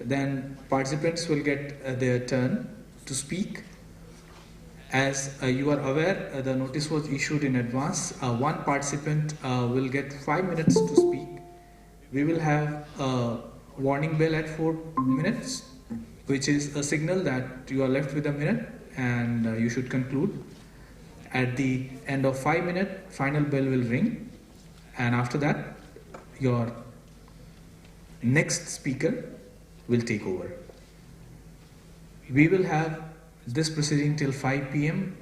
Then participants will get their turn to speak. As you are aware, the notice was issued in advance. One participant will get 5 minutes to speak. We will have a warning bell at 4 minutes, which is a signal that you are left with a minute and you should conclude. At the end of 5 minutes, final bell will ring, and after that, your next speaker will take over. We will have this proceeding till 5 p.m.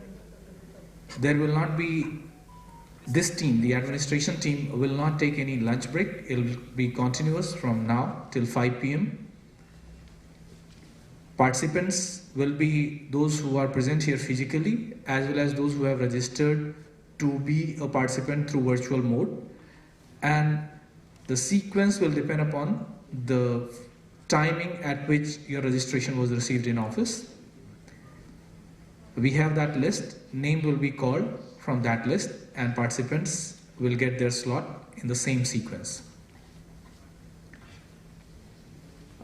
There will not be, this team, the administration team, will not take any lunch break. It will be continuous from now till 5 p.m. Participants will be those who are present here physically, as well as those who have registered to be a participant through virtual mode. And the sequence will depend upon the timing at which your registration was received in office. We have that list, name will be called from that list, and participants will get their slot in the same sequence.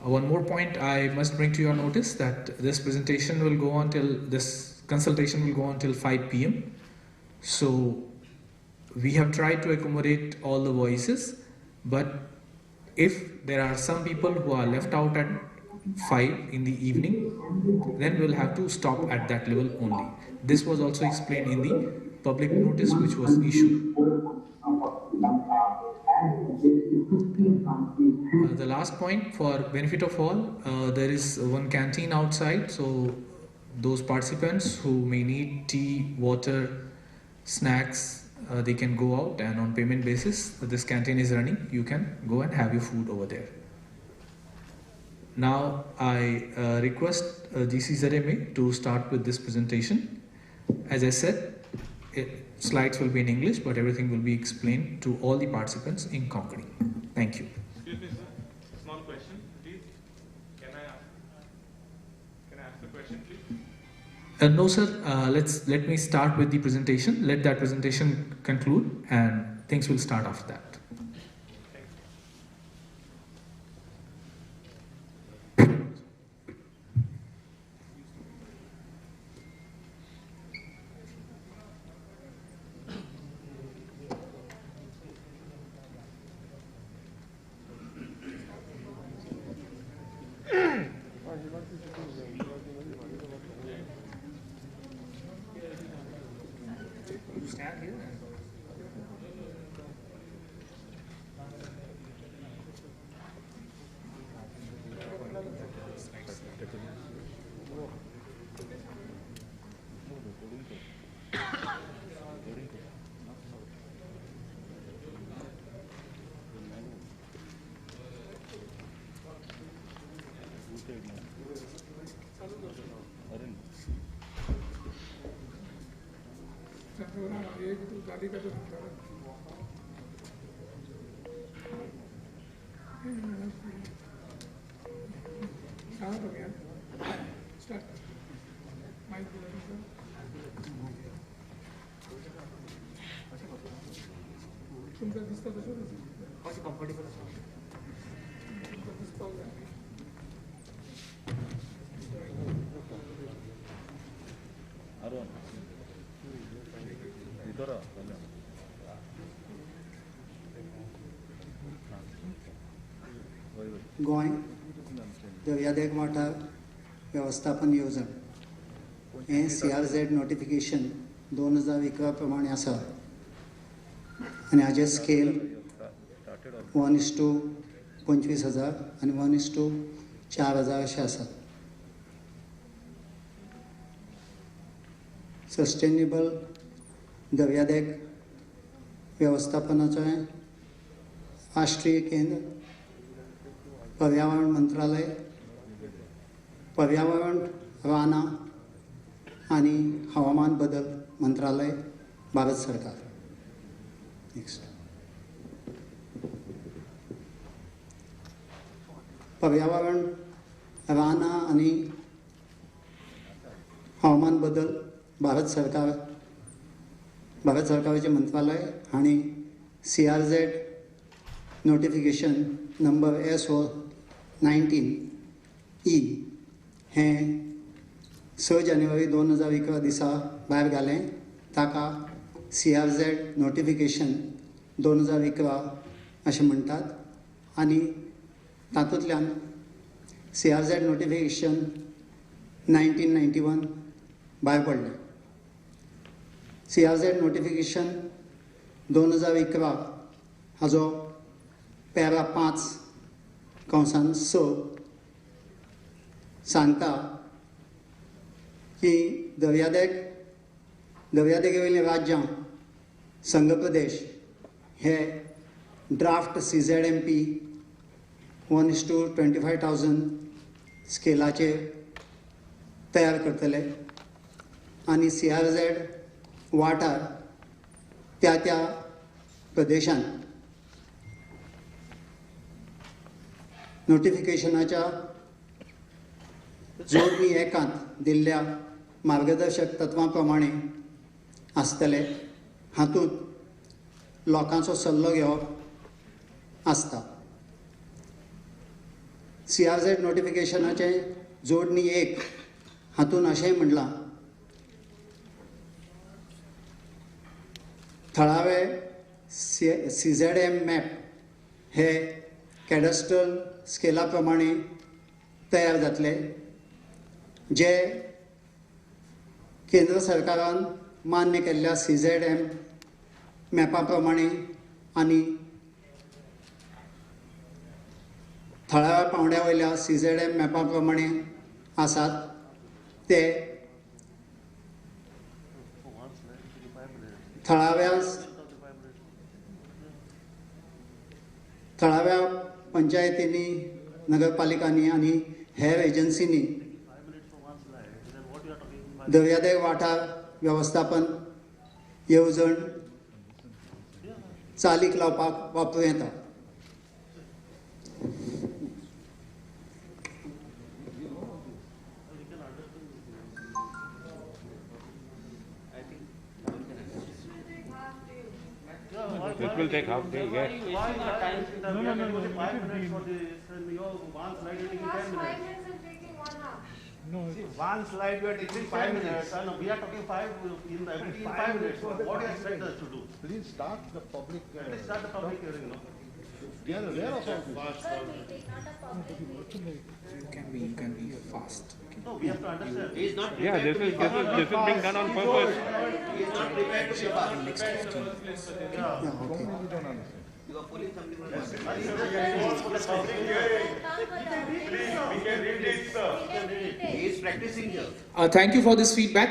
One more point I must bring to your notice, that this presentation will go on till, this consultation will go on till 5 p.m. So we have tried to accommodate all the voices, but if there are some people who are left out at 5 in the evening, then we'll have to stop at that level only. This was also explained in the public notice which was issued. The last point, for benefit of all, there is one canteen outside, so those participants who may need tea, water, snacks, they can go out, and on payment basis, this canteen is running. You can go and have your food over there. Now I request GCZMA to start with this presentation. As I said, slides will be in English, but everything will be explained to all the participants in Konkani. Thank you. Excuse me, sir. Small question, please. Can I ask the question, please? No, sir. Let me start with the presentation. Let that presentation conclude, and things will start after that. Stand here. Goa दर्यादेग वाठार वेवस्थापन येवजण हें CRZ notification 2011 प्रमाणे आसा आनी हाजें scale 1:25,000 आनी 1:4,000 अशें आसा. सस्टेनेबल दर्यादेग वेवस्थापनाचें राष्ट्रीय केंद्र, पर्यावरण मंत्रालय, पर्यावरण, रानां आनी हवामान बदल मंत्रालय, भारत सरकार. नेक्स्ट. पर्यावरण, रानां आनी हवामान बदल भारत सरकाराचें मंत्रालय हांणी CRZ नोटिफिकेशन नंबर SO 19 ई हें 6 जानेवारी 2011 दिसा भायर घालें. ताका CRZ नोटिफिकेशन 2011 अशें म्हणटात. आनी तातूंतल्यान CRZ नोटिफिकेशन 1991 भायर पडलें. CRZ नोटिफिकेशन 2011 हाजो पॅरा 5 कंसान 6 सांगता की दर्यादेगेवयलीं राज्यां संघ प्रदेश हे ड्राफ्ट CZMP 1:25,000 स्केलाचेर तयार करतले आनी CRZ वाठार त्या प्रदेशांत नोटिफिकेशनाच्या जोडणी एकांत दिल्ल्या मार्गदर्शक तत्वां प्रमाणे आसतले. हातूंत लोकांचो सल्लो घेवप आसता. CRZ नोटिफिकेशनाचे जोडणी 1 हातूंत अशेंय म्हणलां थळावे CZM मॅप हे कॅडस्ट्रल स्केला प्रमाणे तयार जातले, जे केंद्र सरकारान मान्य केल्ल्या CZM मॅपा प्रमाणे आनी थळाव्या पावंड्या वयल्या CZM मॅपा प्रमाणे आसात. ते थळाव्या पंचायतींनी, नगरपालिकांनी आनी हेर एजन्सींनी दर्यादेग वाठार वेवस्थापन येवजण चालीक लावपाक वापरूं येता. It will take half day, yes. Why not time? No, 5 minutes for this, and your one slide you're taking 10 minutes. 5 minutes and taking 1 hour. No, See, one slide you are taking 5 minutes, and we are talking 5 in everything in 5 minutes. What do you expect us to do? Please start the public. Let us start the public hearing, no? They are aware of all this. Third meeting, not a public meeting. You can be fast. No, we have to understand. He is not yeah, this is being done on purpose. He is not prepared to be fast. Next 15 minutes. Yeah, okay. You are pulling something from us. He is practicing here. Thank you for this feedback.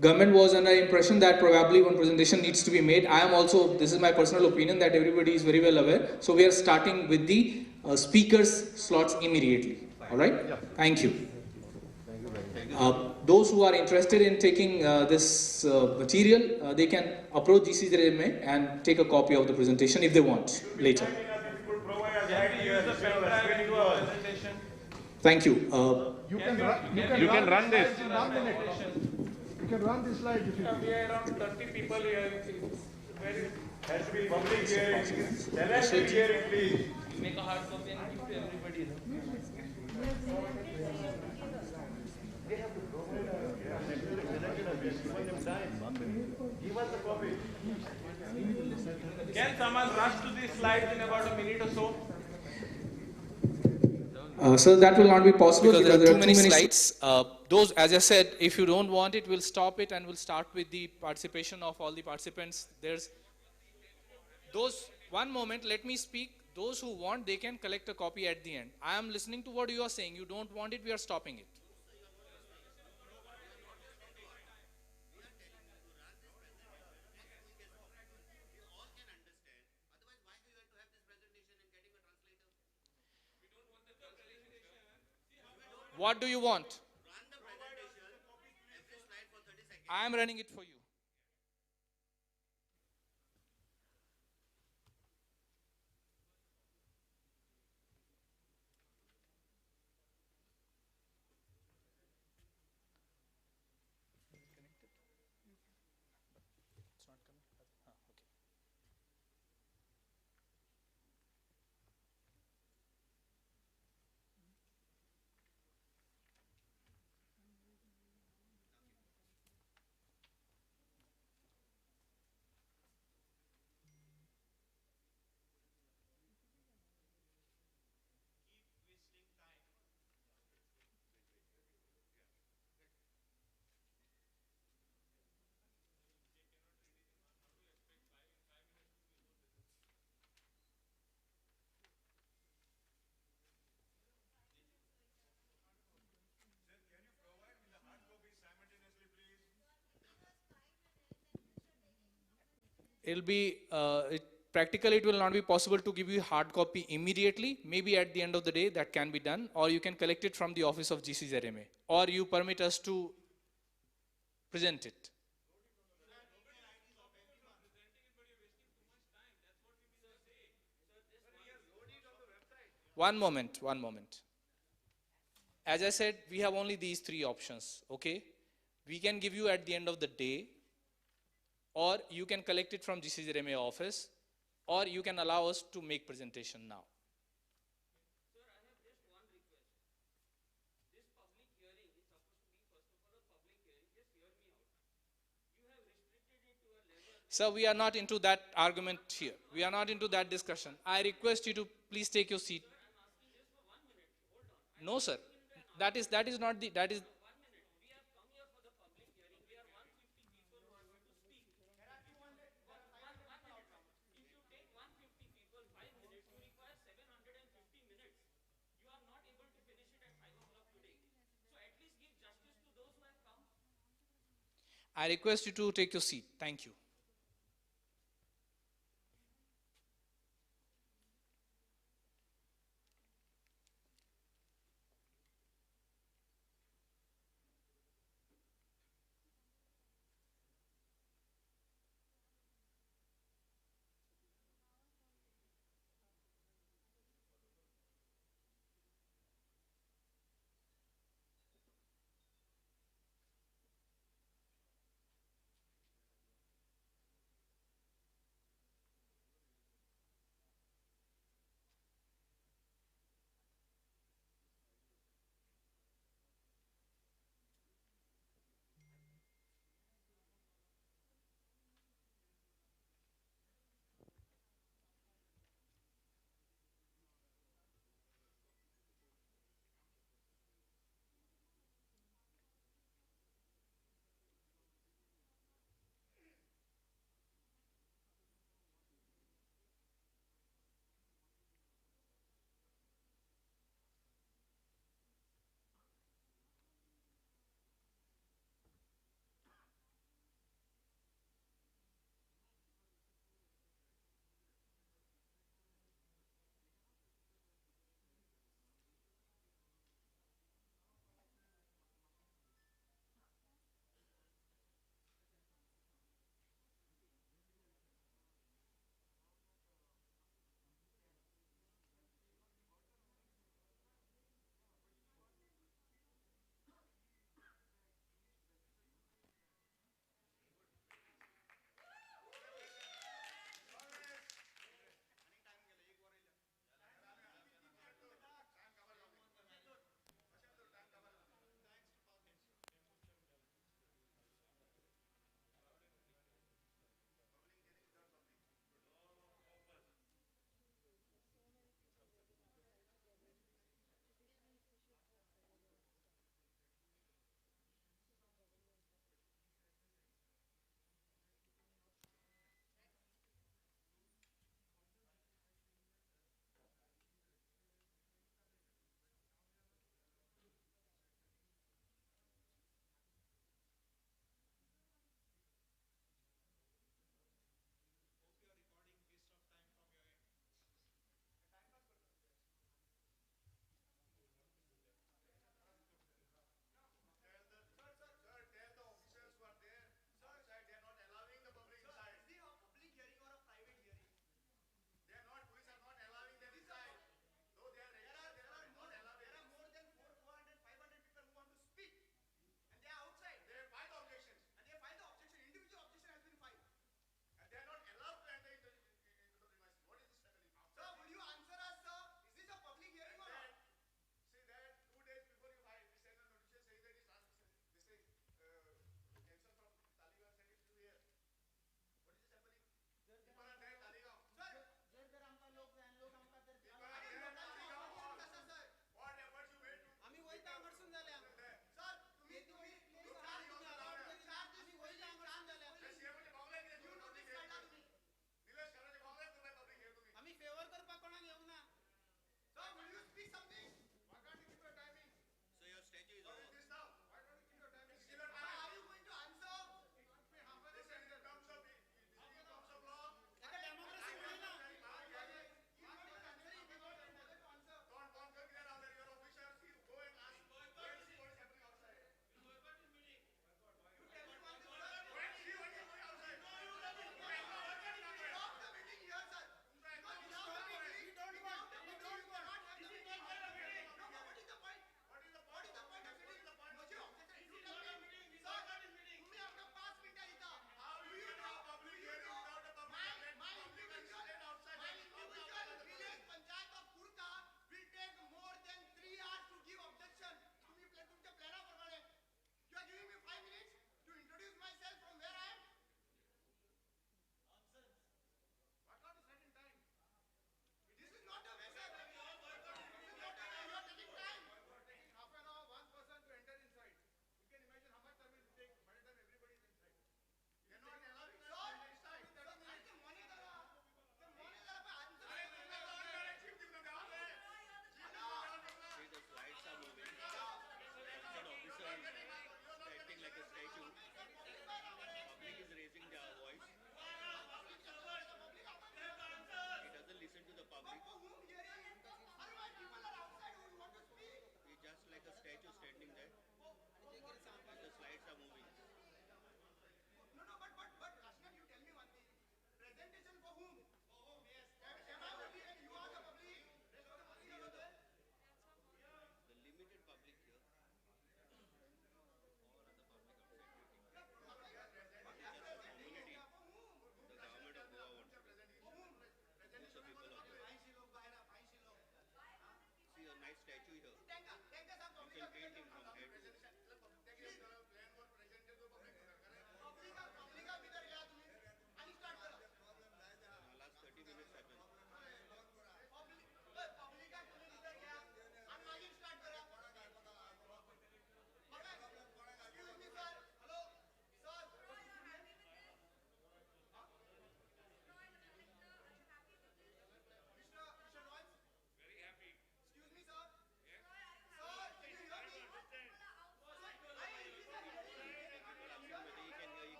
Government was under impression that probably one presentation needs to be made. I am also, this is my personal opinion, that everybody is very well aware. So we are starting with the speakers slots immediately. All right? Thank you. Those who are interested in taking this material, they can approach GCZMA and take a copy of the presentation if they want later. Thank you. You can run this. You can run this slide if you We are around 30 people here. Has to be public hearing. Public hearing, please. Make a hard copy and give to everybody. Give us the copy. Can someone rush to these slides in about a minute or so? Sir, that will not be possible Because there are too many slides. Those, as I said, if you don't want it, we'll stop it and we'll start with the participation of all the participants. There's those, one moment, let me speak. Those who want, they can collect a copy at the end. I am listening to what you are saying. You don't want it, we are stopping it. What do you want? I am running it for you. it'll be, practically it will not be possible to give you hard copy immediately. Maybe at the end of the day that can be done, or you can collect it from the office of GCZMA, or you permit us to present it. One moment, one moment. As I said, we have only these three options, okay? We can give you at the end of the day, or you can collect it from GCZMA office, or you can allow us to make presentation now. Sir, I have just one request. This public hearing is supposed to be, first of all, a public hearing. Just hear me out. You have restricted it to a level. Sir, we are not into that argument here. We are not into that discussion. I request you to please take your seat. Sir, I'm asking just for 1 minute. Hold on. No, sir. That is not the, that is, 1 minute. We have come here for the public hearing. We are 150 people who are going to speak. One minute. If you take 150 people 5 minutes, you require 750 minutes. You are not able to finish it at 5 o'clock today. So at least give justice to those who have come. I request you to take your seat. Thank you.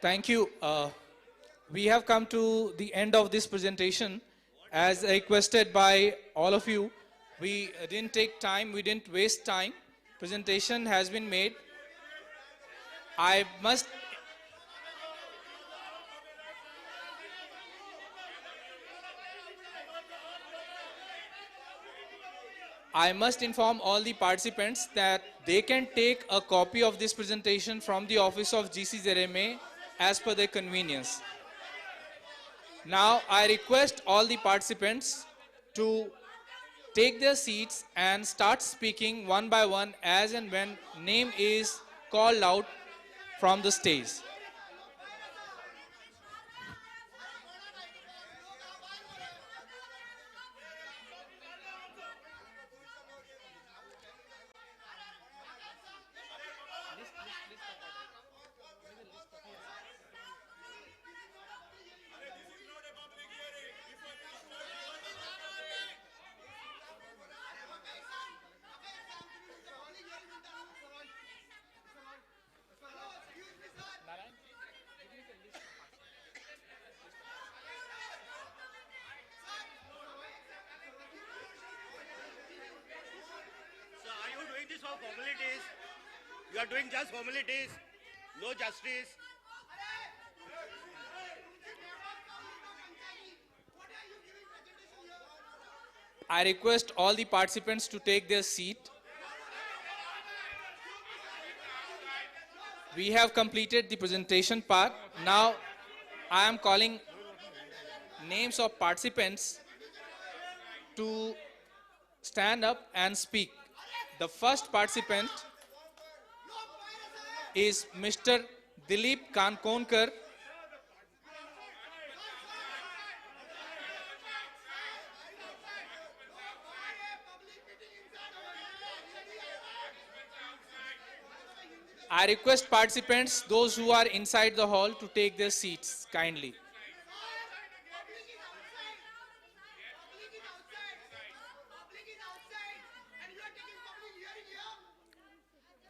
Thank you. We have come to the end of this presentation. As requested by all of you, we didn't take time, we didn't waste time. Presentation has been made. I must inform all the participants that they can take a copy of this presentation from the office of GCZMA as per their convenience. Now I request all the participants to take their seats and start speaking one by one as and when name is called out from the stage. So are you doing this for formalities? You are doing just formalities, no justice. I request all the participants to take their seat. We have completed the presentation part. Now I am calling names of participants to stand up and speak. The first participant is Mr. Dilip Kankonkar. I request participants, those who are inside the hall, to take their seats kindly.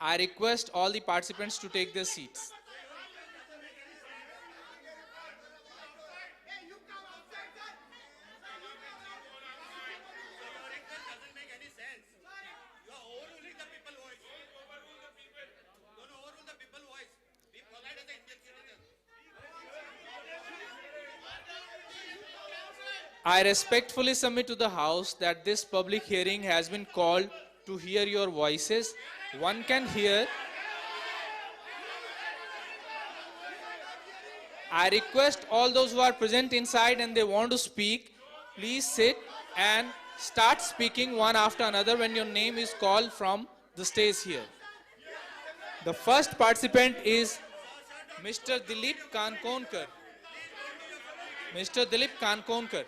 I request all the participants to take their seats. Doesn't make any sense. You are overruling the people voice. Don't overrule the people voice. Be polite as an Indian citizen. I respectfully submit to the House that this public hearing has been called to hear your voices. One can hear. I request all those who are present inside and they want to speak, please sit and start speaking one after another when your name is called from the stage here. The first participant is Mr. Dilip Kankonkar. Mr. Dilip Kankonkar.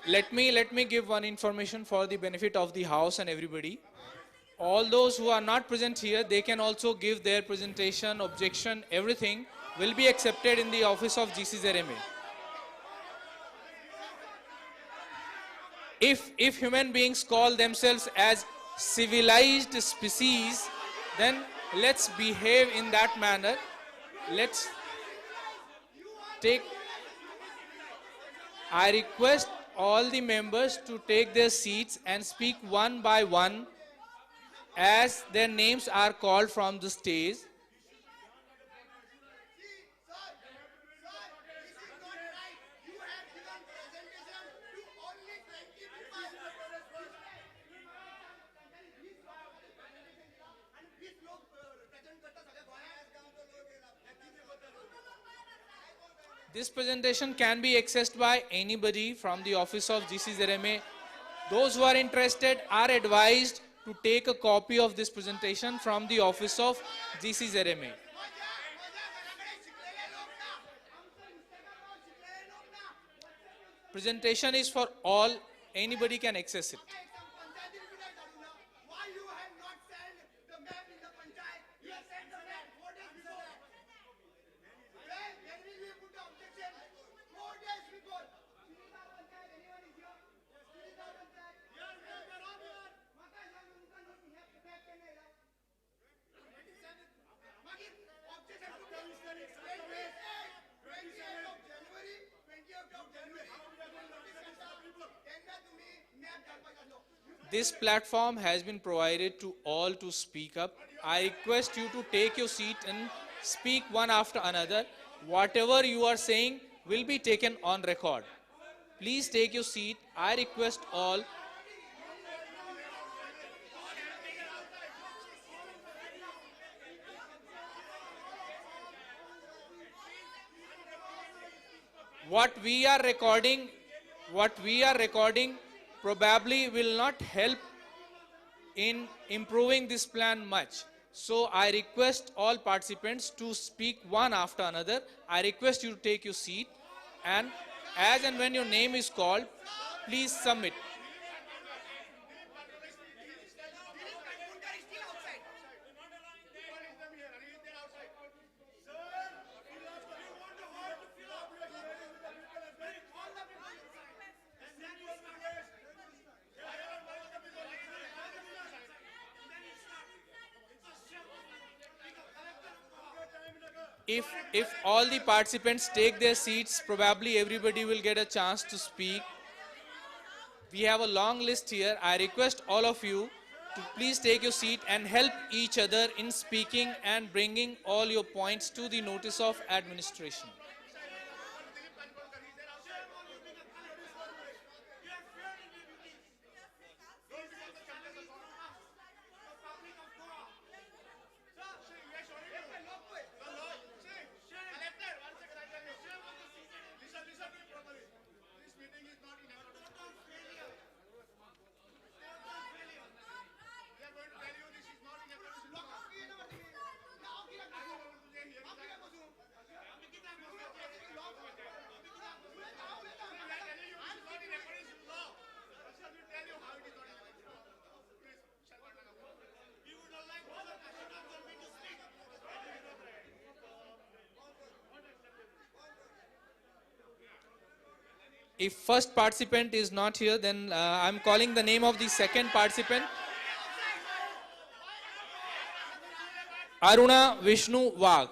Let me give one information for the benefit of the House and everybody. All those who are not present here, they can also give their presentation, objection, everything will be accepted in the office of GCZMA. If human beings call themselves as civilized species, then let's behave in that manner. Let's take. I request all the members to take their seats and speak one by one as their names are called from the stage. This presentation can be accessed by anybody from the office of GCZMA. Those who are interested are advised to take a copy of this presentation from the office of GCZMA. Presentation is for all, anybody can access it. Why you have not sent the map in the panchayat? You have sent the map 4 days before. When will we put the objection? 4 days before. Srinagar panchayat, anyone is here? Srinagar panchayat. Yes, they're all here. Mata Sami, unka note map can nahi raha. Magi, objection put the 28th of January, 20th of January. This platform has been provided to all to speak up. I request you to take your seat and speak one after another. Whatever you are saying will be taken on record. Please take your seat. I request all. What we are recording probably will not help in improving this plan much. So I request all participants to speak one after another. I request you to take your seat, and as and when your name is called, please submit. If all the participants take their seats, probably everybody will get a chance to speak. We have a long list here. I request all of you to please take your seat and help each other in speaking and bringing all your points to the notice of administration. If first participant is not here, then I'm calling the name of the second participant. Aruna Vishnu Wagh.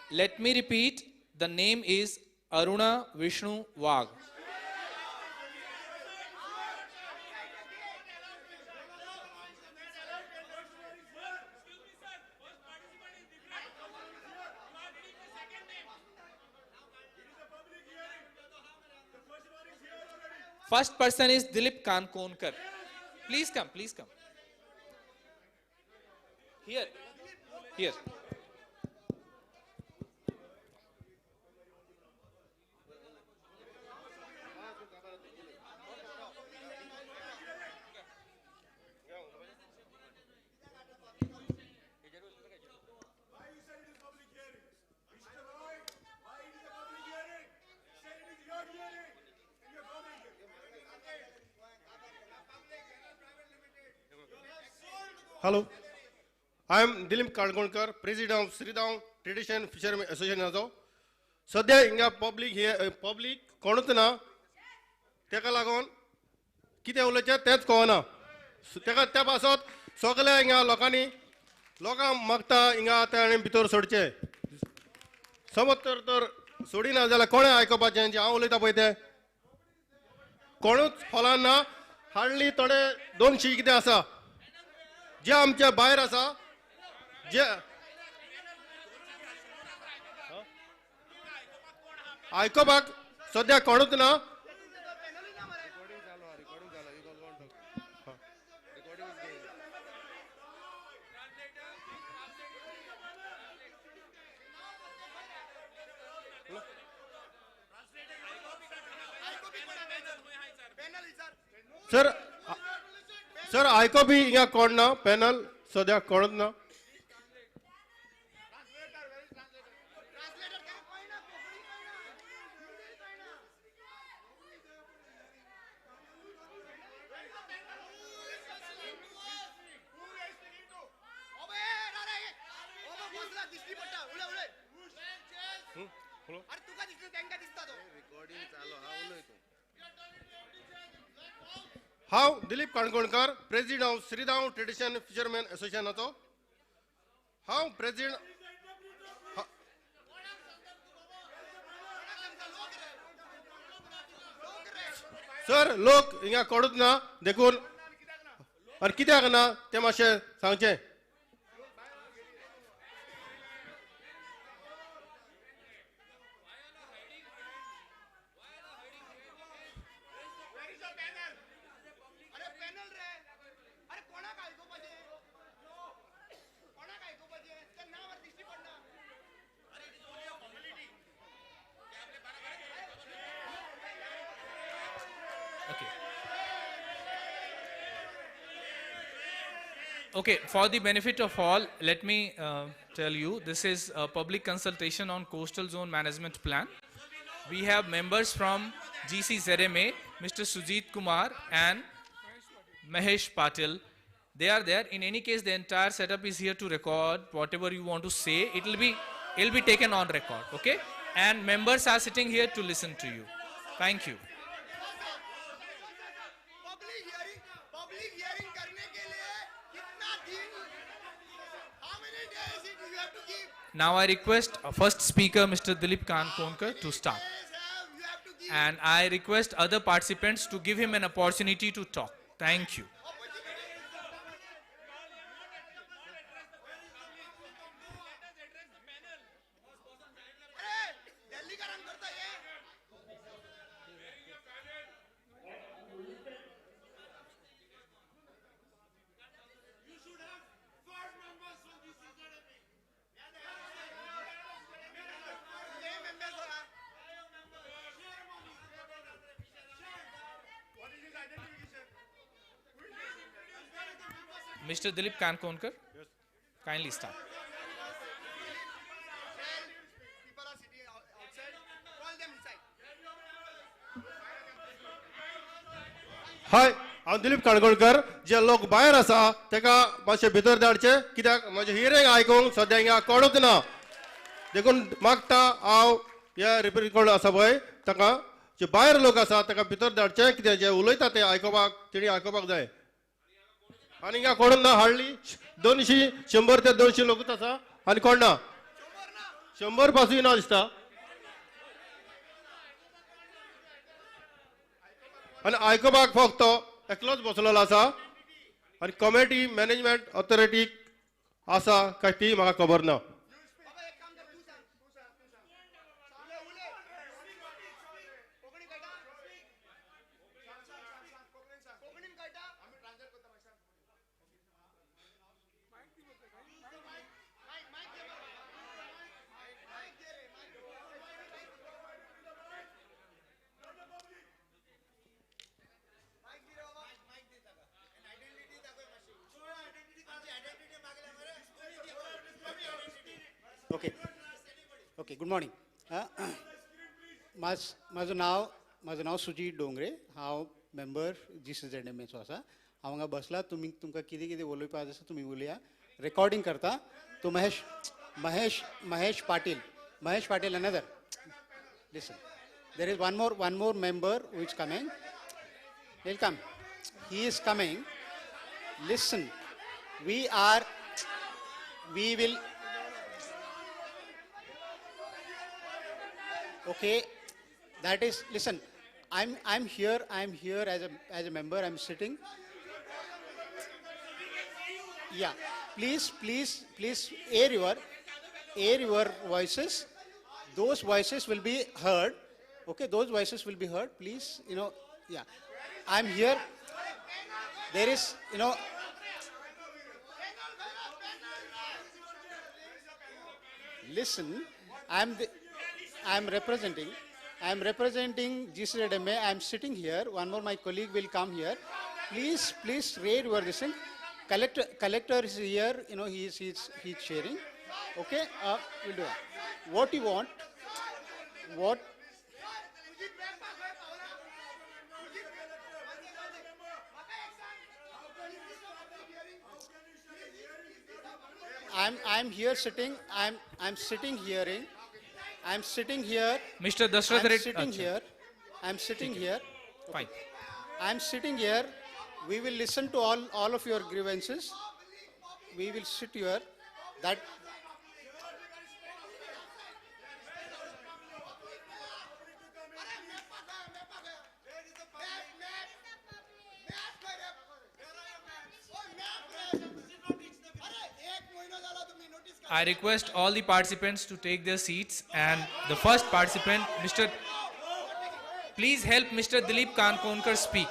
Let me repeat, the name is Aruna Vishnu Wagh. First person is Dilip Kankonkar. Please come, please come. Here, here. Hello, I am Dilip Kankonkar, President of Sridham Tradition Fishermen Association. सध्या हिंगा public कोणूच ना, तेका लागून कितें उलयचें तेंच कळना. त्या पासत सगळ्या हिंगा लोकांक मागता हिंगा आतां भितर सोडचें. समज तर सोडिना जाल्यार कोणें आयकपाचें जें हांव उलयतां पळय तें कोणूच हॉलान ना. हार्डली थोडे 200 कितें आसा जे आमच्या भायर आसा जे आयकपाक सध्या कोणूच ना. सर सर आयको बी हिंगा कोण ना पॅनल सद्या कोणच ना अरे तुका दिसतो त्यांका दिसता तो हांव Dilip Kankonkar president of Shriram tradition fisherman असोसिएशनाचो हांव प्रेसिडेंट सर लोक हिंगा कोणूच ना देखून आनी कित्याक ना तें मातशें सांगचें अरे पॅनल रे अरे कोणाक आयकोपाचे कोणाक आयकोपाचे त्या नावावर दिसती पडना Okay, for the benefit of all, let me tell you, this is a public consultation on Coastal Zone Management Plan. We have members from GCZMA, Mr. Sujit Kumar and Mahesh Patil. They are there. In any case, the entire setup is here to record whatever you want to say. It'll be taken on record, okay? And members are sitting here to listen to you. Thank you. Public hearing करने के लिए कितना दिन how many days you have to give Now I request first speaker, Mr. Dilip Kankonkar, to start. you have to give And I request other participants to give him an opportunity to talk. Thank you. Delhi का रंग करता है Mr. Dilip Kankonkar, kindly start. people are sitting outside call them inside हाय हांव दिलीप काणकोणकर जे लोक भायर आसा तेका मातशें भितर धाडचे कित्याक म्हजें हियरिंग आयकूंक सद्या हिंगा कोणूच ना देखून मागता हांव ह्या रिप्रेझेंट कोण आसा पळय ताका जे भायर लोक आसा ताका भितर धाडचे कित्याक जे उलयता ते आयकोपाक तेणी आयकोपाक जाय आनी हिंगा कोणूच ना हार्डली 100 ते 200 लोकूच आसा आनी कोण ना 100 पासून ना दिसता आनी आयकोपाक फक्त तो एकलोच बसलेलो आसा आनी कमिटी मॅनेजमेंट ऑथॉरिटीक आसा काय ती म्हाका खबर ना बाबा एक काम कर तू सांग उले उले कोकणी कळटा कोकणीन कळटा आम्ही ट्रान्सलेट करता माईक दे रे ओके ओके गुड मॉर्निंग माझं नाव सुजीत डोंगरे हांव मेंबर GCZMAचो आसा हांव हांगा बसला तुमकां कितें कितें उलोवपाक आसा तुमी उलया रेकॉर्डिंग करता तो Mahesh Patil another listen there is one more member who is coming welcome he is coming listen we will okay that is listen I'm here as a member I'm sitting yeah please air your voices those voices will be heard okay those voices will be heard please yeah I'm here there is listen I'm representing I am representing GCZMA. I am sitting here. One more my colleague will come here. Please read your this thing. Collector is here. You know he's sharing. Okay. We'll do that. What you want? What? I'm here sitting. I'm sitting hearing. I'm sitting here. Mr. Dashrath I'm Reddy. sitting here. I'm sitting here. Fine. I'm sitting here. We will listen to all of your grievances. We will sit here. That I request all the participants to take their seats, and the first participant, Mr. Please help Mr. Dilip Kankonkar speak.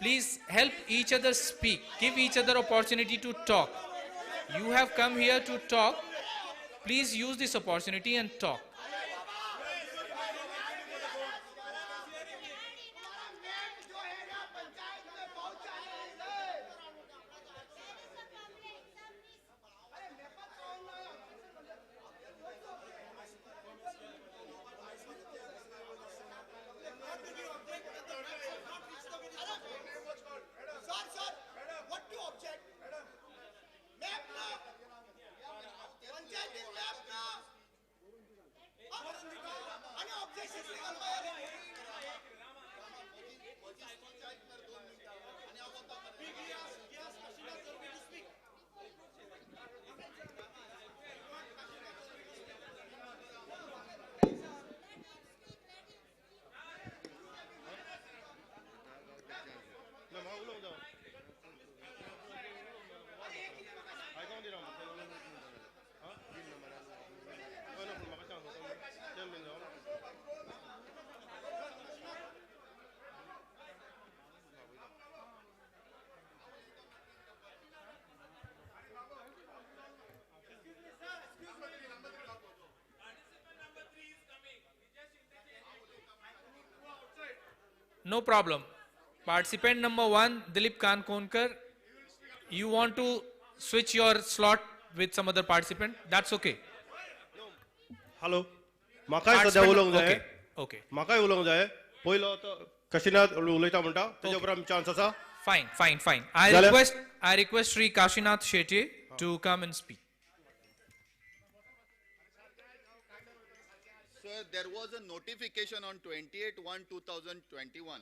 Please help each other speak. Give each other opportunity to talk. You have come here to talk. Please use this opportunity and talk. Sir, what to object? Map na. Panchayat is map na. Any objections legal No problem. Participant number 1, Dilip Kankonkar, you want to switch your slot with some other participant? That's okay. Hello. म्हाकाय सध्या उलोवंक जाय. Okay. Okay. म्हाकाय उलोवंक जाय. पयलो तो काशीनाथ उलयता म्हणटा तेजे उपरांत चान्स आसा. Fine. I request Sri Kashinath Shetye to come and speak. Sir, there was a notification on 28/1/2021,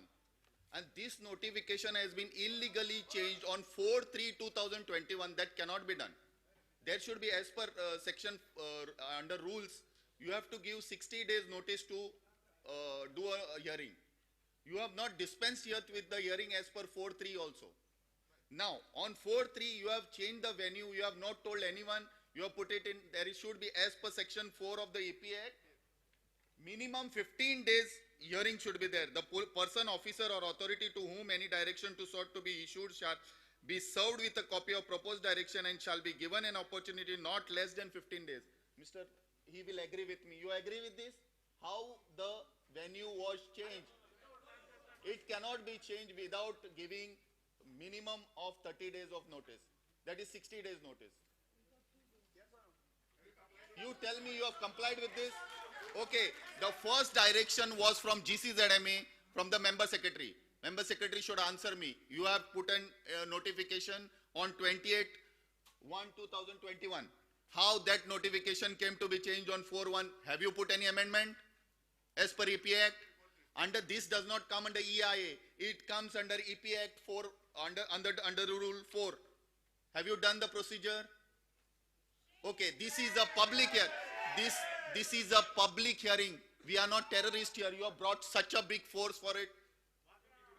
and this notification has been illegally changed on 4/3/2021. That cannot be done. There should be, as per section under rules, you have to give 60 days notice to do a hearing. You have not dispensed yet with the hearing as per 4/3 also. Now, on 4/3, you have changed the venue. You have not told anyone. You have put it in. There should be, as per section 4 of the EPA Act, minimum 15 days hearing should be there. The person, officer or authority to whom any direction to sought to be issued shall be served with a copy of proposed direction and shall be given an opportunity not less than 15 days. Mr. He will agree with me. You agree with this? How the venue was changed? It cannot be changed without giving minimum of 30 days of notice. That is 60 days notice. You tell me you have complied with this? Okay, the first direction was from GCZMA, from the member secretary. Member secretary should answer me. You have put a notification on 28/1/2021. How that notification came to be changed on 4/1? Have you put any amendment as per EPA Act? Under this does not come under EIA. It comes under EPA Act 4, under Rule 4. Have you done the procedure? Okay, this is a public hearing. This is a public hearing. We are not terrorists here. You have brought such a big force for it.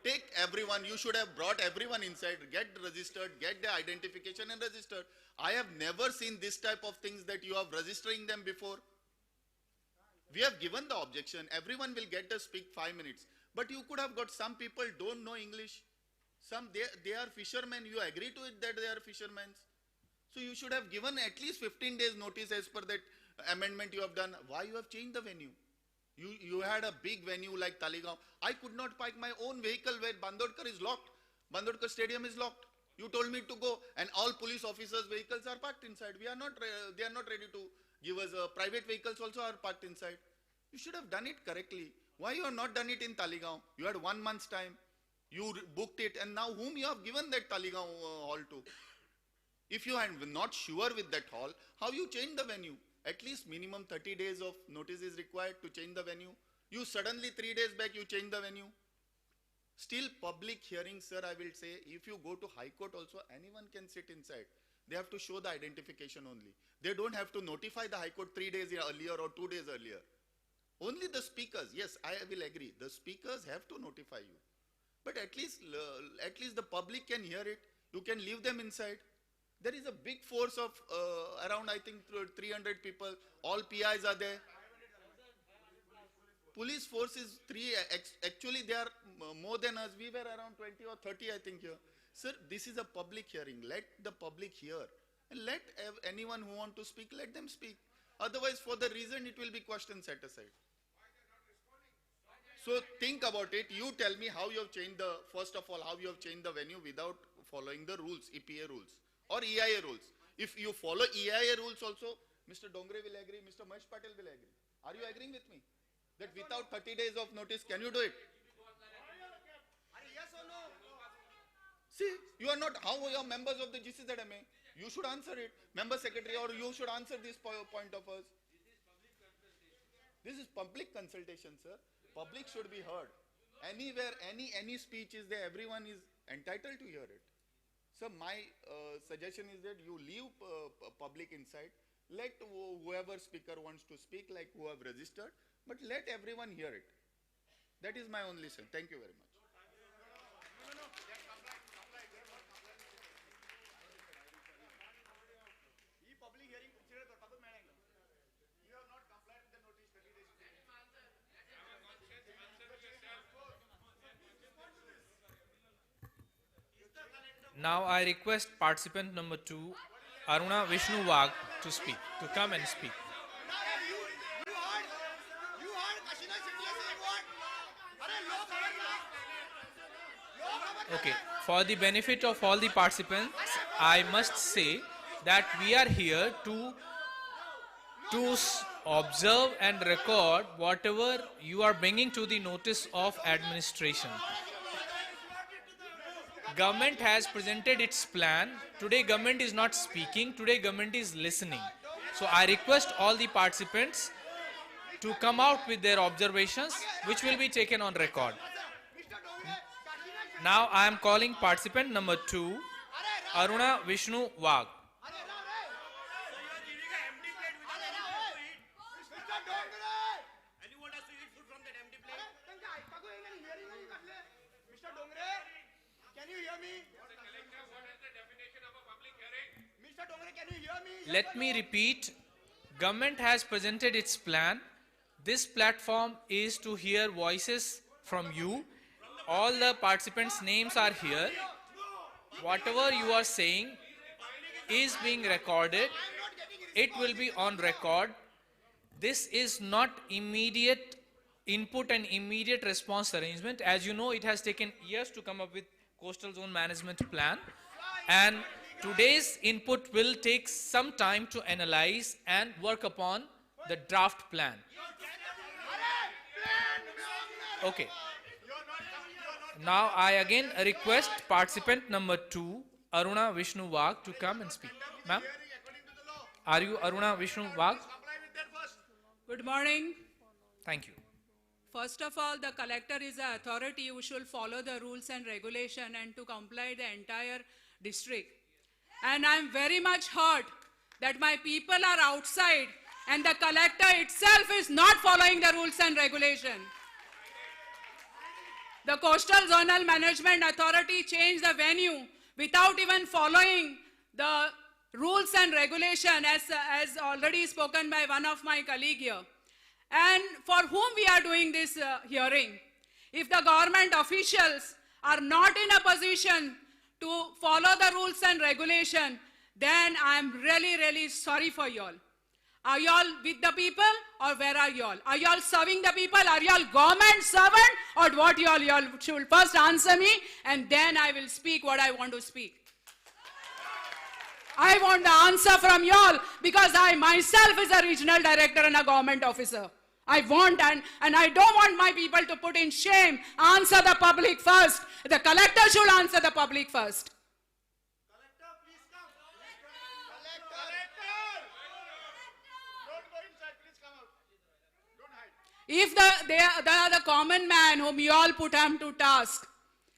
Take everyone. You should have brought everyone inside. Get registered. Get the identification and registered. I have never seen this type of things that you are registering them before. We have given the objection. Everyone will get to speak 5 minutes. But you could have got some people don't know English. Some they are fishermen. You agree to it that they are fishermen. So you should have given at least 15 days notice as per that amendment you have done. Why you have changed the venue? You had a big venue like Talegaon. I could not park my own vehicle where Bandodkar is locked. Bandodkar Stadium is locked. You told me to go, and all police officers' vehicles are parked inside. They are not ready to give us private vehicles also are parked inside. You should have done it correctly. Why you have not done it in Talegaon? You had 1 month's time. You booked it, and now whom you have given that Talegaon hall to? If you are not sure with that hall, how you change the venue? At least minimum 30 days of notice is required to change the venue. You suddenly 3 days back you change the venue. Still public hearing, sir, I will say, if you go to High Court also, anyone can sit inside. They have to show the identification only. They don't have to notify the High Court 3 days earlier or 2 days earlier. Only the speakers, yes, I will agree. The speakers have to notify you. But at least the public can hear it. You can leave them inside. There is a big force of around, I think, 300 people. All PIs are there. Police force is actually they are more than us. We were around 20 or 30, I think, here. Sir, this is a public hearing. Let the public hear. And let anyone who want to speak, let them speak. Otherwise, for the reason, it will be question set aside. So think about it. You tell me how you have changed first of all, how you have changed the venue without following the rules, EPA rules or EIA rules. If you follow EIA rules also, Mr. Dongre will agree, Mr. Mahesh Patel will agree. Are you agreeing with me? That without 30 days of notice, can you do it? Yes or no? See, you are not, how you are members of the GCZMA? You should answer it. Member secretary, or you should answer this point of us. This is public consultation, sir. Public should be heard. Anywhere, any speech is there, everyone is entitled to hear it. So my suggestion is that you leave public inside. Let whoever speaker wants to speak, like who have registered, but let everyone hear it. That is my only say. Thank you very much. Now I request participant number 2, Aruna Vishnu Wag, to speak, to come and speak. Okay, for the benefit of all the participants, I must say that we are here to observe and record whatever you are bringing to the notice of administration. Government has presented its plan. Today government is not speaking, today government is listening. So I request all the participants to come out with their observations, which will be taken on record. Now I am calling participant number 2, Aruna Vishnu Wag. Mr. Dongre, can you hear me? Mr. Dongre, can you hear me? Let me repeat, government has presented its plan. This platform is to hear voices from you. All the participants' names are here. Whatever you are saying is being recorded. It will be on record. This is not immediate input and immediate response arrangement. As you know, it has taken years to come up with coastal zone management plan, and today's input will take some time to analyze and work upon the draft plan. Okay. Now I again request participant number 2, Aruna Vishnu Wag, to come and speak. Ma'am, are you Aruna Vishnu Wag? Good morning. Thank you. First of all, the collector is the authority who should follow the rules and regulation and to comply the entire district. And I'm very much hurt that my people are outside and the collector itself is not following the rules and regulation. The Coastal Zonal Management Authority changed the venue without even following the rules and regulation as already spoken by one of my colleagues here. And for whom we are doing this hearing? If the government officials are not in a position to follow the rules and regulation, then I am really, really sorry for you all. Are y'all with the people or where are y'all? Are y'all serving the people? Are y'all government servant or what y'all? Y'all should first answer me and then I will speak what I want to speak. I want the answer from y'all because I myself is a regional director and a government officer. I want and I don't want my people to put in shame. Answer the public first. The collector should answer the public first. If they are the common man whom you all put him to task,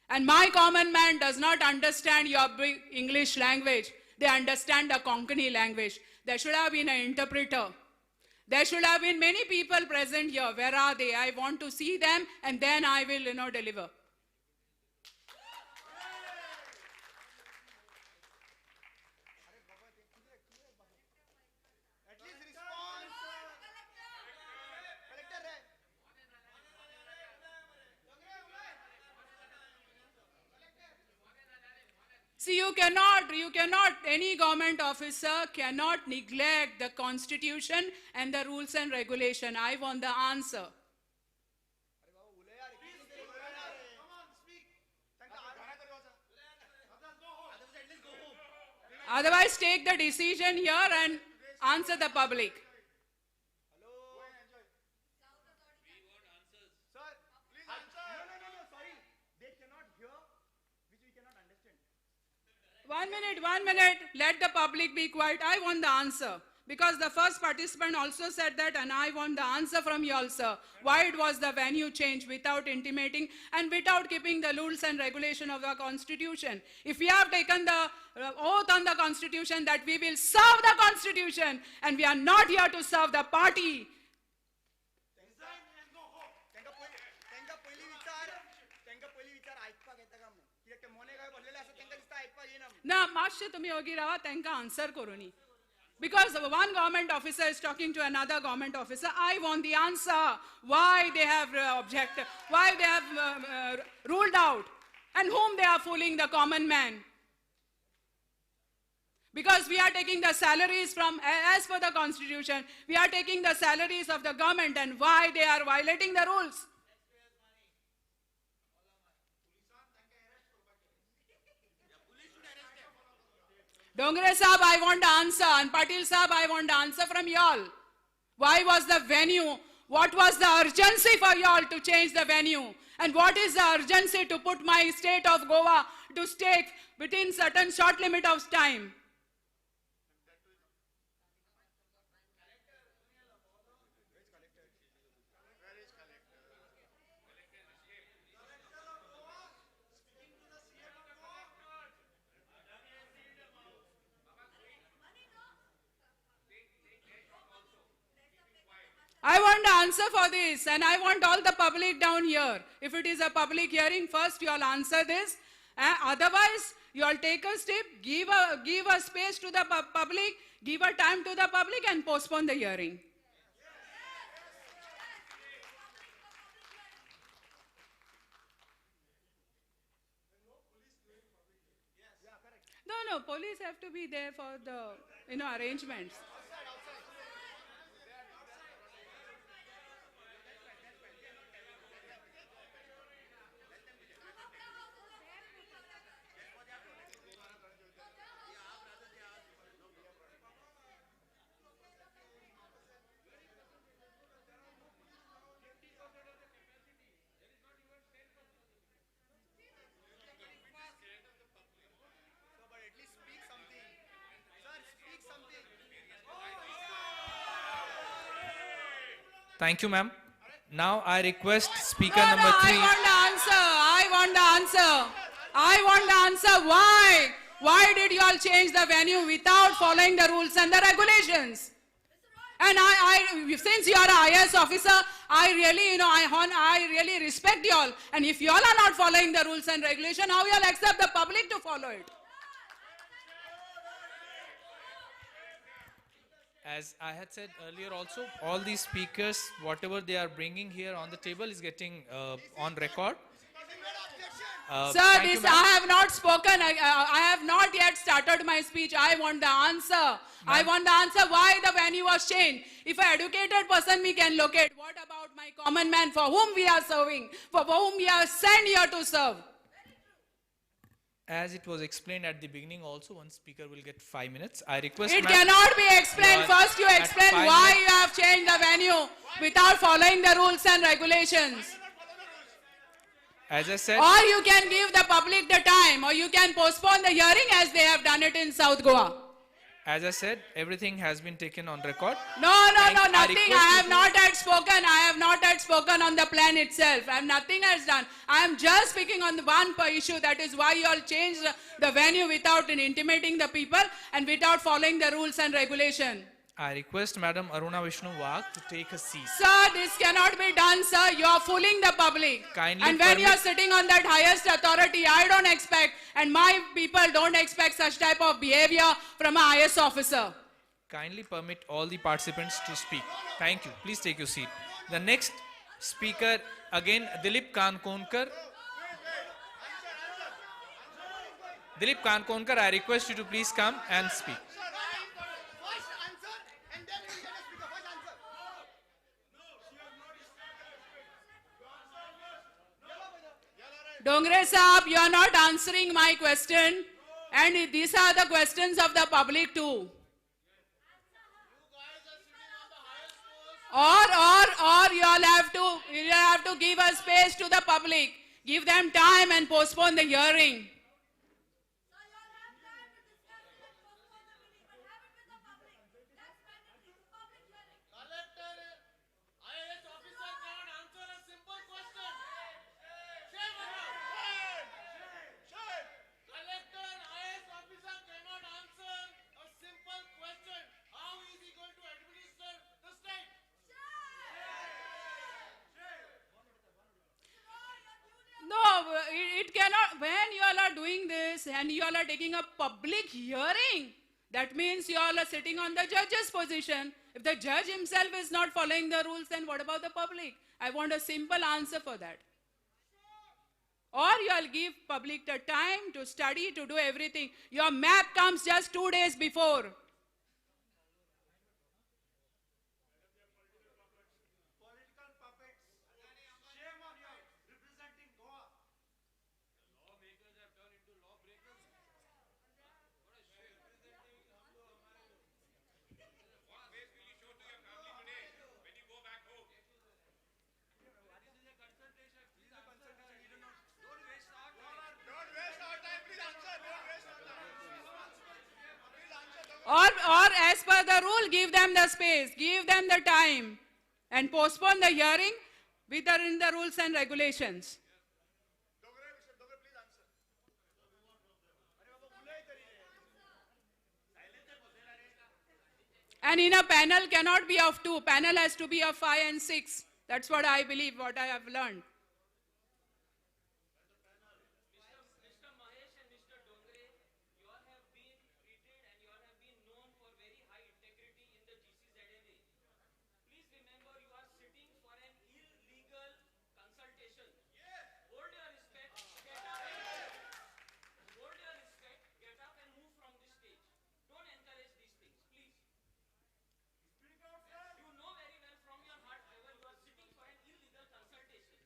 and my common man does not understand your big English language, they understand the Konkani language. There should have been an interpreter. There should have been many people present here. Where are they? I want to see them and then I will, deliver. See, you cannot, any government officer cannot neglect the constitution and the rules and regulation. I want the answer. Otherwise, take the decision here and answer the public. One minute, let the public be quiet. I want the answer. Because the first participant also said that and I want the answer from you all, sir. Why it was the venue changed without intimating and without keeping the rules and regulation of the constitution. If we have taken the oath on the constitution that we will serve the constitution and we are not here to serve the party. Na मातशे तुम्ही योगी राहा त्यांका answer करूनी. Because one government officer is talking to another government officer, I want the answer. Why they have objected, why they have ruled out, and whom they are fooling, the common man. Because we are taking the salaries from, as per the constitution, we are taking the salaries of the government and why they are violating the rules. Dongre Saab, I want the answer. And Patil Saab, I want the answer from y'all. Why was the venue? What was the urgency for y'all to change the venue? And what is the urgency to put my state of Goa to stake within certain short limit of time? I want the answer for this and I want all the public down here. If it is a public hearing, first you all answer this. Otherwise, you all take a step, give a space to the public, give a time to the public and postpone the hearing. No, police have to be there for the arrangements. Thank you, ma'am. Now I request speaker number 3. I want the answer. Why did you all change the venue without following the rules and the regulations? And since you are an IAS officer, I really respect you all. And if you all are not following the rules and regulations, how you all accept the public to follow it? As I had said earlier also, all these speakers, whatever they are bringing here on the table is getting on record. Sir, thank you, this ma'am. I have not spoken. I have not yet started my speech. I want the answer. I want the answer why the venue was changed. If an educated person we can locate, what about my common man for whom we are serving, for whom we are sent here to serve? As it was explained at the beginning also, one speaker will get 5 minutes. I request It ma'am, cannot be explained. you are First you at explain 5 why minutes. you have changed the venue without following the rules and regulations. As I said, Or you can give the public the time, or you can postpone the hearing as they have done it in South Goa. as I said, everything has been taken on record. No, Thank you. nothing. request I you have to- not yet spoken. I have not yet spoken on the plan itself. I have nothing else done. I am just speaking on the one issue. That is why you all changed the venue without intimating the people and without following the rules and regulation. I request Madam Aruna Vishnu Wag to take a seat. Sir, this cannot be done, sir. You are fooling the public. Kindly And when you are permit- sitting on that highest authority, I don't expect, and my people don't expect such type of behavior from a highest officer. Kindly permit all the participants to speak. Thank you. Please take your seat. The next speaker, again, Dilip Kankonkar. Dilip Kankonkar, I request you to please come and speak. First answer and then we get a speaker. First answer. Dongre Saab, you are not answering my question. And these are the questions of the public too. Or you all have to give a space to the public. Give them time and postpone the hearing. No, it cannot. When you all are doing this and you all are taking a public hearing, that means you all are sitting on the judge's position. If the judge himself is not following the rules, then what about the public? I want a simple answer for that. Or you all give public the time to study, to do everything. Your map comes just 2 days before. Or as per the rule, give them the space, give them the time, and postpone the hearing within the rules and regulations. And in a panel cannot be of 2. Panel has to be of 5 and 6. That's what I believe, what I have learned. Mr. Mahesh and Mr. Dongre, you all have been treated and you all have been known for very high integrity in the GCZMA. Please remember you are sitting for an illegal consultation. Hold your respect, get up. Hold your respect, get up and move from this stage. Don't encourage these things, please. You know very well from your heart level you are sitting for an illegal consultation.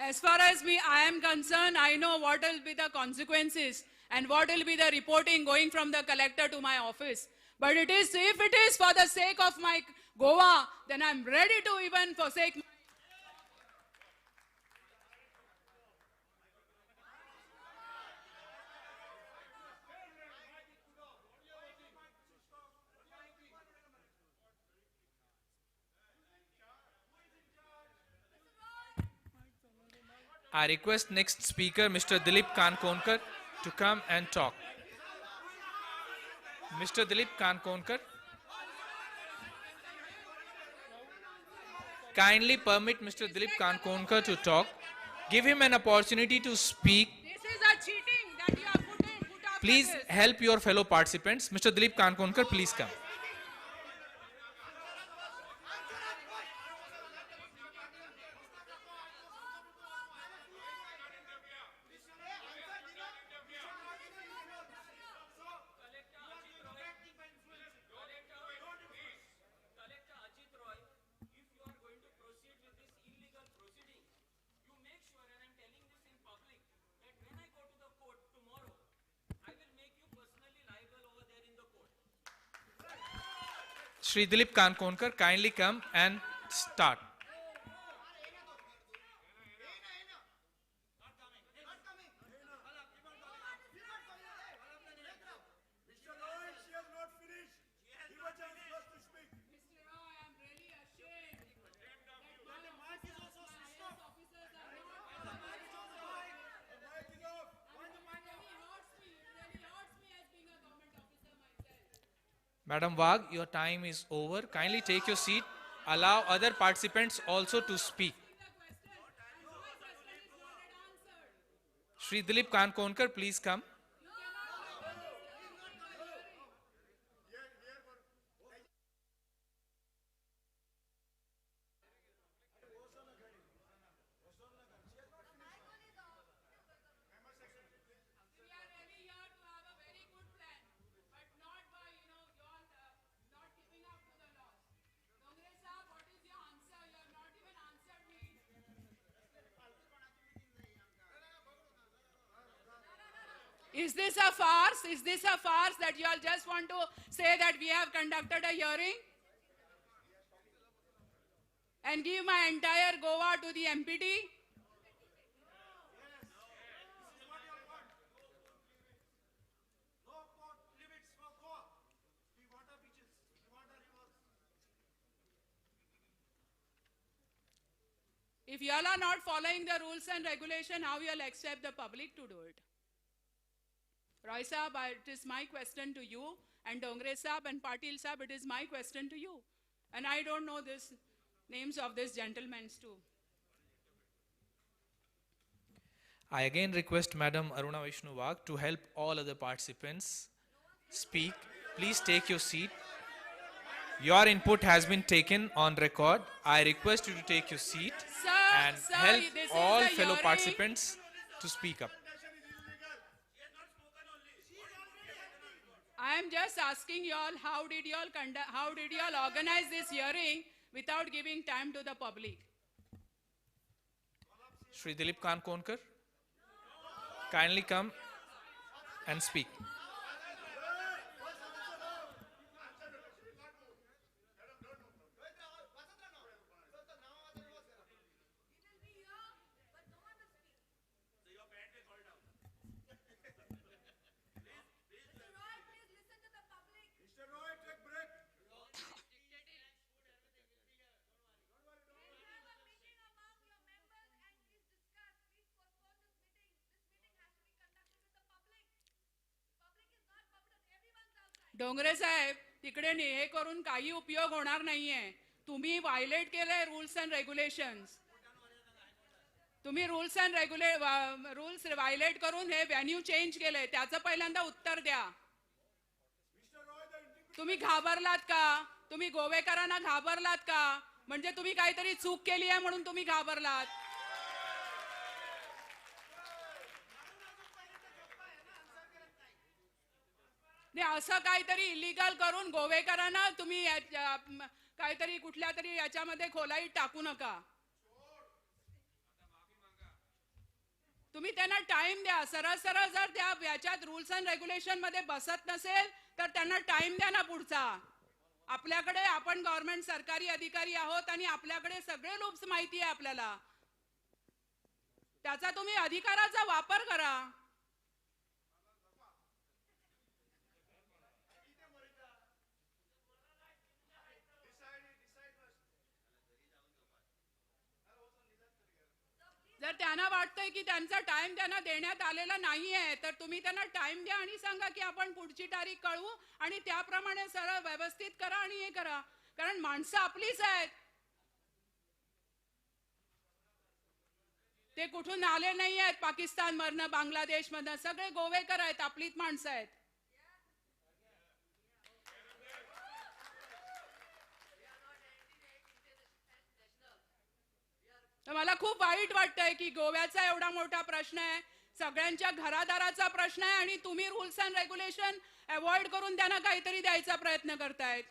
As far as I am concerned, I know what will be the consequences and what will be the reporting going from the collector to my office. But if it is for the sake of my Goa, then I'm ready to even forsake. I request next speaker, Mr. Dilip Kankonkar, to come and talk. Mr. Dilip Kankonkar, kindly permit Mr. Dilip Kankonkar to talk. Give him an opportunity to speak. This is a cheating that you have put off. Please like this. help your fellow participants. Mr. Dilip Kankonkar, please come. Collector Ajit Roy, if you are going to proceed with this illegal proceeding, you make sure, and I'm telling this in public, that when I go to the court tomorrow, I will make you personally liable over there in the court. Shri Dilip Kankonkar, kindly come and start. Madam Wagh, your time is over. Kindly take your seat. Allow other participants also to speak. Shri Dilip Kankonkar, please come. Is this a farce? Is this a farce that you all just want to say that we have conducted a hearing? And give my entire Goa to the MPD? If you all are not following the rules and regulation, how you will accept the public to do it? Roy Saab, it is my question to you, and Dongre Saab and Patil Saab, it is my question to you. And I don't know these names of these gentlemen too. I again request Madam Aruna Vishnu Wagh to help all other participants speak. Please take your seat. Your input has been taken on record. I request you to take your seat and help all fellow participants to speak up. I am just asking you all, how did you all organize this hearing without giving time to the public? Shri Dilip Kankonkar, kindly come and speak. Dongre साहेब तिकडे हे करून काही उपयोग होणार नाहीये. तुम्ही violet केलंय रूल्स अँड रेग्युलेशन्स. तुम्ही रूल्स व्हायलेट करून हे व्हेन्यू चेंज केलंय, त्याचं पहिल्यांदा उत्तर द्या. तुम्ही घाबरलात का? तुम्ही गोवेकरांना घाबरलात का? म्हणजे तुम्ही काहीतरी चूक केली आहे म्हणून तुम्ही घाबरलात? नाही, असं काहीतरी इलिगल करून गोवेकरांना तुम्ही काहीतरी कुठल्या तरी याच्यामध्ये खोलाईत टाकू नका. तुम्ही त्यांना टाइम द्या. सरळ सरळ जर त्या याच्यात रूल्स अँड रेग्युलेशन मध्ये बसत नसेल तर त्यांना टाइम द्या ना पुढचा. आपल्याकडे आपण गव्हर्नमेंट सरकारी अधिकारी आहोत आणि आपल्याकडे सगळे लूप्स माहिती आहे आपल्याला. त्याचा तुम्ही अधिकाराचा वापर करा. जर त्यांना वाटतंय की त्यांचा टाइम त्यांना देण्यात आलेला नाहीये तर तुम्ही त्यांना टाइम द्या आणि सांगा की आपण पुढची तारीख कळवू आणि त्याप्रमाणे सरळ व्यवस्थित करा आणि हे करा. कारण माणसं आपलीच आहेत. ते कुठून आले नाही आहेत पाकिस्तानमधनं, बांगलादेशमधनं. सगळे गोवेकर आहेत, आपलीच माणसं आहेत. तर मला खूप वाईट वाटतंय की गोव्याचा एवढा मोठा प्रश्न आहे, सगळ्यांच्या घरादाराचा प्रश्न आहे आणि तुम्ही रूल्स अँड रेग्युलेशन अवॉइड करून त्यांना काहीतरी द्यायचा प्रयत्न करतायत.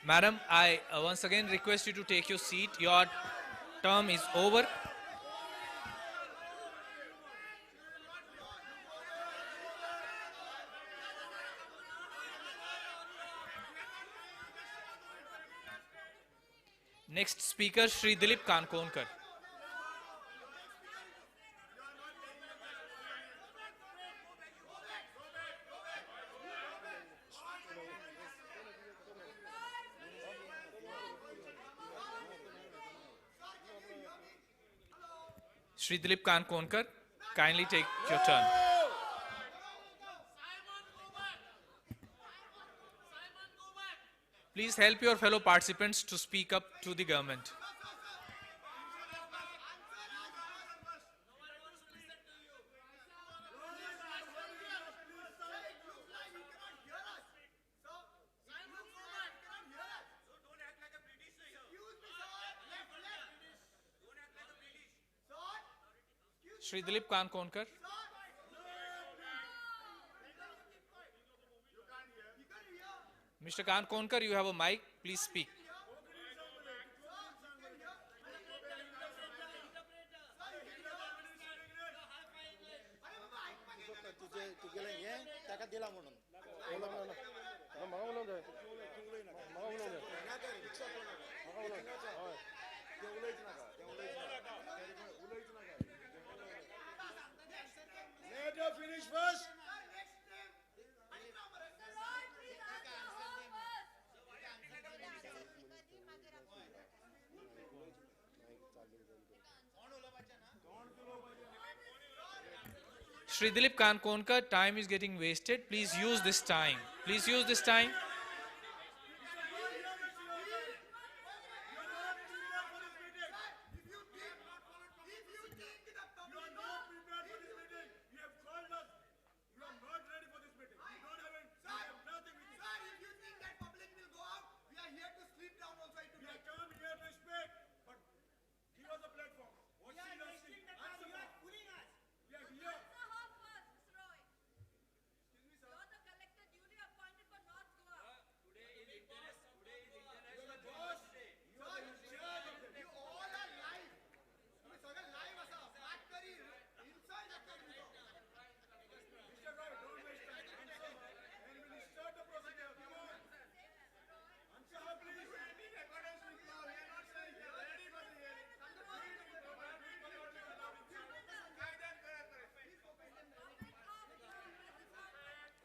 Madam, I once again request you to take your seat. Your term is over. Next speaker, Shri Dilip Kankonkar. Shri Dilip Kankonkar, kindly take your turn. Please help your fellow participants to speak up to the government. Shri Dilip Kankonkar. Mr. Kankonkar, you have a mic. Please speak. Let her finish first. Shri Dilip Kankonkar, time is getting wasted. Please use this time. Please use this time.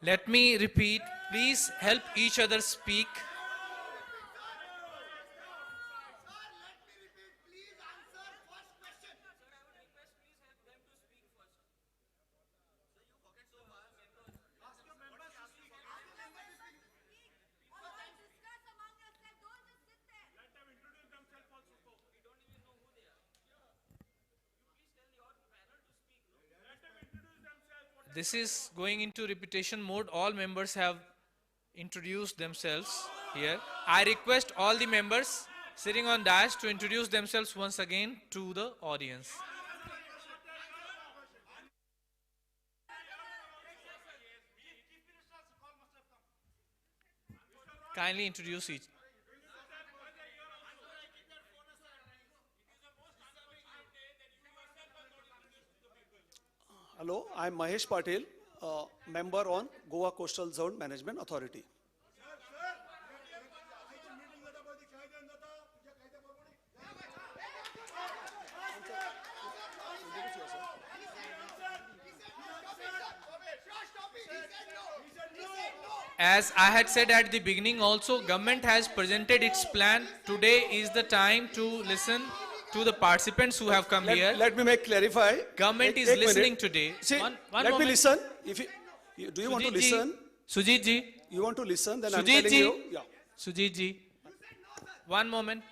Let me repeat, please help each other speak. This is going into repetition mode. All members have introduced themselves here. I request all the members sitting on dash to introduce themselves once again to the audience. Kindly introduce each. Hello, I'm Mahesh Patil, member on Goa Coastal Zone Management Authority. As I had said at the beginning also, government has presented its plan. Today is the time to listen to the participants who have come here. Let me clarify. Government is Ek listening minute. today. See, One let moment. me listen. If do you want to Sujit ji, listen? Sujit ji. You want to listen? Then I'm Sujit telling ji. you. Yeah. Sujit ji. One moment.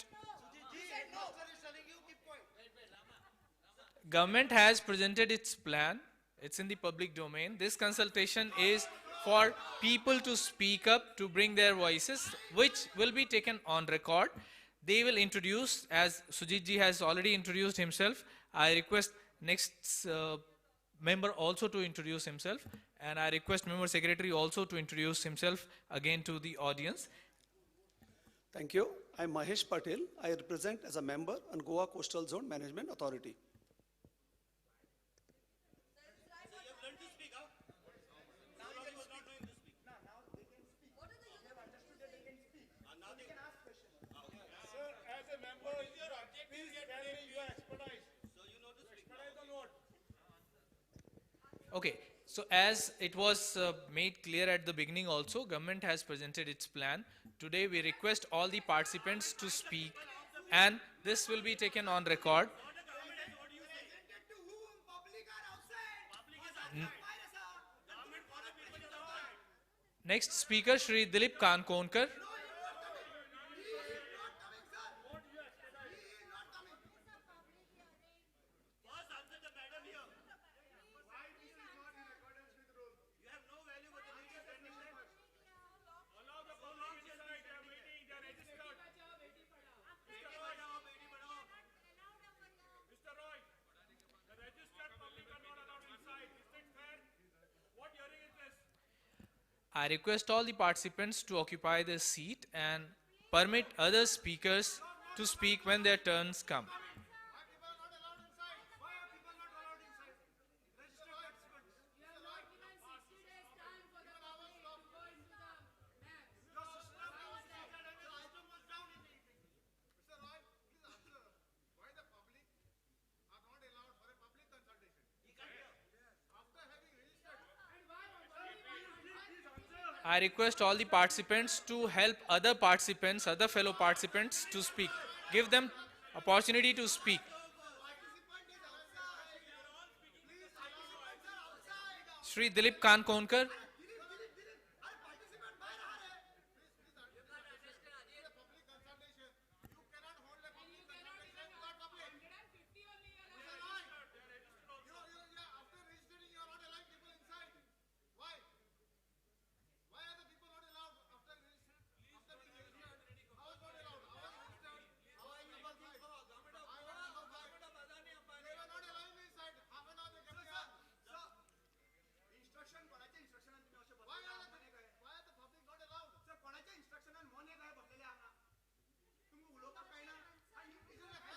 Government has presented its plan. It's in the public domain. This consultation is for people to speak up, to bring their voices, which will be taken on record. They will introduce, as Sujit ji has already introduced himself. I request next member also to introduce himself, and I request member secretary also to introduce himself again to the audience. Thank you. I'm Mahesh Patil. I represent as a member on Goa Coastal Zone Management Authority. Okay, so as it was made clear at the beginning also, government has presented its plan. Today we request all the participants to speak, and this will be taken on record. Next speaker, Shri Dilip Kankonkar. I request all the participants to occupy their seat and permit other speakers to speak when their turns come. I request all the participants to help other participants, other fellow participants to speak. Give them opportunity to speak. Shri Dilip Kankonkar.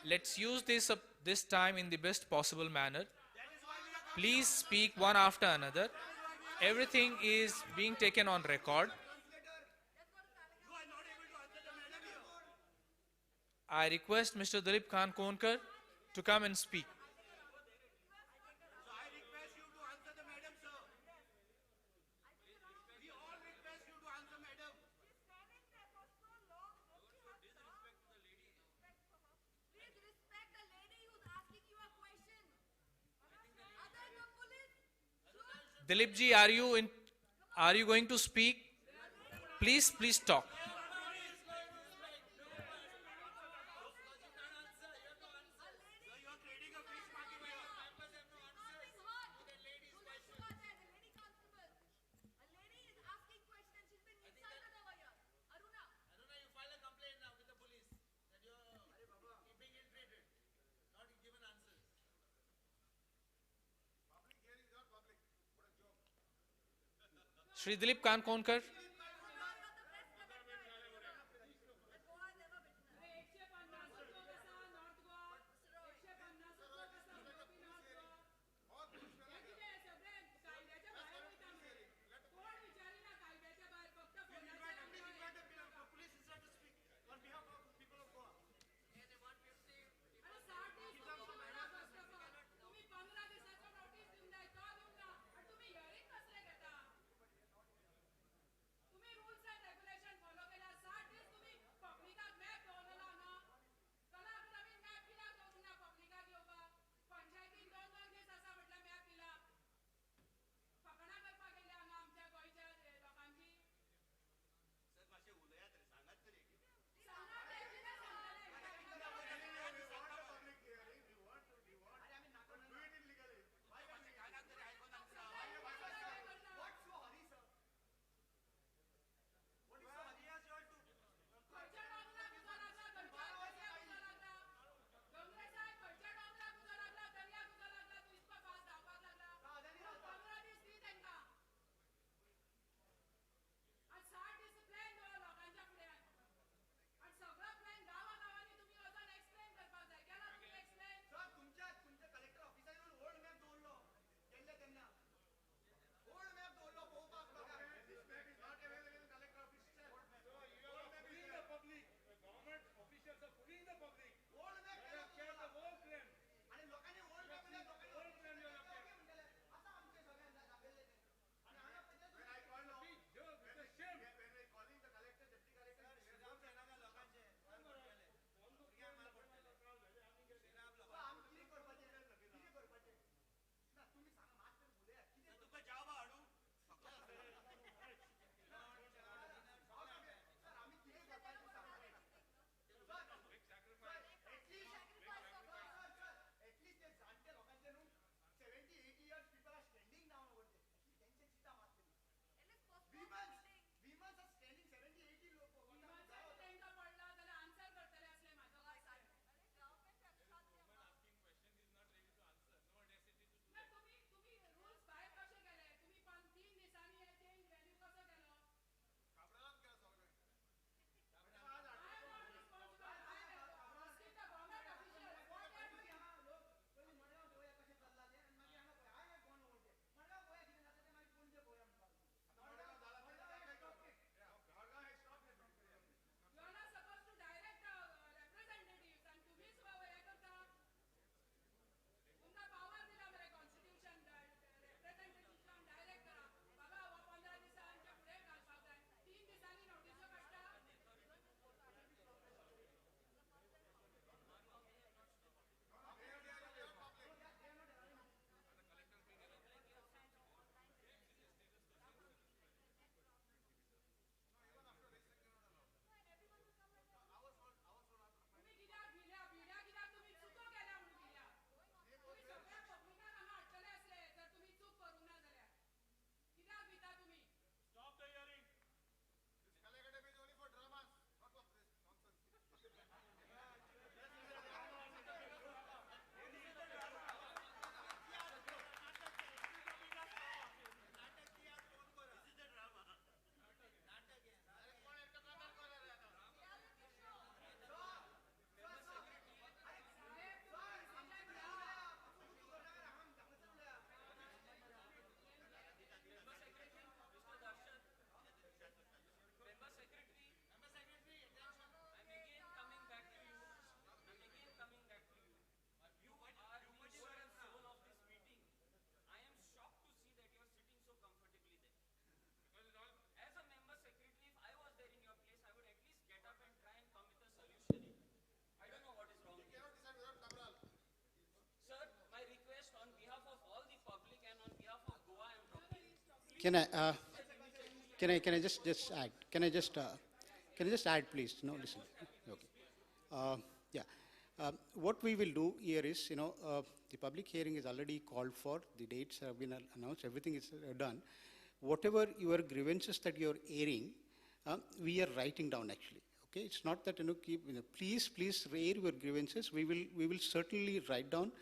Let's use this time in the best possible manner. Please speak one after another. Everything is being taken on record. I request Mr. Dilip Kankonkar to come and speak. Dilip ji, are you going to speak? Please talk. Shri Dilip Kankonkar. Can I just add? Can I just add, please? No, listen. Okay. Yeah. What we will do here is, the public hearing is already called for. The dates have been announced. Everything is done. Whatever your grievances that you're airing, we are writing down actually. Okay. It's not that please air your grievances. We will certainly write down,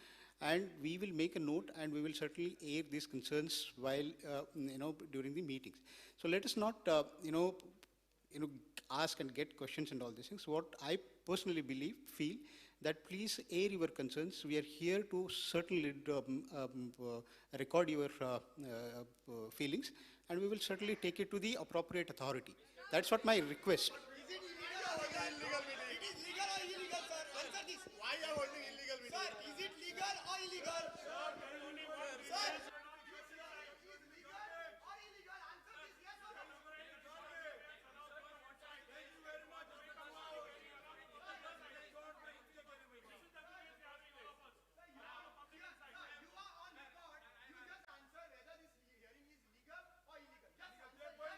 and we will make a note, and we will certainly air these concerns while during the meetings. So let us not ask and get questions and all these things. What I personally feel that please air your concerns. We are here to certainly record your feelings, and we will certainly take it to the appropriate authority. That's what my request. Is it illegal or illegal meeting? It is legal or illegal, sir? Answer this. Why you are holding illegal meeting? Sir, is it legal or illegal? Sir, sir. Is it legal or illegal? Answer this, yes or no? Thank you very much. You are on record. You just answer whether this hearing is legal or illegal. Just answer yes or no.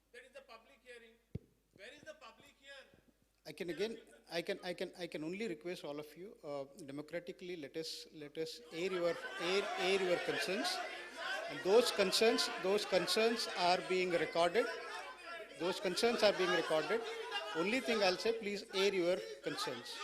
Where is the public here? I can only request all of you democratically. Let us air your concerns. And those concerns are being recorded. Those concerns are being recorded. Only thing I'll say, please air your concerns.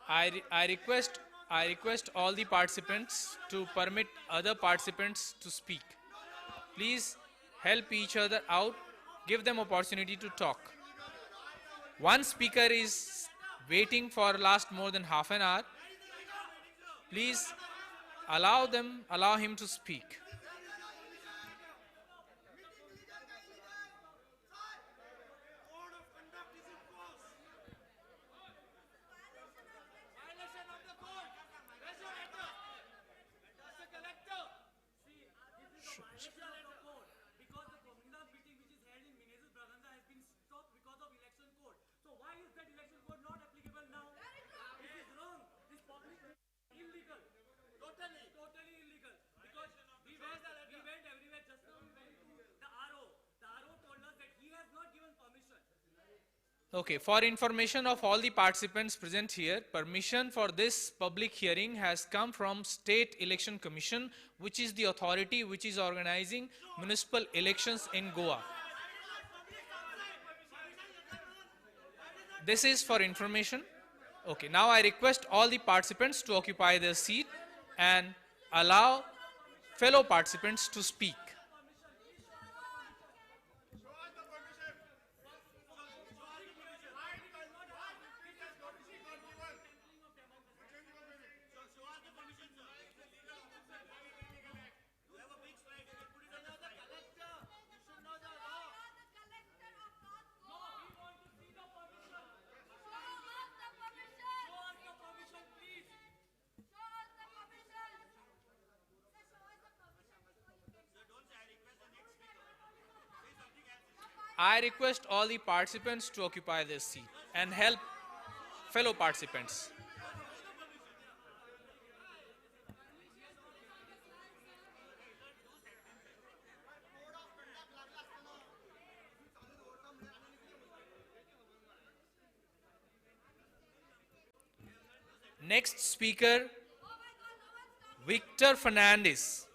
I request all the participants to permit other participants to speak. Please help each other out. Give them opportunity to talk. One speaker is waiting for last more than half an hour. Please allow him to speak. Okay, for information of all the participants present here, permission for this public hearing has come from State Election Commission, which is the authority which is organizing municipal elections in Goa. This is for information. Okay, now I request all the participants to occupy their seat and allow fellow participants to speak. I request all the participants to occupy their seat and help fellow participants. Next speaker, Victor Fernandez.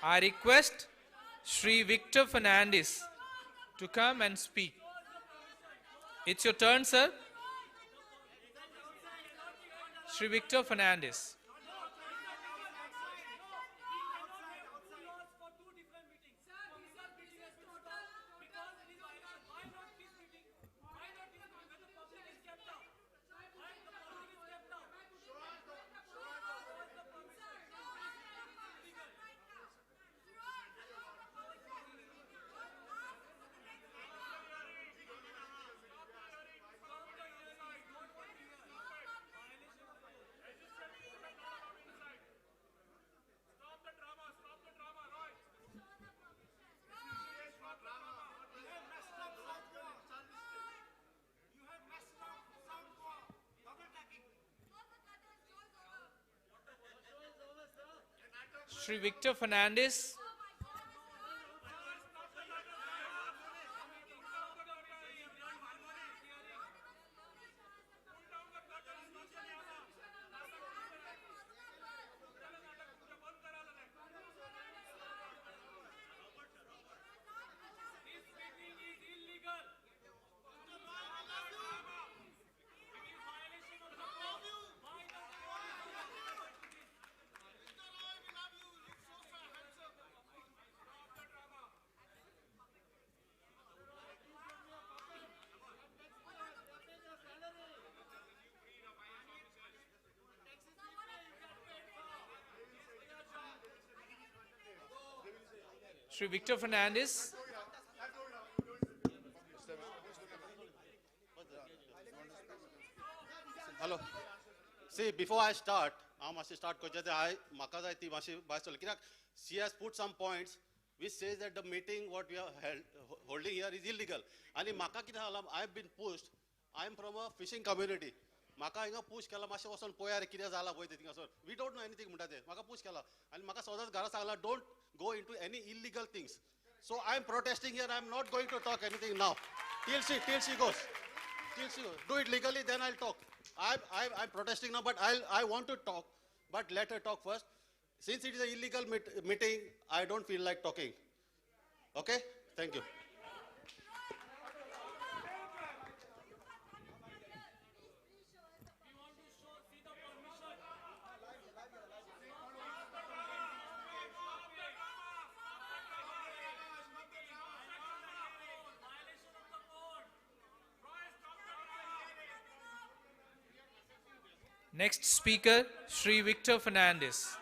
I request Shri Victor Fernandez to come and speak. It's your turn, sir. Shri Victor Fernandez. Shri Victor Fernandez. Shri Victor Fernandez. Hello. See, before I start, I must start because she has put some points which says that the meeting what we are holding here is illegal. And I've been pushed. I am from a fishing community. Maka inga push kala mashe wasan poyar kiya zala boy detinga sir. We don't know anything mundade. Maka push kala. And maka sodas gara sagala don't go into any illegal things. So I am protesting here. I am not going to talk anything now. Till she goes. Do it legally, then I'll talk. I'm protesting now, but I want to talk. But let her talk first. Since it is an illegal meeting, I don't feel like talking. Okay? Thank you. Next speaker, Sri Victor Fernandez.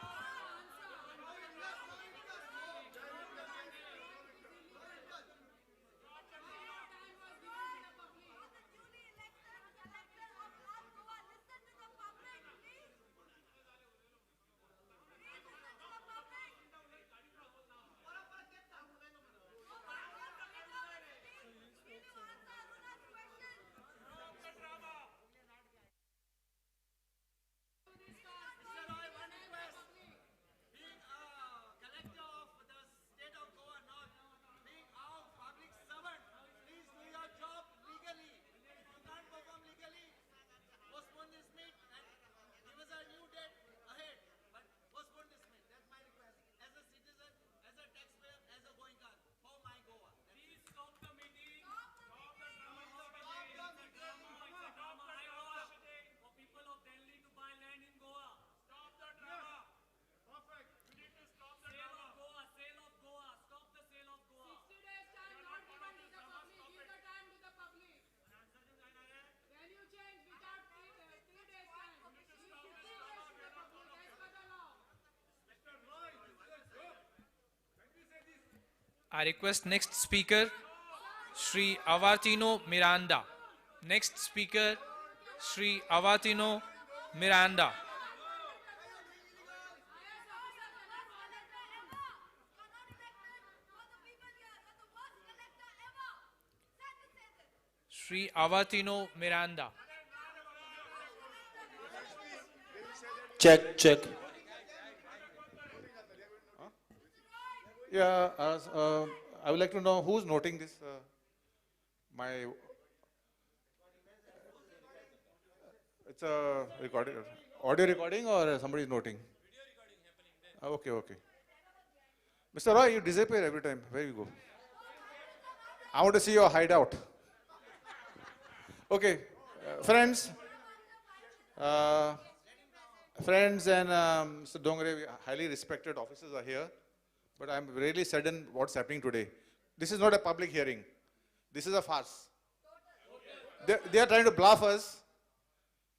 I request next speaker, Sri Avartino Miranda. Next speaker, Sri Avartino Miranda. Sri Avartino Miranda. Check. Yeah, I would like to know who's noting this. It's a recording, audio recording, or somebody is noting? Okay. Mr. Roy, you disappear every time. Where you go? I want to see your hideout. Okay, friends and Mr. Dongre, highly respected officers are here. But I'm really saddened what's happening today. This is not a public hearing. This is a farce. They are trying to bluff us.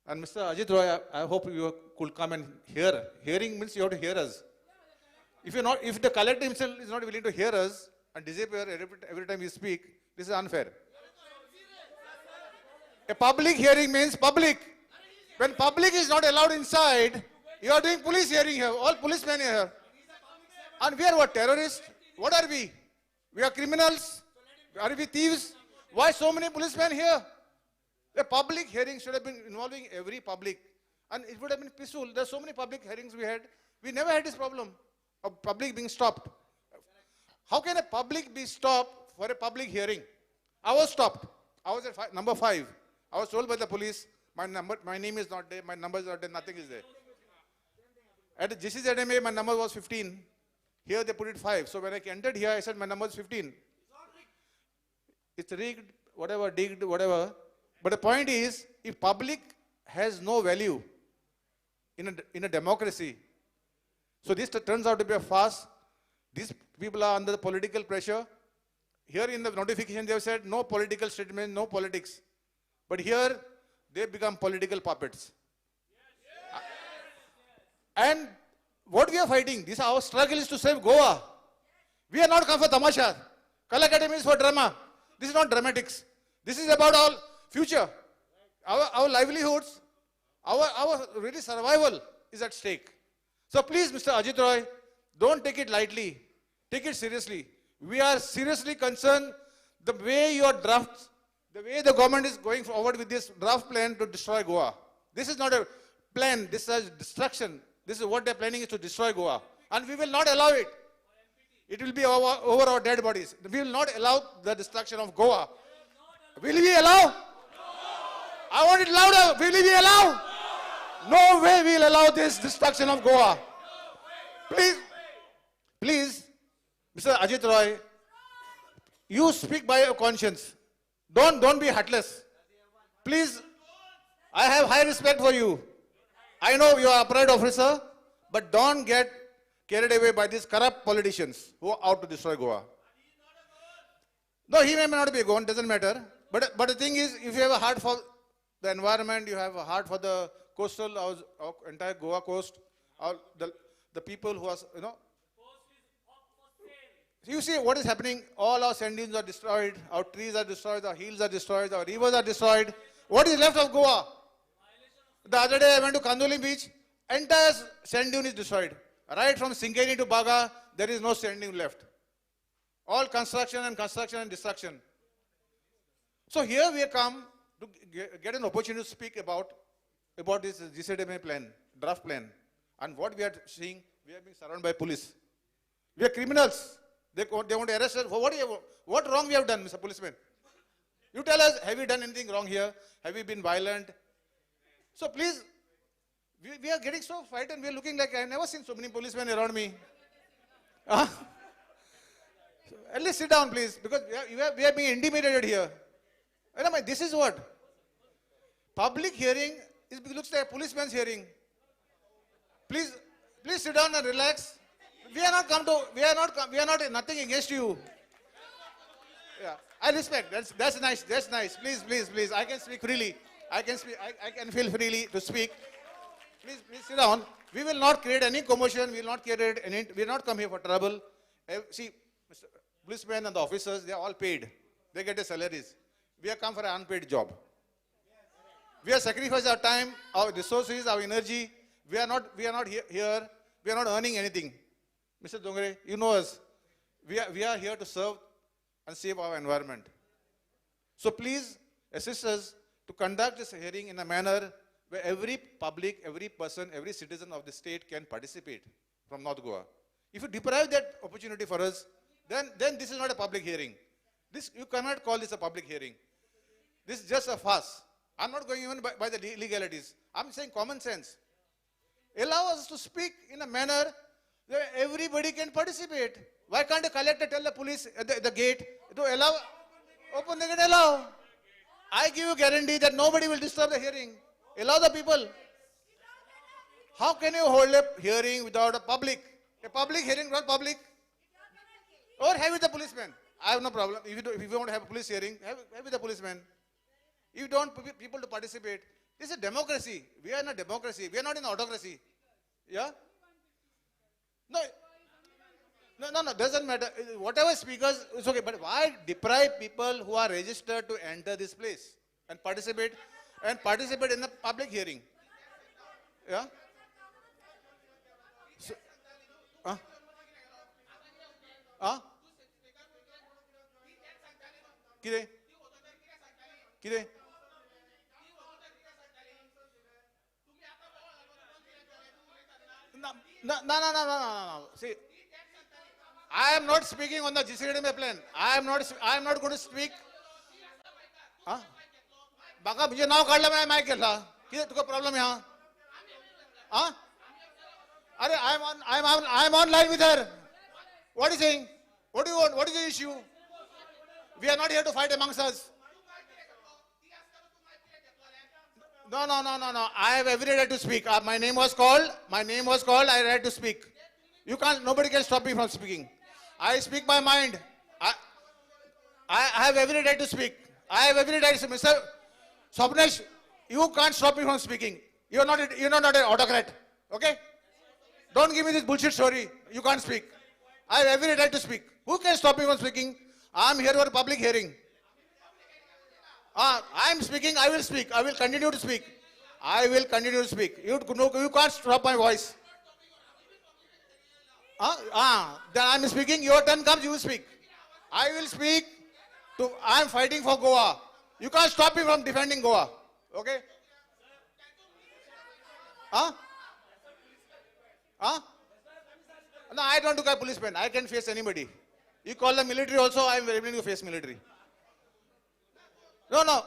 And Mr. Ajit Roy, I hope you could come and hear. Hearing means you have to hear us. If the collector himself is not willing to hear us and disappear every time we speak, this is unfair. A public hearing means public. When public is not allowed inside, you are doing police hearing here. All policemen are here. And we are what, terrorists? What are we? We are criminals? Are we thieves? Why so many policemen here? A public hearing should have been involving every public. And it would have been peaceful. There are so many public hearings we had. We never had this problem of public being stopped. How can a public be stopped for a public hearing? I was stopped. I was at number 5. I was told by the police, my name is not there, my number is not there, nothing is there. At the GCZMA, my number was 15. Here they put it 5. So when I entered here, I said my number is 15. It's rigged, whatever, digged, whatever. But the point is, if public has no value in a democracy, so this turns out to be a farce. These people are under the political pressure. Here in the notification they have said no political statement, no politics. But here they become political puppets. And what we are fighting, our struggle is to save Goa. We are not come for tamasha. Kala Academy is for drama. This is not dramatics. This is about our future. Our livelihoods, our really survival is at stake. So please, Mr. Ajit Roy, don't take it lightly. Take it seriously. We are seriously concerned the way your drafts, the way the government is going forward with this draft plan to destroy Goa. This is not a plan. This is destruction. This is what they're planning is to destroy Goa. And we will not allow it. It will be over our dead bodies. We will not allow the destruction of Goa. Will we allow? I want it louder. Will we allow? No way we will allow this destruction of Goa. Please, Mr. Ajit Roy, you speak by your conscience. Don't be heartless. Please, I have high respect for you. I know you are a upright officer, but don't get carried away by these corrupt politicians who are out to destroy Goa. No, he may not be gone, doesn't matter. But the thing is, if you have a heart for the environment, you have a heart for the coastal, our entire Goa coast, the people who are, you know. You see what is happening? All our sand dunes are destroyed, our trees are destroyed, our hills are destroyed, our rivers are destroyed. What is left of Goa? The other day I went to Kandoli beach, entire sand dune is destroyed. Right from Sinkheni to Baga, there is no sand dune left. All construction and destruction. So here we have come to get an opportunity to speak about this GCDMA plan, draft plan. And what we are seeing, we are being surrounded by police. We are criminals. They want to arrest us. What wrong we have done, Mr. Policeman? You tell us, have we done anything wrong here? Have we been violent? So please, we are getting so frightened. We are looking like, I have never seen so many policemen around me. So at least sit down, please, because we are being intimidated here. This is what? Public hearing looks like a policeman's hearing. Please sit down and relax. We are not nothing against you. Yeah, I respect. That's nice. Please. I can speak freely. I can feel freely to speak. Please sit down. We will not create any commotion. We will not create any. We will not come here for trouble. See, Mr. Policemen and the officers, they are all paid. They get their salaries. We have come for an unpaid job. We have sacrificed our time, our resources, our energy. We are not here. We are not earning anything. Mr. Dongre, you know us. We are here to serve and save our environment. So please assist us to conduct this hearing in a manner where every public, every person, every citizen of the state can participate from North Goa. If you deprive that opportunity for us, then this is not a public hearing. You cannot call this a public hearing. This is just a farce. I'm not going even by the legalities. I'm saying common sense. Allow us to speak in a manner where everybody can participate. Why can't the collector tell the police at the gate to allow, open the gate, allow? I give you guarantee that nobody will disturb the hearing. Allow the people. How can you hold a hearing without a public? A public hearing without public? Or have with the policeman. I have no problem. If you want to have a police hearing, have with the policeman. If you don't want people to participate, this is a democracy. We are in a democracy. We are not in autocracy. Yeah? No, doesn't matter. Whatever speakers, it's okay. But why deprive people who are registered to enter this place and participate in the public hearing? Yeah? So, किती? No. See, I am not speaking on the GCDMA plan. I am not going to speak. बाका मुझे नाव काढला मैं mic घेतला किती तुका problem आहे अरे I am online with her. What is saying? What do you want? What is the issue? We are not here to fight amongst us. No. I have every right to speak. My name was called. I have right to speak. Nobody can stop me from speaking. I speak my mind. I have every right to speak. I have every right to speak. Mr. Swapnesh, you can't stop me from speaking. You're not an autocrat. Okay? Don't give me this bullshit story. You can't speak. I have every right to speak. Who can stop me from speaking? I'm here for a public hearing. I'm speaking, I will speak. I will continue to speak. You can't stop my voice. Then I'm speaking, your turn comes, you speak. I will speak. I'm fighting for Goa. You can't stop me from defending Goa. Okay? No, I don't look at policemen. I can face anybody. You call the military also, I am willing to face military. No.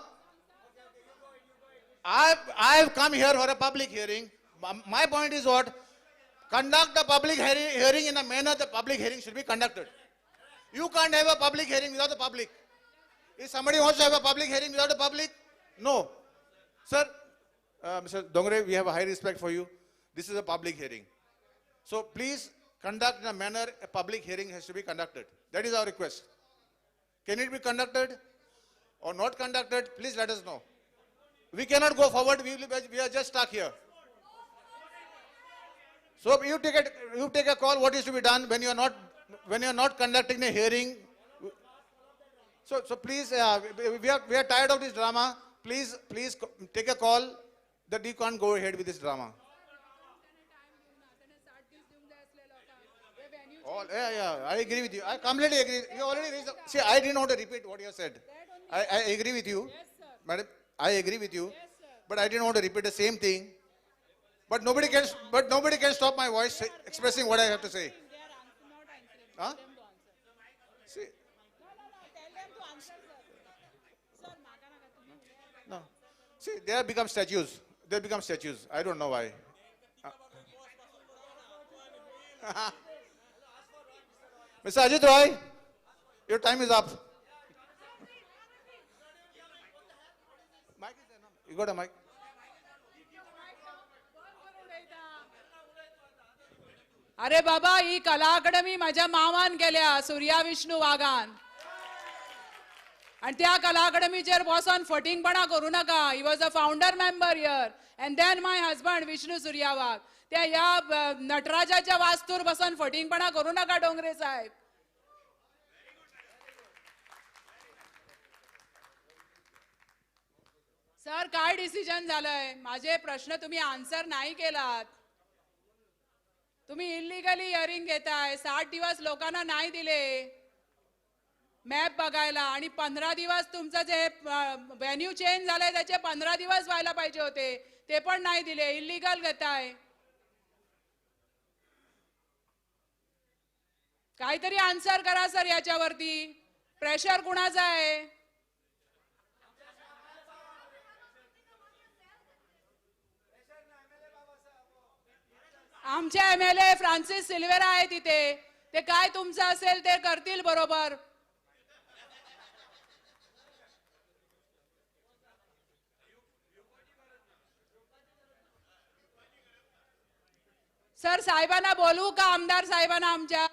I have come here for a public hearing. My point is what? Conduct the public hearing in a manner the public hearing should be conducted. You can't have a public hearing without the public. If somebody wants to have a public hearing without the public, no. Sir, Mr. Dongre, we have a high respect for you. This is a public hearing. So please conduct in a manner a public hearing has to be conducted. That is our request. Can it be conducted or not conducted? Please let us know. We cannot go forward. We are just stuck here. So you take a call. What is to be done when you are not conducting a hearing? So please, we are tired of this drama. Please take a call that you can't go ahead with this drama. I agree with you. I completely agree. You already raised. See, I didn't want to repeat what you said. I agree with you, madam. I agree with you, but I didn't want to repeat the same thing. But nobody can stop my voice expressing what I have to say. Huh? See. No. See, they have become statues. They become statues. I don't know why. Mr. Ajit Roy, your time is up. You got a mic? अरे बाबा ही कला अकादमी माझ्या मावान केल्या सूर्या विष्णू वागान आणि त्या कला अकादमीचेर बसून फटिंगपणा करू नका. He was a founder member here and then my husband Vishnu Surya Wagh. त्या ह्या नटराजाच्या वास्तूर बसून फटिंगपणा करू नका डोंगरे साहेब. सर काय डिसिजन झालंय? माझे प्रश्न तुम्ही आन्सर नाही केलात. तुम्ही इल्लीगली हिअरिंग घेताय. 60 दिवस लोकांना नाही दिले मॅप बघायला आणि 15 दिवस तुमचं जे व्हेन्यू चेंज झालंय त्याचे 15 दिवस व्हायला पाहिजे होते ते पण नाही दिले. इल्लीगल घेताय. काहीतरी आन्सर करा सर याच्यावरती. प्रेशर कुणाचा आहे? आमचे MLA फ्रान्सिस सिल्वेरा आहे तिथे. ते काय तुमचं असेल ते करतील बरोबर. सर साहेबांना बोलू का? आमदार साहेबांना आमच्या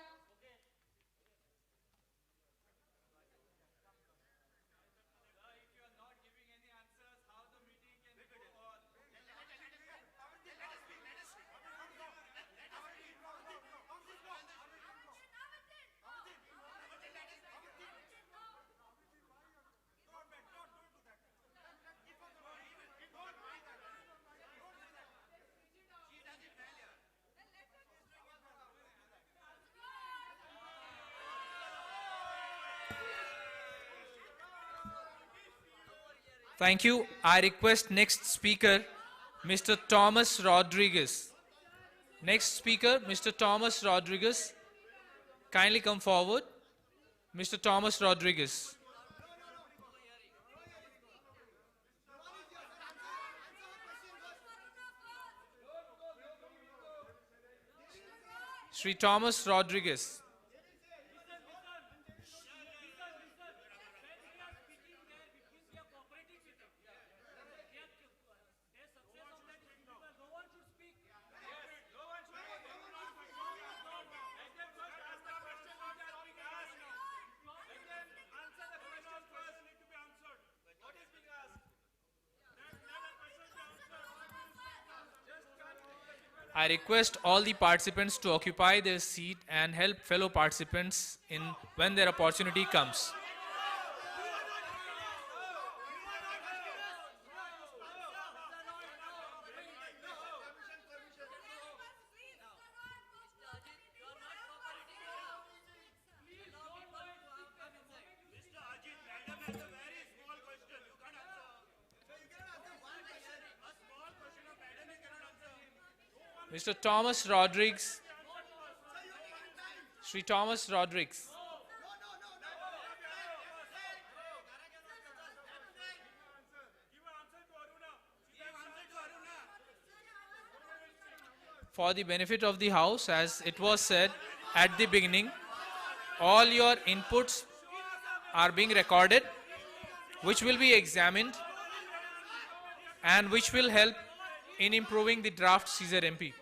Thank you. I request next speaker, Mr. Thomas Rodriguez. Next speaker, Mr. Thomas Rodriguez. Kindly come forward. Mr. Thomas Rodriguez. Sri Thomas Rodriguez. I request all the participants to occupy their seat and help fellow participants in when their opportunity comes. Mr. Thomas Rodriguez. Sri Thomas Rodriguez. For the benefit of the House, as it was said at the beginning, all your inputs are being recorded, which will be examined and which will help in improving the draft Caesar MP.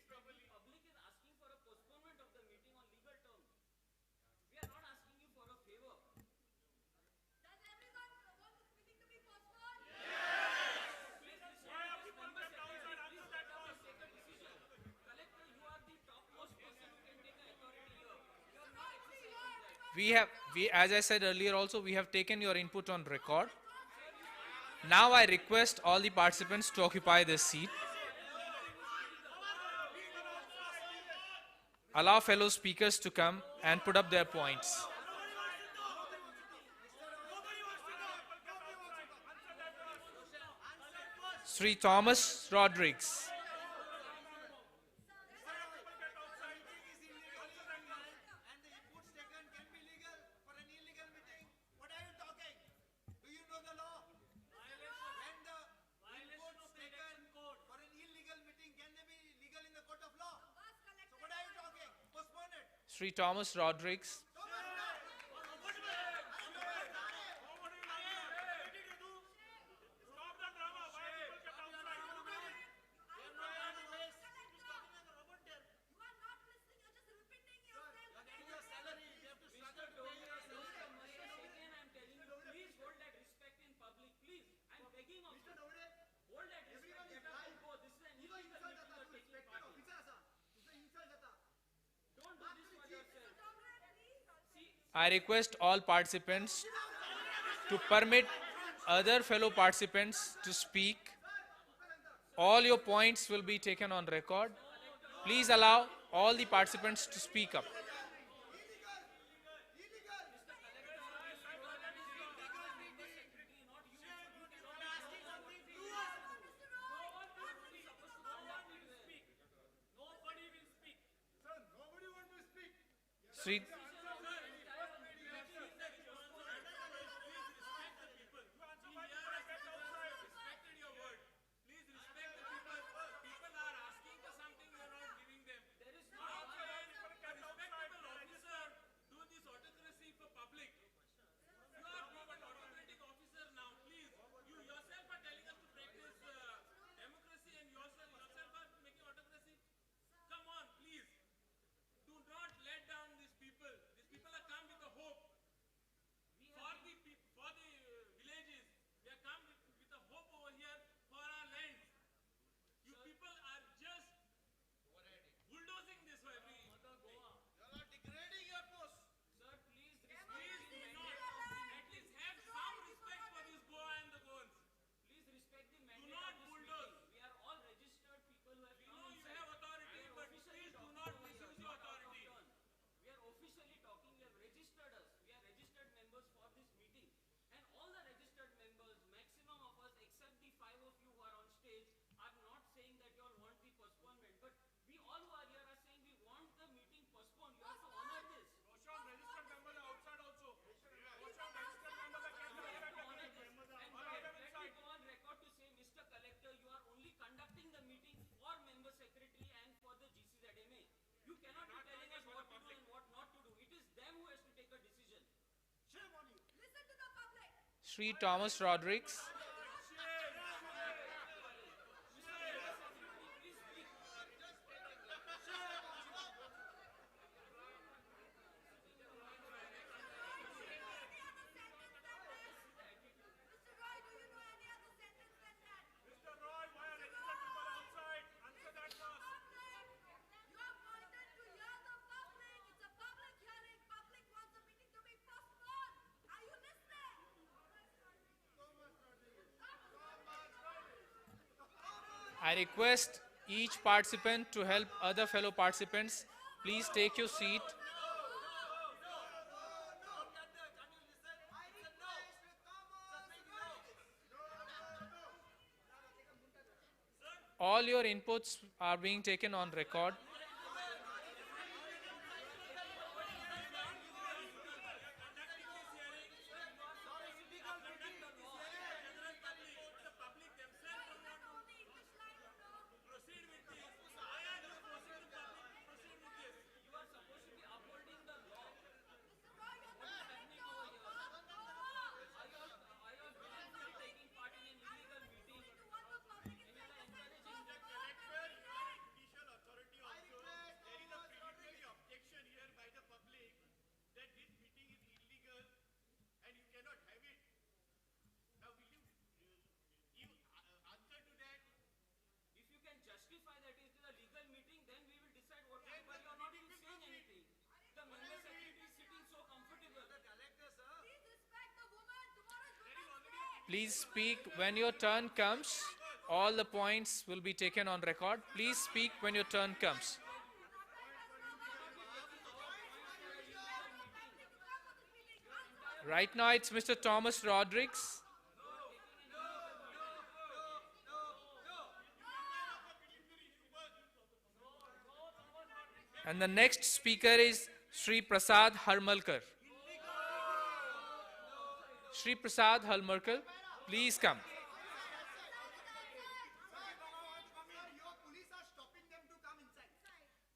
Public is asking for a postponement of the meeting on legal terms. We are not asking you for a favor. Does everyone want this meeting to be postponed? Please respect this member secretary. Please let us take a decision. Collector, you are the topmost person who can take authority here. You are not exercising that. As I said earlier also, we have taken your input on record. Now I request all the participants to occupy their seat. Allow fellow speakers to come and put up their points. Sri Thomas Rodrigues. And the inputs taken can be legal for an illegal meeting. What are you talking? Do you know the law? When the inputs taken for an illegal meeting, can they be legal in the court of law? So what are you talking? Postpone it. Sri Thomas Rodrigues. Please hold that respect in public, please. I'm begging of you. Hold that respect. You have to go. This is an illegal meeting you are taking part in. Don't do this for yourself. See, I request all participants to permit other fellow participants to speak. All your points will be taken on record. Please allow all the participants to speak up. Sri Sri Thomas Rodrigues. I request each participant to help other fellow participants. Please take your seat. All your inputs are being taken on record. Please speak when your turn comes. All the points will be taken on record. Please speak when your turn comes. Right now it's Mr. Thomas Rodrigues. And the next speaker is Sri Prasad Harmalkar. Sri Prasad Harmalkar, please come.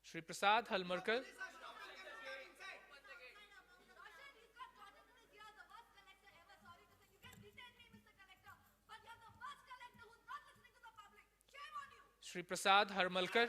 Sri Prasad Harmalkar. Sri Prasad Harmalkar.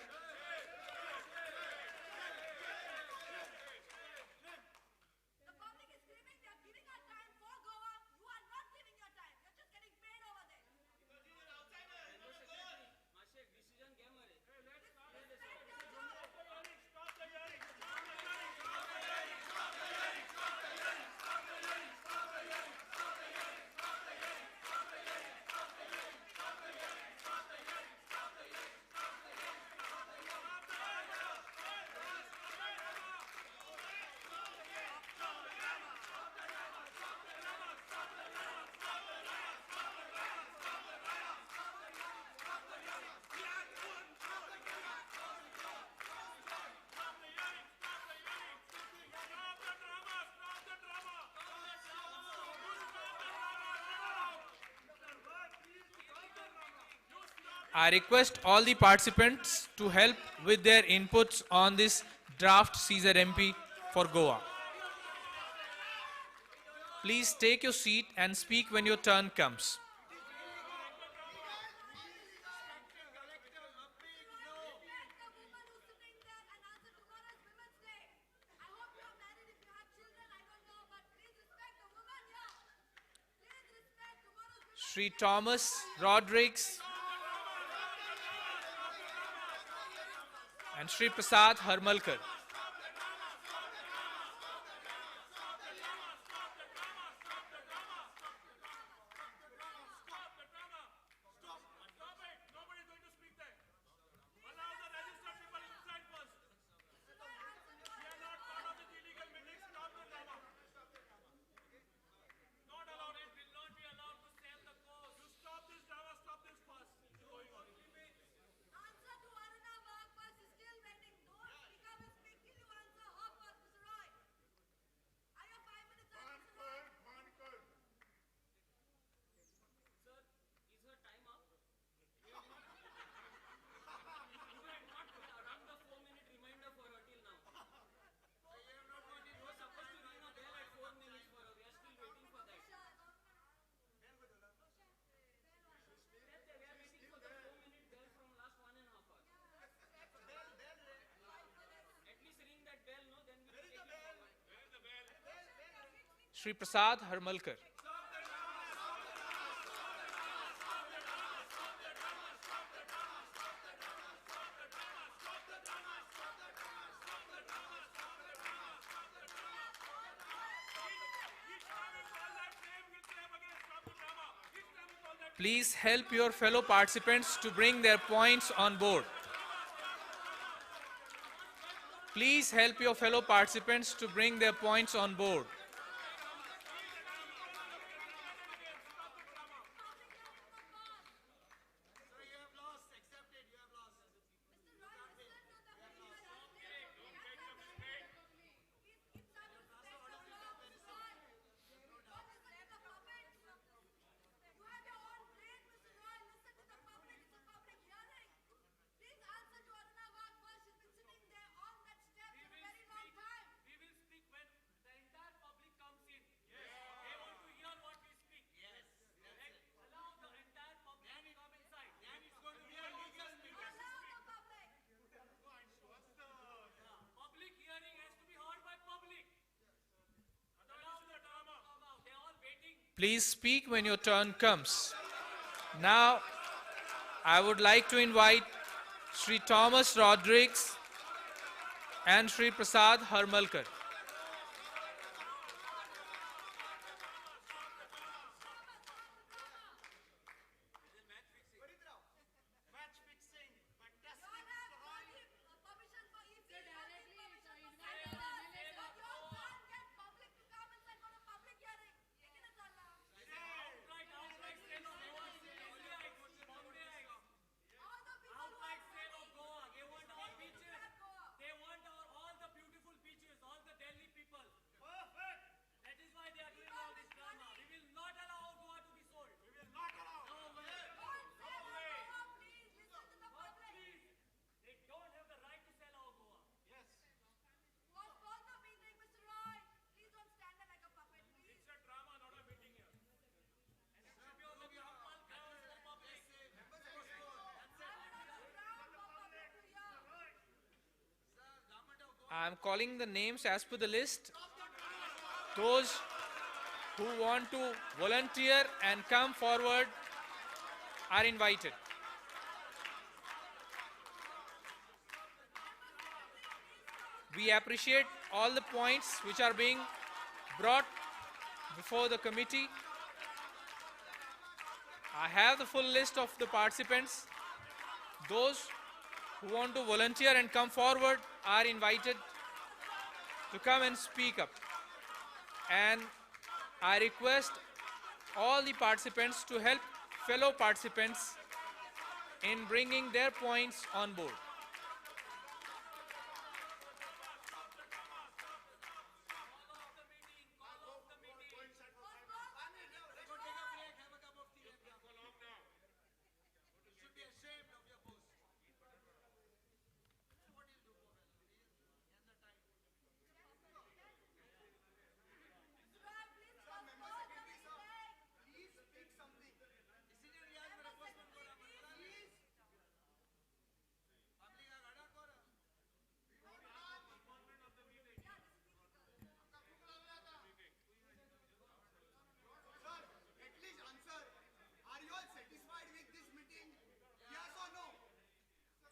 I request all the participants to help with their inputs on this draft Caesar MP for Goa. Please take your seat and speak when your turn comes. Sri Thomas Rodrigues and Sri Prasad Harmalkar. Sri Prasad Harmalkar. Please help your fellow participants to bring their points on board. Please help your fellow participants to bring their points on board. Please speak when your turn comes. Now, I would like to invite Sri Thomas Rodrigues and Sri Prasad Harmalkar. I'm calling the names as per the list. Those who want to volunteer and come forward are invited. We appreciate all the points which are being brought before the committee. I have the full list of the participants. Those who want to volunteer and come forward are invited to come and speak up. And I request all the participants to help fellow participants in bringing their points on board.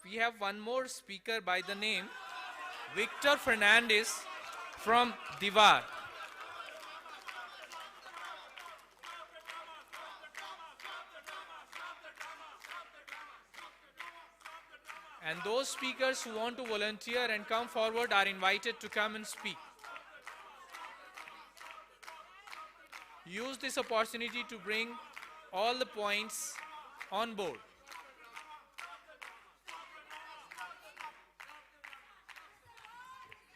We have one more speaker by the name Victor Fernandez from Divar. And those speakers who want to volunteer and come forward are invited to come and speak. Use this opportunity to bring all the points on board.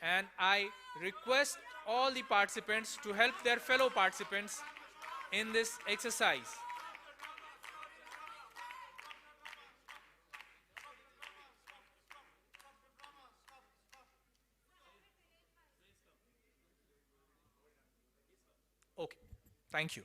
And I request all the participants to help their fellow participants in this exercise. Okay, thank you.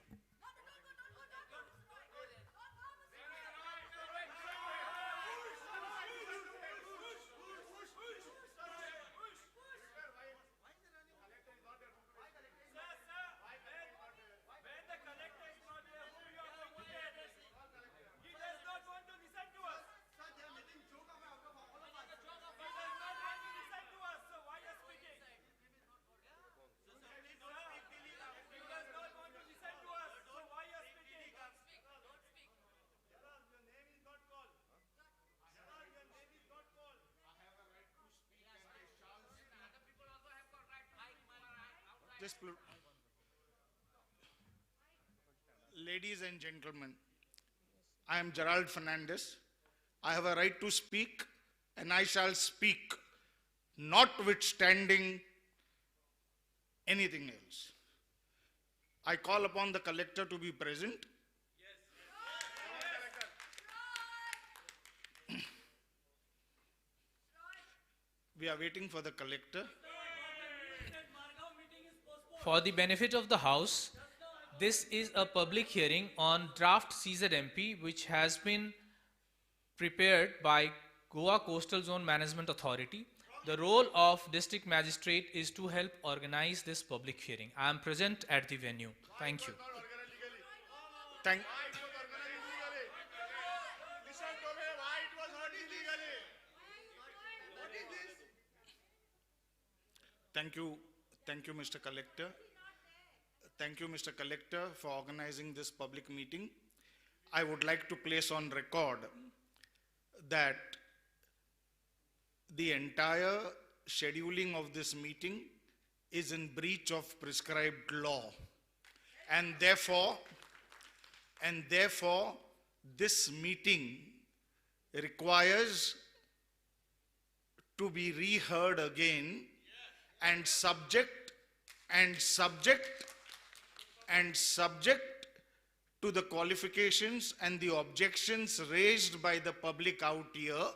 Ladies and gentlemen, I am Gerald Fernandez. I have a right to speak and I shall speak, notwithstanding anything else. I call upon the collector to be present. We are waiting for the collector. For the benefit of the House, this is a public hearing on draft CZMP which has been prepared by Goa Coastal Zone Management Authority. The role of District Magistrate is to help organize this public hearing. I am present at the venue. Thank you. Thank you, Mr. Collector. Thank you, Mr. Collector, for organizing this public meeting. I would like to place on record that the entire scheduling of this meeting is in breach of prescribed law. And therefore, this meeting requires to be reheard again and subject to the qualifications and the objections raised by the public out here.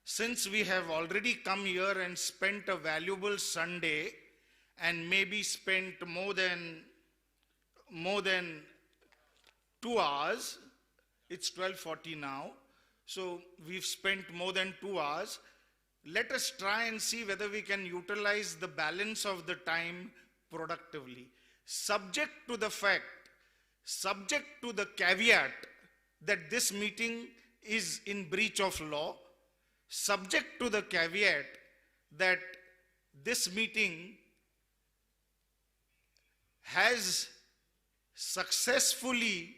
Since we have already come here and spent a valuable Sunday and maybe spent more than 2 hours, it's 12:40 now, so we've spent more than 2 hours. let us try and see whether we can utilize the balance of the time productively. Subject to the caveat that this meeting is in breach of law, subject to the caveat that this meeting has successfully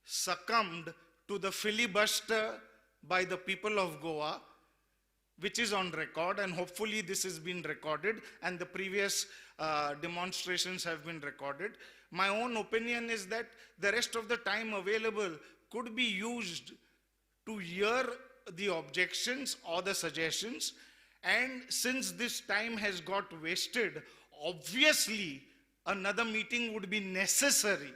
succumbed to the filibuster by the people of Goa, which is on record, and hopefully this has been recorded and the previous demonstrations have been recorded. My own opinion is that the rest of the time available could be used to hear the objections or the suggestions, and since this time has got wasted, obviously another meeting would be necessary.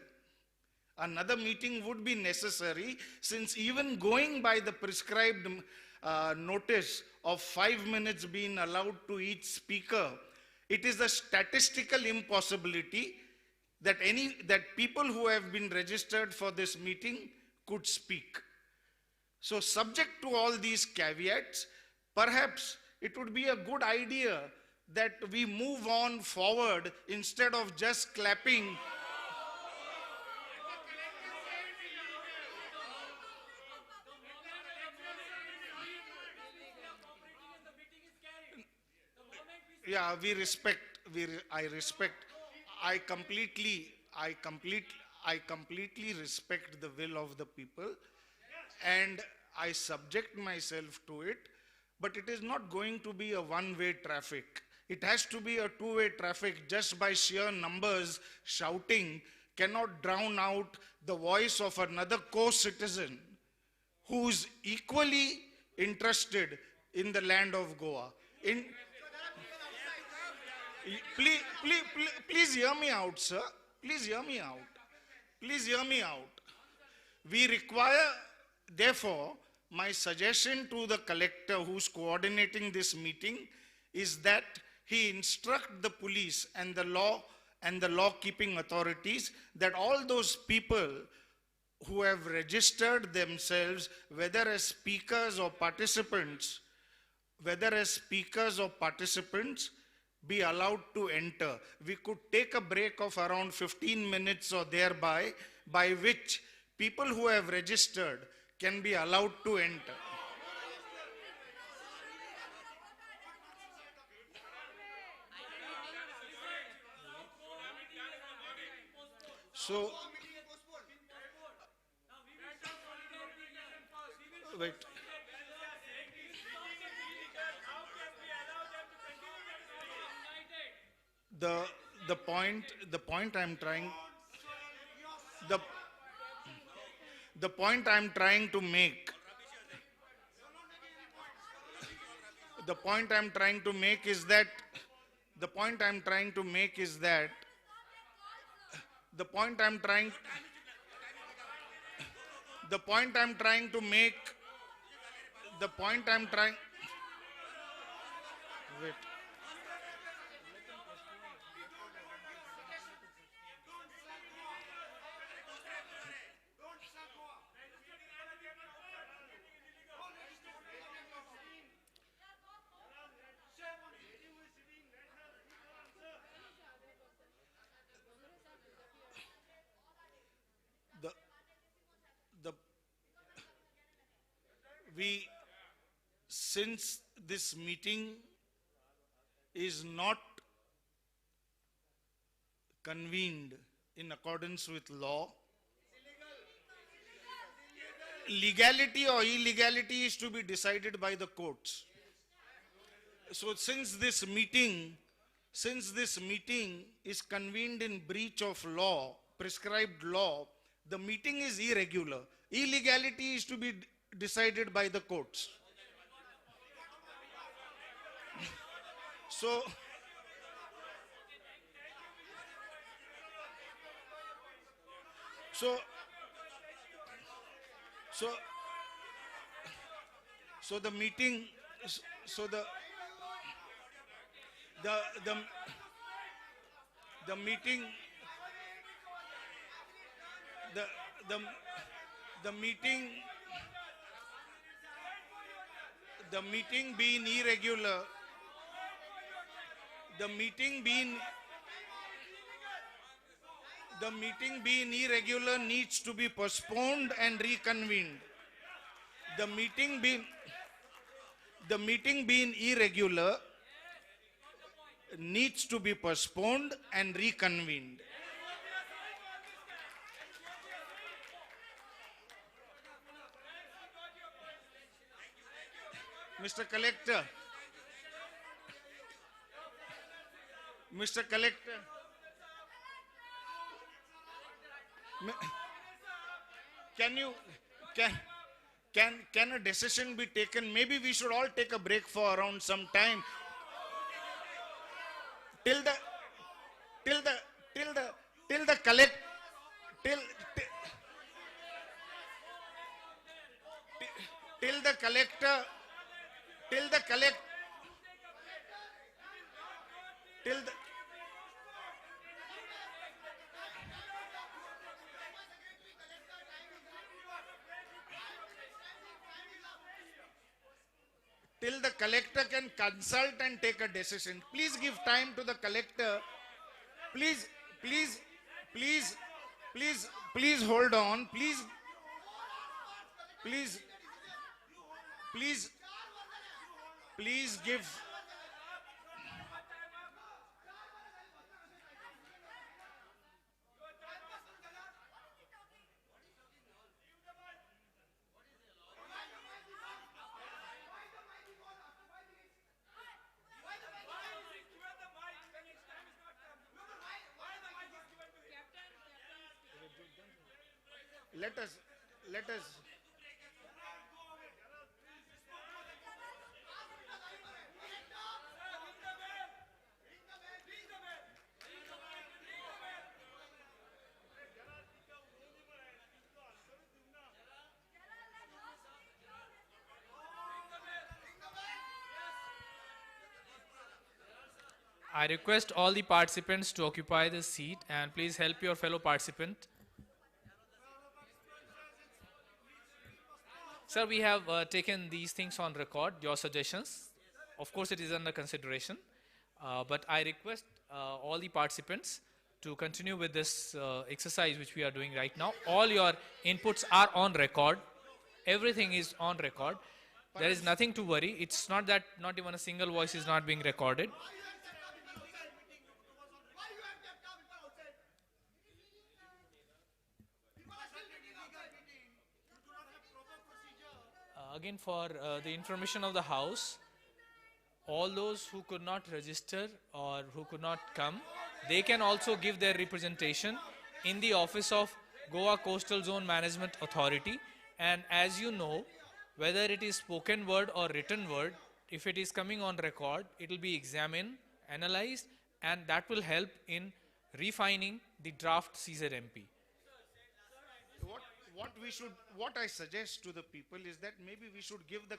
Another meeting would be necessary, since even going by the prescribed notice of 5 minutes being allowed to each speaker, it is a statistical impossibility that people who have been registered for this meeting could speak. So subject to all these caveats, perhaps it would be a good idea that we move on forward instead of just clapping. Yeah, I completely respect the will of the people, and I subject myself to it, but it is not going to be a one-way traffic. It has to be a two-way traffic. Just by sheer numbers, shouting cannot drown out the voice of another co-citizen who's equally interested in the land of Goa. Please hear me out, sir. Please hear me out. Please hear me out. We require, therefore, my suggestion to the collector who's coordinating this meeting is that he instruct the police and the law-keeping authorities that all those people who have registered themselves, whether as speakers or participants, be allowed to enter. We could take a break of around 15 minutes or thereby, by which people who have registered can be allowed to enter. So, wait. The point I'm trying to make is that wait. Since this meeting is not convened in accordance with law, legality or illegality is to be decided by the courts. So since this meeting is convened in breach of law, prescribed law, the meeting is irregular. Illegality is to be decided by the courts. So, the meeting, the meeting, the meeting being irregular, the meeting being irregular needs to be postponed and reconvened. The meeting being irregular needs to be postponed and reconvened. Mr. Collector, can a decision be taken? Maybe we should all take a break for around some time till the collector can consult and take a decision. Please give time to the collector. Please hold on. Please give. Let us. I request all the participants to occupy the seat and please help your fellow participant. Sir, we have taken these things on record, your suggestions. Of course, it is under consideration. But I request all the participants to continue with this exercise which we are doing right now. All your inputs are on record. Everything is on record. There is nothing to worry. It's not that not even a single voice is not being recorded. Again, for the information of the House, all those who could not register or who could not come, they can also give their representation in the office of Goa Coastal Zone Management Authority. And as you know, whether it is spoken word or written word, if it is coming on record, it will be examined, analyzed, and that will help in refining the draft Caesar MP. What I suggest to the people is that maybe we should give the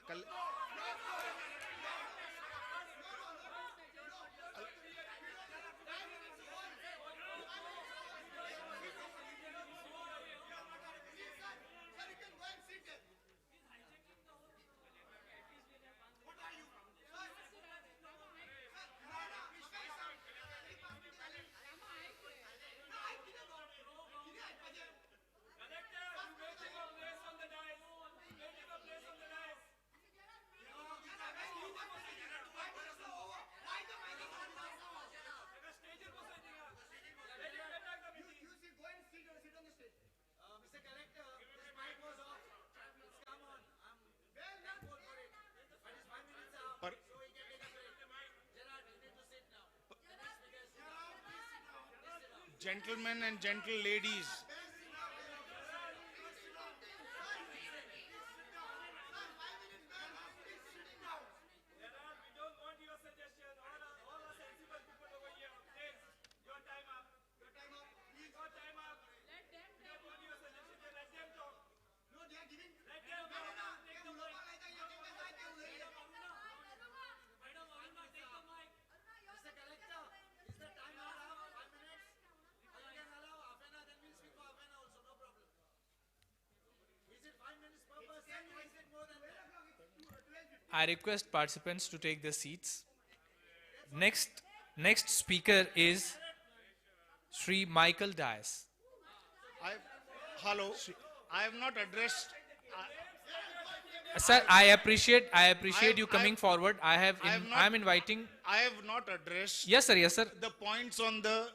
gentlemen and gentle ladies. I request participants to take their seats. Next speaker is Sri Michael Dias. Hello. I have not addressed. Sir, I appreciate you coming forward. I am inviting. I have not addressed. Yes, sir. Yes, sir. The points on the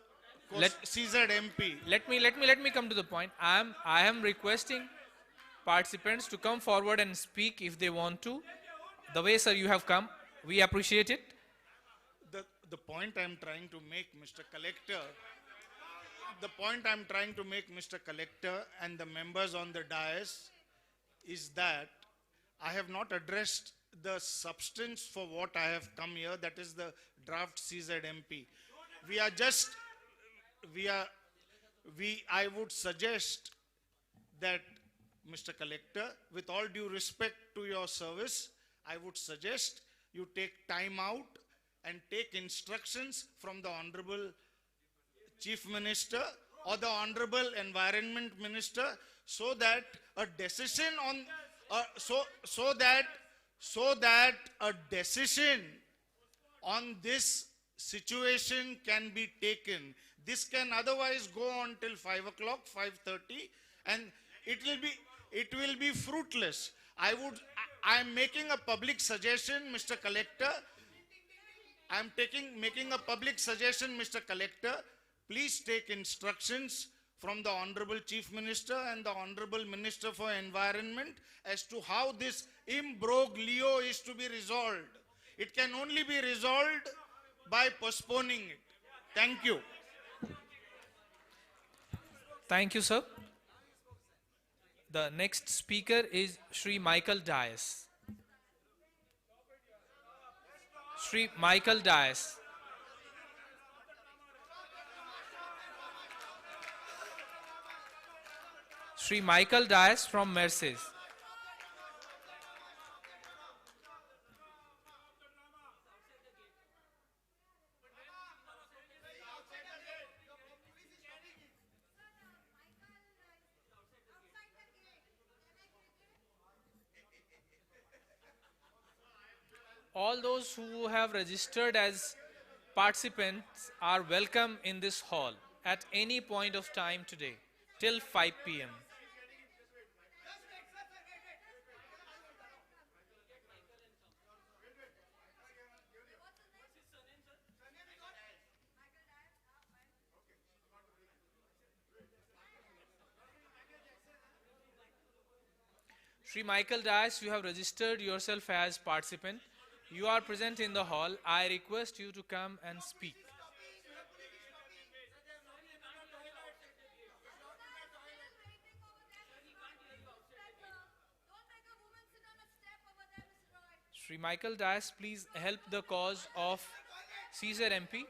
Let- CZMP. Let me come to the point. I am requesting participants to come forward and speak if they want to. The way, sir, you have come, we appreciate it. The point I'm trying to make, Mr. Collector, the point I'm trying to make, Mr. Collector, and the members on the dais, is that I have not addressed the substance for what I have come here, that is the draft CZMP. I would suggest that, Mr. Collector, with all due respect to your service, I would suggest you take time out and take instructions from the Honorable Chief Minister or the Honorable Environment Minister, so that a decision on so that a decision on this situation can be taken. This can otherwise go on till 5 o'clock, 5:30, and it will be fruitless. I am making a public suggestion, Mr. Collector. I am making a public suggestion, Mr. Collector. Please take instructions from the Honorable Chief Minister and the Honorable Minister for Environment as to how this imbroglio is to be resolved. It can only be resolved by postponing it. Thank you. Thank you, sir. The next speaker is Sri Michael Dias. Sri Michael Dias. Sri Michael Dias from Mercedes. All those who have registered as participants are welcome in this hall at any point of time today till 5 p.m. Sri Michael Dias, you have registered yourself as participant. You are present in the hall. I request you to come and speak. Sri Michael Dias, please help the cause of Caesar MP.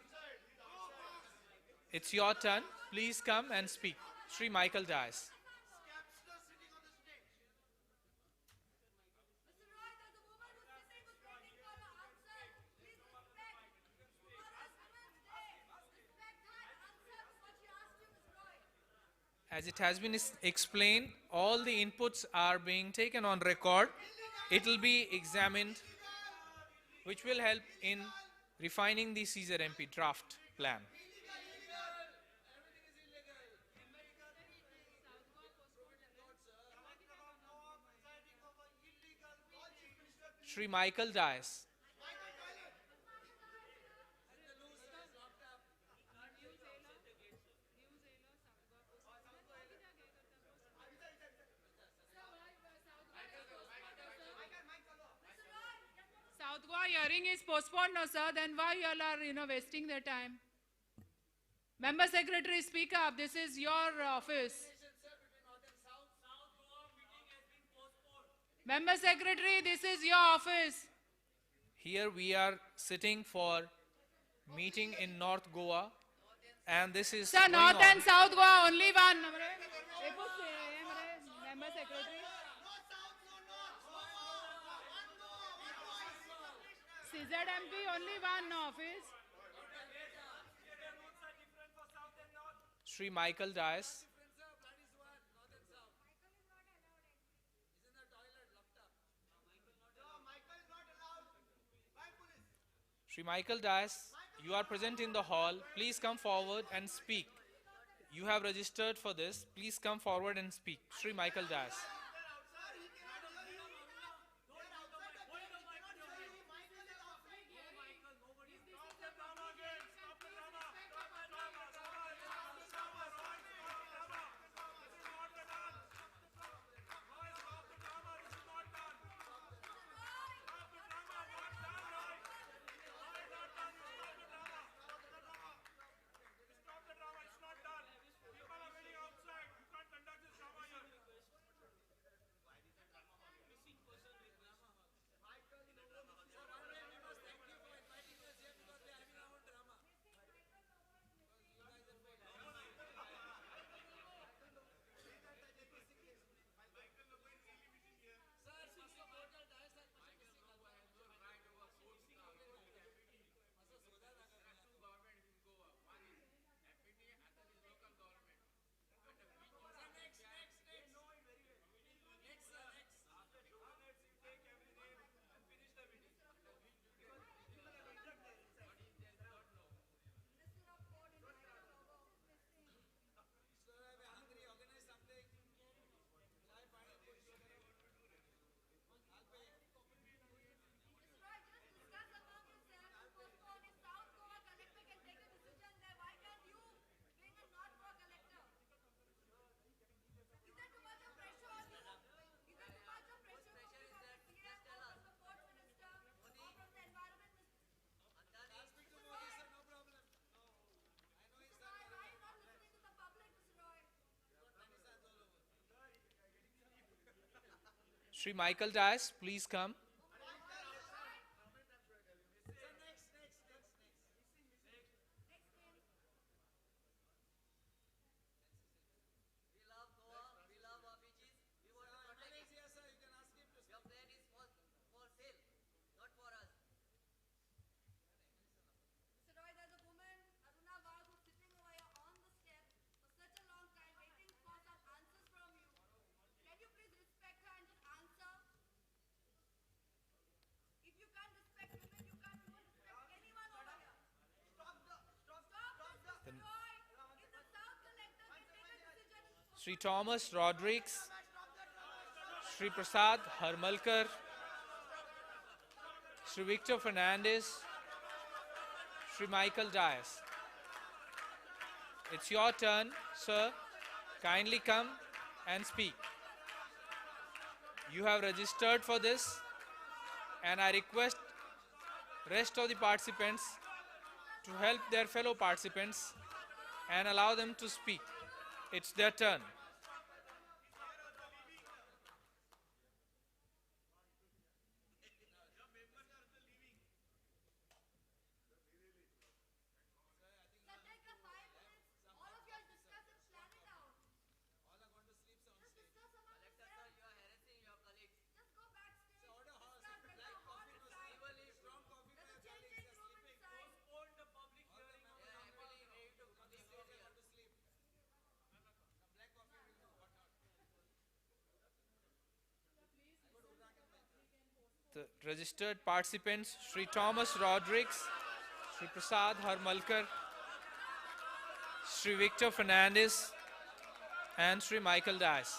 It's your turn. Please come and speak. Sri Michael Dias. As it has been explained, all the inputs are being taken on record. It will be examined, which will help in refining the Caesar MP draft plan. Sri Michael Dias. South Goa hearing is postponed, no sir. Then why you all are wasting their time? Member Secretary, speak up. This is your office. Member Secretary, this is your office. Here we are sitting for meeting in North Goa, and this is Sir, going North on. and South Goa only one. Member Secretary. CZMP only one office. Sri Michael Dias. Sri Michael Dias, you are present in the hall. Please come forward and speak. You have registered for this. Please come forward and speak. Sri Michael Dias. Sri Michael Dias, please come. Sri Thomas Rodrigues, Sri Prasad Harmalkar, Sri Victor Fernandez, Sri Michael Dias. It's your turn, sir. Kindly come and speak. You have registered for this, and I request rest of the participants to help their fellow participants and allow them to speak. It's their turn. The registered participants, Sri Thomas Rodrigues, Sri Prasad Harmalkar, Sri Victor Fernandez, and Sri Michael Dias.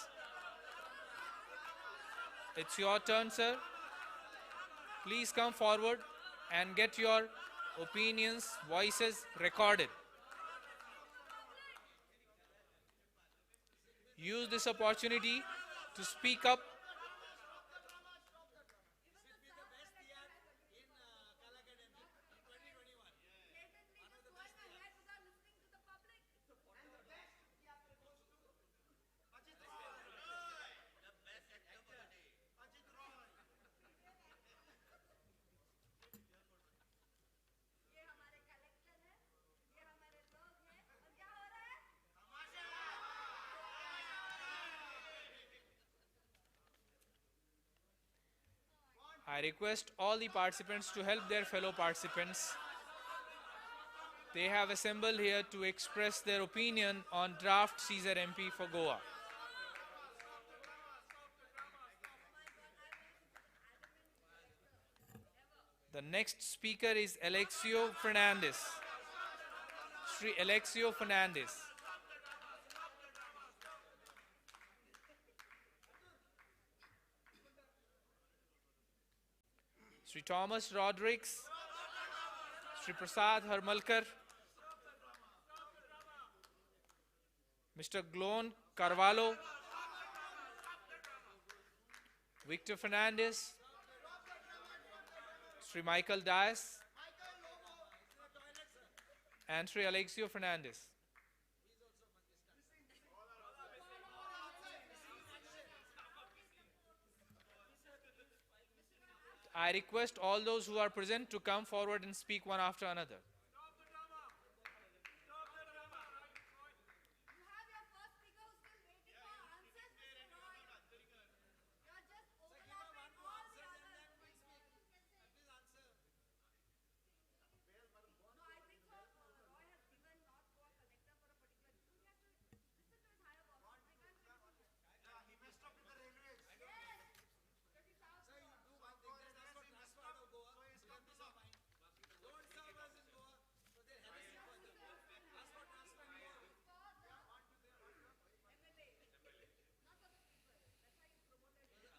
It's your turn, sir. Please come forward and get your opinions, voices recorded. Use this opportunity to speak up. I request all the participants to help their fellow participants. They have assembled here to express their opinion on draft Caesar MP for Goa. The next speaker is Alexio Fernandez. Sri Alexio Fernandez. Sri Thomas Rodrigues. Sri Prasad Harmalkar. Mr. Glon Carvalho. Victor Fernandez. Sri Michael Dias. And Sri Alexio Fernandez. I request all those who are present to come forward and speak one after another.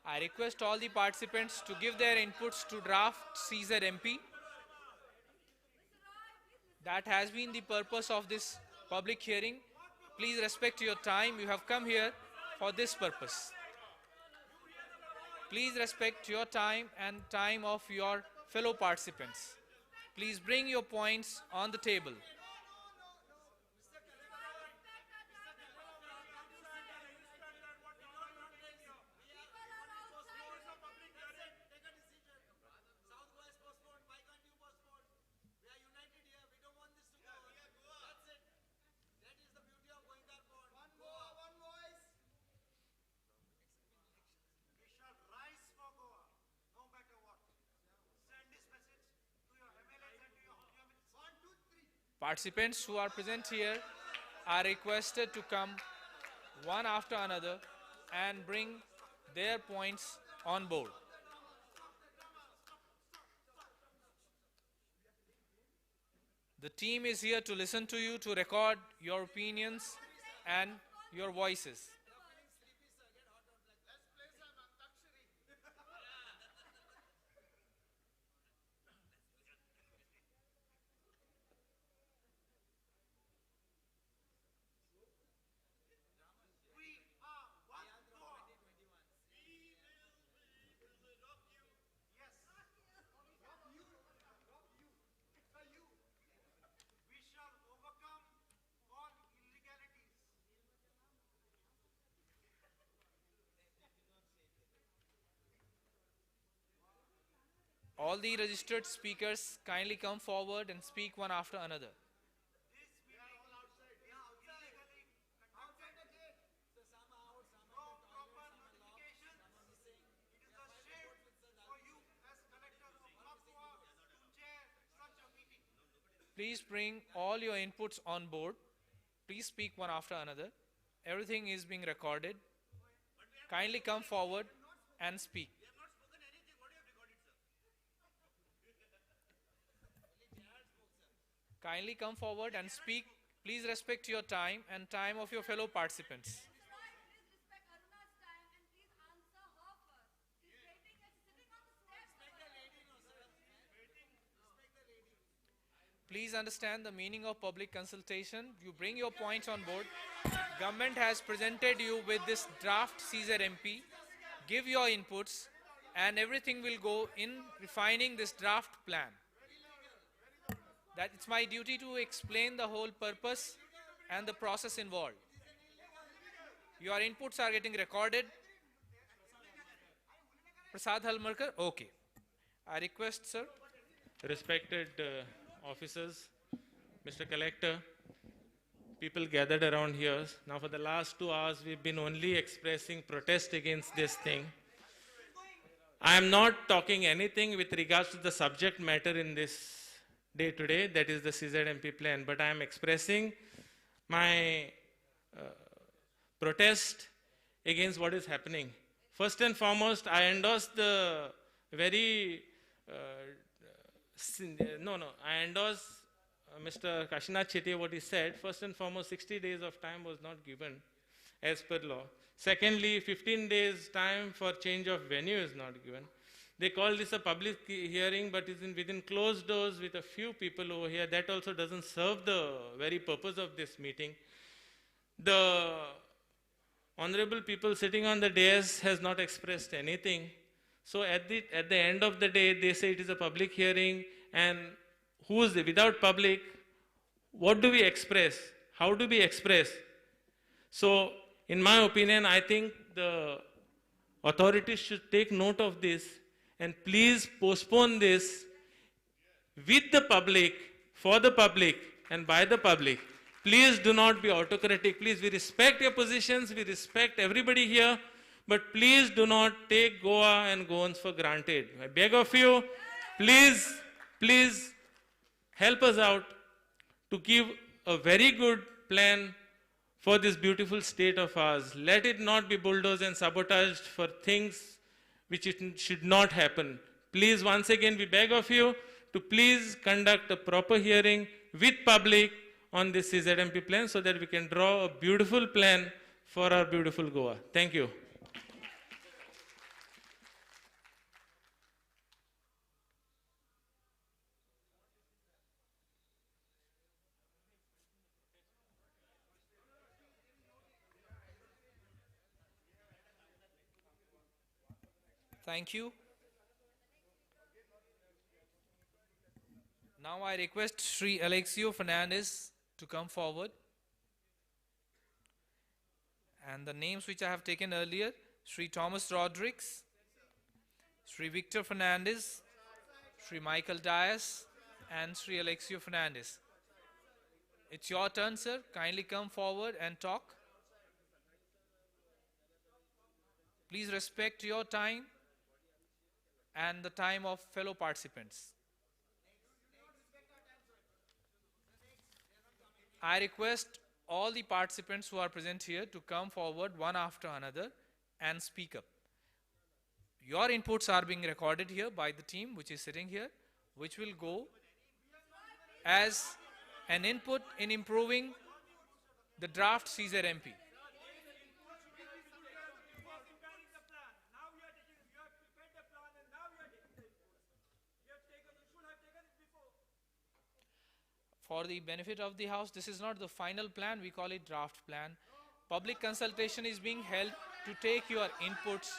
I request all the participants to give their inputs to draft CZMP. That has been the purpose of this public hearing. Please respect your time. You have come here for this purpose. Please respect your time and time of your fellow participants. Please bring your points on the table. Participants who are present here are requested to come one after another and bring their points on board. The team is here to listen to you, to record your opinions and your voices. All the registered speakers kindly come forward and speak one after another. Please bring all your inputs on board. Please speak one after another. Everything is being recorded. Kindly come forward and speak. Kindly come forward and speak. Please respect your time and time of your fellow participants. Please understand the meaning of public consultation. You bring your points on board. Government has presented you with this draft CZMP. Give your inputs and everything will go in refining this draft plan. That it's my duty to explain the whole purpose and the process involved. Your inputs are getting recorded. Prasad Halmarkar, okay. I request, sir. Respected officers, Mr. Collector, people gathered around here. Now for the last 2 hours, we've been only expressing protest against this thing. I am not talking anything with regards to the subject matter in this day today, that is the CZMP plan, but I am expressing my protest against what is happening. First and foremost, I endorse the very No, I endorse Mr. Kashinath Chetty what he said. First and foremost, 60 days of time was not given as per law. Secondly, 15 days time for change of venue is not given. They call this a public hearing, but it's within closed doors with a few people over here. That also doesn't serve the very purpose of this meeting. The honorable people sitting on the dais has not expressed anything. So at the end of the day, they say it is a public hearing, and who is without public? What do we express? How do we express? So, in my opinion, I think the authorities should take note of this and please postpone this with the public, for the public, and by the public. Please do not be autocratic. Please, we respect your positions, we respect everybody here, but please do not take Goa and Goans for granted. I beg of you, please help us out to give a very good plan for this beautiful state of ours. Let it not be bulldozed and sabotaged for things which it should not happen. Please, once again, we beg of you to please conduct a proper hearing with public on this CZMP plan so that we can draw a beautiful plan for our beautiful Goa. Thank you. Thank you. Now I request Sri Alexio Fernandez to come forward. And the names which I have taken earlier, Sri Thomas Rodrigues, Sri Victor Fernandez, Sri Michael Dias, and Sri Alexio Fernandez. It's your turn, sir. Kindly come forward and talk. Please respect your time and the time of fellow participants. I request all the participants who are present here to come forward one after another and speak up. Your inputs are being recorded here by the team which is sitting here, which will go as an input in improving the draft CZMP. For the benefit of the House, this is not the final plan, we call it draft plan. Public consultation is being held to take your inputs,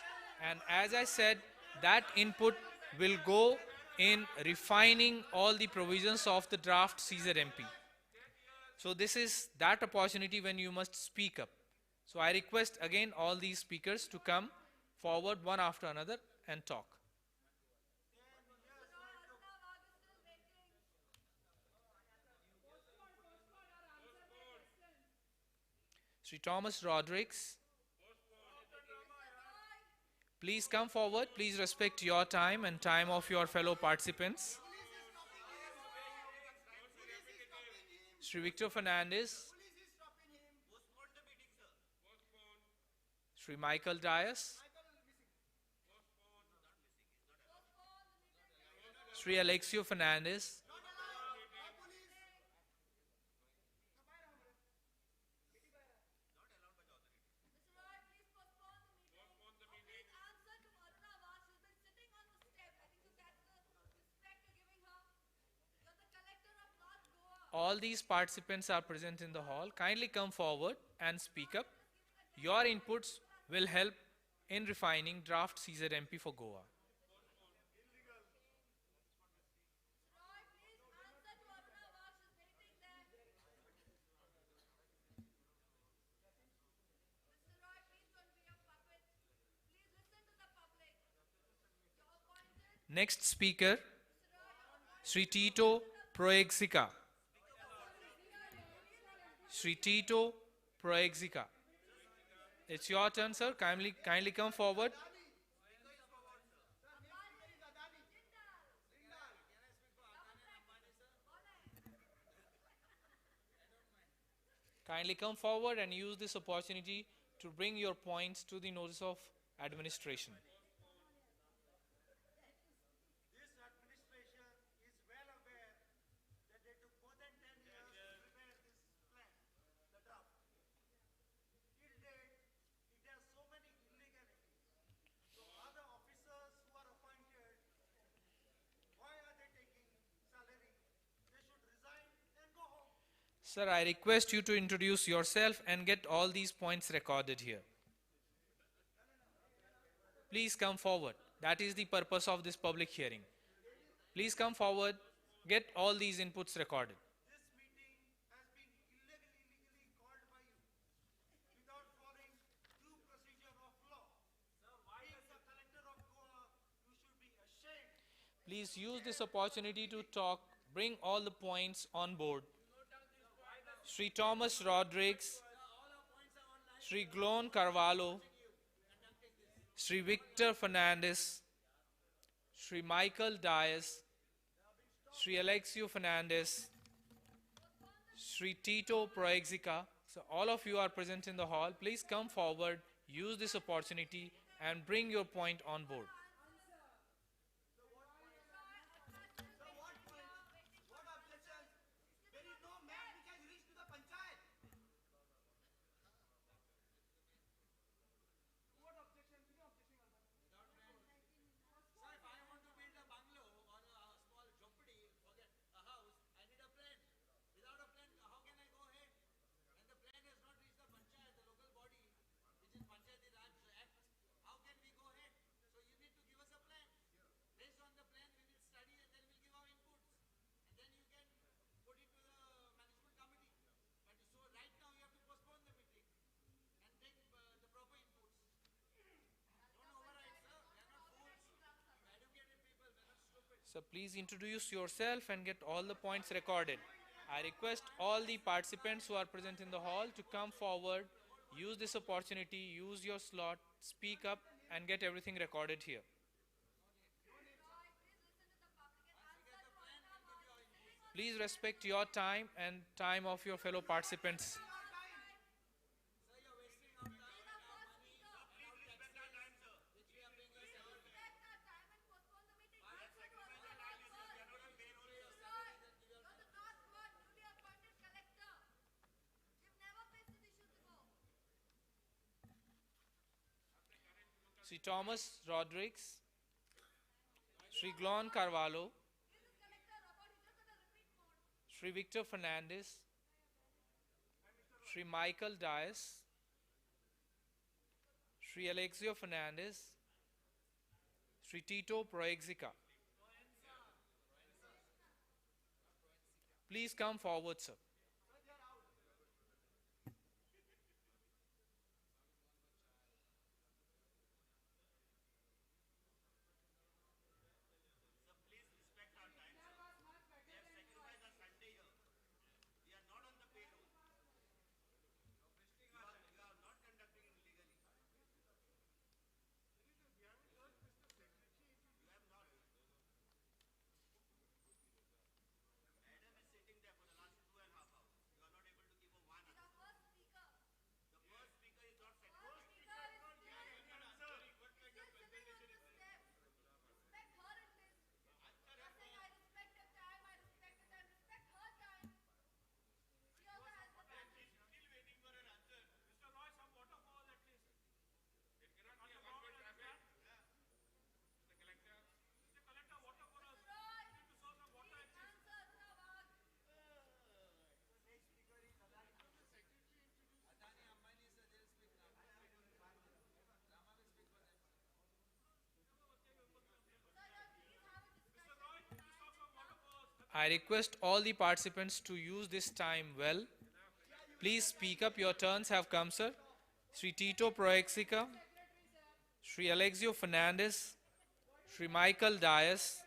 and as I said, that input will go in refining all the provisions of the draft CZMP. So this is that opportunity when you must speak up. So I request again all these speakers to come forward one after another and talk. Sri Thomas Rodrigues, please come forward. Please respect your time and time of your fellow participants. Sri Victor Fernandez, Sri Michael Dias, Sri Alexio Fernandez, all these participants are present in the hall. Kindly come forward and speak up. Your inputs will help in refining draft CZMP for Goa. Next speaker, Sri Tito Proexika. Sri Tito Proexika. It's your turn, sir. Kindly come forward. Kindly come forward and use this opportunity to bring your points to the notice of administration. This administration is Sir, I request you to introduce yourself and get all these points recorded here. Please come forward. That is the purpose of this public hearing. Please come forward, get all these inputs recorded. Please use this opportunity to talk, bring all the points on board. Sri Thomas Rodrigues, Sri Glon Carvalho, Sri Victor Fernandez, Sri Michael Dias, Sri Alexio Fernandez, Sri Tito Proexica. So all of you are present in the hall. Please come forward, use this opportunity and bring your point on board. So please introduce yourself and get all the points recorded. I request all the participants who are present in the hall to come forward, use this opportunity, use your slot, speak up and get everything recorded here. Please respect your time and time of your fellow participants. Sri Thomas Rodrigues, Sri Glon Carvalho, Sri Victor Fernandez, Sri Michael Dias, Sri Alexio Fernandez, Sri Tito Proexica. Please come forward, sir. I request all the participants to use this time well. Please speak up. Your turns have come, sir. Sri Tito Proexica, Sri Alexio Fernandez, Sri Michael Dias,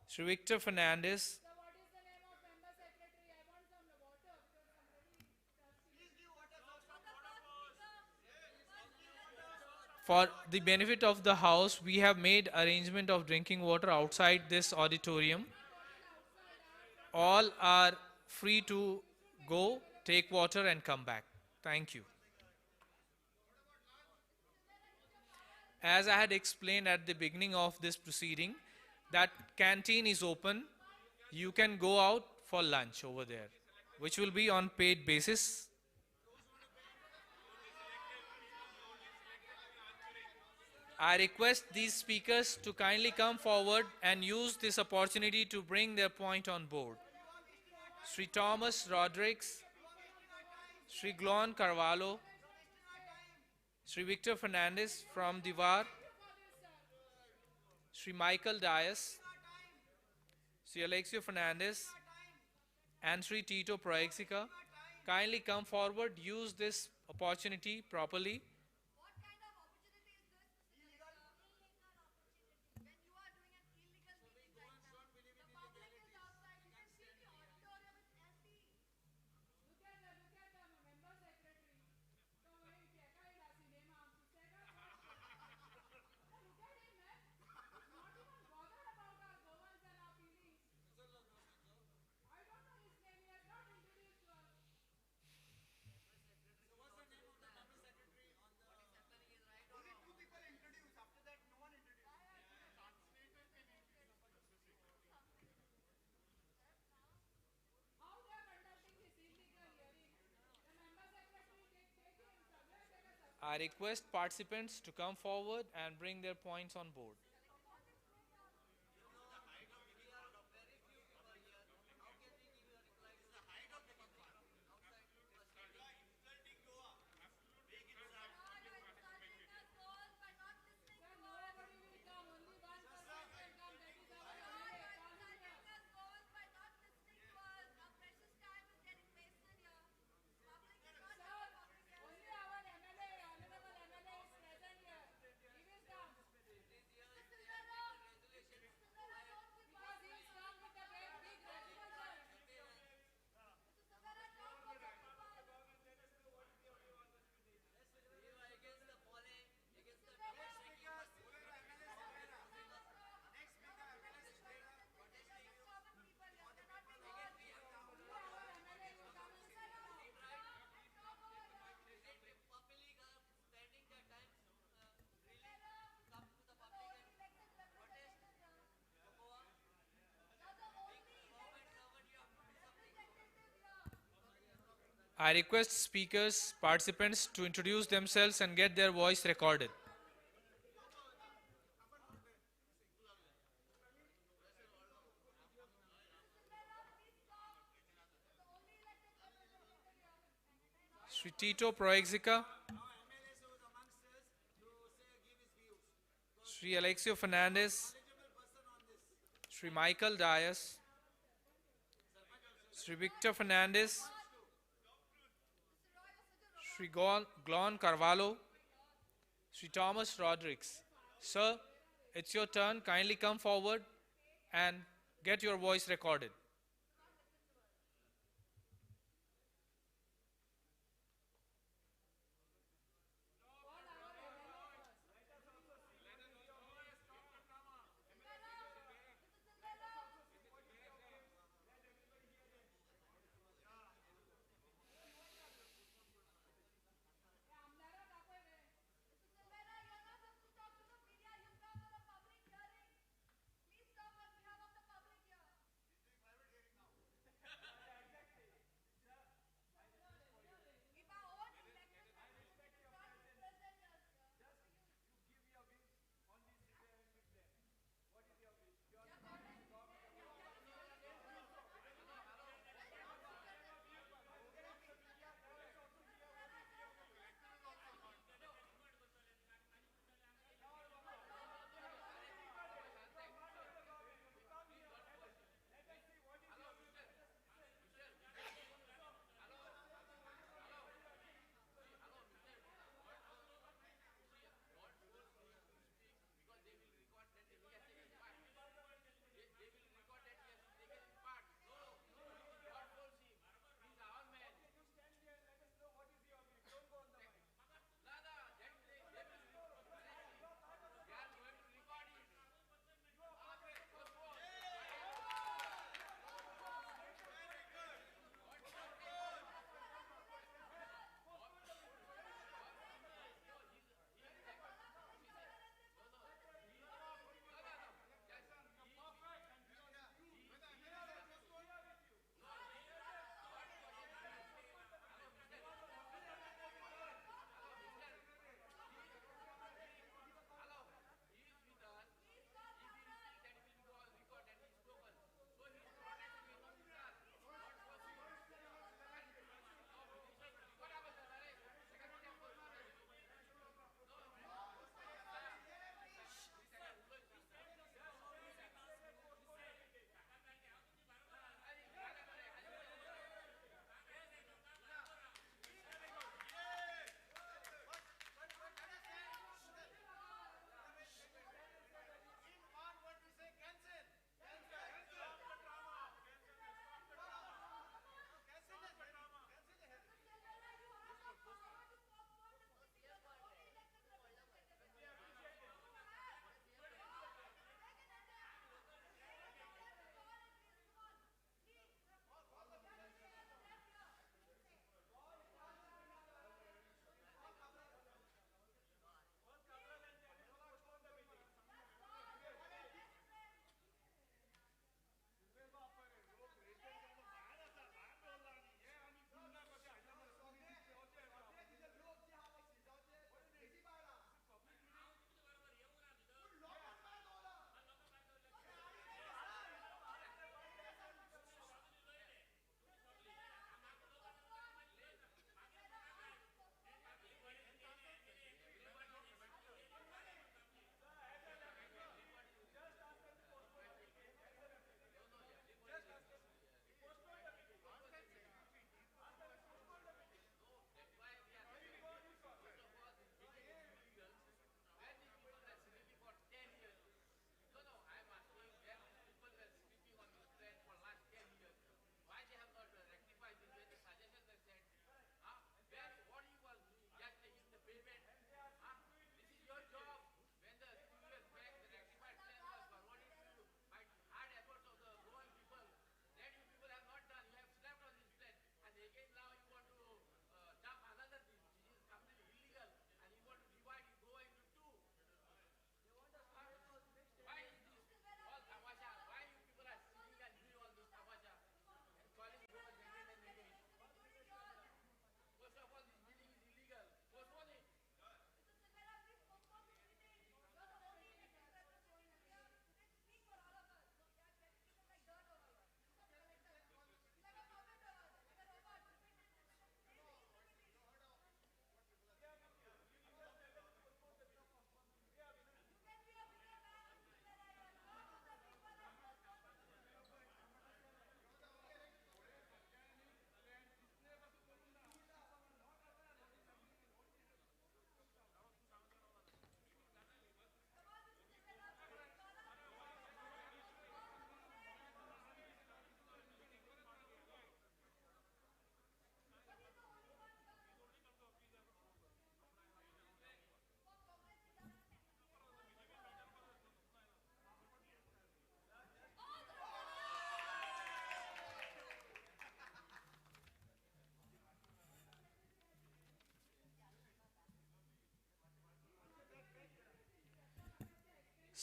Sri Victor Fernandez, for the benefit of the house, we have made arrangement of drinking water outside this auditorium. All are free to go, take water and come back. Thank you. As I had explained at the beginning of this proceeding, that canteen is open. You can go out for lunch over there, which will be on paid basis. I request these speakers to kindly come forward and use this opportunity to bring their point on board. Sri Thomas Rodrigues, Sri Glon Carvalho, Sri Victor Fernandez from Divar, Sri Michael Dias, Sri Alexio Fernandez, and Sri Tito Proexica. Kindly come forward, use this opportunity properly. I request participants to come forward and bring their points on board. I request speakers, participants to introduce themselves and get their voice recorded. Sri Tito Proexica, Sri Alexio Fernandez, Sri Michael Dias, Sri Victor Fernandez, Sri Glon Carvalho, Sri Thomas Rodrigues. Sir, it's your turn. Kindly come forward and get your voice recorded.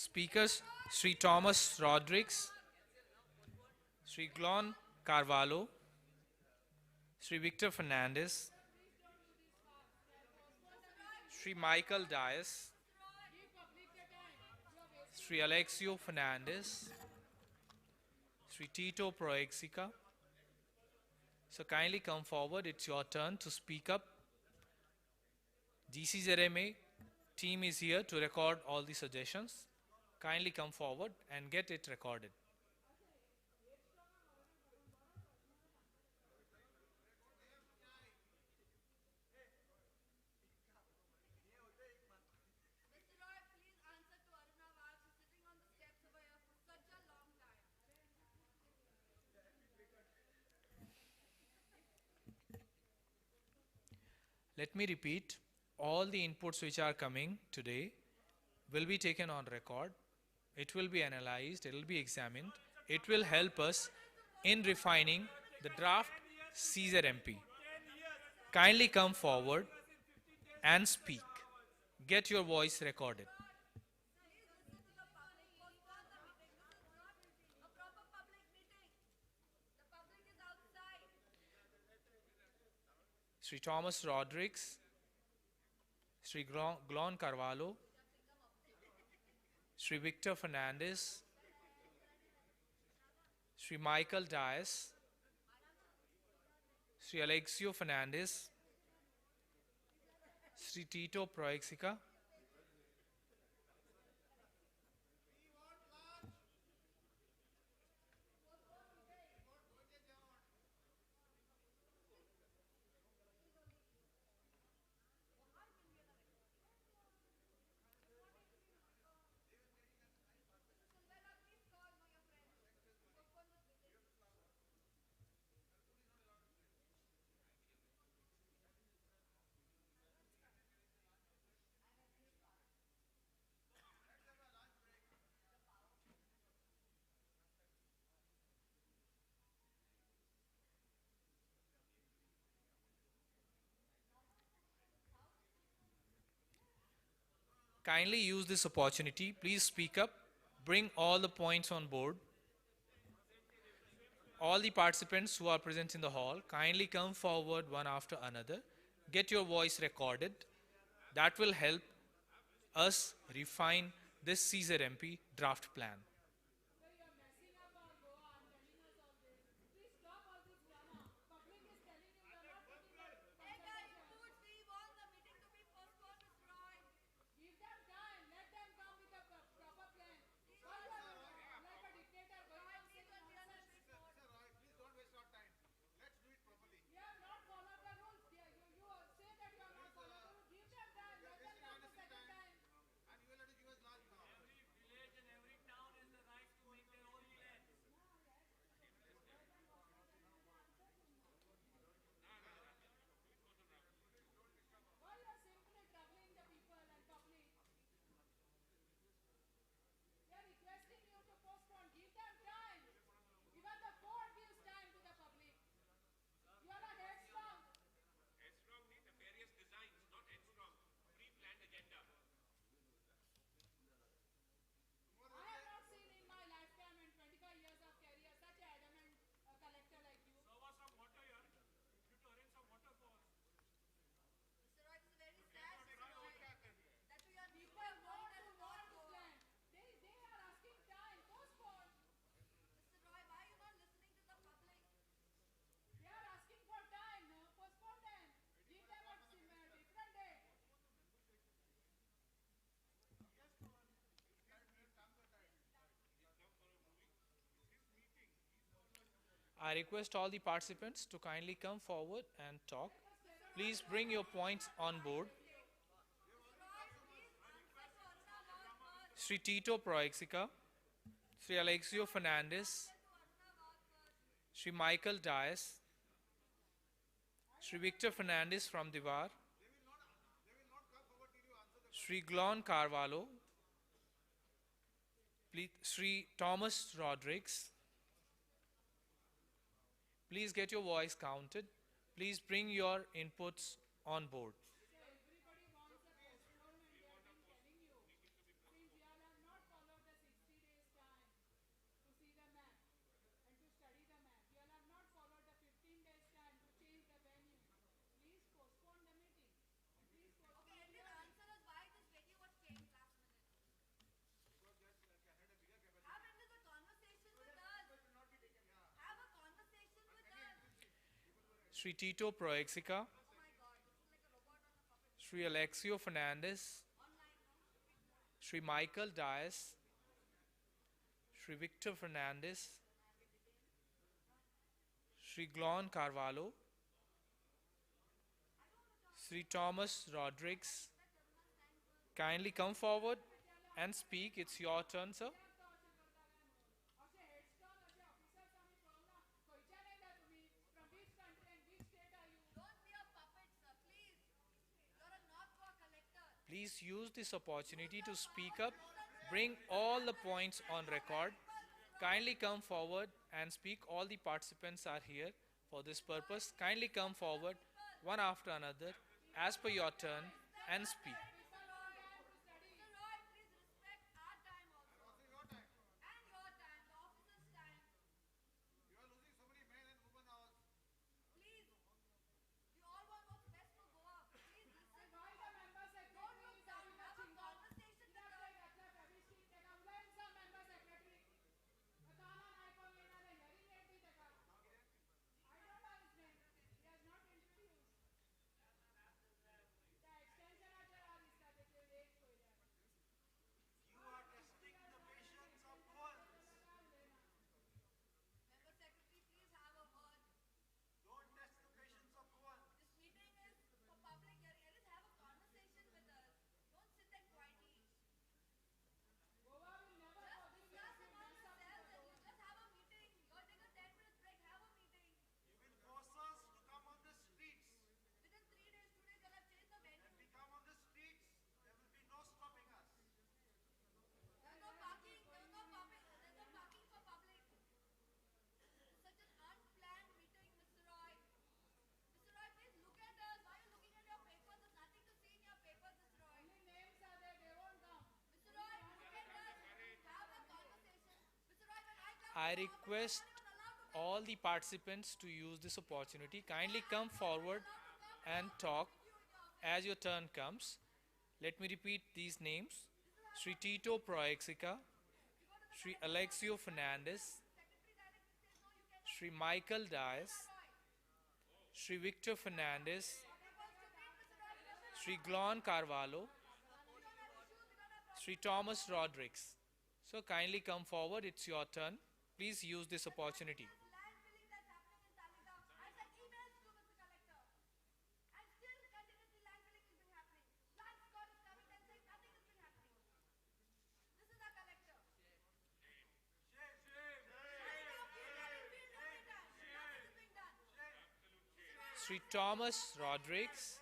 Speakers, Sri Thomas Rodrigues, Sri Glon Carvalho, Sri Victor Fernandez, Sri Michael Dias, Sri Alexio Fernandez, Sri Tito Proexica. So kindly come forward, it's your turn to speak up. GCZMA team is here to record all the suggestions. Kindly come forward and get it recorded. Mr. Roy, please answer to Aruna Wal. She's sitting on the steps over here for such a long time. Let me repeat, all the inputs which are coming today will be taken on record. It will be analyzed, it will be examined. It will help us in refining the draft CZMP. Kindly come forward and speak. Get your voice recorded. Sri Thomas Rodrigues, Sri Glon Carvalho, Sri Victor Fernandez, Sri Michael Dias, Sri Alexio Fernandez, Sri Tito Proexica, kindly use this opportunity. Please speak up. Bring all the points on board. All the participants who are present in the hall, kindly come forward one after another. Get your voice recorded. That will help us refine this CZMP draft plan. I request all the participants to kindly come forward and talk. Please bring your points on board. Sri Tito Proexica, Sri Alexio Fernandez, Sri Michael Dias, Sri Victor Fernandez from Divar, Sri Glon Carvalho, Sri Thomas Rodrigues. Please get your voice counted. Please bring your inputs on board. Sri Tito Proexica, Sri Alexio Fernandez, Sri Michael Dias, Sri Victor Fernandez, Sri Glon Carvalho, Sri Thomas Rodriguez. Kindly come forward and speak. It's your turn, sir. Please use this opportunity to speak up. Bring all the points on record. Kindly come forward and speak. All the participants are here for this purpose. Kindly come forward one after another as per your turn and speak. I request all the participants to use this opportunity. Kindly come forward and talk as your turn comes. Let me repeat these names. Sri Tito Proexica, Sri Alexio Fernandez, Sri Michael Dias, Sri Victor Fernandez, Sri Glon Carvalho, Sri Thomas Rodriguez. So kindly come forward, it's your turn. Please use this opportunity. Sri Thomas Rodriguez,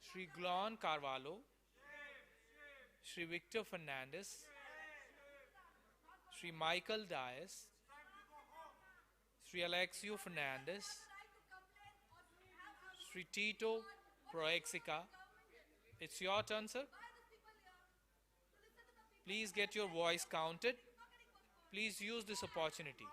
Sri Glon Carvalho, Sri Victor Fernandez, Sri Michael Dias, Sri Alexio Fernandez, Sri Tito Proexica. It's your turn, sir. Please get your voice counted. Please use this opportunity.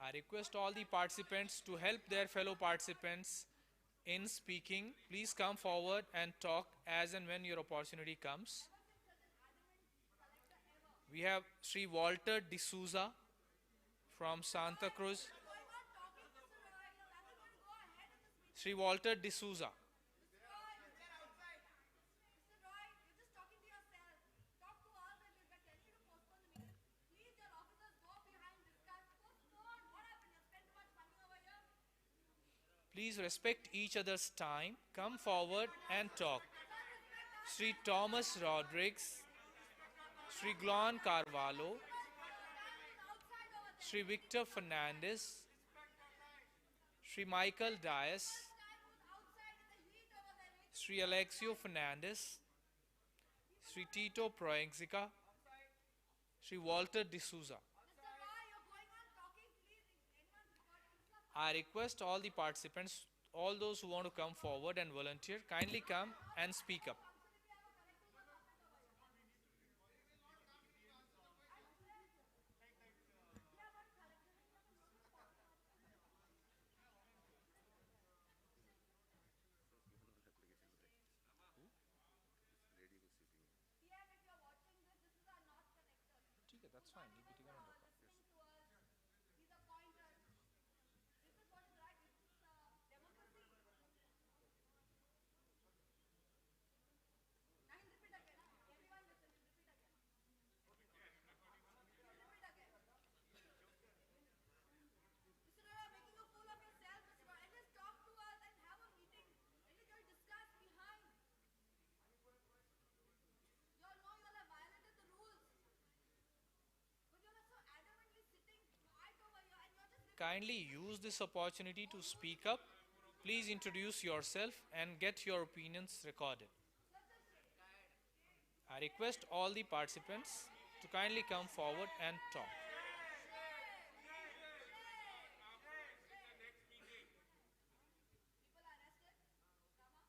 I request all the participants to help their fellow participants in speaking. Please come forward and talk as and when your opportunity comes. We have Sri Walter D'Souza from Santa Cruz. Sri Walter D'Souza. Please respect each other's time. Come forward and talk. Sri Thomas Rodriguez, Sri Glon Carvalho, Sri Victor Fernandez, Sri Michael Dias, Sri Alexio Fernandez, Sri Tito Proexica, Sri Walter D'Souza. I request all the participants, all those who want to come forward and volunteer, kindly come and speak up. fine. EPT cannot record. These are pointers. This is what is right. This is democracy. Now he'll repeat again. Everyone listen. He'll repeat again. He'll repeat again. Mr. Roy, you're making a fool of yourself, Mr. Roy. At least talk to us and have a meeting. At least you'll discuss behind. You all know you all have violated the rules. But you all are so adamantly sitting right over here and you're just... Kindly use this opportunity to speak up. Please introduce yourself and get your opinions recorded. I request all the participants to kindly come forward and talk. People arrested. Rama. So they'll be meeting. That's all.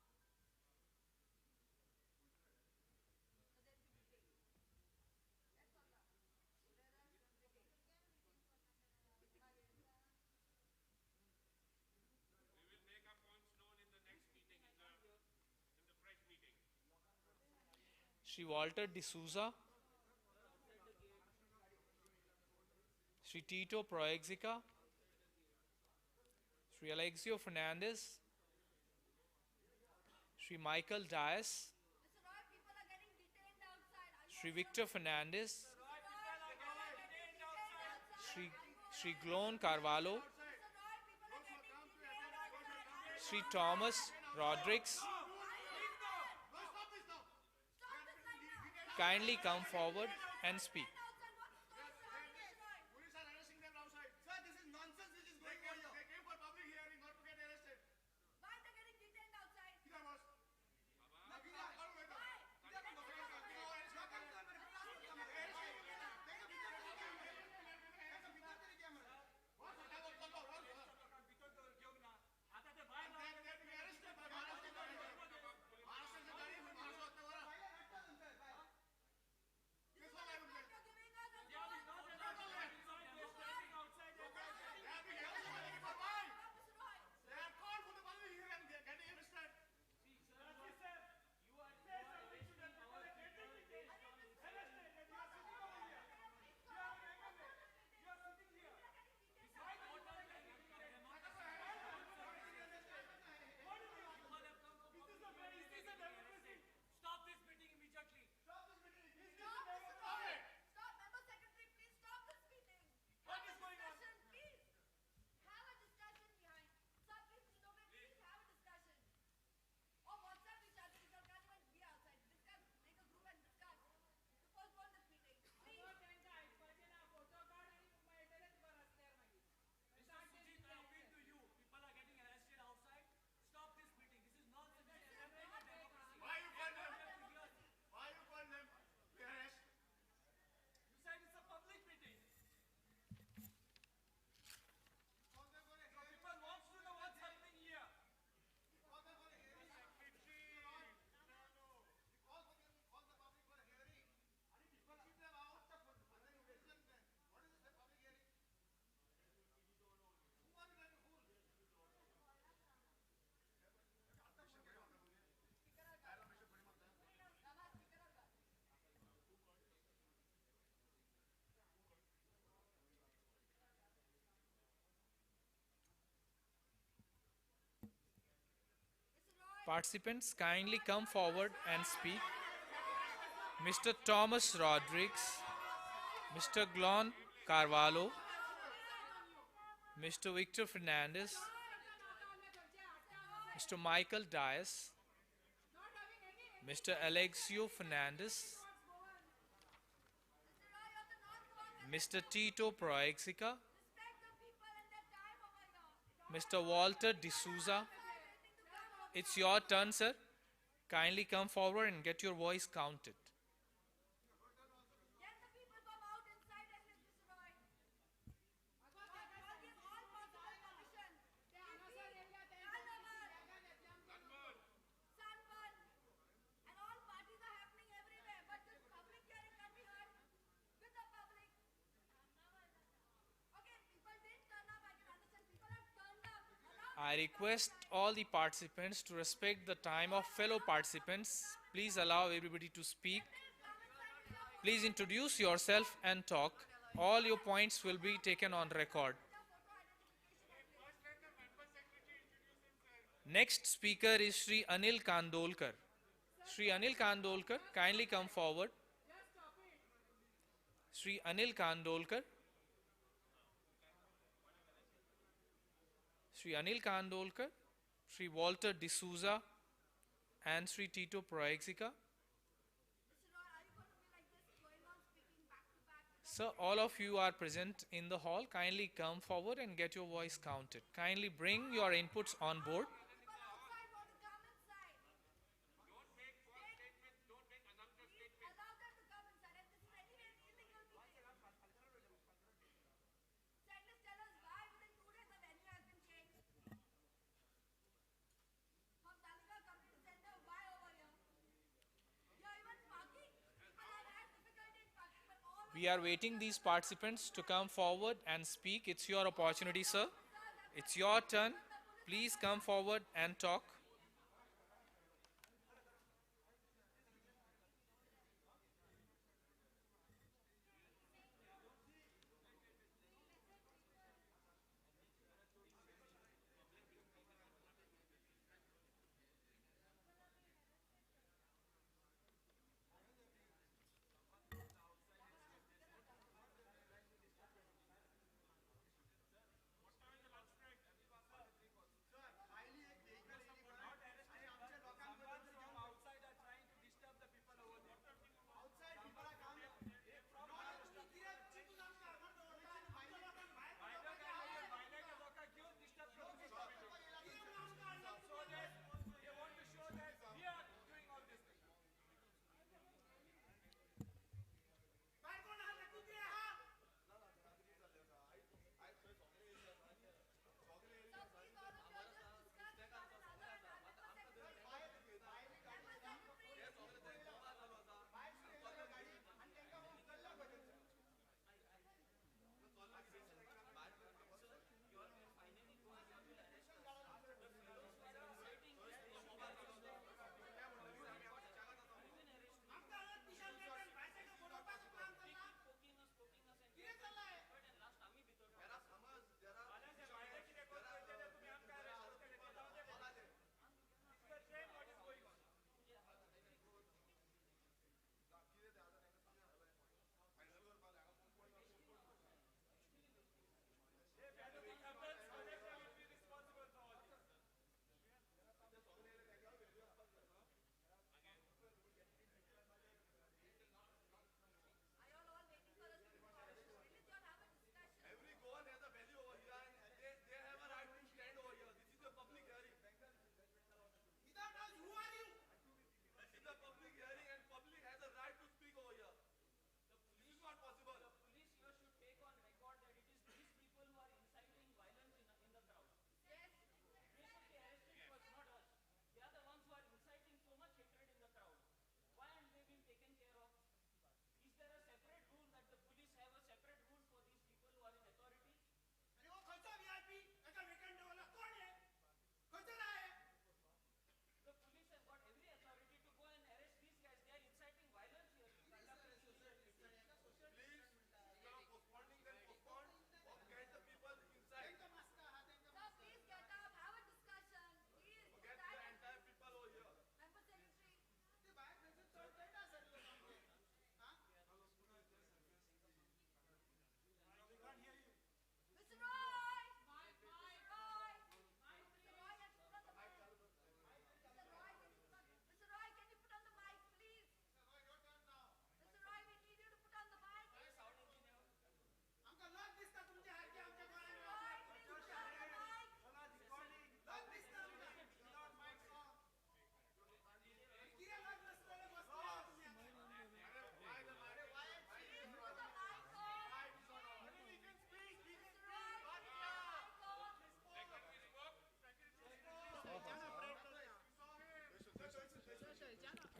We will make our points known in the next meeting, in the fresh meeting. Shri Walter D'Souza, Shri Tito Proexica, Shri Alexio Fernandez, Shri Michael Dias, Mr. Roy, people are getting detained outside. Shri Victor Fernandez, Shri Glon Carvalho, Shri Thomas Rodrigues. Kindly come forward and speak. Police are arresting them outside. Sir, this is nonsense which is going on here. They came for public hearing, not to get arrested. Why they're getting detained outside? Because Stop this meeting immediately. Stop, Mr. Roy. Stop, Member Secretary, please stop this meeting. What Have is a going on? discussion, please. Have a discussion behind. Sir, please have a discussion. Or WhatsApp each other. You can't even be outside. Discuss, make a group and discuss. To postpone this meeting. Please. Mr. Sujit, I appeal to you. People are getting arrested outside. Stop this meeting. This is nonsense. This is democracy. why you call them? Why you call them? We arrest. You said it's a public meeting. So people want to know what's happening here. Participants, kindly come forward and speak. Mr. Thomas Rodrigues, Mr. Glon Carvalho, Mr. Victor Fernandez, Mr. Michael Dias, Mr. Alexio Fernandez, Mr. Tito Proexica, Mr. Walter D'Souza. It's your turn, sir. Kindly come forward and get your voice counted. Get the people from out inside and let Mr. Roy. I'll give all possible permission. Sunburn. And all parties are happening everywhere. But this public hearing can be heard with the public. Okay, people didn't turn up. I can understand. People have turned up. I request all the participants to respect the time of fellow participants. Please allow everybody to speak. Please introduce yourself and talk. All your points will be taken on record. Next speaker is Sri Anil Kandolkar. Sri Anil Kandolkar, kindly come forward. Sri Anil Kandolkar. Sri Anil Kandolkar, Sri Walter D'Souza, and Sri Tito Proexika. Sir, all of you are present in the hall. Kindly come forward and get your voice counted. Kindly bring your inputs on board. We are waiting these participants to come forward and speak. It's your opportunity, sir. It's your turn. Please come forward and talk.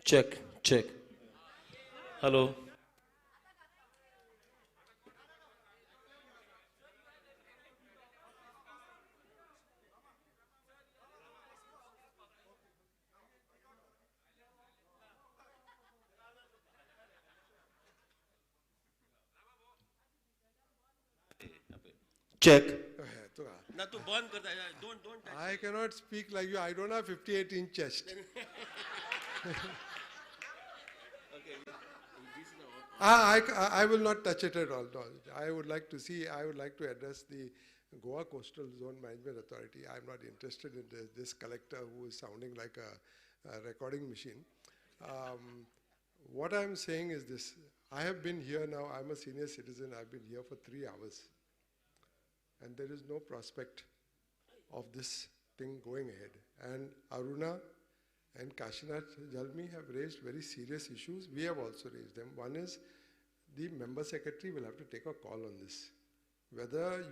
Check, check. Hello. Check. ना तू बंद करता है, don't touch. I cannot speak like you. I don't have 58-inch chest. I will not touch it at all. No. I would like to address the Goa Coastal Zone Management Authority. I'm not interested in this collector who is sounding like a recording machine. What I'm saying is this. I have been here now. I'm a senior citizen. I've been here for 3 hours. And there is no prospect of this thing going ahead. And Aruna and Kashinath Jalmi have raised very serious issues. We have also raised them. One is the member secretary will have to take a call on this. Whether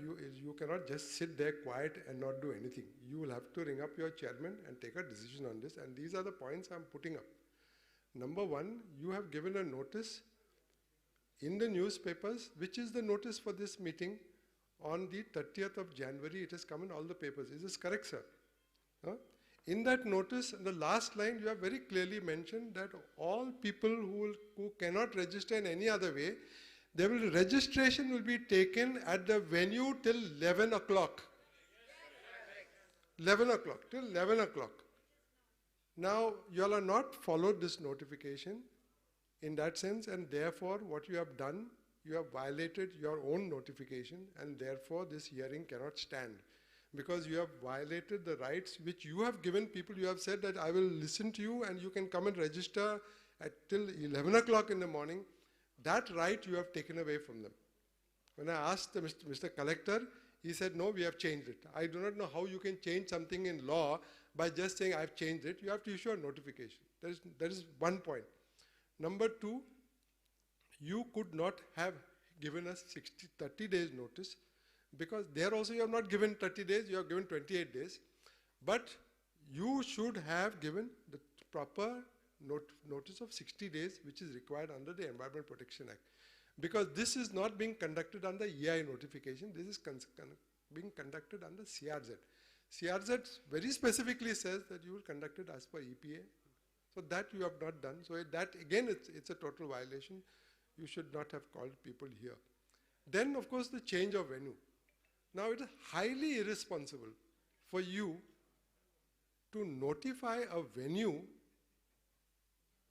you cannot just sit there quiet and not do anything. You will have to ring up your chairman and take a decision on this. And these are the points I'm putting up. Number one, you have given a notice in the newspapers, which is the notice for this meeting on the 30th of January. It has come in all the papers. Is this correct, sir? Huh? In that notice, in the last line, you have very clearly mentioned that all people who cannot register in any other way, registration will be taken at the venue till 11 o'clock. 11 o'clock, till 11 o'clock. Now, you all have not followed this notification in that sense, and therefore, what you have done, you have violated your own notification, and therefore, this hearing cannot stand. Because you have violated the rights which you have given people. You have said that I will listen to you and you can come and register till 11 o'clock in the morning. That right you have taken away from them. When I asked Mr. Collector, he said, no, we have changed it. I do not know how you can change something in law by just saying I've changed it. You have to issue a notification. That is one point. Number two, you could not have given us 30 days notice, because there also you have not given 30 days, you have given 28 days. But you should have given the proper notice of 60 days, which is required under the Environment Protection Act. Because this is not being conducted under EI notification, this is being conducted under CRZ. CRZ very specifically says that you will conduct it as per EPA. So that you have not done. So that again, it's a total violation. You should not have called people here. Then of course the change of venue. Now it is highly irresponsible for you to notify a venue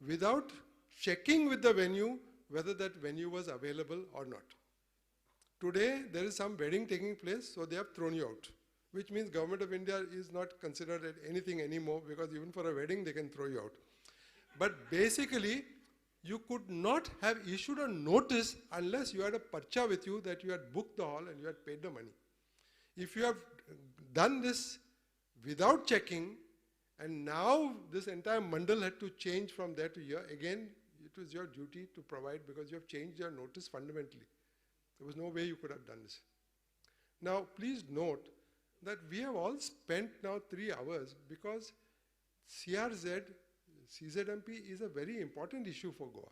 without checking with the venue whether that venue was available or not. Today there is some wedding taking place, so they have thrown you out, which means Government of India is not considered anything anymore, because even for a wedding they can throw you out. But basically, you could not have issued a notice unless you had a parcha with you that you had booked the hall and you had paid the money. If you have done this without checking, and now this entire mandal had to change from there to here, again, it was your duty to provide, because you have changed your notice fundamentally. There was no way you could have done this. Now, please note that we have all spent now 3 hours, because CZMP is a very important issue for Goa.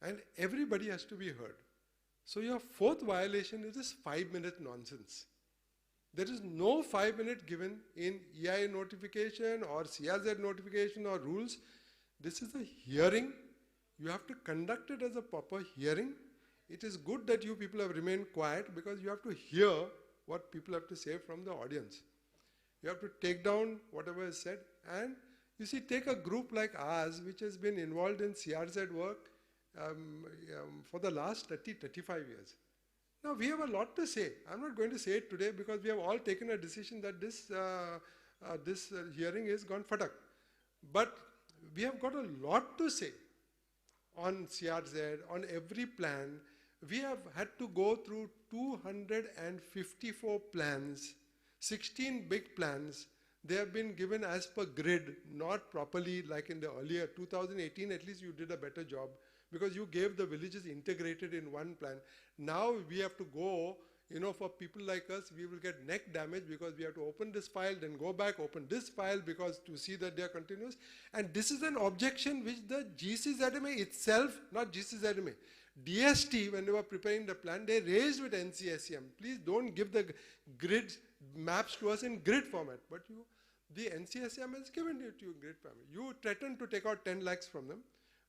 And everybody has to be heard. So your fourth violation is this 5-minute nonsense. There is no 5-minute given in EI notification or CRZ notification or rules. This is a hearing. You have to conduct it as a proper hearing. It is good that you people have remained quiet, because you have to hear what people have to say from the audience. You have to take down whatever is said. And you see, take a group like ours, which has been involved in CRZ work for the last 35 years. Now, we have a lot to say. I'm not going to say it today, because we have all taken a decision that this hearing is gone fatak. But we have got a lot to say on CRZ, on every plan. We have had to go through 254 plans, 16 big plans. They have been given as per grid, not properly like in the earlier 2018. At least you did a better job, because you gave the villages integrated in one plan. Now we have to go, for people like us, we will get neck damage, because we have to open this file, then go back, open this file, because to see that they are continuous. And this is an objection which the GCZMA itself, not GCZMA, DST, when they were preparing the plan, they raised with NCSEM. Please don't give the grid maps to us in grid format. But the NCSEM has given it to you in grid format. You threatened to take out 10 lakhs from them,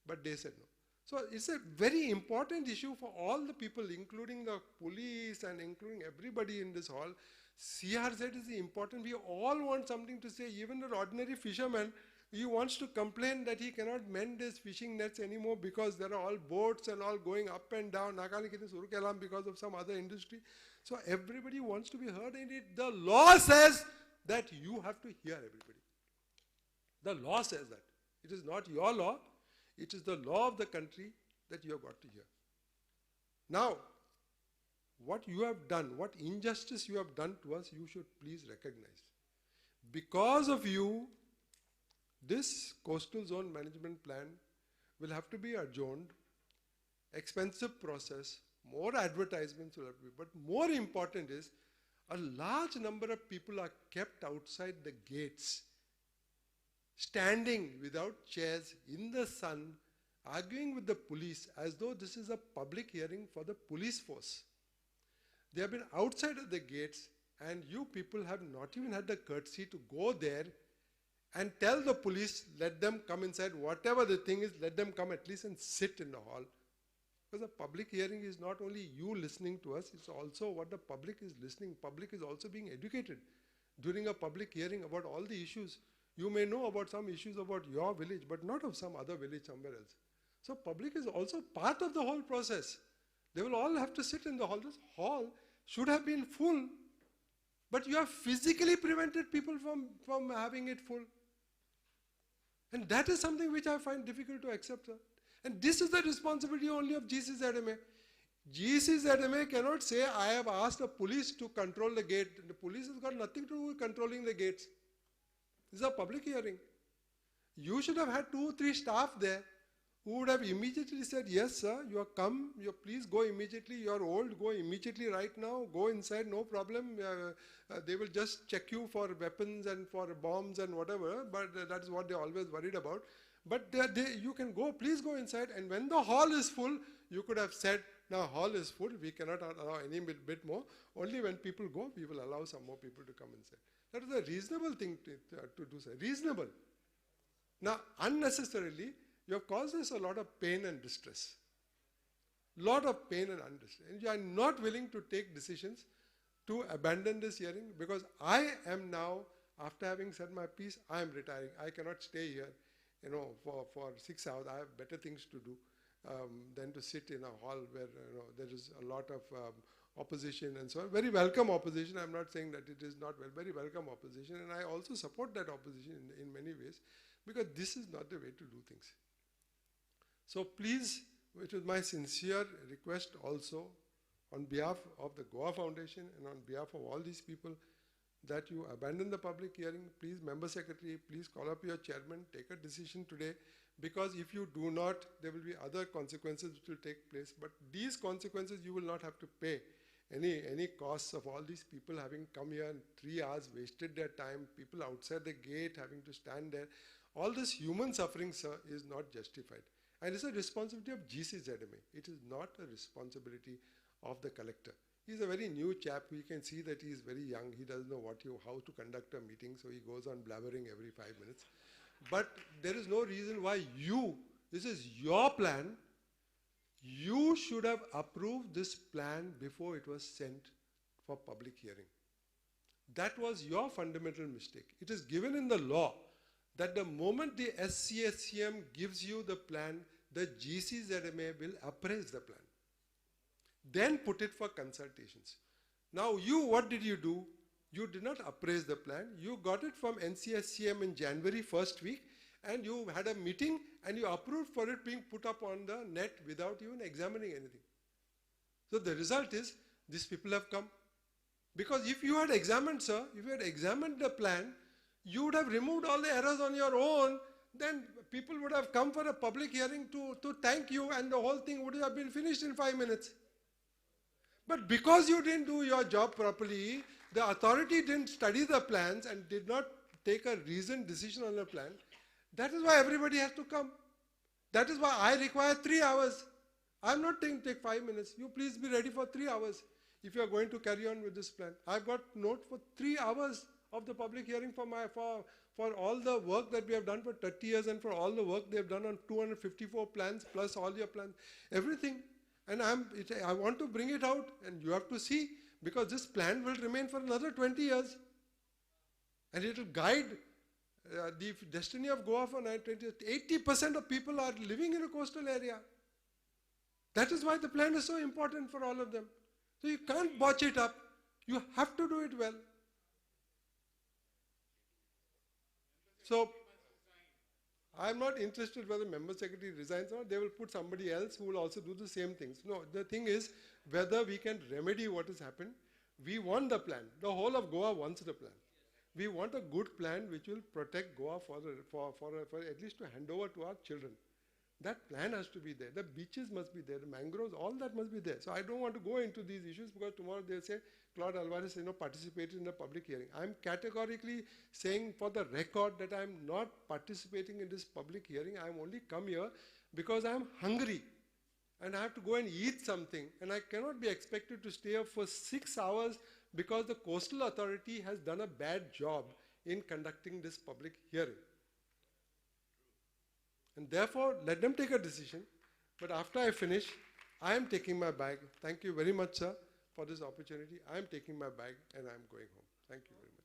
but they said no. So it's a very important issue for all the people, including the police and including everybody in this hall. CRZ is important. We all want something to say. Even an ordinary fisherman, he wants to complain that he cannot mend his fishing nets anymore because there are all boats and all going up and down because of some other industry. So everybody wants to be heard, and the law says that you have to hear everybody. The law says that. It is not your law. It is the law of the country that you have got to hear. Now, what you have done, what injustice you have done to us, you should please recognize. Because of you, this coastal zone management plan will have to be adjourned, expensive process, more advertisements will have to be, but more important is a large number of people are kept outside the gates, standing without chairs in the sun, arguing with the police as though this is a public hearing for the police force. They have been outside of the gates, and you people have not even had the courtesy to go there and tell the police, let them come inside, whatever the thing is, let them come at least and sit in the hall. Because a public hearing is not only you listening to us, it's also what the public is listening. Public is also being educated during a public hearing about all the issues. You may know about some issues about your village, but not of some other village somewhere else. So public is also part of the whole process. They will all have to sit in the hall. This hall should have been full, but you have physically prevented people from having it full. And that is something which I find difficult to accept, sir. And this is the responsibility only of GCZMA. GCZMA cannot say, I have asked the police to control the gate. The police has got nothing to do with controlling the gates. This is a public hearing. You should have had 2 or 3 staff there who would have immediately said, yes, sir, you have come, please go immediately, you are old, go immediately right now, go inside, no problem. They will just check you for weapons and for bombs and whatever, but that is what they are always worried about. But you can go, please go inside, and when the hall is full, you could have said, now hall is full, we cannot allow any bit more, only when people go, we will allow some more people to come inside. That is a reasonable thing to do, sir, reasonable. Now, unnecessarily, you have caused us a lot of pain and distress. Lot of pain and distress. And you are not willing to take decisions to abandon this hearing, because I am now, after having said my piece, I am retiring. I cannot stay here, for 6 hours. I have better things to do than to sit in a hall where there is a lot of opposition and so on. Very welcome opposition. I'm not saying that it is not very welcome opposition, and I also support that opposition in many ways, because this is not the way to do things. So please, it is my sincere request also on behalf of the Goa Foundation and on behalf of all these people that you abandon the public hearing. Please, Member Secretary, please call up your chairman, take a decision today, because if you do not, there will be other consequences which will take place. But these consequences you will not have to pay any costs of all these people having come here and 3 hours wasted their time, people outside the gate having to stand there. All this human suffering, sir, is not justified. And it's a responsibility of GCZMA. It is not a responsibility of the collector. He's a very new chap. We can see that he's very young. He doesn't know how to conduct a meeting, so he goes on blabbering every 5 minutes. But there is no reason why this is your plan, you should have approved this plan before it was sent for public hearing. That was your fundamental mistake. It is given in the law that the moment the SCSCM gives you the plan, the GCZMA will appraise the plan. Then put it for consultations. Now what did you do? You did not appraise the plan. You got it from NCSCM in January first week, and you had a meeting and you approved for it being put up on the net without even examining anything. So the result is, these people have come. Because if you had examined, sir, if you had examined the plan, you would have removed all the errors on your own, then people would have come for a public hearing to thank you, and the whole thing would have been finished in 5 minutes. But because you didn't do your job properly, the authority didn't study the plans and did not take a reasoned decision on the plan, that is why everybody has to come. That is why I require 3 hours. I'm not saying take 5 minutes. You please be ready for 3 hours if you are going to carry on with this plan. I've got note for 3 hours of the public hearing for all the work that we have done for 30 years and for all the work they have done on 254 plans plus all your plans, everything. And I want to bring it out, and you have to see, because this plan will remain for another 20 years. And it will guide the destiny of Goa for 20 years. 80% of people are living in a coastal area. That is why the plan is so important for all of them. So you can't botch it up. You have to do it well. So I'm not interested whether member secretary resigns or they will put somebody else who will also do the same things. No, the thing is whether we can remedy what has happened. We want the plan. The whole of Goa wants the plan. We want a good plan which will protect Goa for at least to hand over to our children. That plan has to be there. The beaches must be there. The mangroves, all that must be there. So I don't want to go into these issues because tomorrow they'll say Claude Alvarez, participated in the public hearing. I'm categorically saying for the record that I'm not participating in this public hearing. I'm only come here because I'm hungry and I have to go and eat something, and I cannot be expected to stay here for 6 hours because the coastal authority has done a bad job in conducting this public hearing. And therefore, let them take a decision. But after I finish, I am taking my bag. Thank you very much, sir, for this opportunity. I am taking my bag and I am going home. Thank you very much.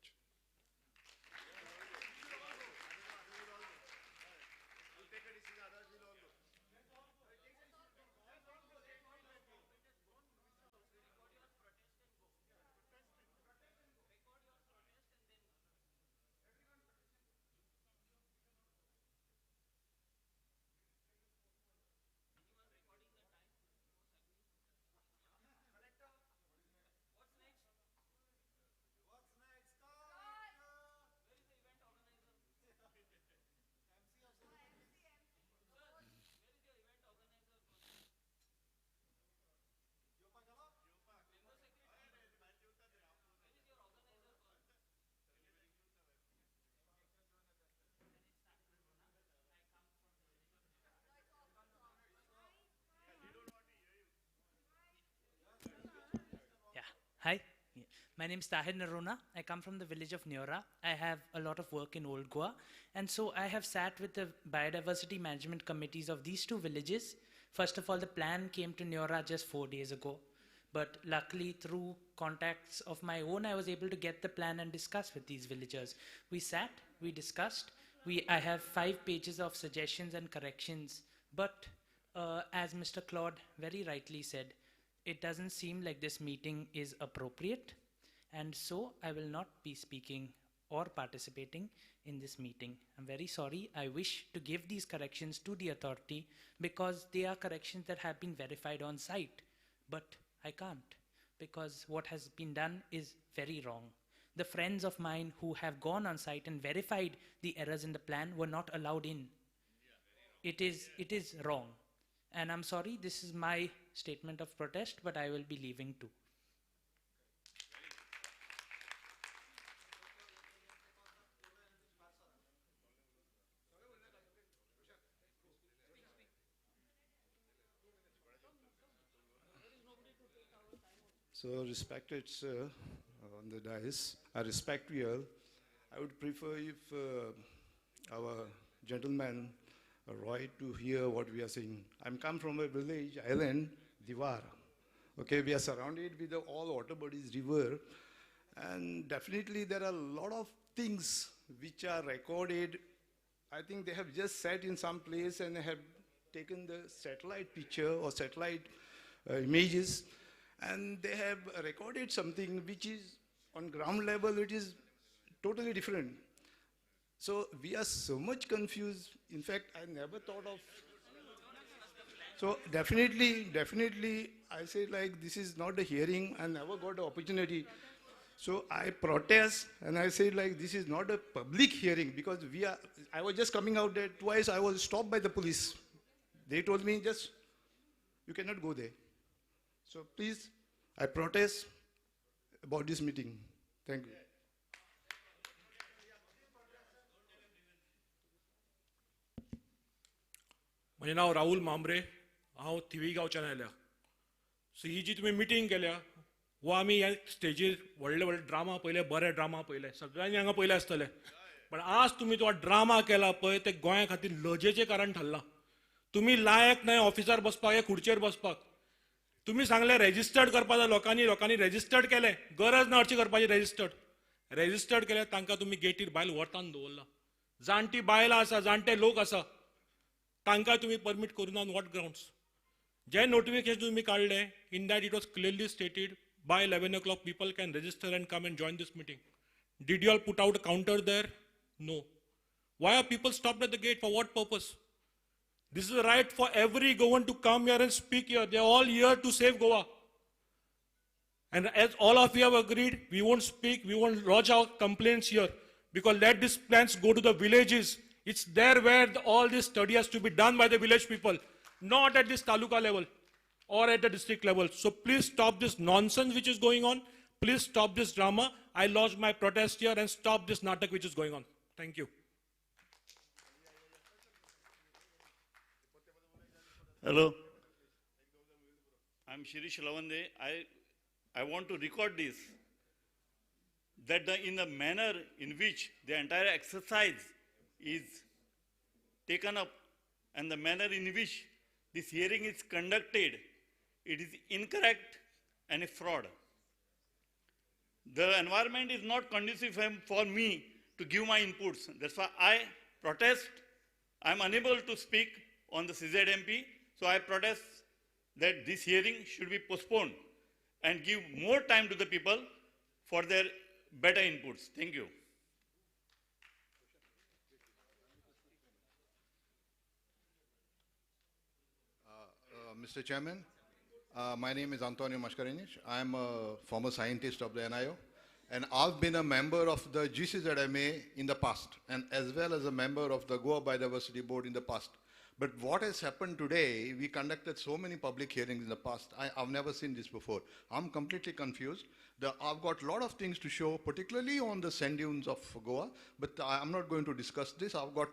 Hi, my name is Tahir Narona. I come from the village of Neora. I have a lot of work in Old Goa, and so I have sat with the biodiversity management committees of these two villages. First of all, the plan came to Neora just 4 days ago, but luckily through contacts of my own, I was able to get the plan and discuss with these villagers. We sat, we discussed, I have 5 pages of suggestions and corrections, but as Mr. Claude very rightly said, it doesn't seem like this meeting is appropriate, and so I will not be speaking or participating in this meeting. I'm very sorry. I wish to give these corrections to the authority because they are corrections that have been verified on site, but I can't because what has been done is very wrong. The friends of mine who have gone on site and verified the errors in the plan were not allowed in. It is wrong. And I'm sorry, this is my statement of protest, but I will be leaving too. So respected sir on the dais, I respect you all. I would prefer if our gentleman Roy to hear what we are saying. I'm come from a village, island, Diwar. Okay, we are surrounded with all water bodies, river, and definitely there are a lot of things which are recorded. I think they have just sat in some place and have taken the satellite picture or satellite images, and they have recorded something which is on ground level, it is totally different. So we are so much confused. In fact, I never thought of. So definitely, I say like this is not a hearing. I never got the opportunity. So I protest and I say like this is not a public hearing because I was just coming out there twice. I was stopped by the police. They told me just you cannot go there. So please, I protest about this meeting. Thank you. म्हजें नांव राहुल मांबरे हांव थिवी गांवच्यान आयल्या सो ही जी तुमी meeting केल्या वो आमी ह्या स्टेजीर व्हडले व्हडले ड्रामा पयले, बरे ड्रामा पयले, सगळ्यांनी हांगा पयले आसतले. पण आज तुम्ही तो ड्रामा केला पळय ते गोंया खातीर लजेचें कारण थारलां. तुम्ही लायक नाही ऑफिसार बसपाक, हे खुर्चेर बसपाक. तुम्ही सांगले रेजिस्टर्ड करपाक जाय लोकांनी रेजिस्टर्ड केले, गरज ना अर्ज करपाची रेजिस्टर्ड केले, तांकां तुम्ही गेटीर भायर वतान दवरला. जाणटी बायलां आसा, जाणटे लोक आसा, तांकां तुम्ही परमीट करूना ऑन वॉट ग्राउंड्स. जे नोटिफिकेशन तुम्ही काढले, in that it was clearly stated by 11 o'clock people can register and come and join this meeting. Did you all put out a counter there? No. Why are people stopped at the gate? For what purpose? This is a right for every Goan to come here and speak here. They are all here to save Goa. And as all of you have agreed, we won't speak, we won't lodge our complaints here, because let these plans go to the villages. It's there where all this study has to be done by the village people, not at this taluka level or at the district level. So please stop this nonsense which is going on. Please stop this drama. I lodge my protest here and stop this natak which is going on. Thank you. Hello. I'm Shirish Lavande. I want to record this, that in the manner in which the entire exercise is taken up and the manner in which this hearing is conducted, it is incorrect and a fraud. The environment is not conducive for me to give my inputs. That's why I protest. I'm unable to speak on the CZMP, so I protest that this hearing should be postponed and give more time to the people for their better inputs. Thank you. Mr. Chairman, my name is Antonio Mascarenhas. I am a former scientist of the NIO, and I've been a member of the GCZMA in the past, and as well as a member of the Goa Biodiversity Board in the past. But what has happened today, we conducted so many public hearings in the past. I've never seen this before. I'm completely confused. I've got a lot of things to show, particularly on the sand dunes of Goa, but I'm not going to discuss this. I've got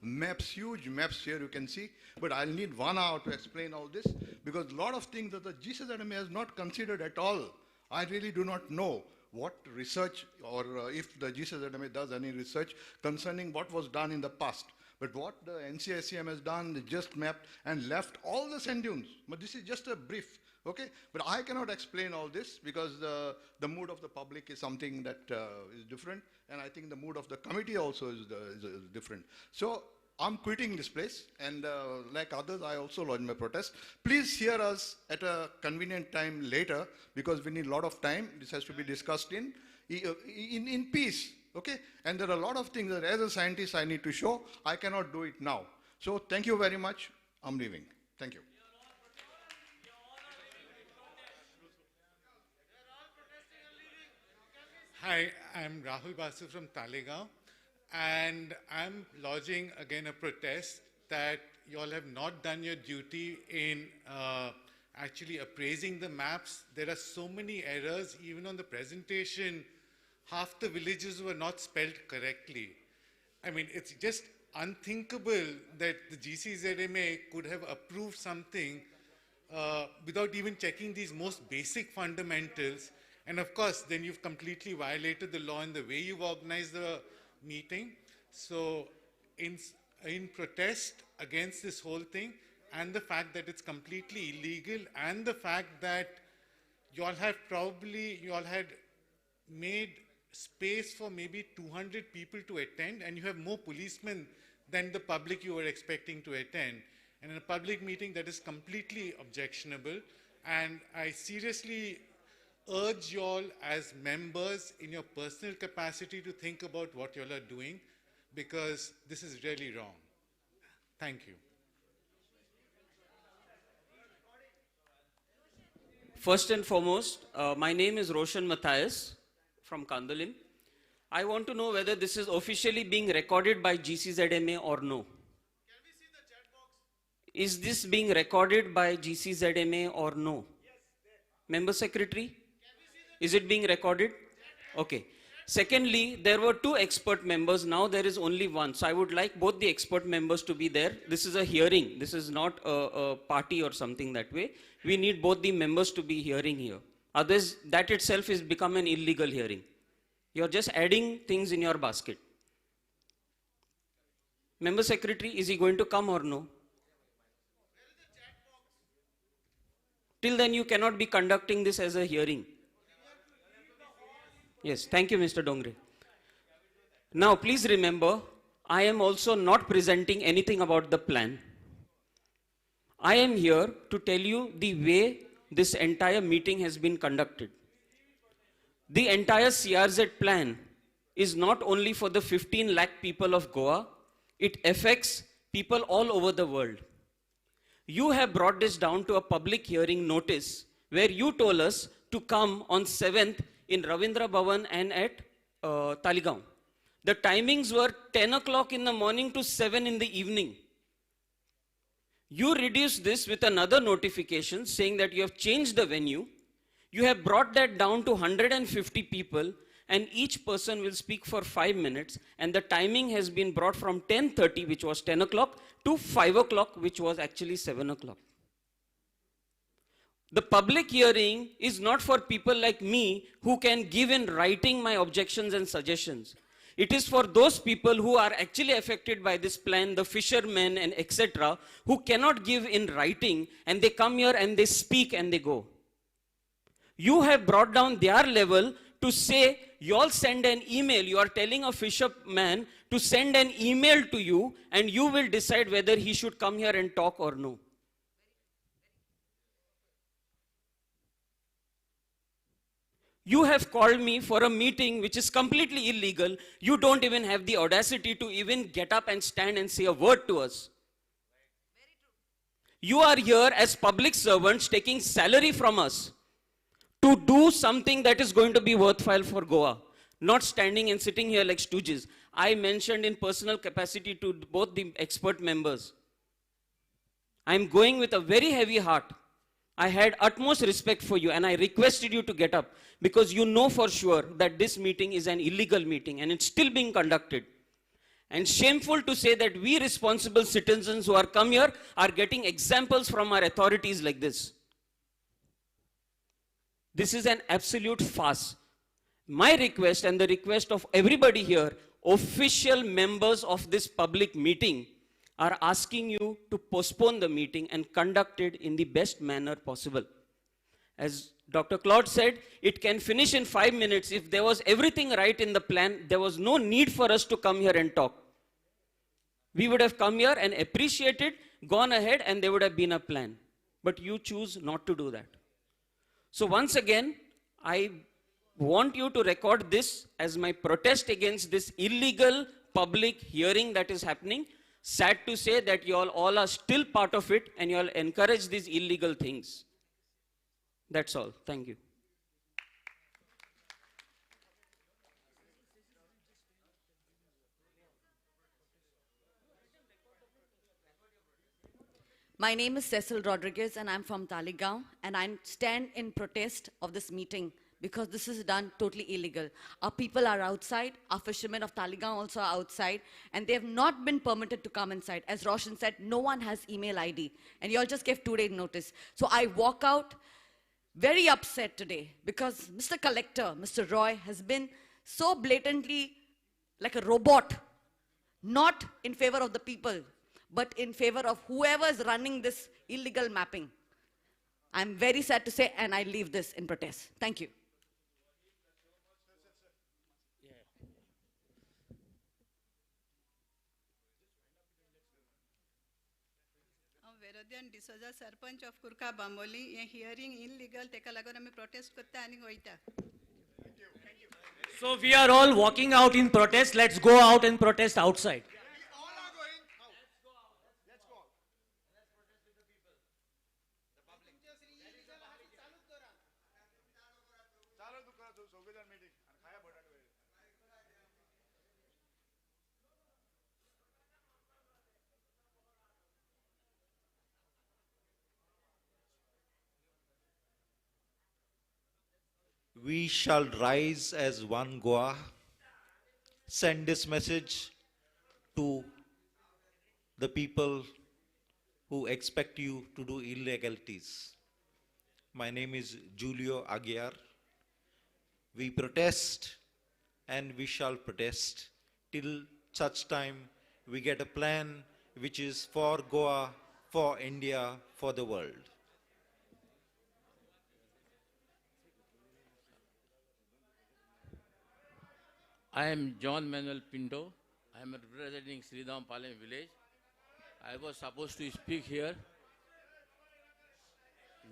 maps, huge maps here you can see, but I'll need 1 hour to explain all this, because a lot of things that the GCZMA has not considered at all. I really do not know what research, or if the GCZMA does any research concerning what was done in the past. But what the NCICM has done, they just mapped and left all the sand dunes. But this is just a brief, okay? But I cannot explain all this, because the mood of the public is something that is different, and I think the mood of the committee also is different. So I'm quitting this place, and like others, I also lodge my protest. Please hear us at a convenient time later, because we need a lot of time. This has to be discussed in peace. Okay, and there are a lot of things that as a scientist I need to show. I cannot do it now. So thank you very much. I'm leaving. Thank you. Hi, I'm Rahul Basu from Talegaon, and I'm lodging again a protest that you all have not done your duty in actually appraising the maps. There are so many errors, even on the presentation. Half the villages were not spelled correctly. I mean, it's just unthinkable that the GCZMA could have approved something without even checking these most basic fundamentals. And of course, then you've completely violated the law in the way you've organized the meeting. So in protest against this whole thing, and the fact that it's completely illegal, and the fact that you all had made space for maybe 200 people to attend, and you have more policemen than the public you were expecting to attend. And in a public meeting, that is completely objectionable. And I seriously urge you all as members in your personal capacity to think about what you all are doing, because this is really wrong. Thank you. First and foremost, my name is Roshan Matthias from Kandalin. I want to know whether this is officially being recorded by GCZMA or no. Can we see the chat box? Is this being recorded by GCZMA or no? Yes, Member Secretary? Is it being recorded? Okay. Secondly, there were 2 expert members. Now there is only 1. So I would like both the expert members to be there. This is a hearing. This is not a party or something that way. We need both the members to be hearing here. Others, that itself is become an illegal hearing. You're just adding things in your basket. Member Secretary, is he going to come or no? Till then, you cannot be conducting this as a hearing. Yes, thank you, Mr. Dongre. Now, please remember, I am also not presenting anything about the plan. I am here to tell you the way this entire meeting has been conducted. The entire CRZ plan is not only for the 15 lakh people of Goa, it affects people all over the world. You have brought this down to a public hearing notice where you told us to come on 7th in Ravindra Bhavan and at Taligaon. The timings were 10 o'clock in the morning to 7 in the evening. You reduced this with another notification saying that you have changed the venue. You have brought that down to 150 people and each person will speak for 5 minutes, and the timing has been brought from 10:30, which was 10 o'clock, to 5 o'clock, which was actually 7 o'clock. The public hearing is not for people like me who can give in writing my objections and suggestions. It is for those people who are actually affected by this plan, the fishermen and etc., who cannot give in writing, and they come here and they speak and they go. You have brought down their level to say, you all send an email. You are telling a fisherman to send an email to you and you will decide whether he should come here and talk or no. You have called me for a meeting which is completely illegal. You don't even have the audacity to even get up and stand and say a word to us. You are here as public servants taking salary from us to do something that is going to be worthwhile for Goa, not standing and sitting here like stooges. I mentioned in personal capacity to both the expert members. I'm going with a very heavy heart. I had utmost respect for you and I requested you to get up because you know for sure that this meeting is an illegal meeting and it's still being conducted. And shameful to say that we responsible citizens who are come here are getting examples from our authorities like this. This is an absolute farce. My request and the request of everybody here, official members of this public meeting, are asking you to postpone the meeting and conduct it in the best manner possible. As Dr. Claude said, it can finish in 5 minutes. If there was everything right in the plan, there was no need for us to come here and talk. We would have come here and appreciated, gone ahead, and there would have been a plan. But you choose not to do that. So once again, I want you to record this as my protest against this illegal public hearing that is happening. Sad to say that you all are still part of it and you all encourage these illegal things. That's all. Thank you. My name is Cecil Rodriguez and I'm from Taligaon and I stand in protest of this meeting because this is done totally illegal. Our people are outside, our fishermen of Taligaon also are outside and they have not been permitted to come inside. As Roshan said, no one has email ID and you all just gave 2-day notice. So I walk out very upset today because Mr. Collector, Mr. Roy has been so blatantly like a robot, not in favor of the people, but in favor of whoever is running this illegal mapping. I'm very sad to say, and I leave this in protest. Thank you. Verodyan D'Souza sarpanch of Curca Bambolim हे hearing illegal तेका लागून आमी protest करता आनी वयता. So we are all walking out in protest. Let's go out and protest outside. We shall rise as one Goa, send this message to the people who expect you to do illegalities. My name is Julio Aguiar. We protest and we shall protest till such time we get a plan which is for Goa, for India, for the world. I am John Manuel Pinto. I am representing Sridham Palem village. I was supposed to speak here.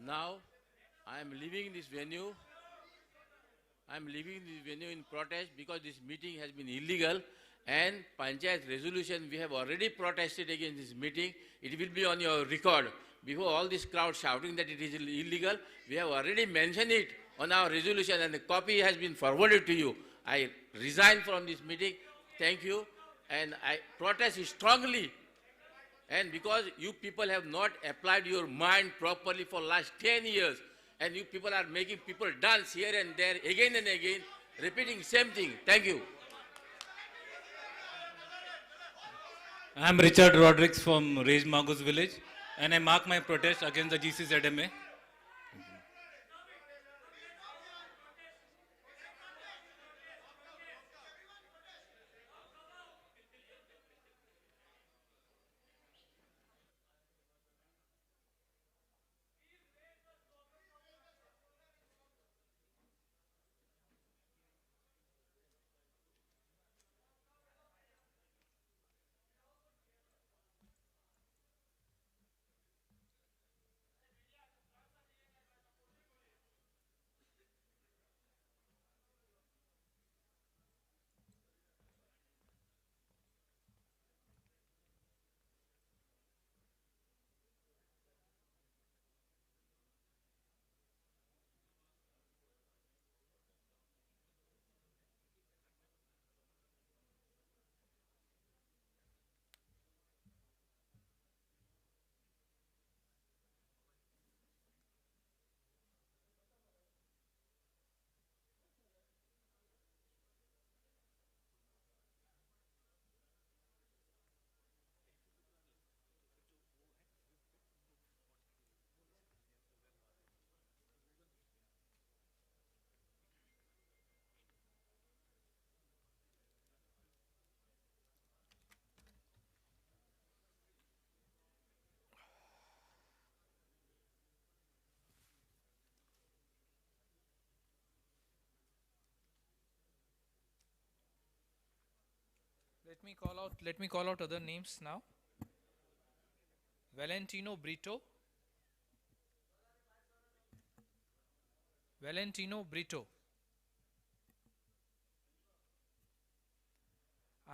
Now I am leaving this venue. I am leaving this venue in protest because this meeting has been illegal and Panchayat resolution, we have already protested against this meeting. It will be on your record. Before all this crowd shouting that it is illegal, we have already mentioned it on our resolution and the copy has been forwarded to you. I resign from this meeting. Thank you. And I protest strongly. And because you people have not applied your mind properly for last 10 years, and you people are making people dance here and there again and again, repeating same thing. Thank you. I am Richard Rodriguez from Rage Magus village, and I mark my protest against the GCZMA. Let me call out other names now. Valentino Brito. Valentino Brito.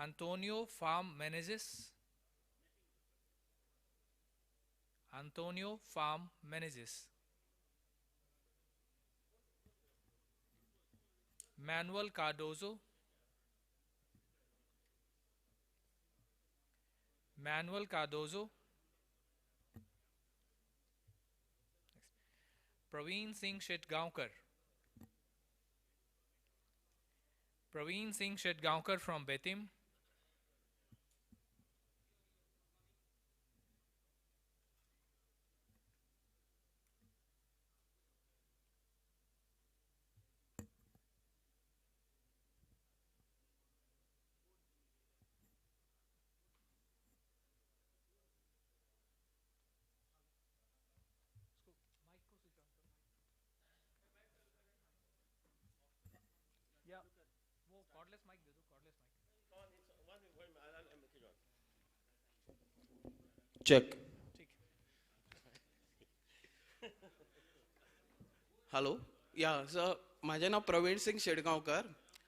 Antonio Farm Menezes. Antonio Farm Menezes. Manuel Cardozo. Manuel Cardozo. Praveen Singh Shetgaonkar. Praveen Singh Shetgaonkar from Betim. Yeah, वो cordless mic दे दो, cordless mic. Check. Hello या sir माझें नांव प्रवीण सिंग शेडगांवकर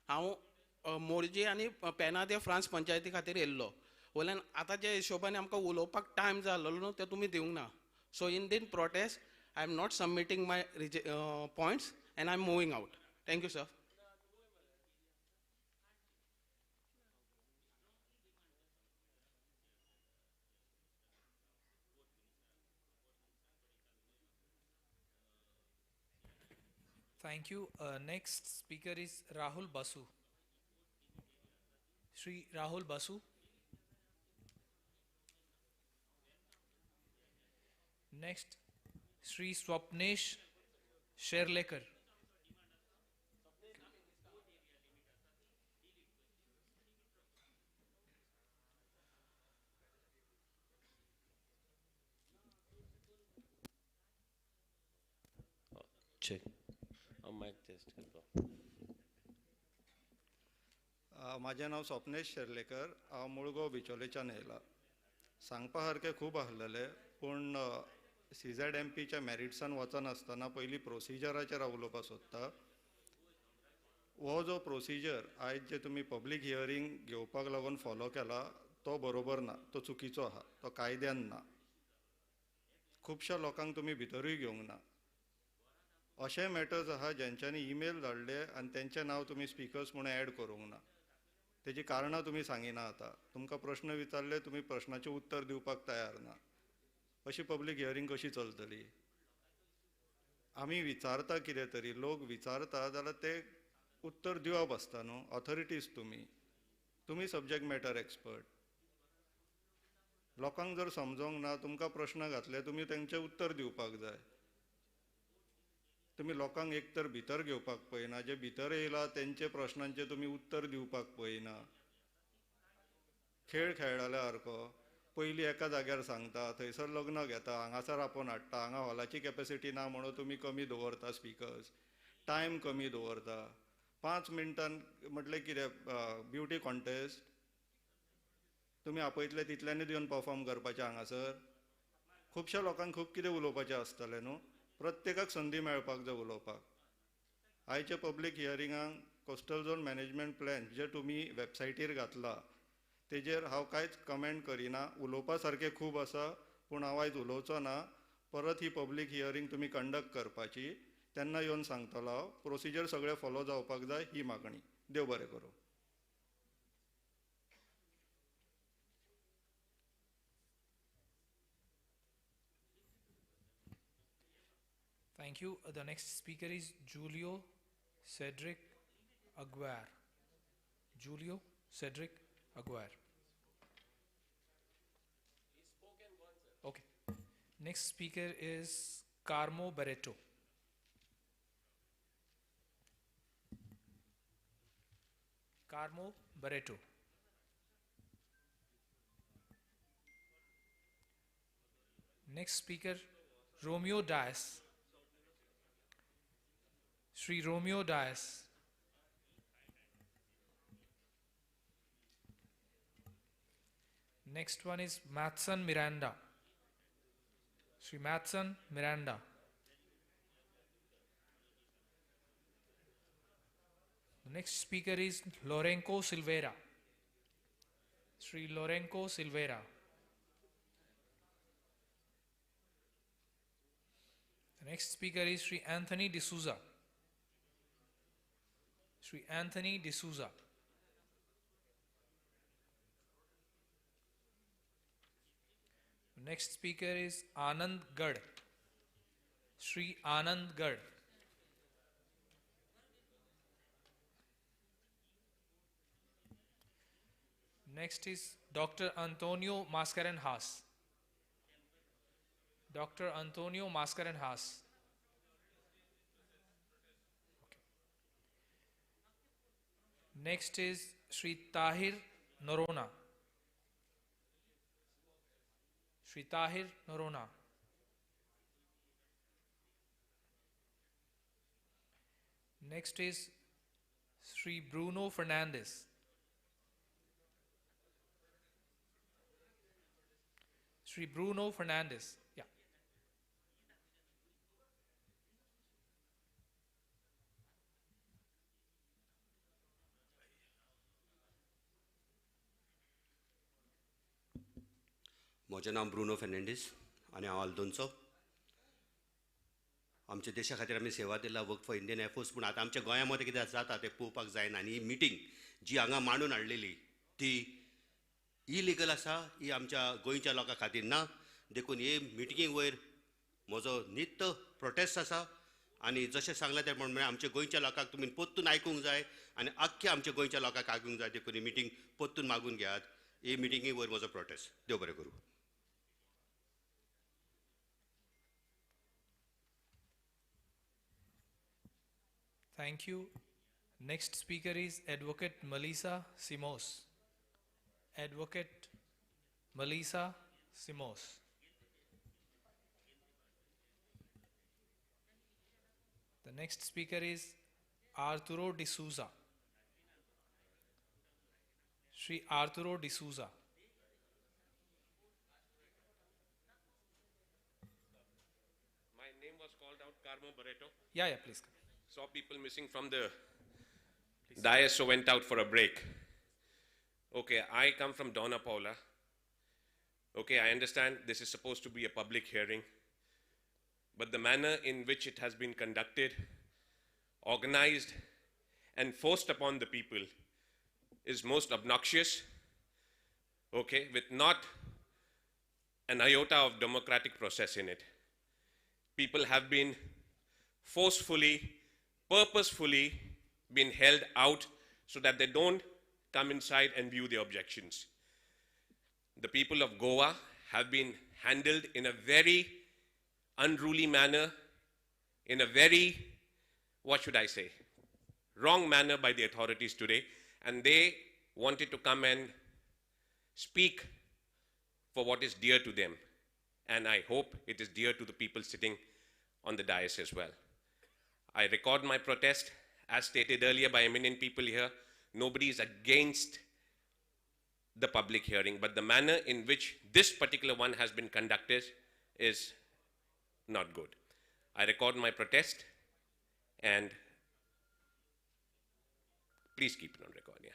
हांव मोरजे आनी पेनादे France पंचायती खातीर येयल्लो वयल्यान आतां जे हिशोबान आमकां उलोवपाक टायम जाल्लो न्हू ते तुमी दिवंक ना so in the protest I am not submitting my points and I am moving out thank you sir. Thank you. Next speaker is Rahul Basu. Shri Rahul Basu. Next, Shri Swapnesh Sherlekar. Check. Mic test करतो. माझें नांव स्वप्नेश शेर्लेकर हांव मुळगांव बिचोलेच्यान येयला. सांगपा सारकें खूब आसलेले पूण CZMPच्या मॅरिट्सान वचनासतना पयलीं प्रोसिजराचेर हांव उलोवपाक सोदता. हो जो प्रोसिजर आयज जे तुमी पब्लीक हियरींग घेवपाक लागून फॉलो केला तो बरोबर ना, तो चुकीचो आहा, तो कायद्यान ना. खुबश्या लोकांक तुमी भितरूय घेवंक ना. अशे मॅटर्स आहा जेंच्यांनी ईमेल धाडले आनी तेंचें नांव तुमी स्पिकर्स म्हणून ऍड करूंक ना. तेजी कारणां तुमी सांगिना आतां. तुमकां प्रश्न विचारले तुमी प्रश्नाचें उत्तर दिवपाक तयार ना. अशी पब्लीक हियरींग कशी चलतली? आमी विचारता कितें तरी, लोक विचारता जाल्यार ते उत्तर दिवप आसता न्हू. ऑथॉरिटीज तुमी सब्जेक्ट मॅटर एक्सपर्ट. लोकांक जर समजोंक ना, तुमकां प्रश्न घातले तुमी तेंचें उत्तर दिवपाक जाय. तुमी लोकांक एक तर भितर घेवपाक पळयना, जे भितर येयला तेंचे प्रश्नांचे तुमी उत्तर दिवपाक पळयना. खेळ खेळडाल्या सारको पयलीं एका जाग्यार सांगता, थंयसर लग्न घेता, हांगासर आपोवन हाडटा, हांगा हॉलाची कॅपॅसिटी ना म्हणून तुमी कमी दवरता स्पिकर्स, टायम कमी दवरता. 5 मिनटान म्हटलें कितें ब्युटी कॉन्टेस्ट? तुमी आपयतले तितल्यानूच येवन परफॉर्म करपाचें हांगासर? खुबश्या लोकांक खूब कितें उलोवपाचें आसतलें न्हू. प्रत्येकाक संदी मेळपाक जाय उलोवपाक. आयचे पब्लीक हियरिंगाक कोस्टल झोन मॅनेजमेंट प्लॅन जे तुमी वॅबसायटीर घातला तेजेर हांव कांयच कमेंट करिना. उलोवपा सारकें खूब आसा पूण हांव आयज उलोवचो ना. परत ही पब्लीक हियरींग तुमी कंडक्ट करपाची, तेन्ना येवन सांगतलो हांव. प्रोसिजर सगळें फॉलो जावपाक जाय ही मागणी. देव बरें करूं. Thank you. The next speaker is Julio Cedric Aguirre. Julio Cedric Aguirre. Okay. Next speaker is Carmo Barreto. Carmo Barreto. Next speaker, Romeo Dias. Sri Romeo Dias. Next one is Matson Miranda. Sri Matson Miranda. The next speaker is Lorenco Silveira. Sri Lorenco Silveira. The next speaker is Sri Anthony D'Souza. Sri Anthony D'Souza. The next speaker is Anand Gad. Sri Anand Gad. Next is Dr. Antonio Mascarenhas. Dr. Antonio Mascarenhas. Next is Sri Tahir Norona. Sri Tahir Norona. Next is Sri Bruno Fernandez. Sri Bruno Fernandez. Yeah. म्हजें नांव Bruno Fernandes आनी हांव आल्दोनचो. आमच्या देशा खातीर आमी सेवा दिला, वर्क फॉर इंडियन एअरफोर्स. पूण आतां आमच्या गोंया मध्ये कितें जाता तें पळोवपाक जायना. आनी ही मिटींग जी हांगा मांडून हाडलेली ती इलिगल आसा. ही आमच्या गोंयच्या लोकां खातीर ना. देखून हे मिटिंगे वयर म्हजो नित्त प्रोटेस्ट आसा. आनी जशें सांगलां त्या प्रमाणे आमच्या गोंयच्या लोकांक तुमी पोत्तून आयकूंक जाय आनी आख्ख्या आमच्या गोंयच्या लोकांक आयकूंक जाय. देखून ही मिटींग पोत्तून मागून घेयात. हे मिटिंगे वयर म्हजो प्रोटेस्ट. देव बरें करूं. Thank you. Next speaker is Advocate Melissa Simos. Advocate Melissa Simos. The next speaker is Arturo D'Souza. Sri Arturo D'Souza. My name was called out, Carmo Barreto. Yeah, please. Saw people missing from the dais, so went out for a break. Okay, I come from Donna Paula. Okay, I understand this is supposed to be a public hearing, but the manner in which it has been conducted, organized, and forced upon the people is most obnoxious, okay, with not an iota of democratic process in it. People have been forcefully, purposefully been held out so that they don't come inside and view the objections. The people of Goa have been handled in a very unruly manner, in a very, what should I say, wrong manner by the authorities today, and they wanted to come and speak for what is dear to them. And I hope it is dear to the people sitting on the dais as well. I record my protest, as stated earlier by eminent people here. Nobody is against the public hearing, but the manner in which this particular one has been conducted is not good. I record my protest, and please keep it on record, yeah.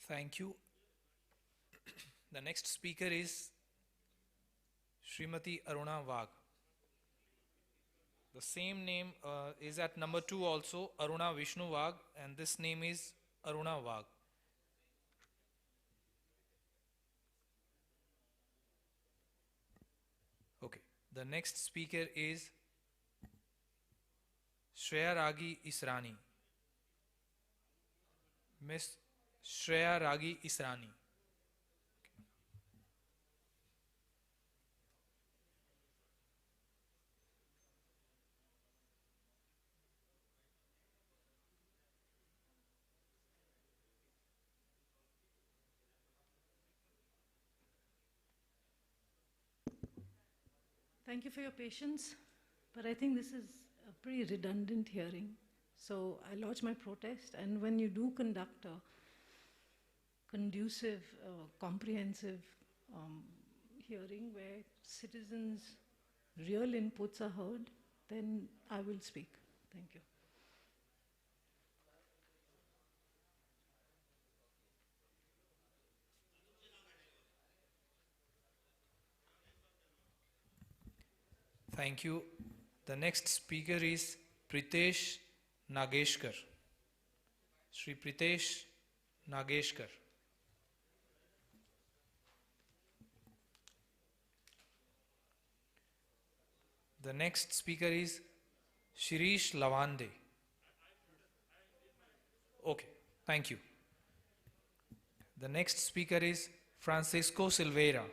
Thank you. The next speaker is Srimati Aruna Wagh. The same name is at number 2 also, Aruna Vishnu Wagh, and this name is Aruna Wagh. Okay. The next speaker is Shreya Ragi Israni. Miss Shreya Ragi Israni. Thank you for your patience, but I think this is a pretty redundant hearing. So I lodge my protest, and when you do conduct a conducive, comprehensive hearing where citizens' real inputs are heard, then I will speak. Thank you. Thank you. The next speaker is Pritesh Nageshkar. Sri Pritesh Nageshkar. The next speaker is Shirish Lavande. Okay, thank you. The next speaker is Francisco Silveira.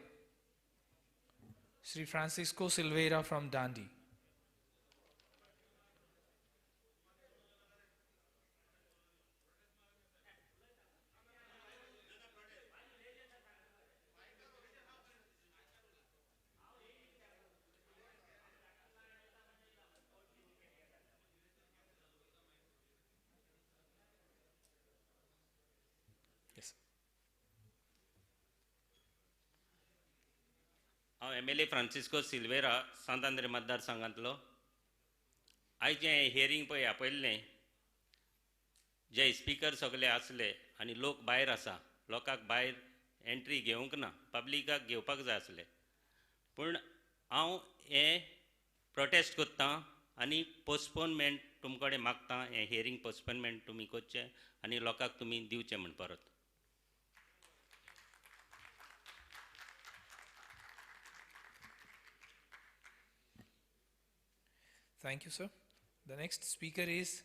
Sri Francisco Silveira from Dandi. Yes. हांव MLA Francisco Silveira सांतांद्रे मतदारसंघांतलो आयज जें hearing पळय आपयल्लें जे speaker सगळे आसले आनी लोक भायर आसा लोकांक भायर एंट्री घेवंक ना पब्लिकाक घेवपाक जाय आसलें पूण हांव हें प्रोटेस्ट करतां आनी पोस्टपोनमेंट तुमचे कडेन मागतां हें हियरींग पोस्टपोनमेंट तुमी करचें आनी लोकांक तुमी दिवचें म्हण परत. Thank you, sir. The next speaker is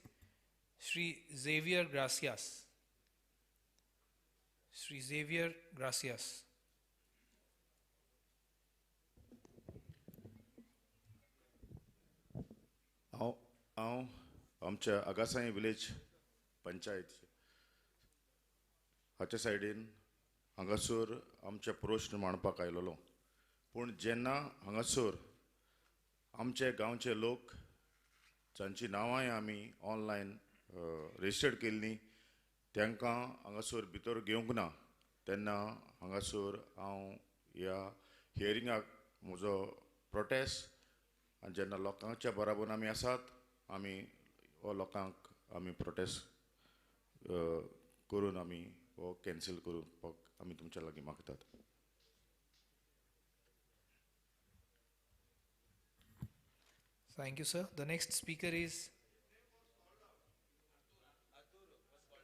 Shri Xavier Gracias. Shri Xavier Gracias. हांव आमच्या आगासाई विलेज पंचायत हाच्या सायडीन हांगासर आमचे प्रश्न मांडपाक आयलोलो पूण जेन्ना हांगासर आमचे गांवचे लोक जांची नांवांय आमी ऑनलायन रजिस्टर्ड केल्लीं तांकां हांगासर भितर घेवंक ना तेन्ना हांगासर हांव ह्या हियरिंगाक म्हजो प्रोटेस्ट आनी जेन्ना लोकांच्या बराबर आमी आसात आमी हो लोकांक आमी प्रोटेस्ट करून आमी हो कॅन्सील करपाक आमी तुमच्या लागीं मागतात. Thank you, sir. The next speaker is.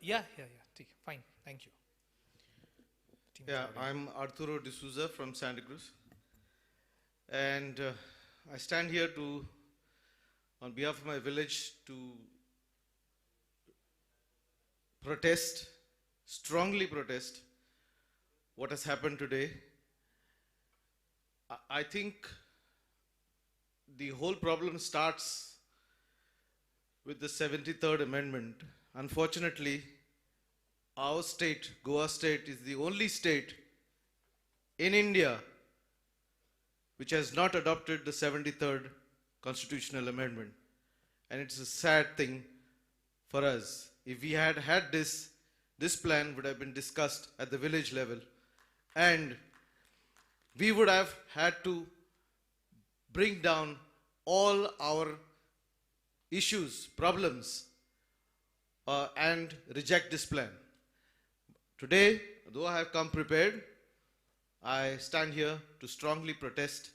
Yeah. Fine. Thank you. Yeah, I'm Arturo D'Souza from Santa Cruz. And I stand here on behalf of my village, to protest, strongly protest what has happened today. I think the whole problem starts with the 73rd Amendment. Unfortunately, our state, Goa state, is the only state in India which has not adopted the 73rd Constitutional Amendment. And it's a sad thing for us. If we had had this plan would have been discussed at the village level, and we would have had to bring down all our issues, problems, and reject this plan. Today, though I have come prepared, I stand here to strongly protest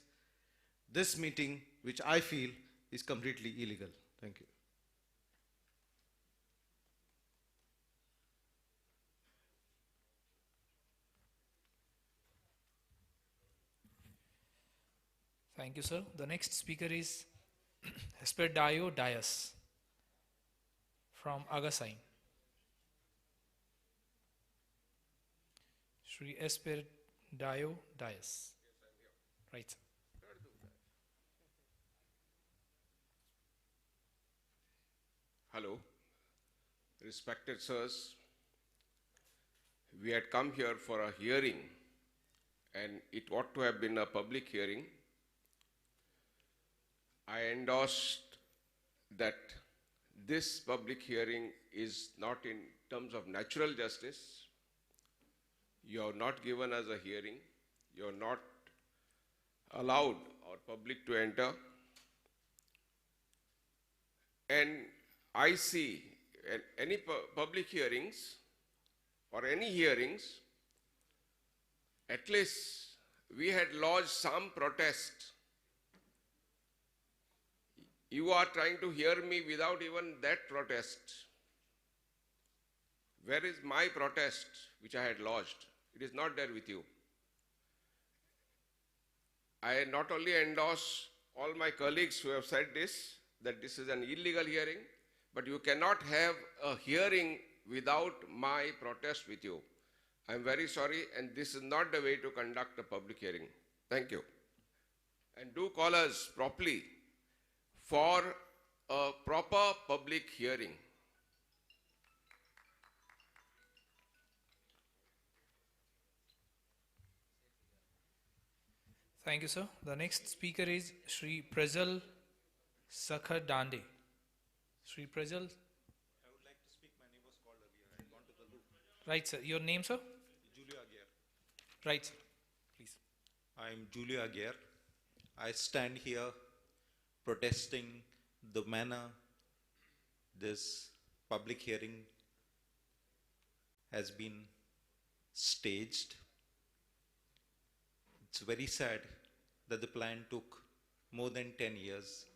this meeting, which I feel is completely illegal. Thank you. Thank you, sir. The next speaker is Hesperdayo Dias from Agasain. Shri Hesperdayo Dias. Right, sir. Hello, respected sirs. We had come here for a hearing, and it ought to have been a public hearing. I endorsed that this public hearing is not in terms of natural justice. You have not given us a hearing. You have not allowed our public to enter. And I see any public hearings or any hearings, at least we had lodged some protest. You are trying to hear me without even that protest. Where is my protest which I had lodged? It is not there with you. I not only endorse all my colleagues who have said this, that this is an illegal hearing, but you cannot have a hearing without my protest with you. I am very sorry, and this is not the way to conduct a public hearing. Thank you. And do call us properly for a proper public hearing. Thank you, sir. The next speaker is Shri Prezal Sakha Dande. Shri Prezal. I would like to speak. My name was called earlier. I had gone to the loop. Right, sir. Your name, sir? Julia Aguirre. Right, sir. Please. I'm Julia Aguirre. I stand here protesting the manner this public hearing has been staged. It's very sad that the plan took more than 10 years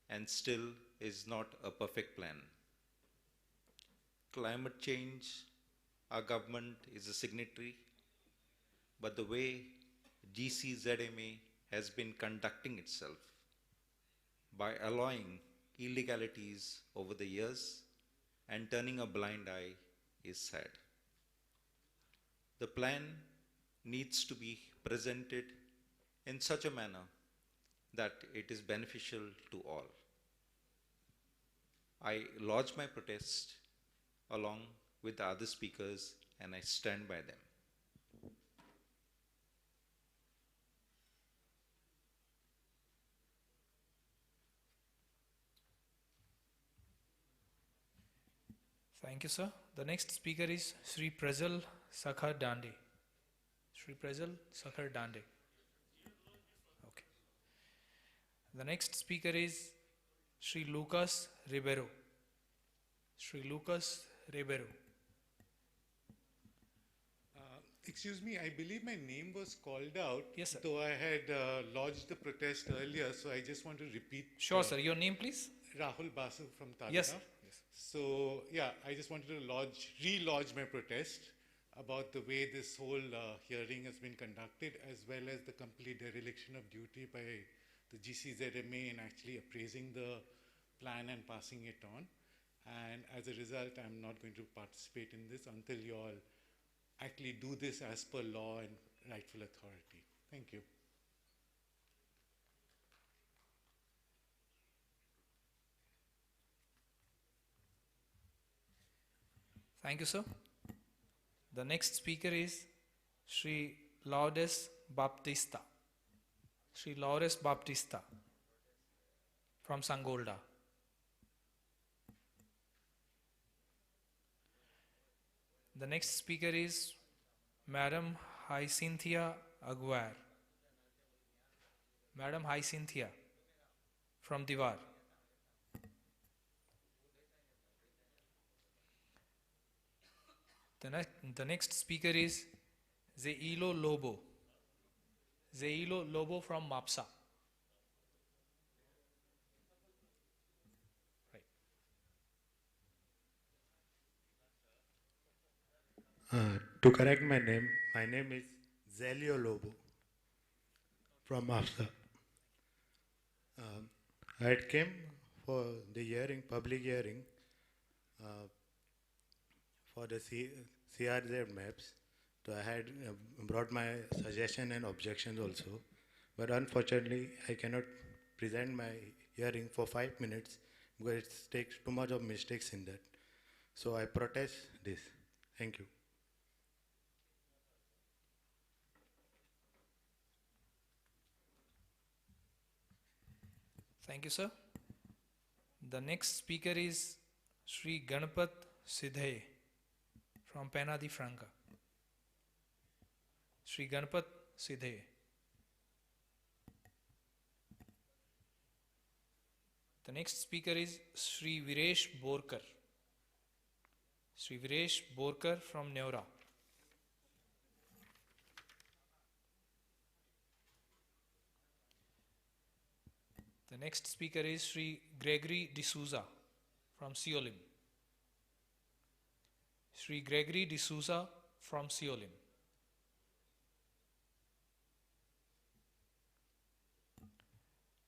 and still is not a perfect plan. Climate change, our government is a signatory, but the way GCZMA has been conducting itself by allowing illegalities over the years, and turning a blind eye is sad. The plan needs to be presented in such a manner that it is beneficial to all. I lodge my protest along with the other speakers and I stand by them. Thank you, sir. The next speaker is Sri Prajal Sakhar Dande. Sri Prajal Sakhar Dande. Okay. The next speaker is Sri Lucas Ribeiro. Sri Lucas Ribeiro. Excuse me, I believe my name was called out. Yes, sir. Though I had lodged the protest earlier, so I just want to repeat. Sure, sir. Your name, please? Rahul Basu from Taligaon. Yes, sir. So, yeah, I just wanted to re-lodge my protest about the way this whole hearing has been conducted, as well as the complete dereliction of duty by the GCZMA in actually appraising the plan and passing it on. And as a result, I'm not going to participate in this until you all actually do this as per law and rightful authority. Thank you. Thank you, sir. The next speaker is Sri Lourdes Baptista. Sri Lourdes Baptista from Sangolda. The next speaker is Madam Hyacinthia Aguirre. Madam Hyacinthia from Diwar. The next speaker is Zeilo Lobo. Zeilo Lobo from Mapsa. To correct my name is Zelio Lobo from Mafsa. I had came for the hearing, public hearing, for the CRZ maps. So I had brought my suggestion and objections also. But unfortunately, I cannot present my hearing for 5 minutes because it takes too much of mistakes in that. So I protest this. Thank you. Thank you, sir. The next speaker is Sri Ganapat Sidhe from Pena di Franca. Sri Ganapat Sidhe. The next speaker is Sri Viresh Borkar. Sri Viresh Borkar from Neura. The next speaker is Sri Gregory D'Souza from Siolim. Sri Gregory D'Souza from Siolim.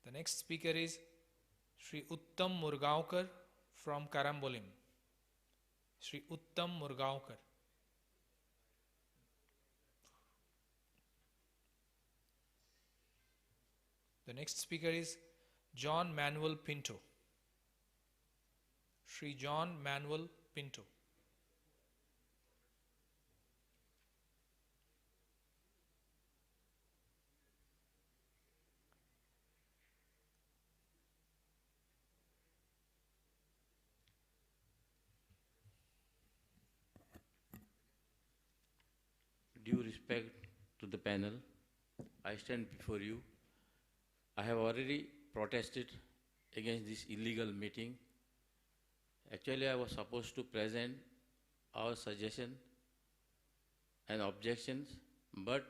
The next speaker is Sri Uttam Murgaonkar from Karambolim. Sri Uttam Murgaonkar. The next speaker is John Manuel Pinto. Sri John Manuel Pinto. Due respect to the panel, I stand before you. I have already protested against this illegal meeting. Actually, I was supposed to present our suggestion and objections, but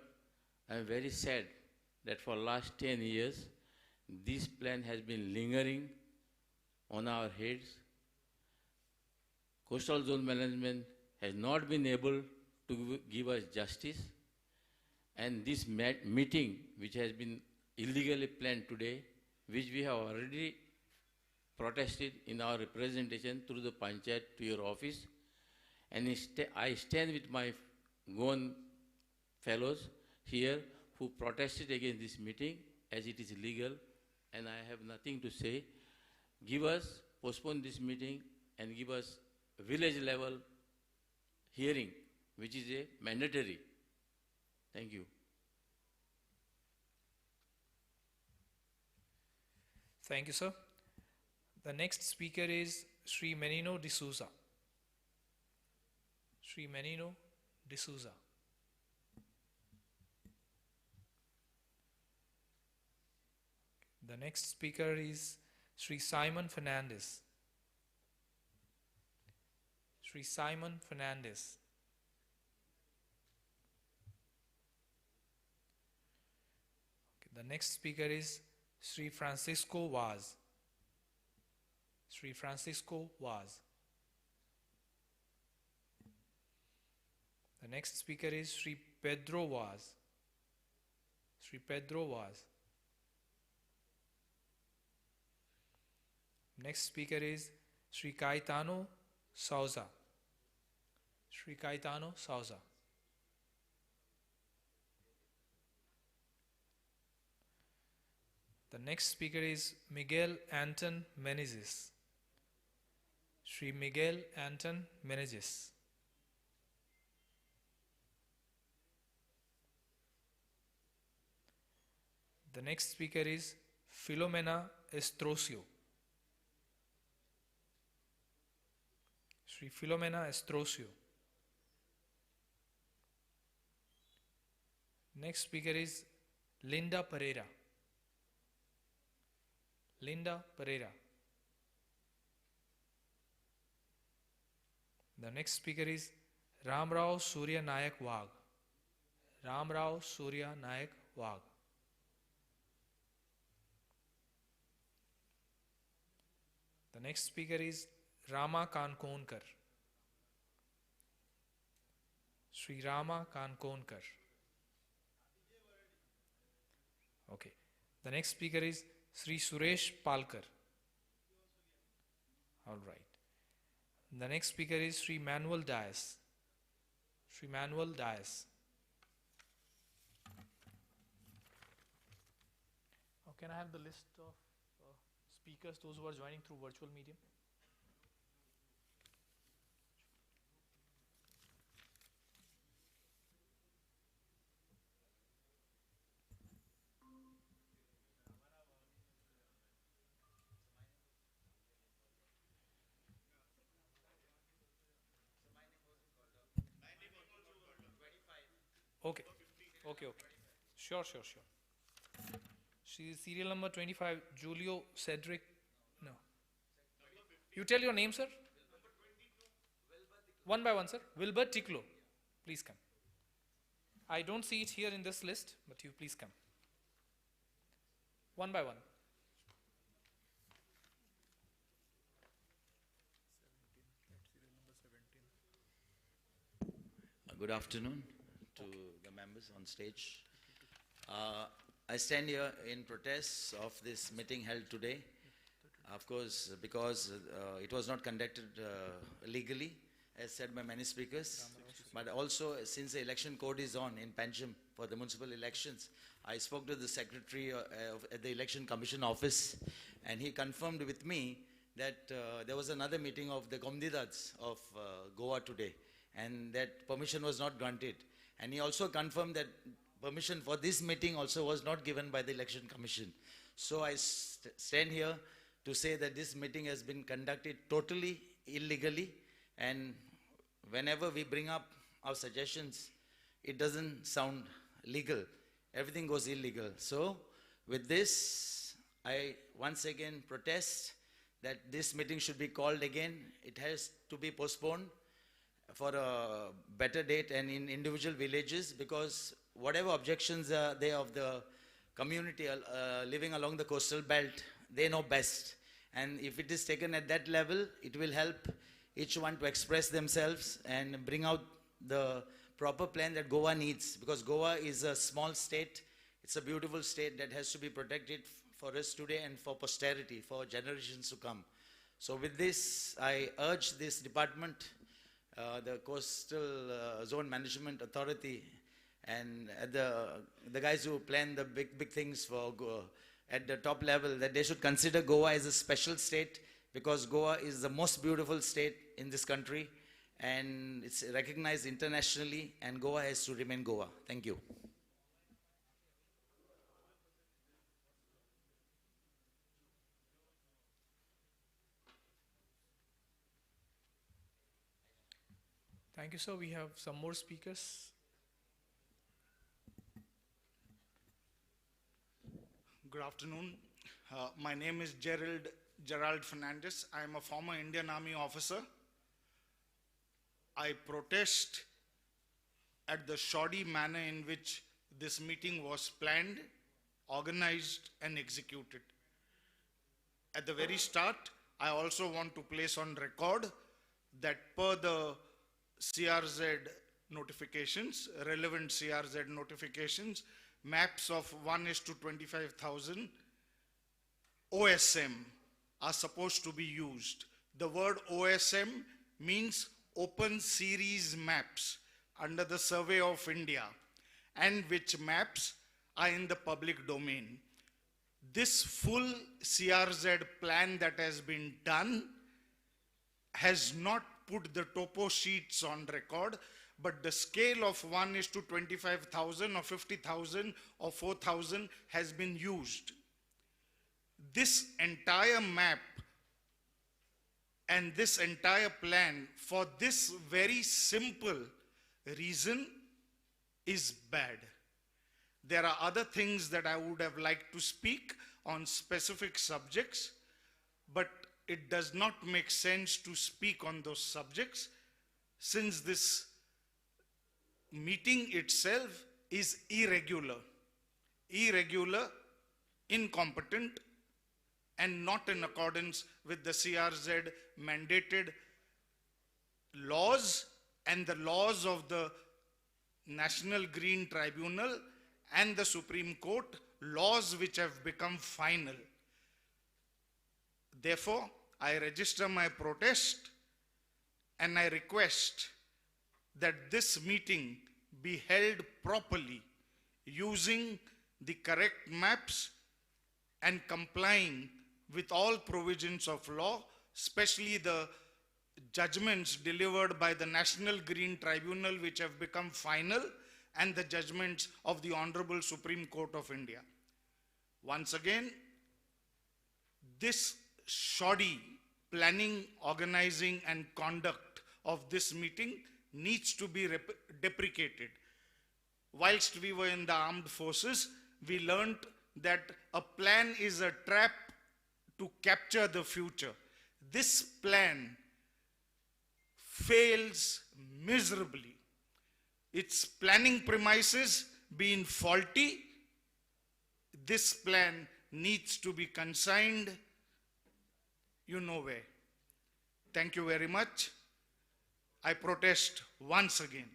I am very sad that for last 10 years, this plan has been lingering on our heads. Coastal zone management has not been able to give us justice, and this meeting, which has been illegally planned today, which we have already protested in our representation through the Panchayat to your office. And I stand with my Goan fellows here who protested against this meeting as it is illegal, and I have nothing to say. Give us, postpone this meeting and give us village level hearing, which is a mandatory. Thank you. Thank you, sir. The next speaker is Sri Menino D'Souza. Sri Menino D'Souza. The next speaker is Sri Simon Fernandez. Sri Simon Fernandez. Okay, the next speaker is Sri Francisco Vaz. Sri Francisco Vaz. The next speaker is Sri Pedro Vaz. Sri Pedro Vaz. Next speaker is Sri Caetano Souza. Sri Caetano Souza. The next speaker is Miguel Anton Menezes. Sri Miguel Anton Menezes. The next speaker is Filomena Estrosio. Sri Filomena Estrosio. Next speaker is Linda Pereira. Linda Pereira. The next speaker is Ramrao Surya Nayak Wagh. Ramrao Surya Nayak Wagh. The next speaker is Rama Kankonkar. Sri Rama Kankonkar. Okay. The next speaker is Sri Suresh Palkar. All right. The next speaker is Sri Manuel Dias. Sri Manuel Dias. Can I have the list of speakers, those who are joining through virtual medium? Okay, okay, okay. Sure. She is serial number 25, Julio Cedric. No. You tell your name, sir. One by one, sir. Wilbert Ticlo. Please come. I don't see it here in this list, but you please come. One by one. Good afternoon to the members on stage. I stand here in protest of this meeting held today. Of course, because it was not conducted legally, as said by many speakers. But also, since the election code is on in Panjim for the municipal elections, I spoke to the secretary at the Election Commission office, and he confirmed with me that there was another meeting of the Gomdidads of Goa today, and that permission was not granted. And he also confirmed that permission for this meeting also was not given by the Election Commission. So I stand here to say that this meeting has been conducted totally illegally, and whenever we bring up our suggestions, it doesn't sound legal. Everything goes illegal. So with this, I once again protest that this meeting should be called again. It has to be postponed for a better date and in individual villages, because whatever objections are there of the community living along the coastal belt, they know best. And if it is taken at that level, it will help each one to express themselves and bring out the proper plan that Goa needs, because Goa is a small state. It's a beautiful state that has to be protected for us today and for posterity, for generations to come. So with this, I urge this department, the Coastal Zone Management Authority, and the guys who plan the big things for at the top level, that they should consider Goa as a special state, because Goa is the most beautiful state in this country, and it's recognized internationally, and Goa has to remain Goa. Thank you. Thank you, sir. We have some more speakers. Good afternoon. My name is Gerald Fernandez. I am a former Indian Army officer. I protest at the shoddy manner in which this meeting was planned, organized, and executed. At the very start, I also want to place on record that per the CRZ notifications, relevant CRZ notifications, maps of 1:25,000 OSM are supposed to be used. The word OSM means Open Series Maps under the Survey of India, and which maps are in the public domain. This full CRZ plan that has been done has not put the topo sheets on record, but the scale of 1:25,000 or 50,000 or 4,000 has been used. This entire map and this entire plan, for this very simple reason, is bad. There are other things that I would have liked to speak on specific subjects, but it does not make sense to speak on those subjects since this meeting itself is irregular, incompetent, and not in accordance with the CRZ mandated laws and the laws of the National Green Tribunal and the Supreme Court, laws which have become final. Therefore, I register my protest and I request that this meeting be held properly using the correct maps and complying with all provisions of law, especially the judgments delivered by the National Green Tribunal which have become final, and the judgments of the Honorable Supreme Court of India. Once again, this shoddy planning, organizing, and conduct of this meeting needs to be deprecated. Whilst we were in the armed forces, we learned that a plan is a trap to capture the future. This plan fails miserably. Its planning premises being faulty, this plan needs to be consigned, you know where. Thank you very much. I protest once again.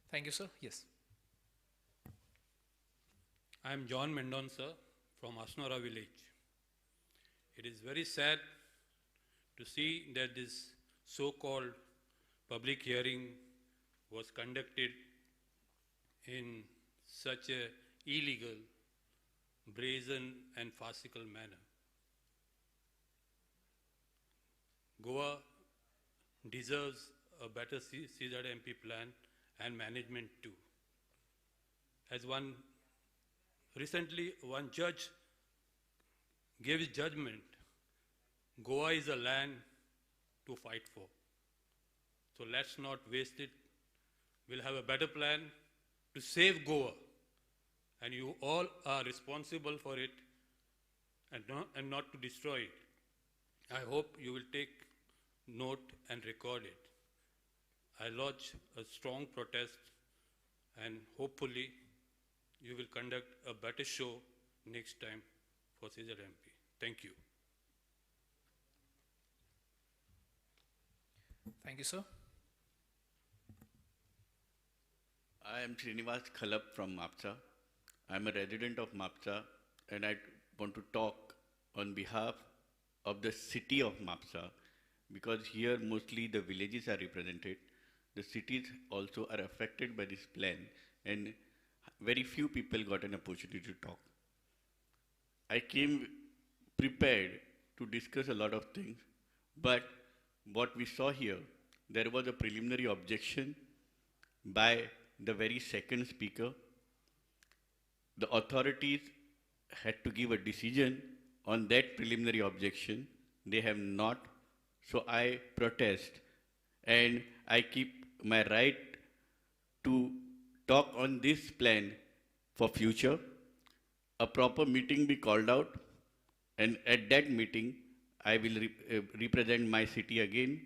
Thank you, sir. Yes. I am John Mendonça from Asnora village. It is very sad to see that this so-called public hearing was conducted in such a illegal, brazen and farcical manner. Goa deserves a better CZMP plan and management too. As recently one judge gave his judgment, Goa is a land to fight for. So let's not waste it. We'll have a better plan to save Goa. And you all are responsible for it and not to destroy it. I hope you will take note and record it. I lodge a strong protest and hopefully you will conduct a better show next time for CZMP. Thank you. Thank you, sir. I am Srinivas Khalap from Mapsa. I'm a resident of Mapsa and I want to talk on behalf of the city of Mapsa because here mostly the villages are represented. The cities also are affected by this plan and very few people got an opportunity to talk. I came prepared to discuss a lot of things, but what we saw here, there was a preliminary objection by the very second speaker. The authorities had to give a decision on that preliminary objection. They have not, so I protest and I keep my right to talk on this plan for future. A proper meeting be called out, and at that meeting, I will represent my city again,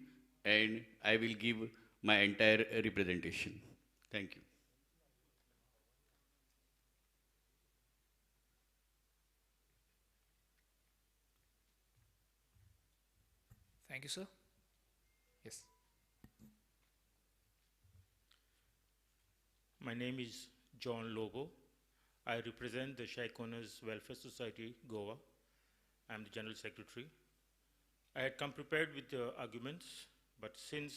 and I will give my entire representation. Thank you. Thank you, sir. Yes. My name is John Lobo. I represent the Shaikh Owners Welfare Society, Goa. I'm the General Secretary. I had come prepared with the arguments, but since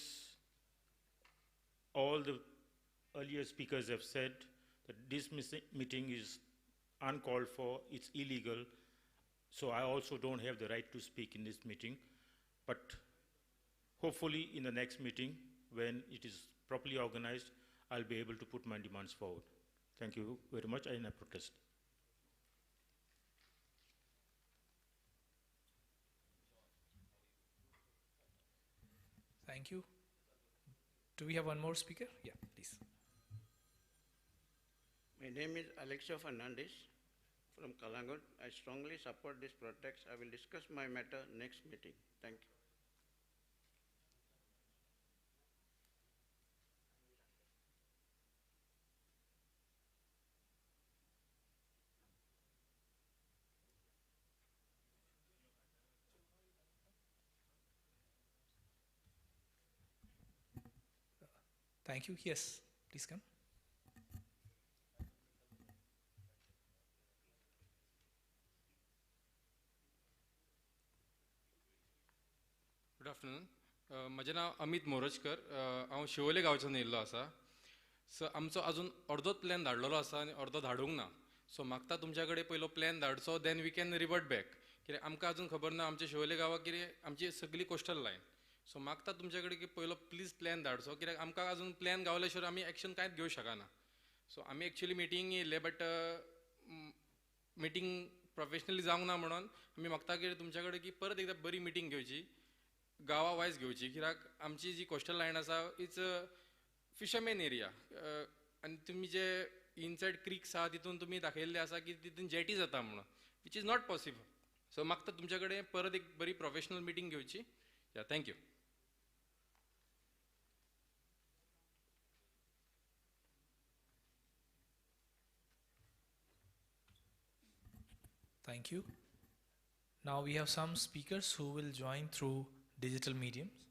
all the earlier speakers have said that this meeting is uncalled for, it's illegal, so I also don't have the right to speak in this meeting. But hopefully in the next meeting, when it is properly organized, I'll be able to put my demands forward. Thank you very much, and I protest. Thank you. Do we have one more speaker? Yeah, please. My name is Alexia Fernandez from Kalangut. I strongly support this protest. I will discuss my matter next meeting. Thank you. Thank you. Yes, please come. Good afternoon म्हजें नांव अमित मोरजकर हांव शिवोले गांवच्यान येयल्लो आसा सो आमचो आजून अर्दोच plan धाडलेलो आसा आनी अर्दो धाडूंक ना सो मागता तुमच्या कडेन पयलो प्लॅन धाडचो then we can revert back कित्याक आमकां आजून खबर ना आमच्या शिवोले गांवाक कितें आमची सगळी कोस्टल लायन सो मागता तुमच्या कडेन की पयलो प्लीज प्लॅन धाडचो कित्याक आमकां आजून प्लॅन गावल्या शिवाय आमी एक्शन कांयच घेवंक शकना सो आमी एक्चुली मिटींग येयल्ले बट मिटींग प्रोफेशनली जावंक ना म्हणून आमी मागता की तुमच्या कडेन की परत एकदां बरी मिटींग घेवची गांवा वायज घेवची कित्याक आमची जी कोस्टल लायन आसा इट्स फिशरमॅन एरिया आनी तुमी जे इनसायड क्रिक्स आहा तितून तुमी दाखयल्ले आसा की तितून जेटी जाता म्हणून which is not possible so मागता तुमच्या कडेन परत एक बरी प्रोफेशनल मिटींग घेवची या thank you Thank you. Now we have some speakers who will join through digital mediums.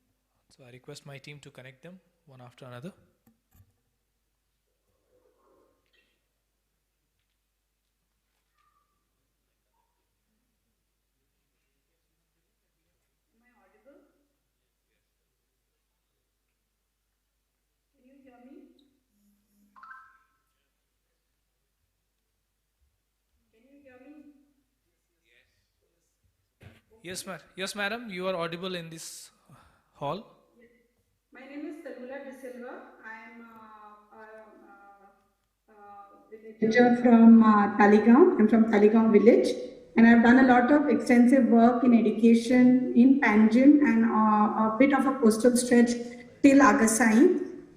So I request my team to connect them one after another. Am I audible? Can you hear me? Can you hear me? Yes, madam, you are audible in this hall. My name is Salula De Silva. I am a villager from Taligaon. I'm from Taligaon village, and I've done a lot of extensive work in education in Panjim and a bit of a coastal stretch till Agasai.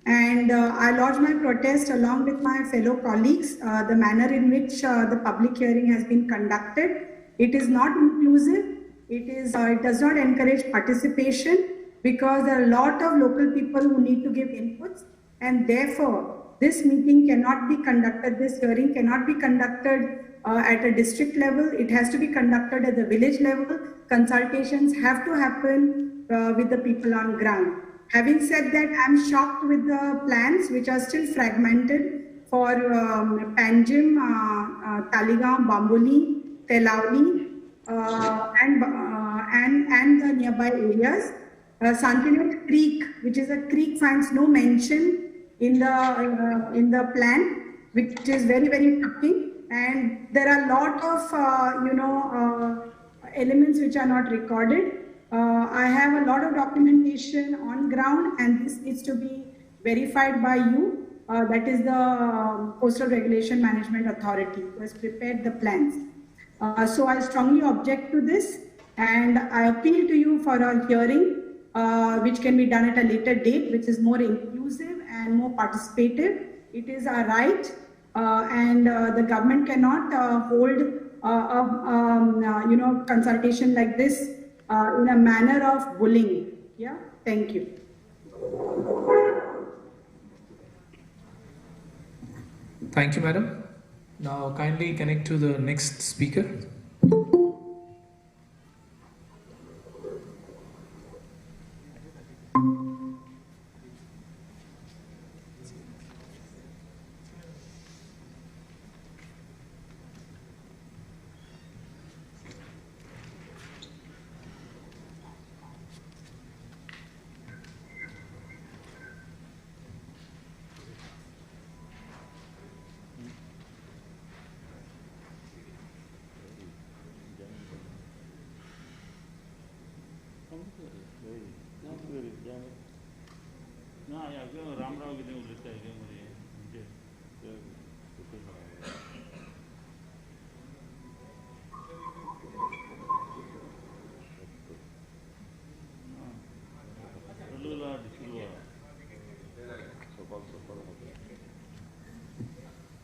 And I lodged my protest along with my fellow colleagues. The manner in which the public hearing has been conducted, it is not inclusive. It does not encourage participation because there are a lot of local people who need to give inputs, and therefore this meeting cannot be conducted, this hearing cannot be conducted at a district level. It has to be conducted at the village level. Consultations have to happen with the people on ground. Having said that, I'm shocked with the plans which are still fragmented. for Panjim, Taligaon, Bamboli, Telauli, and the nearby areas. Santinat Creek, which is a creek, finds no mention in the plan, which is very, very shocking. And there are a lot of elements which are not recorded. I have a lot of documentation on ground, and this needs to be verified by you. That is the Coastal Regulation Management Authority who has prepared the plans. So I strongly object to this, and I appeal to you for a hearing, which can be done at a later date, which is more inclusive and more participative. It is our right, and the government cannot hold consultation like this in a manner of bullying. Yeah, thank you. Thank you, madam. Now kindly connect to the next speaker.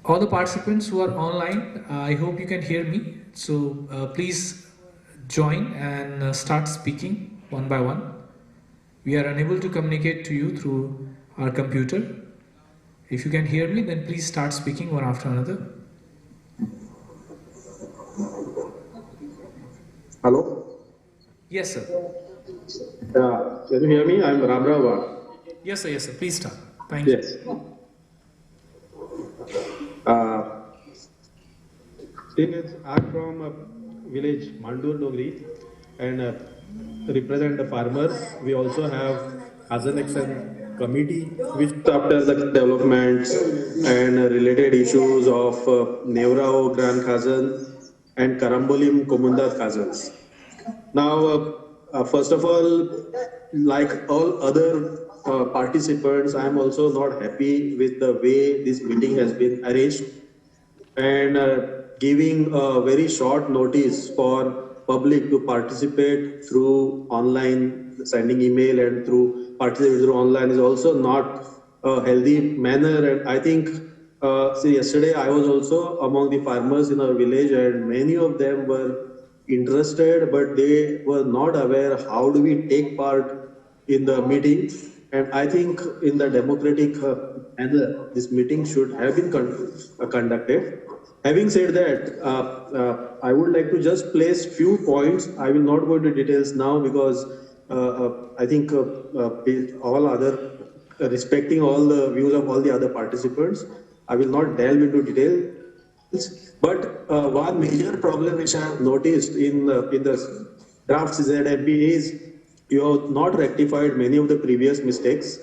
All the participants who are online, I hope you can hear me. So please join and start speaking one by one. We are unable to communicate to you through our computer. If you can hear me, then please start speaking one after another. Hello? Yes, sir. Can you hear me? I'm Ramrava. Yes, sir. Yes, sir. Please start. Thank you. Yes. Thing is, I'm from a village, Mandur Dogri, and represent the farmers. We also have Khazan Action Committee, which after the developments and related issues of Nevrao Gran Khazan and Karambolim Komundat Khazans. Now, first of all, like all other participants, I am also not happy with the way this meeting has been arranged, and giving a very short notice for public to participate through online, sending email and through participate through online is also not a healthy manner. And I think, see, yesterday I was also among the farmers in our village, and many of them were interested, but they were not aware how do we take part in the meeting. And I think in the democratic manner, this meeting should have been conducted. Having said that, I would like to just place few points. I will not go into details now because I think all other, respecting all the views of all the other participants, I will not delve into details. But one major problem which I have noticed in the draft CZMP is you have not rectified many of the previous mistakes.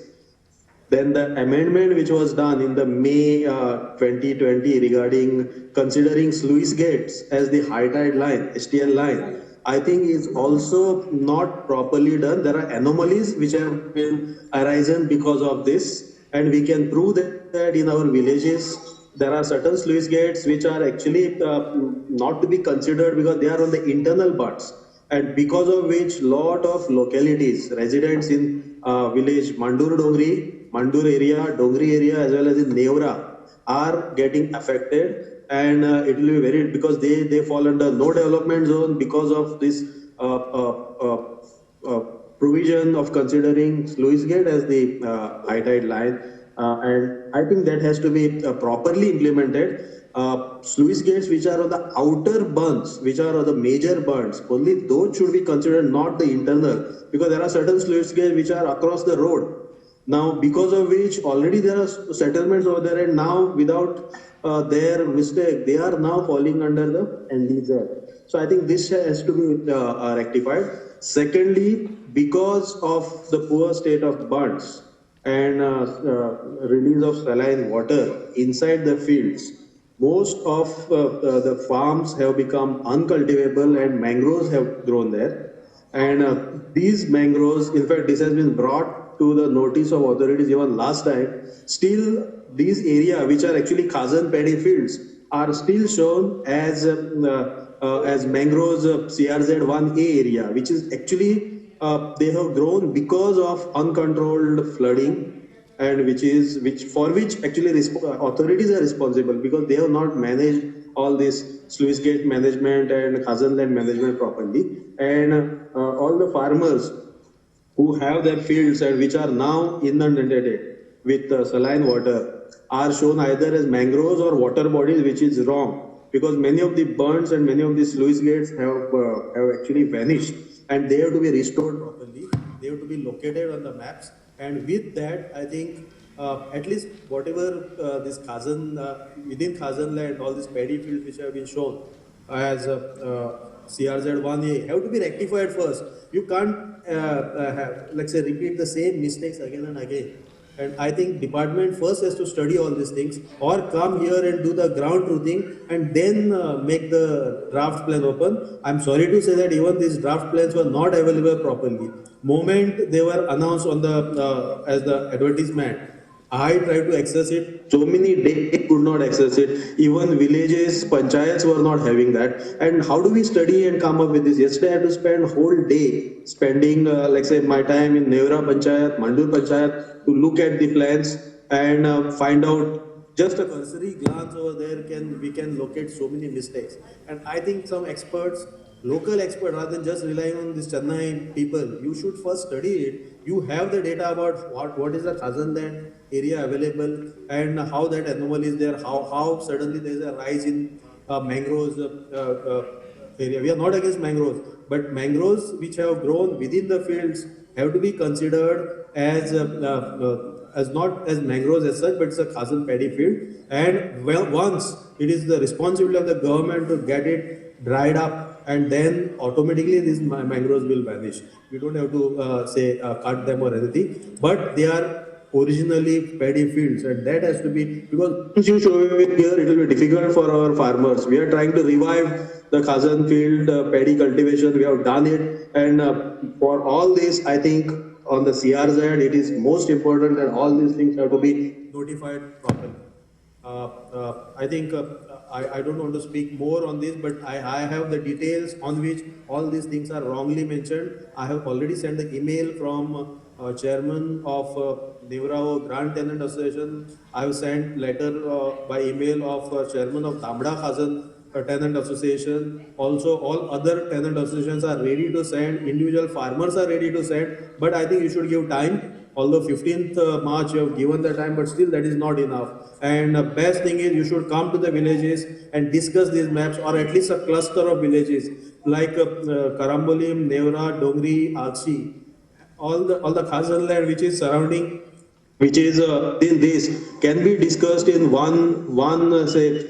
Then the amendment which was done in the May 2020 regarding considering sluice gates as the high tide line, STL line, I think is also not properly done. There are anomalies which have been arisen because of this, and we can prove that in our villages there are certain sluice gates which are actually not to be considered because they are on the internal parts, and because of which lot of localities, residents in village Mandur Dongri, Mandur area, Dongri area, as well as in Nevra are getting affected, and it will be very, because they fall under no development zone because of this provision of considering sluice gate as the high tide line, and I think that has to be properly implemented. Sluice gates which are on the outer bunds, which are on the major bunds, only those should be considered, not the internal, because there are certain sluice gates which are across the road. Now, because of which already there are settlements over there, and now without their mistake, they are now falling under the NDs Act. So I think this has to be rectified. Secondly, because of the poor state of bunds and release of saline water inside the fields, most of the farms have become uncultivable and mangroves have grown there. And these mangroves, in fact, this has been brought to the notice of authorities even last time. Still, these areas, which are actually Khazan paddy fields, are still shown as mangroves CRZ1A area, which is actually they have grown because of uncontrolled flooding, and for which actually authorities are responsible because they have not managed all this sluice gate management and Khazan land management properly. And all the farmers who have their fields and which are now inundated with saline water are shown either as mangroves or water bodies, which is wrong because many of the burns and many of the sluice gates have actually vanished, and they have to be restored properly. They have to be located on the maps, and with that, I think at least whatever this Khazan within Khazan land, all these paddy fields which have been shown as CRZ1A have to be rectified first. You can't, let's say, repeat the same mistakes again and again. And I think department first has to study all these things or come here and do the ground truthing and then make the draft plan open. I'm sorry to say that even these draft plans were not available properly. Moment they were announced on the as the advertisement, I tried to access it. So many days I could not access it. Even villages, panchayats were not having that. And how do we study and come up with this? Yesterday I had to spend whole day spending, like say, my time in Nevra Panchayat, Mandur Panchayat to look at the plans and find out. Just a cursory glance over there we can locate so many mistakes. And I think some experts, local experts, rather than just relying on this Chennai people, you should first study it. You have the data about what is the Khazan land area available and how that anomaly is there, how suddenly there is a rise in mangroves area. We are not against mangroves, but mangroves which have grown within the fields have to be considered as not as mangroves as such, but it's a Khazan paddy field. And once it is the responsibility of the government to get it dried up, and then automatically these mangroves will vanish. We don't have to cut them or anything, but they are originally paddy fields, and that has to be, because once you show it here, it will be difficult for our farmers. We are trying to revive the Khazan field paddy cultivation. We have done it, and for all this, I think on the CRZ, it is most important that all these things have to be notified properly. I think I don't want to speak more on this, but I have the details on which all these things are wrongly mentioned. I have already sent the email from chairman of Nevrao Grand Tenant Association. I have sent letter by email of chairman of Damda Khazan Tenant Association. Also, all other tenant associations are ready to send. Individual farmers are ready to send. But I think you should give time. Although 15th March you have given the time, but still that is not enough. And the best thing is you should come to the villages and discuss these maps, or at least a cluster of villages like Karambolim, Nevra, Dongri, Alsi. All the Khazan land which is surrounding, which is in this, can be discussed in one say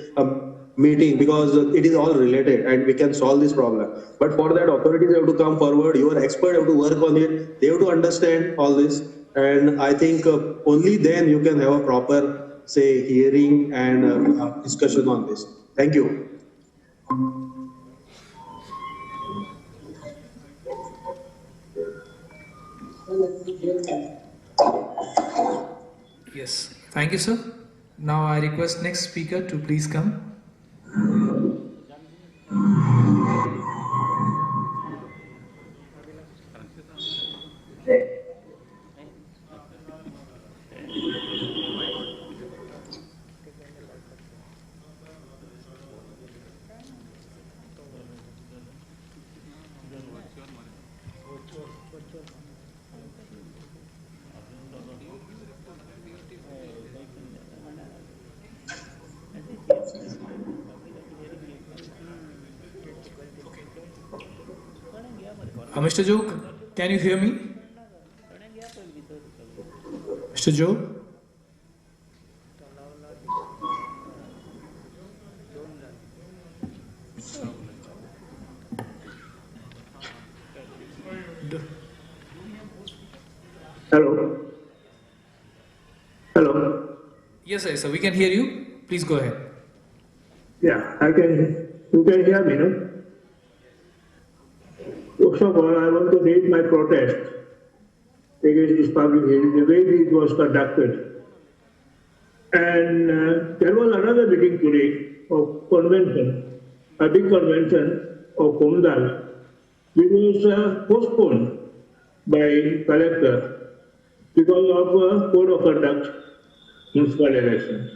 meeting, because it is all related and we can solve this problem. But for that, authorities have to come forward. Your expert have to work on it. They have to understand all this, and I think only then you can have a proper say hearing and discussion on this. Thank you. Yes, thank you, sir. Now I request next speaker to please come. Mr. Joke, can you hear me? Mr. Joe? Hello. Hello. Yes, sir. So we can hear you. Please go ahead. Yeah, I can. You can hear me, no? First of all, I want to raise my protest against this public hearing, the way it was conducted. And there was another meeting today of convention, a big convention of Kumdal, which was postponed by collector because of code of conduct municipal elections.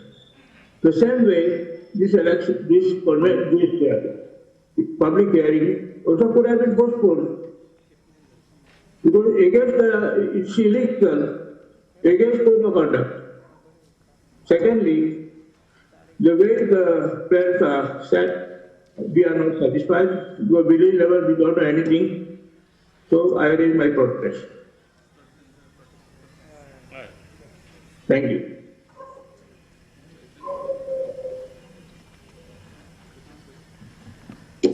The same way, this election, this public hearing also could have been postponed because against it's illegal, against code of conduct. Secondly, the way the plans are set, we are not satisfied. Your village level, we don't know anything. So I raise my protest. Thank you.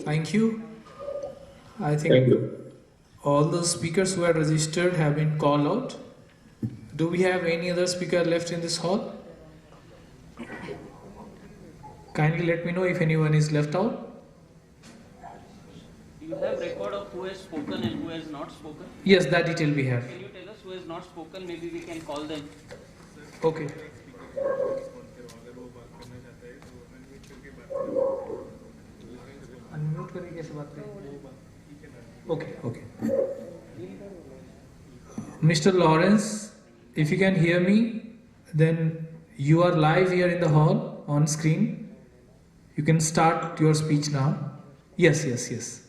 Thank you. I think all the speakers who are registered have been called out. Do we have any other speaker left in this hall? Kindly let me know if anyone is left out. Do you have record of who has spoken and who has not spoken? Yes, that detail we have. Can you tell us who has not spoken? Maybe we can call them. Okay. Unmute करके कैसे बात करें? Okay, okay. Mr. Lawrence, if you can hear me, then you are live here in the hall on screen. You can start your speech now. Yes, yes, yes.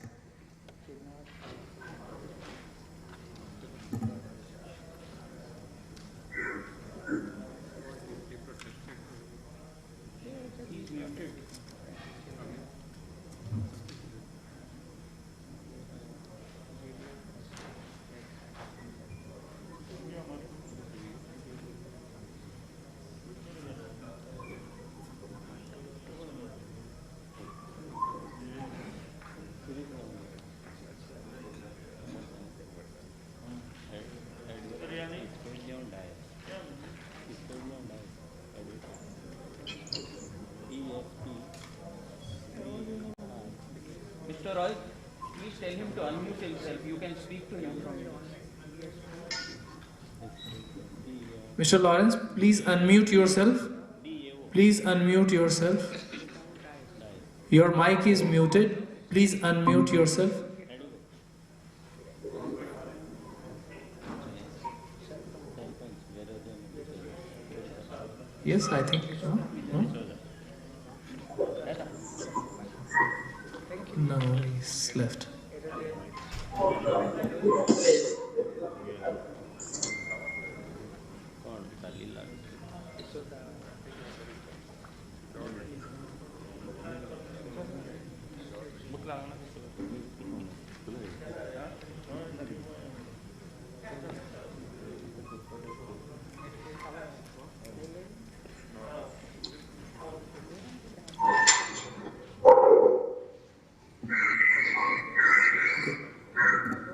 Mr. Roy, please tell him to unmute himself. You can speak to him from here. Mr. Lawrence, please unmute yourself. Please unmute yourself. Your mic is muted. Please unmute yourself. Yes, I think. No, he's left.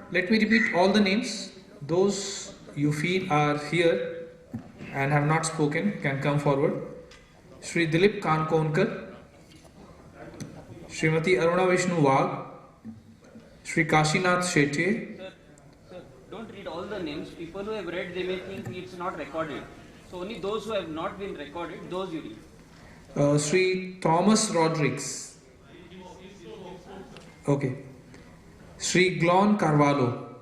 Let me repeat all the names. Those you feel are here and have not spoken can come forward. Shri Dilip Kankonkar, Srimati Aruna Vishnu Wagh, Shri Kashinath Shetye. Sir, don't read all the names. People who have read, they may think it's not recorded. So only those who have not been recorded, those you read. Shri Thomas Rodrigues. Okay. Shri Glon Carvalho,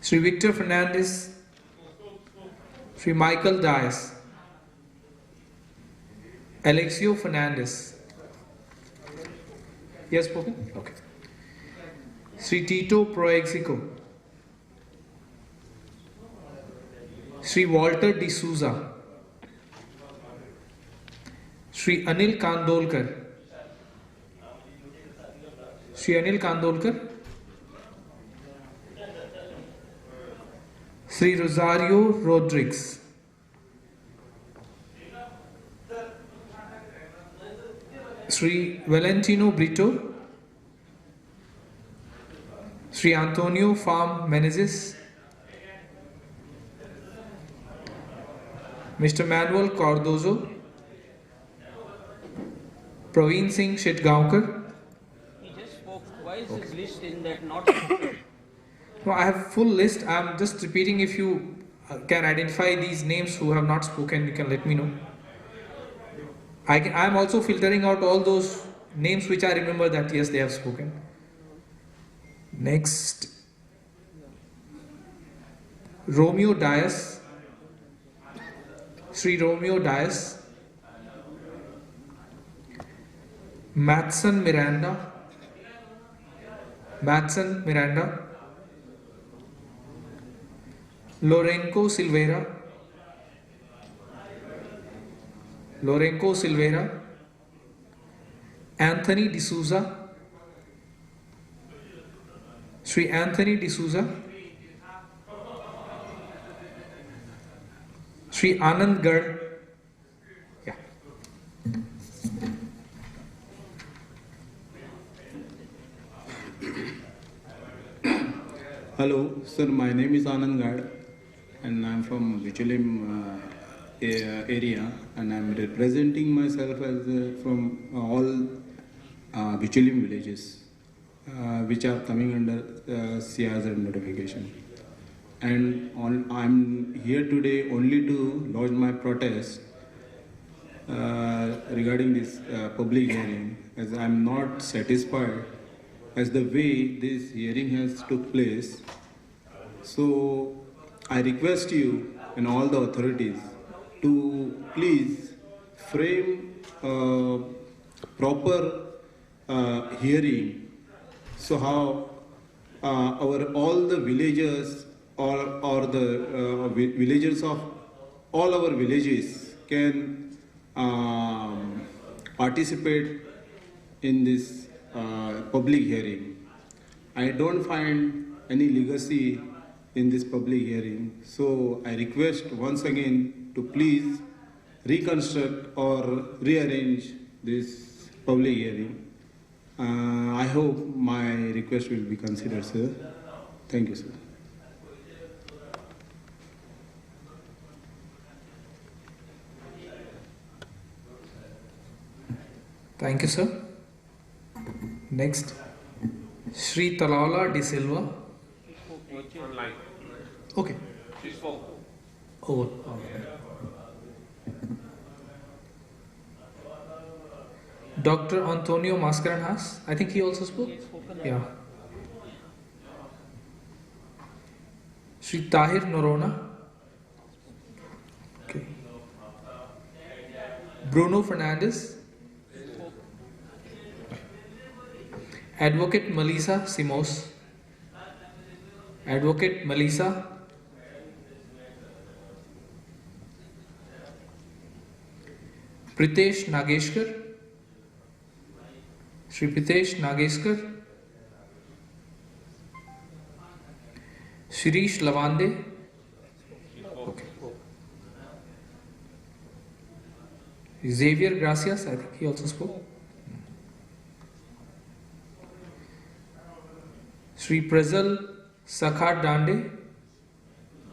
Shri Victor Fernandez, Shri Michael Dias, Alexio Fernandez. Yes, spoken? Okay. Shri Tito Proexico, Shri Walter D'Souza, Shri Anil Kandolkar, Shri Anil Kandolkar, Sri Rosario Rodriguez. Sri Valentino Brito. Sri Antonio Farm Menezes. Mr. Manuel Cardozo. Praveen Singh Shitgaonkar. He just spoke. Why is his list in that not spoken? No, I have full list. I'm just repeating. If you can identify these names who have not spoken, you can let me know. I am also filtering out all those names which I remember that yes, they have spoken. Next, Romeo Dias. Sri Romeo Dias. Matson Miranda. Matson Miranda. Lorenco Silveira. Lorenco Silveira. Anthony D'Souza. Sri Anthony D'Souza. Sri Anand Gad. Yeah. Hello, sir. My name is Anand Gad, and I'm from Vichulim area, and I'm representing myself as from all Vichulim villages, which are coming under CRZ notification. And I'm here today only to lodge my protest regarding this public hearing, as I'm not satisfied as the way this hearing has took place. So I request you and all the authorities to please frame a proper hearing, so how all the villagers or the villagers of all our villages can participate in this public hearing. I don't find any legacy in this public hearing, so I request once again to please reconstruct or rearrange this public hearing. I hope my request will be considered, sir. Thank you, sir. Thank you, sir. Next, Sri Talala De Silva. Online. Okay. She spoke. Over. Dr. Antonio Mascarenhas. I think he also spoke. Yeah. Sri Tahir Norona. Okay. Bruno Fernandez. Advocate Melissa Simos. Advocate Melissa. Pritesh Nageshkar. Sri Pritesh Nageshkar. Shirish Lavande. Okay. Xavier Gracias, I think he also spoke. Sri Prezal Sakhar Dande.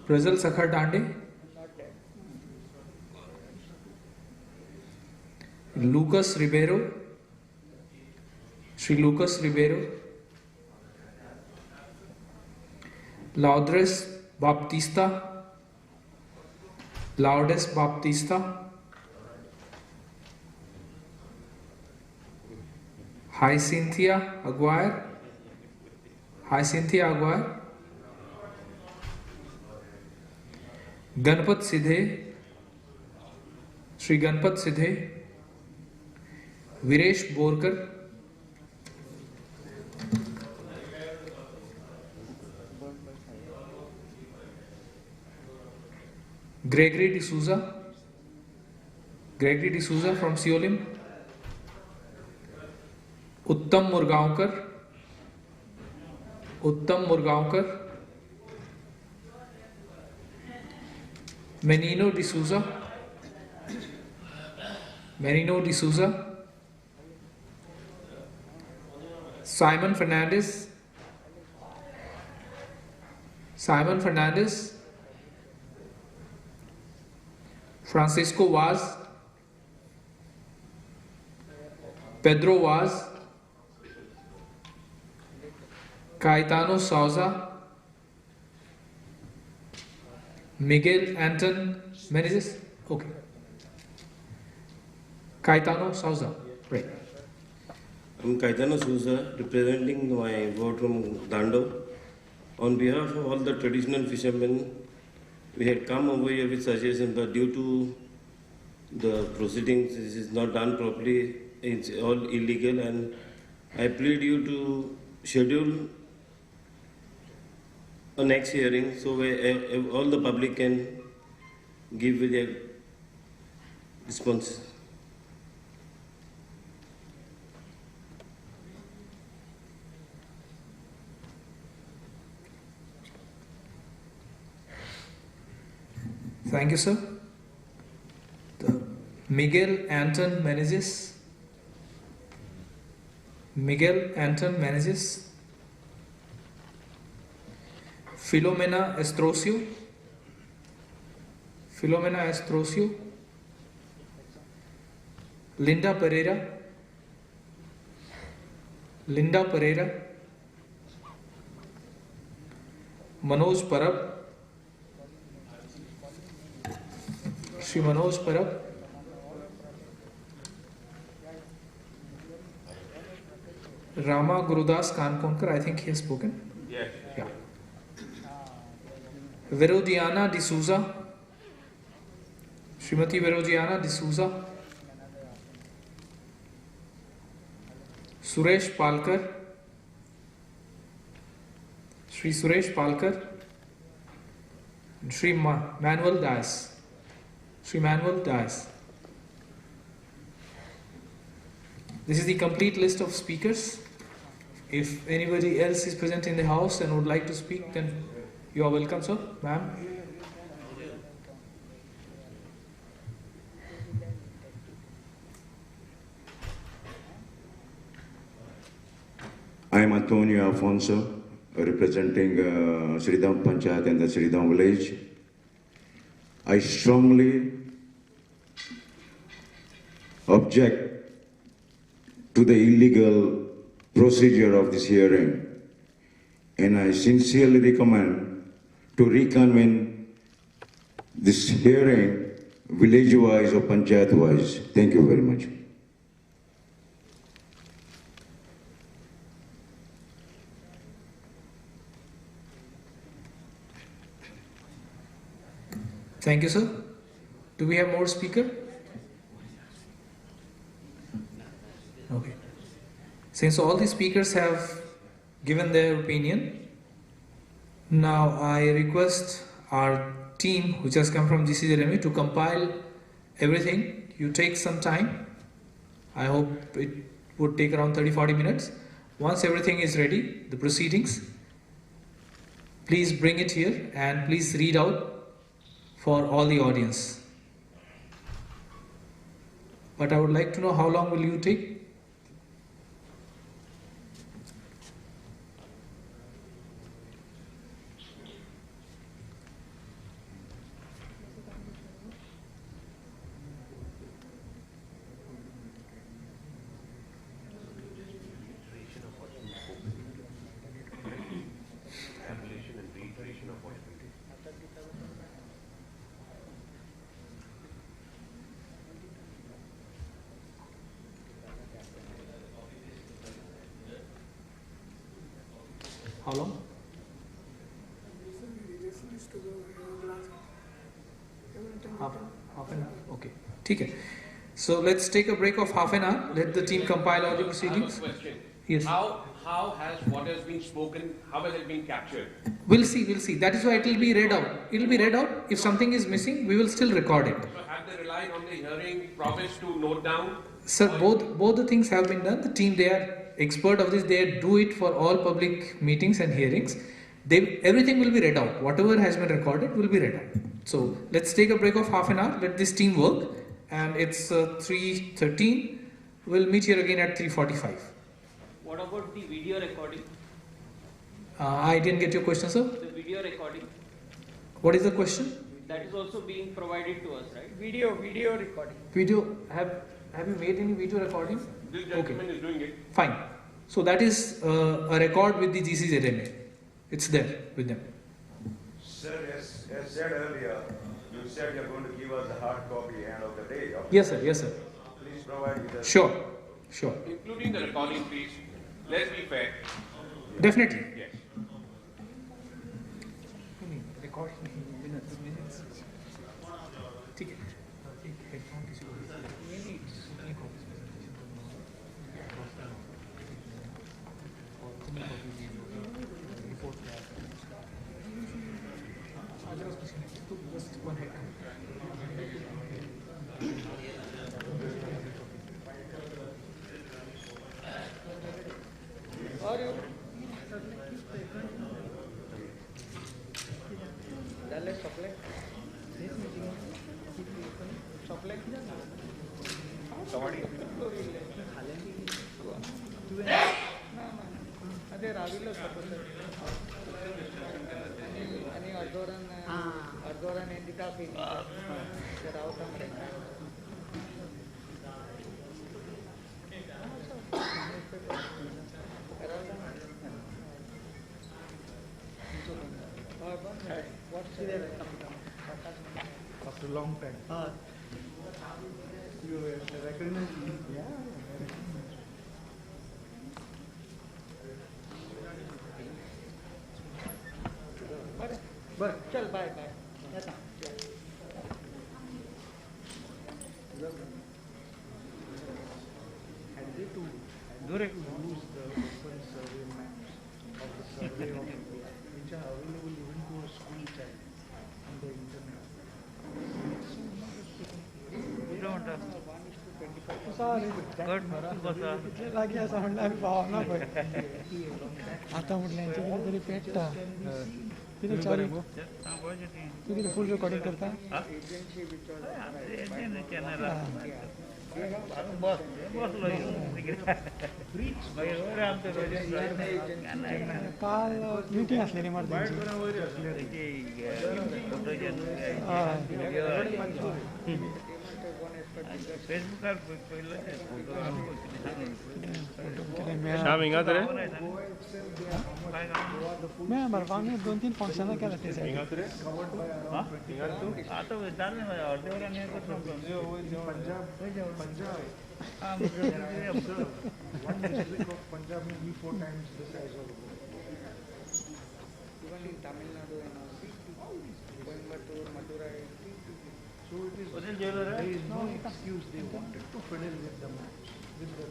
Prezal Sakhar Dande. Lucas Ribeiro. Sri Lucas Ribeiro. Laudes Baptista. Laudes Baptista. Hyacinthia Aguirre. Hyacinthia Aguirre. Ganpat Sidhe. Sri Ganpat Sidhe. Viresh Borkar. Gregory D'Souza. Gregory D'Souza from Siolim. Uttam Murgaonkar. Uttam Murgaonkar. Menino D'Souza. Menino D'Souza. Simon Fernandez. Simon Fernandez. Francisco Vaz. Pedro Vaz. Caetano Souza. Miguel Anton Menezes. Okay. Caetano Souza. Right. I'm Caetano Souza, representing my ward from Dando. On behalf of all the traditional fishermen, we had come over here with suggestion, but due to the proceedings, this is not done properly, it's all illegal, and I plead you to schedule a next hearing so where all the public can give their responses. Thank you, sir. Miguel Anton Menezes. Miguel Anton Menezes. Filomena Estrosio. Filomena Estrosio. Linda Pereira. Linda Pereira. Manoj Parab. Shri Manoj Parab. Rama Gurudas Kankonkar, I think he has spoken. Yes. Yeah. Verodiana D'Souza. Srimati Verodiana D'Souza. Suresh Palkar. Shri Suresh Palkar. Shri Manuel Dias. Shri Manuel Dias. This is the complete list of speakers. If anybody else is present in the house and would like to speak, then you are welcome, sir, ma'am. I am Antonio Alfonso, representing Sridham Panchayat and the Sridham village. I strongly object to the illegal procedure of this hearing, and I sincerely recommend to reconvene this hearing village-wise or panchayat-wise. Thank you very much. Thank you, sir. Do we have more speaker? Okay. Since all the speakers have given their opinion, now I request our team, which has come from GCJRME, to compile everything. You take some time. I hope it would take around 30-40 minutes. Once everything is ready, the proceedings, please bring it here and please read out for all the audience. But I would like to know, how long will you take? How long? Half an hour. Okay. Okay. So let's take a break of half an hour. Let the team compile all the proceedings. I have a question. Yes. How has what has been spoken, how has it been captured? We'll see. That is why it will be read out. It will be read out. If something is missing, we will still record it. So have they relied on the hearing promise to note down? Sir, both the things have been done. The team, they are expert of this. They do it for all public meetings and hearings. Everything will be read out. Whatever has been recorded will be read out. So let's take a break of half an hour. Let this team work. And it's 3:13. We'll meet here again at 3:45. What about the video recording? I didn't get your question, sir. The video recording? What is the question? That is also being provided to us, right? Video recording. Video, have you made any video recording? This gentleman is doing it. Fine. So that is a record with the GCZNA. It's there with them. Sir, as said earlier, you said you're going to give us a hard copy end of the day. Yes, sir. Yes, sir. Please provide with us. Sure. Sure. Including the recording, please. Let's be fair. Definitely. Yes. అదే రావిలో suppose అని అర్ధోరన్ ఏంటి coffee రావుతాం After a long time. You recognize me? Yeah. But chal bye bye. Yata. And they to use the open survey maps of the survey of India, which are available even to a school child on the internet. लागली असं म्हणलं आम्ही भावना पण आता म्हटलं यांच्या तरी पेटता तिने चालू तुम्ही फुल रेकॉर्डिंग करता काल मीटिंग असलेली मला श्याम हिंगा तरे मैं मरवान में 2-3 फंक्शन क्या रहते हैं हिंगा तरे हां हिंगा तू आता विचार में अर्धे वर आणि पंजाब हां पंजाब में भी 4 times the size of even in Tamil Nadu and Coimbatore, Madurai. So it is, there is no excuse. They wanted to fiddle with the maps, with the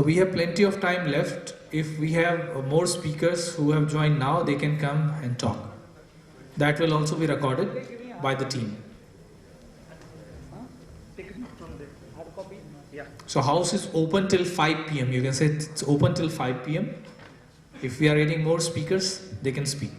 We have plenty of time left. If we have more speakers who have joined now, they can come and talk. That will also be recorded by the team. So house is open till 5 p.m. You can say it's open till 5 p.m. If we are getting more speakers, they can speak.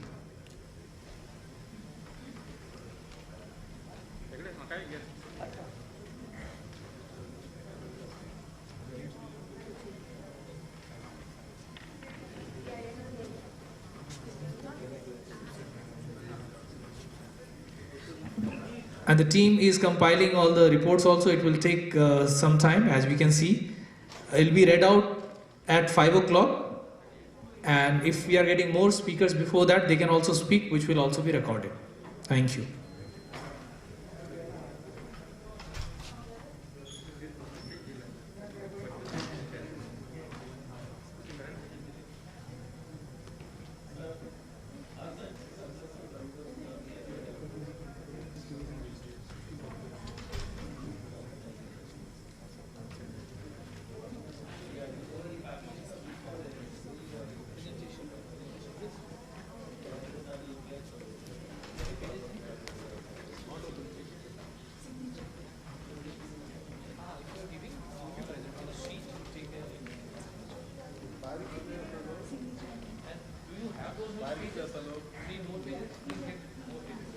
And the team is compiling all the reports also. It will take some time, as we can see. It will be read out at 5 o'clock. And if we are getting more speakers before that, they can also speak, which will also be recorded. Thank you. those who speak, need more pages, please get more pages.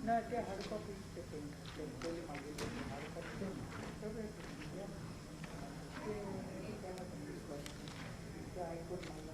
नाही ते hard copy पहिले मागितले hard copy ते ऐकून मला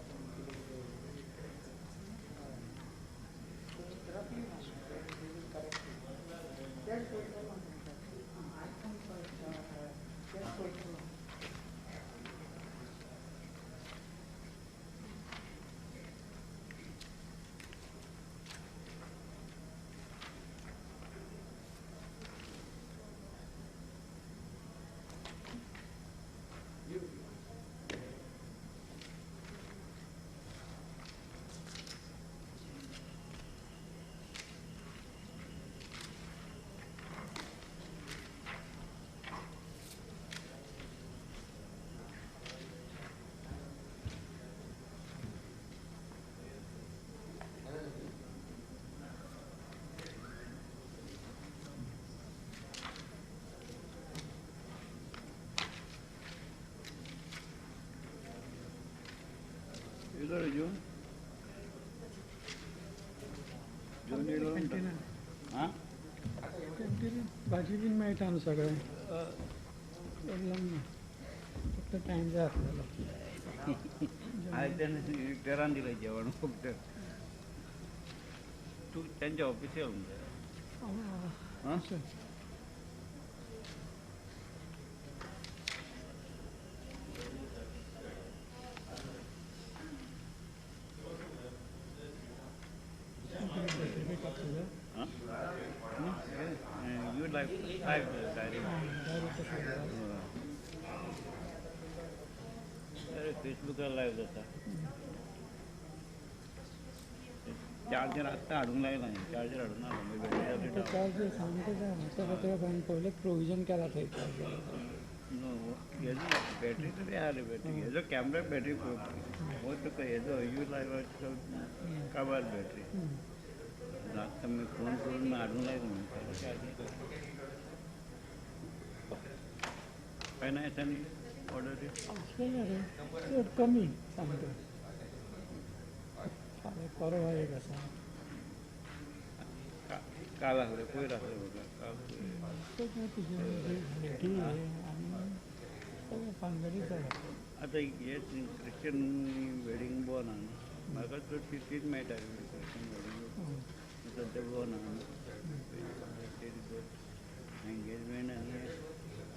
भाजी been मेळटा न्हू सगळें फक्त टायम जाय आसलेलो आयदन घरान दिलं जेवण फक्त तू त्यांच्या ऑफिसियल You like live फेसबुकला लाईव्ह जाता चार्जर आत्ता हाडूंक लायला चार्जर हाडून आलो चार्जर सामको जाय म्हाका तें पयलें प्रोविजन केला थंय चार्जर हेजो बॅटरी तरी आहा रे बॅटरी हेजो कॅमेरा बॅटरी हो तुका हेजो यू लायव्ह काबार बॅटरी आत्ता मी फोन करून हाडूंक लायलो काय नाही येतानी ऑर्डर आसलेलें रे चड कमी सामकें फाल्यां परवा एक आसा काल आसलें पयर आसलें म्हाका आनी सगळें भानगडीच जाल्या आतां हे क्रिश्चन वेडींग बंद आहा न्ही म्हाका चड तीच मेळटा क्रिश्चन वेडींग सद्या बंद आहा एंगेजमेंट आनी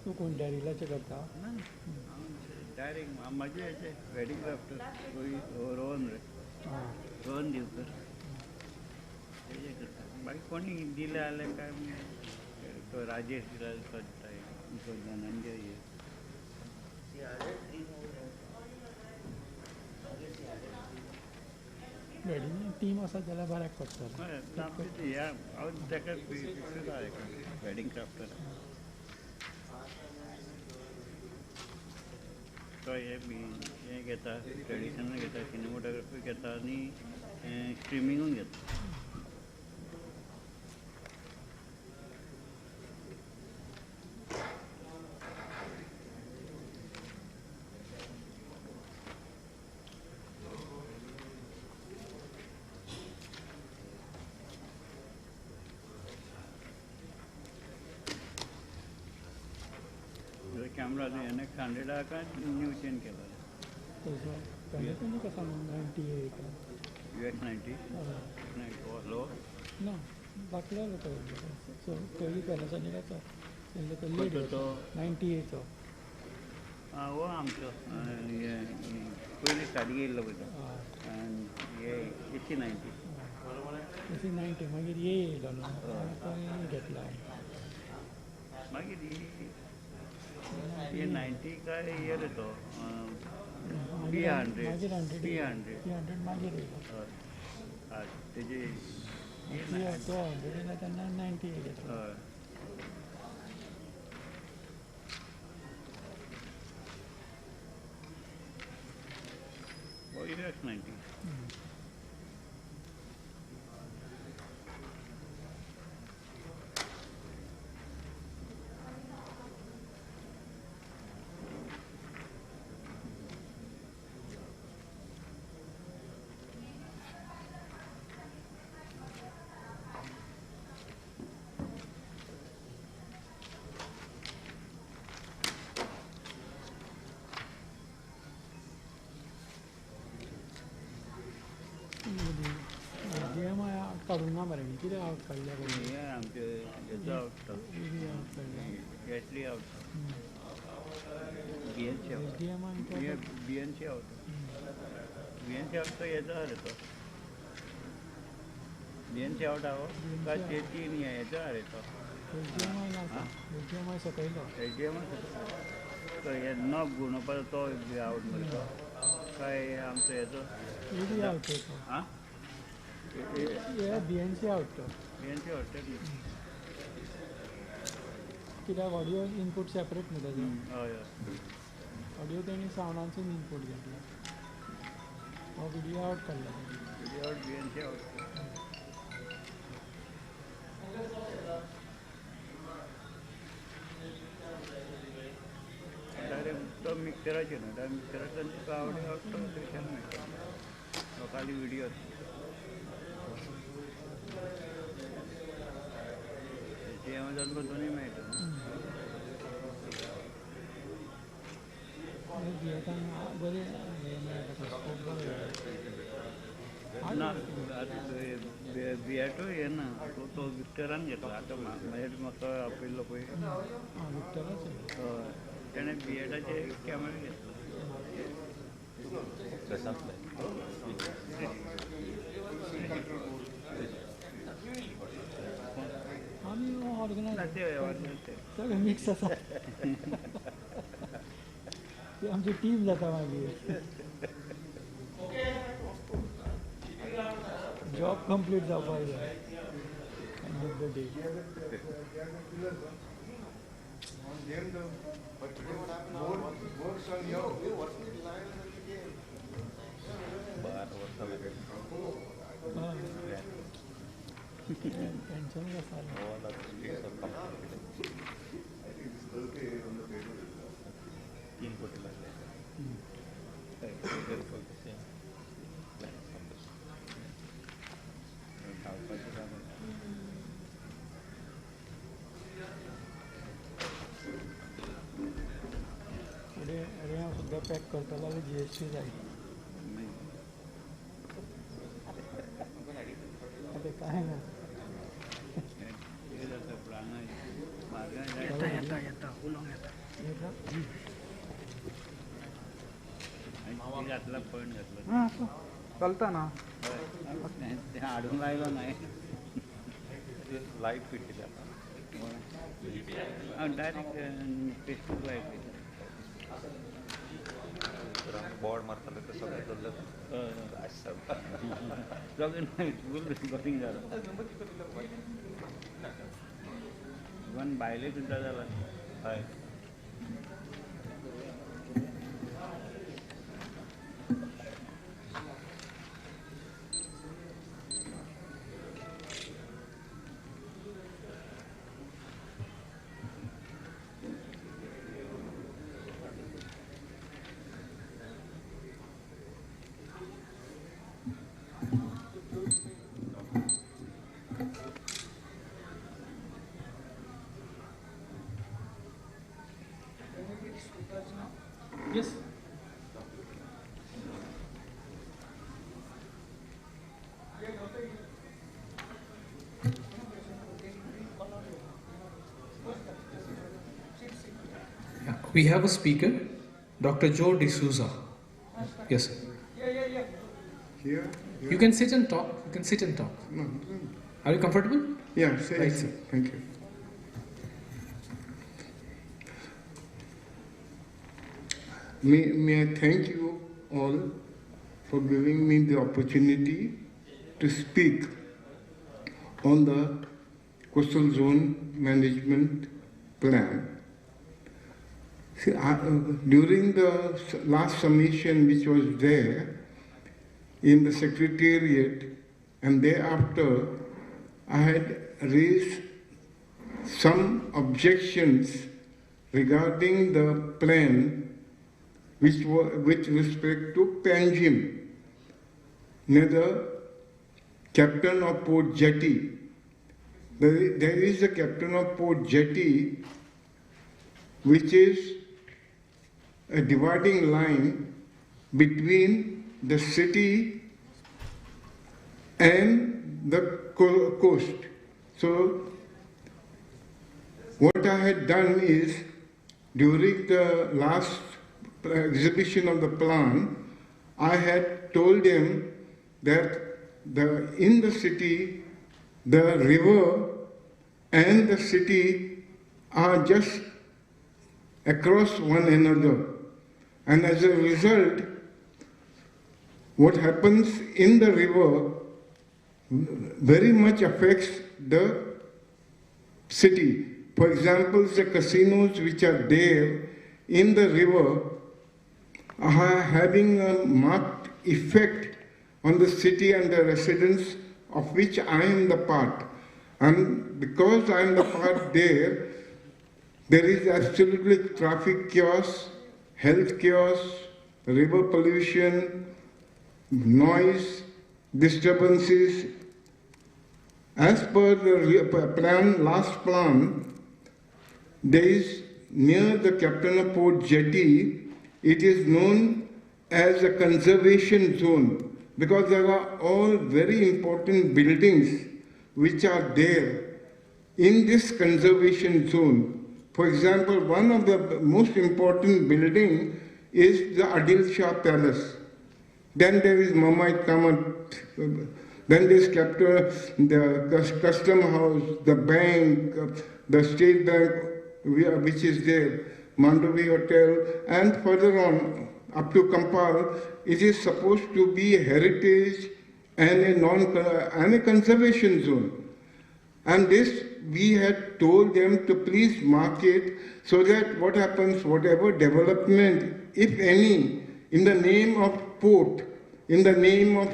तूं कोण डॅरिलाचें करता डायरेक्ट म्हाजे हेचे वेडींग क्राफ्टर रोहन रे रोहन दिवकर तेजे करता बाकी कोणी दिले जाल्यार काय तो राजेश दिला करता तो धनंजय वेडिंग टीम आसा जाल्यार बऱ्याक पडटलें हांव ताका वेडींग क्राफ्टर तो हे घेता ट्रेडिशनल घेता सिनेमोटोग्राफी घेता आनी स्ट्रिमींगूय घेता कॅमेरा NX100 का न्यू चेंज केला कसा 98 UX90 लो ना बाटलेलो तो पयलीं पॅनासोनीक आसा तेंचो तो लेट तो 98 तो हो आमचो पयलीं स्टार्टींग येयल्लो पळय आनी हे 90 मागीर येयलो न्हू तो घेतला मागीर ये 90 का ईयर है तो P100 P100 मागीर येयलो. तेजे तो 100 येयला तेन्ना 90 येयलो. Iraq 90. DMI काडूंक ना मरे कितें आवट काडल्या हे आमचे हेचो आवट येतली out BNC out BNC out तो हेचो रे तो BNC आवट आहो का तेची न्ही हेचो रे तो HDMI सकयलो HDMI तो हे नॉब गुणोवपाचो तो आवट मरे तो काय आमचो हेचो आवट तो आं ये BNC आवट तो BNC आवट कित्याक ऑडियो इनपूट सेपरेट न्ही तेजो हय ऑडियो तेणी सावंडानसून इनपूट घेतला हो व्हिडियो आवट काडला video out BNC out direct तो मिक्सराचेर न्हू डायरेक्ट मिक्सराचो तुका आवडी आवडटा तशें मेळटा लोकाली व्हिडियो तेची एमेझॉन दोनूय मेळटा बरें हें मेळटा स्कोप बरो ना बियाटो हे ना तो विक्टरान घेतला आतां म्हाका आपयल्लो पळय विक्टराचो हय तेणें बिएडाचे कॅमेरा घेतलो आमी ऑर्गनायज सगळें मिक्स आसा ती आमची टीम जाता मागीर जॉब कंप्लीट जावपाक जाय end of the day tension आसा फुडें हांव सुद्दां पॅक करतलो जाल्यार GST जाय आतां कांय ना येता उलोवंक येता घातला पॉयंट घातलो चलता ना ते हाडूंक लायलो न्हय लायट फिट केली डायरेक्ट फेसबूक लायट बोर्ड मारताले ते सगळें धरलें सगळें फूल रिकॉर्डिंग जालो इवन भायले सुद्दां जाला हय Yes. We have a speaker, Dr. Joe D'Souza. Yes, sir. Here? You can sit and talk. You can sit and talk. No. Are you comfortable? Yeah, say right, it. sir. Thank you. may I thank you all for giving me the opportunity to speak on the coastal zone management plan. See, during the last summation which was there in the Secretariat, and thereafter I had raised some objections regarding the plan which were with respect to Panjim, near the captain of Port Jetty. There is a captain of Port Jetty which is a dividing line between the city and the coast. So what I had done is, during the last exhibition of the plan, I had told them that in the city, the river and the city are just across one another. And as a result, what happens in the river very much affects the city. For example, the casinos which are there in the river are having a marked effect on the city and the residents, of which I am the part. And because I am the part there is absolutely traffic chaos, health chaos, river pollution, noise, disturbances. As per the last plan, there is near the Captain of Port Jetty, it is known as a conservation zone, because there are all very important buildings which are there in this conservation zone. For example, one of the most important building is the Adil Shah Palace. Then there is Mamai Kamat. Then there is the Custom House, the bank, the State Bank, which is there, Mandovi Hotel, and further on up to Kampal. It is supposed to be a heritage and a conservation zone. And this we had told them to please mark it, so that what happens, whatever development, if any, in the name of port, in the name of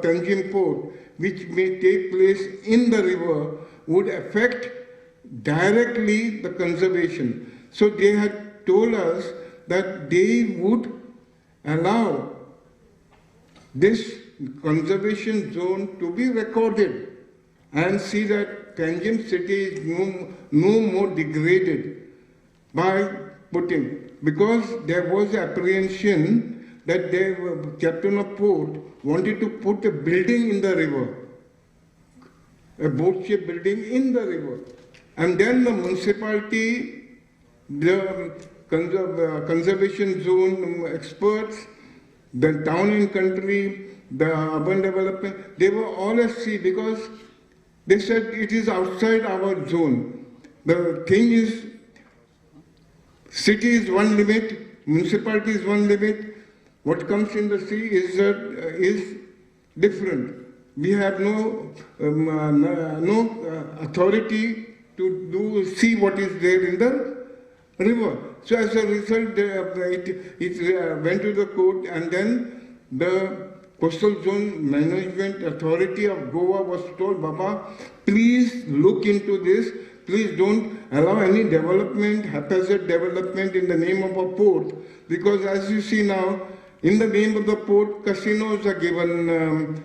Panjim port, which may take place in the river, would affect directly the conservation. So they had told us that they would allow this conservation zone to be recorded and see that Panjim city is no more degraded by putting, because there was apprehension that the captain of port wanted to put a building in the river, a boat-shaped building in the river. And then the municipality, the conservation zone experts, the town and country, the urban development, they were all at sea, because they said it is outside our zone. The thing is, city is one limit, municipality is one limit. What comes in the sea is different. We have no authority to see what is there in the river. So as a result, it went to the court, and then the Coastal Zone Management Authority of Goa was told, Baba, please look into this. Please don't allow any development, haphazard development in the name of a port, because as you see now, in the name of the port, casinos are given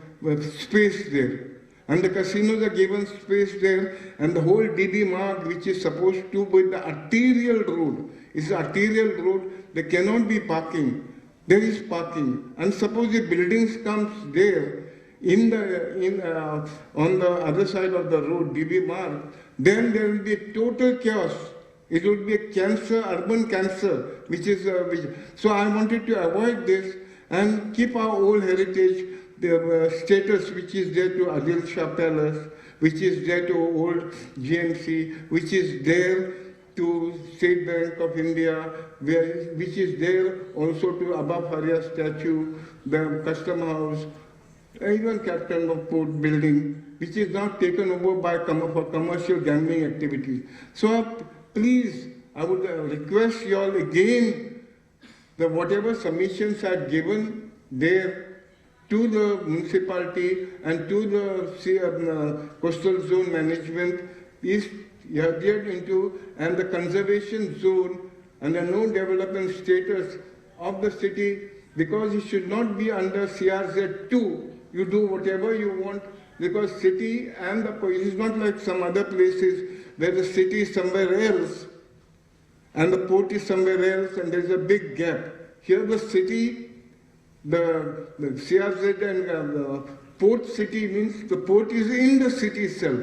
space there. And the casinos are given space there, and the whole DB mark, which is supposed to be the arterial road, is arterial road, there cannot be parking. There is parking. And suppose the buildings comes there, on the other side of the road, DB mark, then there will be total chaos. It would be a cancer, urban cancer, which is, so I wanted to avoid this and keep our old heritage, the status which is there to Adil Shah Palace, which is there to old GMC, which is there to State Bank of India, which is there also to above Faria statue, the custom house, even Captain of Port building, which is now taken over by for commercial gambling activities. So please, I would request you all again, that whatever submissions are given there to the municipality and to the coastal zone management is adhered into, and the conservation zone and the no development status of the city, because it should not be under CRZ2. You do whatever you want, because city and the it is not like some other places where the city is somewhere else and the port is somewhere else and there is a big gap. Here the city, the CRZ and the port city means the port is in the city itself,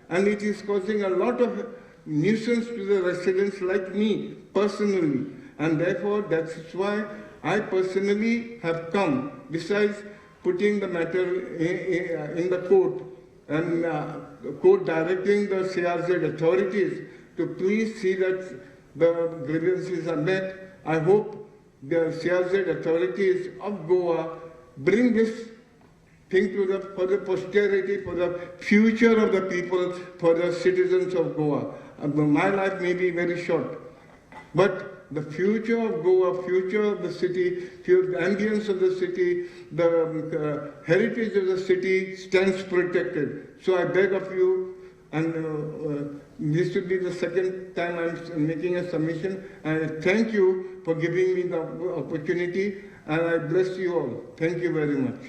and it is causing a lot of nuisance to the residents like me personally, and therefore that's why I personally have come, besides putting the matter in the court and court directing the CRZ authorities to please see that the grievances are met. I hope the CRZ authorities of Goa bring this thing to for the posterity, for the future of the people, for the citizens of Goa. My life may be very short, but the future of Goa, future of the city, the ambience of the city, the heritage of the city stands protected. So I beg of you, and this will be the second time I'm making a submission, and thank you for giving me the opportunity, and I bless you all. Thank you very much.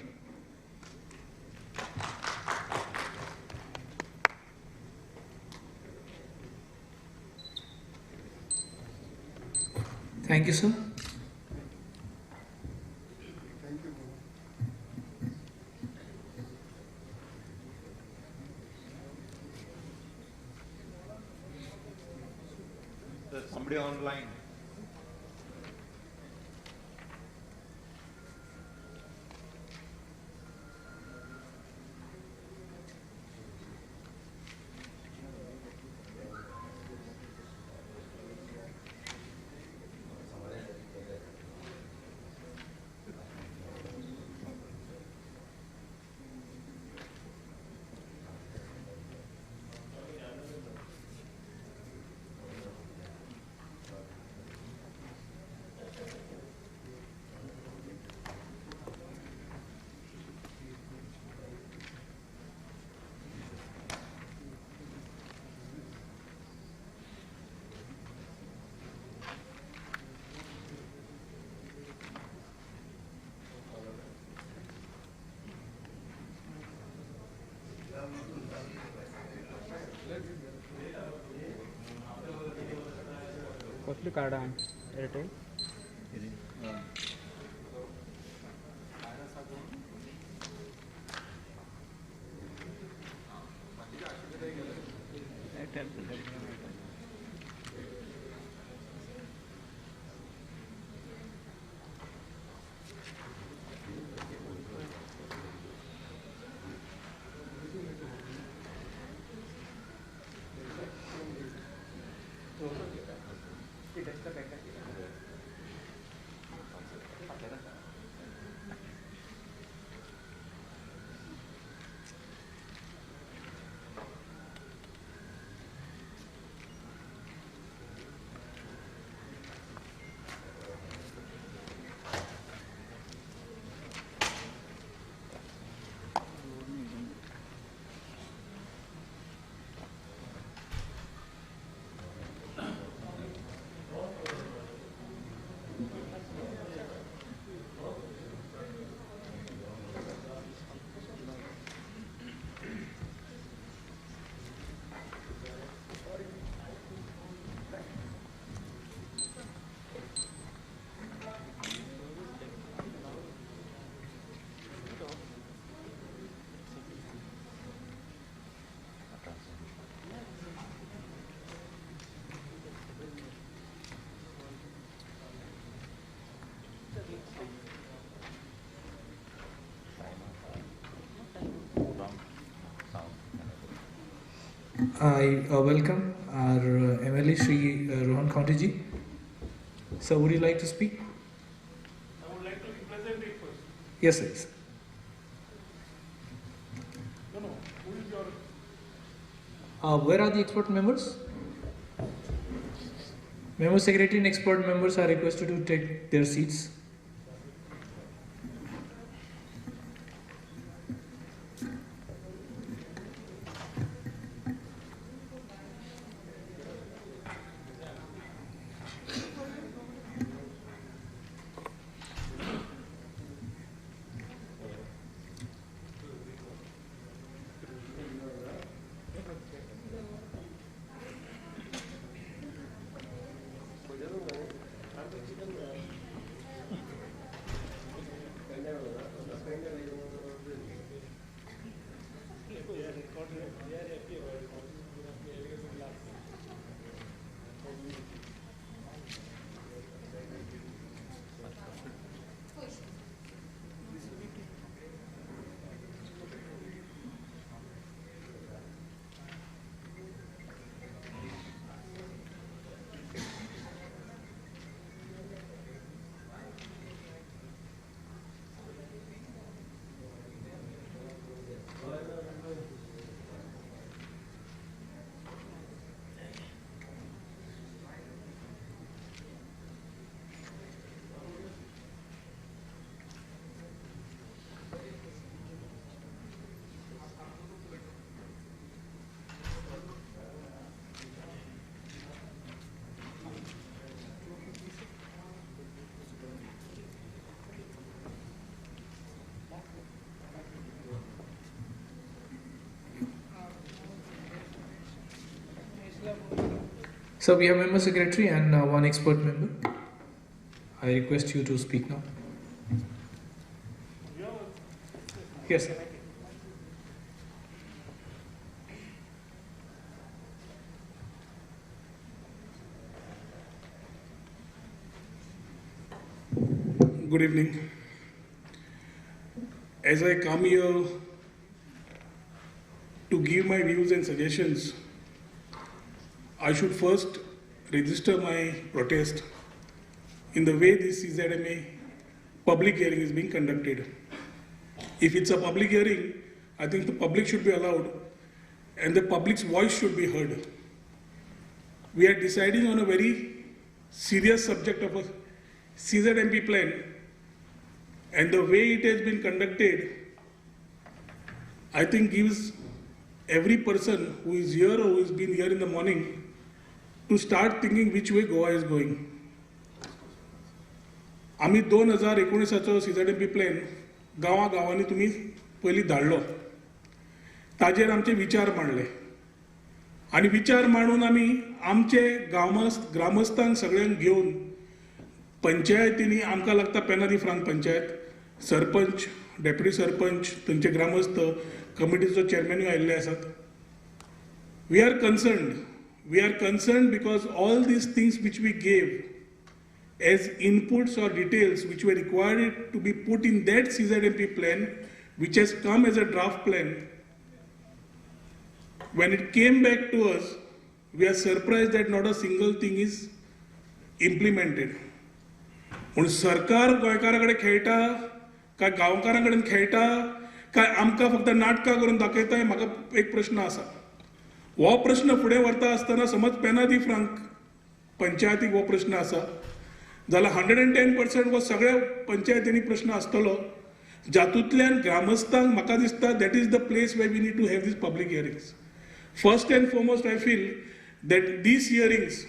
Thank you, sir. There's somebody online. कसली कार्डां Airtel I welcome our MLA Shri Rohan Kaunteji. Sir, would you like to speak? I would like to represent it first. Yes, sir. No, who is your... Where are the expert members? Member Secretary and expert members are requested to take their seats. So we have member secretary and one expert member. I request you to speak now. Yes, sir. Good evening. As I come here to give my views and suggestions, I should first register my protest in the way this CZMA public hearing is being conducted. If it's a public hearing, I think the public should be allowed and the public's voice should be heard. We are deciding on a very serious subject of a CZMP plan, and the way it has been conducted, I think gives every person who is here or who has been here in the morning to start thinking which way Goa is going. आम्ही 2019 CZMP plan गांवांनी तुम्ही पयलीं धाडलो. ताजेर आमचे विचार मांडले आनी विचार मांडून आमी आमचे ग्रामस्थांक सगळ्यांक घेवन पंचायतींनी आमकां लागता पेनादी फ्रांक पंचायत, सरपंच, डेप्युटी सरपंच, थंयचे ग्रामस्थ, कमिटीचो चेअरमॅनूय आयिल्ले आसात. We are concerned because all these things which we gave as inputs or details which were required to be put in that CZMP plan, which has come as a draft plan, when it came back to us, we are surprised that not a single thing is implemented. म्हणून सरकार गोंयकारां कडेन खेळटा काय गांवकारां कडेन खेळटा काय आमकां फक्त नाटकां करून दाखयता, म्हाका एक प्रश्न आसा. हो प्रश्न फुडें व्हरता आसतना समज पेनादी फ्रांक पंचायतीक हो प्रश्न आसा जाल्यार 110% हो सगळ्या पंचायतींनी प्रश्न आसतलो, जातूंतल्यान ग्रामस्थांक म्हाका दिसता that is the place where we need to have these public hearings. First and foremost I feel that these hearings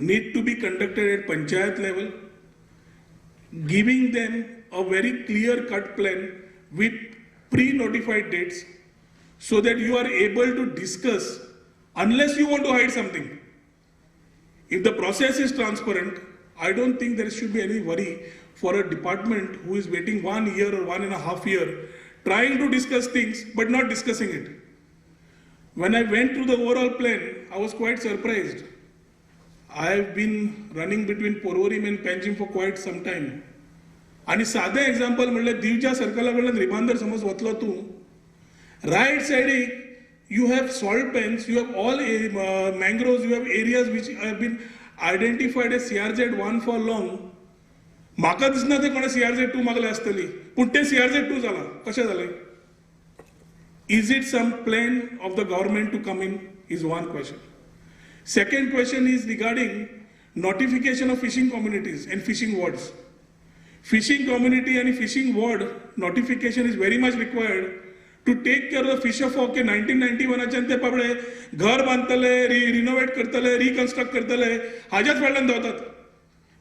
need to be conducted at panchayat level, giving them a very clear-cut plan with pre-notified dates so that you are able to discuss, unless you want to hide something. If the process is transparent, I don't think there should be any worry for a department who is waiting 1 year or 1.5 years trying to discuss things but not discussing it. When I went through the overall plan, I was quite surprised. I have been running between Porvorim and Panjim for quite some time. आणि साधे example म्हणल्यार दिवच्या सर्कला कडल्यान रिमांदर समज वतलो तूं, riot सायडीक you have salt pans, you have all mangroves, you have areas which have been identified as CRZ1 for long. म्हाका दिसना ते कोणा CRZ2 मागले आसतली पूण ते CRZ2 जाला कशें जालें? Is it some plan of the government to come in is one question. Second question is regarding notification of fishing communities and fishing wards. Fishing community and fishing ward notification is very much required to take care of the fisher folk. 1991 ते बाबडे घर बांधतले, renovate करतले, reconstruct करतले, हाज्याच वेळान धांवतात.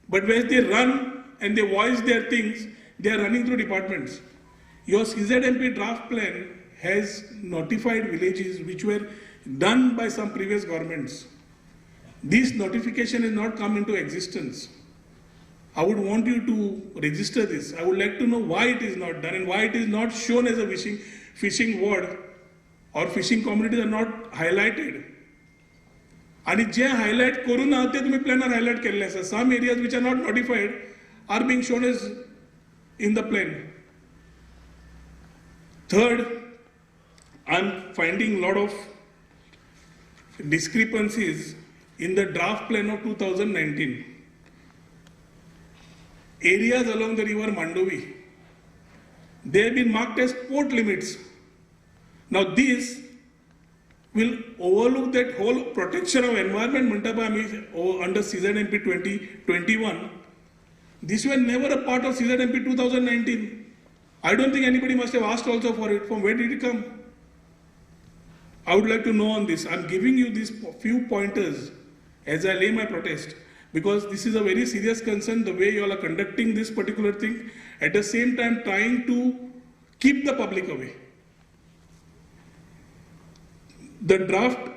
But when they run and they voice their things, they are running through departments. Your CZMP draft plan has notified villages which were done by some previous governments. This notification has not come into existence. I would want you to register this. I would like to know why it is not done and why it is not shown as a fishing ward or fishing communities are not highlighted. And J highlight करून ना ते तुम्ही प्लॅनार highlight केल्ले आसा. Some areas which are not notified are being shown as in the plan. Third, I'm finding a lot of discrepancies in the draft plan of 2019. Areas along the river Mandovi, they have been marked as port limits. Now this will overlook that whole protection of environment under CZMP 2021. This was never a part of CZMP 2019. I don't think anybody must have asked also for it. From where did it come? I would like to know on this. I'm giving you these few pointers as I lay my protest, because this is a very serious concern, the way you all are conducting this particular thing, at the same time trying to keep the public away. The draft,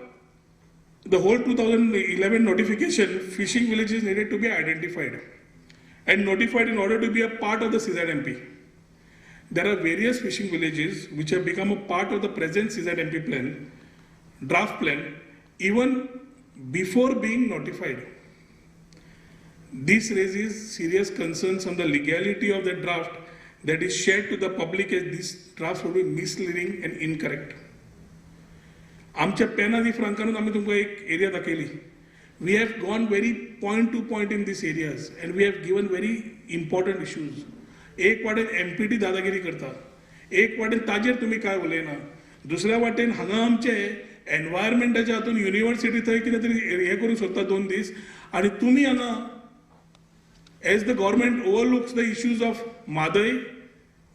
the whole 2011 notification, fishing villages needed to be identified and notified in order to be a part of the CZMP. There are various fishing villages which have become a part of the present CZMP plan, draft plan, even before being notified. This raises serious concerns on the legality of the draft that is shared to the public, as these drafts will be misleading and incorrect. आमच्या पेनादी फ्रांकानूच आमी तुमकां एक area दाखयली. We have gone very point to point in these areas and we have given very important issues. एक वाटेन MPT दादागिरी करता, एक वाटेन ताजेर तुमी काय उलयना, दुसऱ्या वाटेन हांगा आमचे एनवायरमेंटाच्या हातून युनिव्हर्सिटी थंय कितें तरी हे करूंक सोदता 2 दीस आनी तुमी हांगा as the government overlooks the issues of Madai,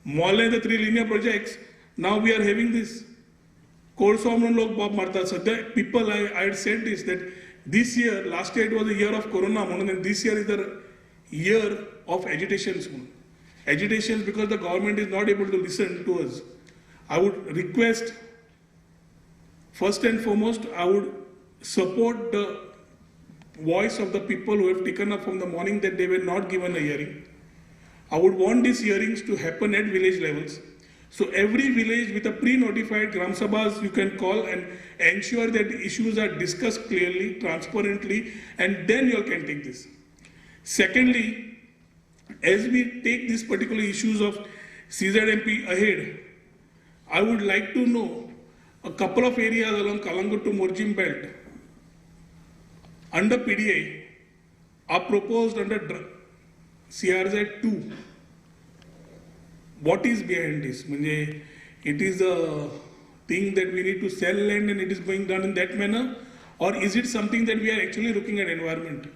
Molle, the 3 linear projects, now we are having this. Korshaw म्हणून लोक बॉब मारतात. सध्या people, I had said this, that this year, last year it was the year of Corona म्हणून, and this year is the year of agitations. Agitations because the government is not able to listen to us. I would request, first and foremost, I would support the voice of the people who have taken up from the morning that they were not given a hearing. I would want these hearings to happen at village levels. So every village with a pre-notified Gram Sabhas you can call and ensure that the issues are discussed clearly, transparently, and then you all can take this. Secondly, as we take these particular issues of CZMP ahead, I would like to know a couple of areas along Kalangut to Morjim belt under PDA are proposed under CRZ2. What is behind this? It is a thing that we need to sell land and it is being done in that manner, or is it something that we are actually looking at environment?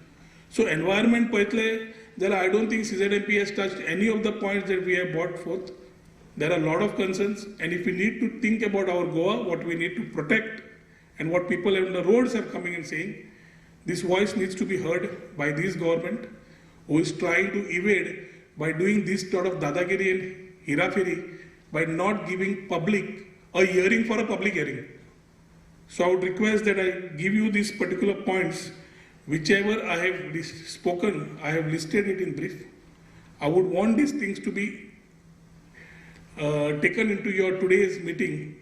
So environment paitle, I don't think CZMP has touched any of the points that we have brought forth. There are a lot of concerns, and if we need to think about our Goa, what we need to protect, and what people on the roads are coming and saying, this voice needs to be heard by this government, who is trying to evade by doing this sort of dadagiri and hirafiri, by not giving public a hearing for a public hearing. So I would request that I give you these particular points. Whichever I have spoken, I have listed it in brief. I would want these things to be taken into your today's meeting.